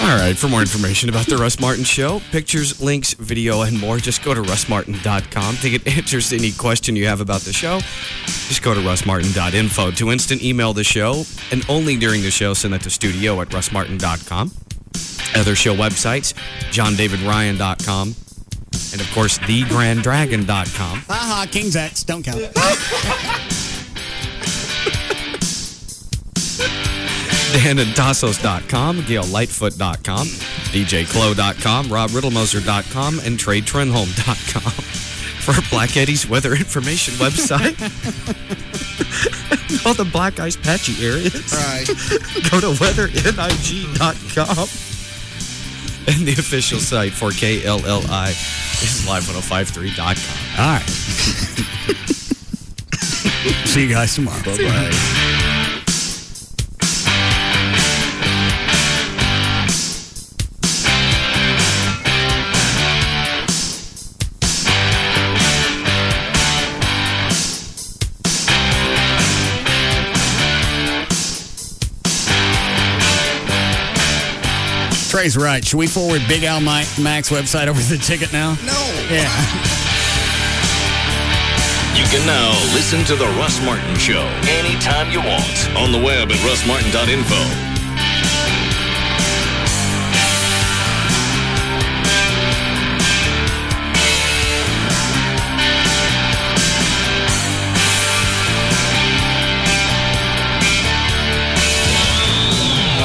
All right, for more information about the Russ Martin Show, pictures, links, video, and more, just go to russmartin.com. To get answers to any question you have about the show, just go to russmartin.info. To instant email the show, and only during the show, send that to studio at russmartin.com. Other show websites, johndavidryan.com, and of course, thegrandragon.com. Haha, King's X, don't count. DanandTassos.com, GailLightfoot.com, DJClo.com, RobRiddlemoser.com, and TradeTrenholm.com. For Black Eddie's weather information website. All the Black Ice patchy areas. Right. Go to weathering.com. And the official site for KLLI is live1053.com. All right. See you guys tomorrow. Bye-bye. Trey's right. Should we forward Big Al Mac's website over to the ticket now? No. Yeah. You can now listen to The Russ Martin Show anytime you want on the web at russmartin.info.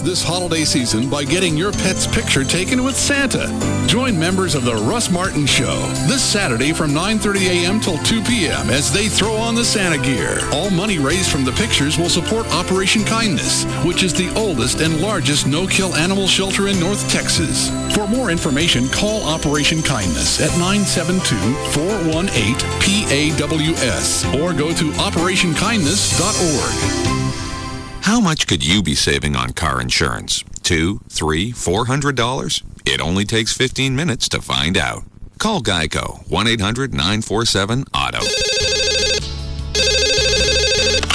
This holiday season by getting your pet's picture taken with Santa. Join members of the Russ Martin Show this Saturday from 9:30 a.m. till 2 p.m. as they throw on the Santa gear. All money raised from the pictures will support Operation Kindness, which is the oldest and largest no-kill animal shelter in North Texas. For more information, call Operation Kindness at 972-418-PAWS or go to operationkindness.org. How much could you be saving on car insurance? $200, $300, $400? It only takes 15 minutes to find out. Call Geico, 1-800-947-AUTO.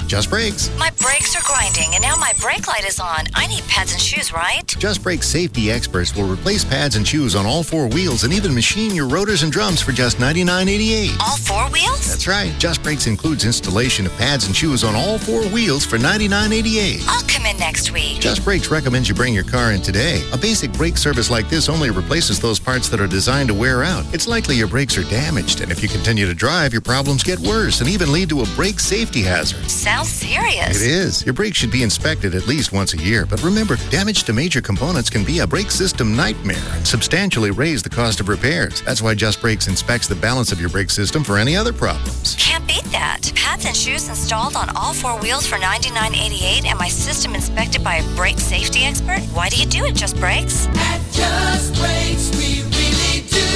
Just Brakes. My brakes are grinding, and now my brake light is on. I need pads and shoes, right? Just Brakes safety experts will replace pads and shoes on all four wheels and even machine your rotors and drums for just $99.88. All four wheels? That's right. Just Brakes includes installation of pads and shoes on all four wheels for $99.88. I'll come in next week. Just Brakes recommends you bring your car in today. A basic brake service like this only replaces those parts that are designed to wear out. It's likely your brakes are damaged, and if you continue to drive, your problems get worse and even lead to a brake safety hazard. Sounds serious. It is. Your brakes should be inspected at least once a year. But remember, damage to major components can be a brake system nightmare and substantially raise the cost of repairs. That's why Just Brakes inspects the balance of your brake system for any other problems. Can't beat that. Pads and shoes installed on all four wheels for $99.88 and my system inspected by a brake safety expert? Why do you do it, Just Brakes? At Just Brakes, we really do.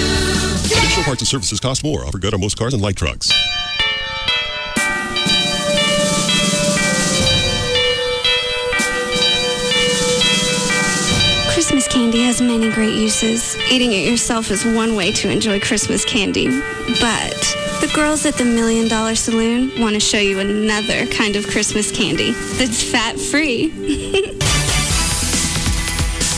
Additional parts and services cost more. Offer good on most cars and light trucks. Christmas candy has many great uses. Eating it yourself is one way to enjoy Christmas candy. But the girls at the $1 Million Saloon want to show you another kind of Christmas candy that's fat-free.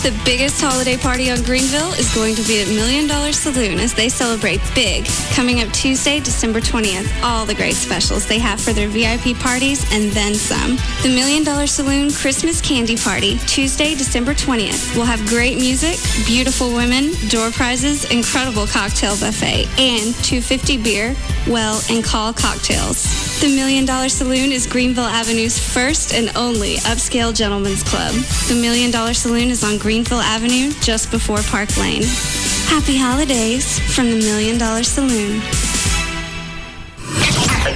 The biggest holiday party on Greenville is going to be at $1 Million Saloon as they celebrate big. Coming up Tuesday, December 20th, all the great specials they have for their VIP parties and then some. The $1 Million Saloon Christmas Candy Party, Tuesday, December 20th. We'll have great music, beautiful women, door prizes, incredible cocktail buffet, and $2.50 beer, and call cocktails. The $1 Million Saloon is Greenville Avenue's first and only upscale gentlemen's club. The $1 Million Saloon is on Greenville Avenue, just before Park Lane. Happy holidays from the $1 Million Saloon.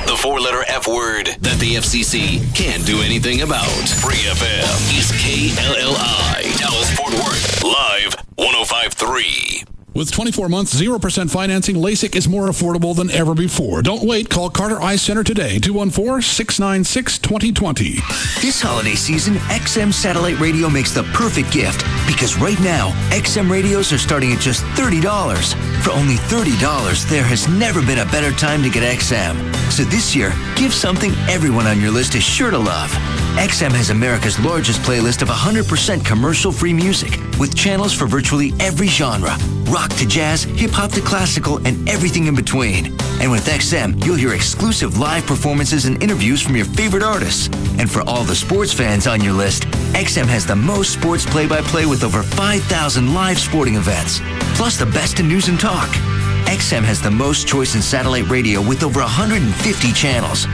The four-letter F word that the FCC can't do anything about. Free FM is KLLI. Dallas Fort Worth. Live 105.3. With 24 months, 0% financing, LASIK is more affordable than ever before. Don't wait. Call Carter Eye Center today, 214-696-2020. This holiday season, XM Satellite Radio makes the perfect gift because right now, XM radios are starting at just $30. For only $30, there has never been a better time to get XM. So this year, give something everyone on your list is sure to love. XM has America's largest playlist of 100% commercial-free music with channels for virtually every genre, rock to jazz, hip-hop to classical, and everything in between. And with XM, you'll hear exclusive live performances and interviews from your favorite artists. And for all the sports fans on your list, XM has the most sports play-by-play with over 5,000 live sporting events, plus the best in news and talk. XM has the most choice in satellite radio with over 150 channels.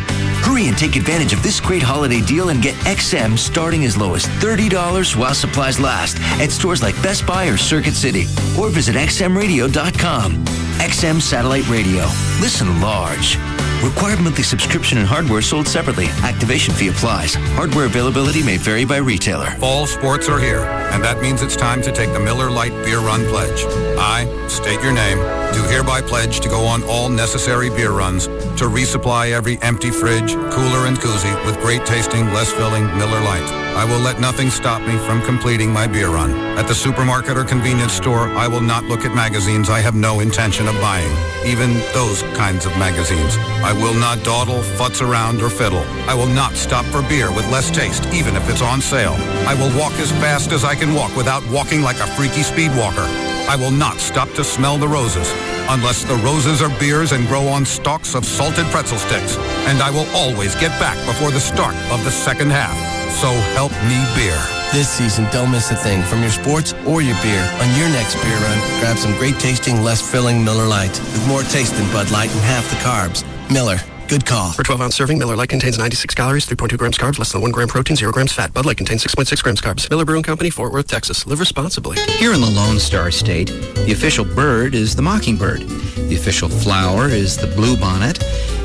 Hurry and take advantage of this great holiday deal and get XM starting as low as $30 while supplies last at stores like Best Buy or Circuit City, or visit xmradio.com. XM Satellite Radio. Listen large. Required monthly subscription and hardware sold separately. Activation fee applies. Hardware availability may vary by retailer. Fall sports are here, and that means it's time to take the Miller Lite Beer Run Pledge. I state your name. Do hereby pledge to go on all necessary beer runs to resupply every empty fridge, cooler, and koozie with great tasting, less filling Miller Lite. I will let nothing stop me from completing my beer run. At the supermarket or convenience store, I will not look at magazines I have no intention of buying, even those kinds of magazines. I will not dawdle, futz around, or fiddle. I will not stop for beer with less taste, even if it's on sale. I will walk as fast as I can walk without walking like a freaky speed walker. I will not stop to smell the roses, unless the roses are beers and grow on stalks of salted pretzel sticks. And I will always get back before the start of the second half. So help me beer. This season, don't miss a thing from your sports or your beer. On your next beer run, grab some great tasting, less filling Miller Lite with more taste than Bud Light and half the carbs. Miller. Good call. For 12-ounce serving, Miller Lite contains 96 calories, 3.2 grams carbs, less than 1 gram protein, 0 grams fat. Bud Light contains 6.6 grams carbs. Miller Brewing Company, Fort Worth, Texas. Live responsibly. Here in the Lone Star State, the official bird is the mockingbird. The official flower is the bluebonnet.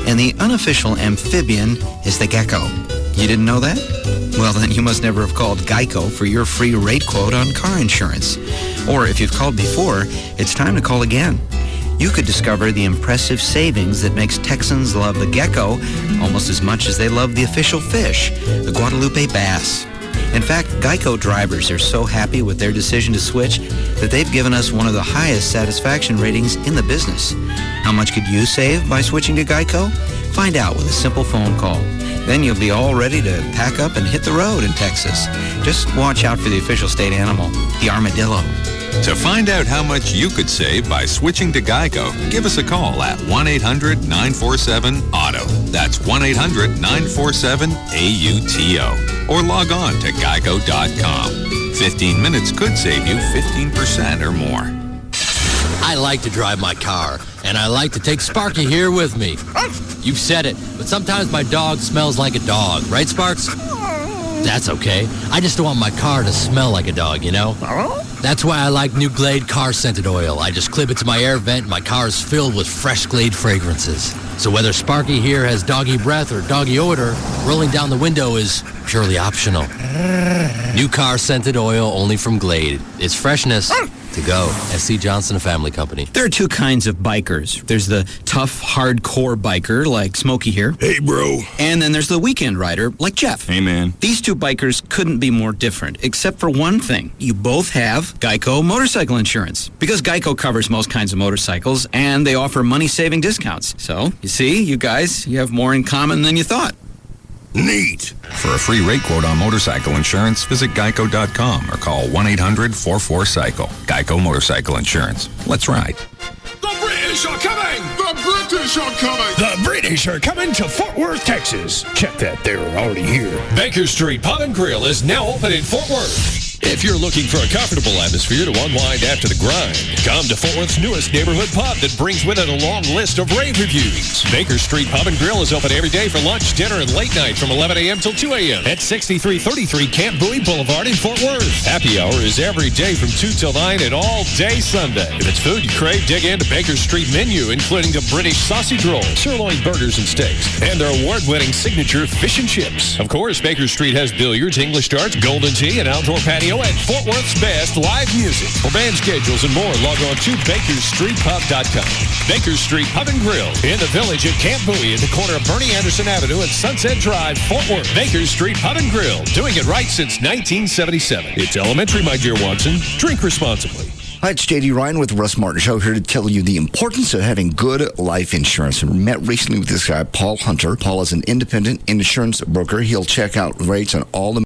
And the unofficial amphibian is the gecko. You didn't know that? Well, then you must never have called Geico for your free rate quote on car insurance. Or if you've called before, it's time to call again. You could discover the impressive savings that makes Texans love the gecko almost as much as they love the official fish, the Guadalupe bass. In fact, Geico drivers are so happy with their decision to switch that they've given us one of the highest satisfaction ratings in the business. How much could you save by switching to Geico? Find out with a simple phone call. Then you'll be all ready to pack up and hit the road in Texas. Just watch out for the official state animal, the armadillo. To find out how much you could save by switching to Geico, give us a call at 1-800-947-AUTO. That's 1-800-947-AUTO. Or log on to geico.com. 15 minutes could save you 15% or more. I like to drive my car, and I like to take Sparky here with me. You've said it, but sometimes my dog smells like a dog. Right, Sparks? That's okay. I just don't want my car to smell like a dog, you know? That's why I like New Glade car scented oil. I just clip it to my air vent and my car is filled with fresh Glade fragrances. So whether Sparky here has doggy breath or doggy odor, rolling down the window is purely optional. New car scented oil only from Glade. It's freshness to go. S.C. Johnson Family Company. There are two kinds of bikers. There's the tough, hardcore biker like Smokey here. Hey, bro. And then there's the weekend rider like Jeff. Hey, man. These two bikers couldn't be more different, except for one thing. You both have Geico motorcycle insurance. Because Geico covers most kinds of motorcycles, and they offer money-saving discounts. So, you see, you guys, you have more in common than you thought. Neat. For a free rate quote on motorcycle insurance, visit geico.com or call 1-800-44-CYCLE. Geico Motorcycle Insurance. Let's ride. The British are coming! The British are coming! The British are coming to Fort Worth, Texas. Check that, they're already here. Baker Street Pub and Grill is now open in Fort Worth. If you're looking for a comfortable atmosphere to unwind after the grind, come to Fort Worth's newest neighborhood pub that brings with it a long list of rave reviews. Baker Street Pub and Grill is open every day for lunch, dinner, and late night from 11 a.m. till 2 a.m. at 6333 Camp Bowie Boulevard in Fort Worth. Happy hour is every day from 2 till 9 and all day Sunday. If it's food you crave, dig into Baker Street menu, including the British sausage roll, sirloin burgers and steaks, and their award-winning signature fish and chips. Of course, Baker Street has billiards, English darts, golden tea, and outdoor patio and Fort Worth's best live music. For band schedules and more, log on to bakerstreetpub.com. Baker Street Pub and Grill in the village at Camp Bowie at the corner of Bernie Anderson Avenue and Sunset Drive, Fort Worth. Baker Street Pub and Grill, doing it right since 1977. It's elementary, my dear Watson. Drink responsibly. Hi, it's JD Ryan with the Russ Martin Show, here to tell you the importance of having good life insurance. I met recently with this guy, Paul Hunter. Paul is an independent insurance broker. He'll check out rates on all the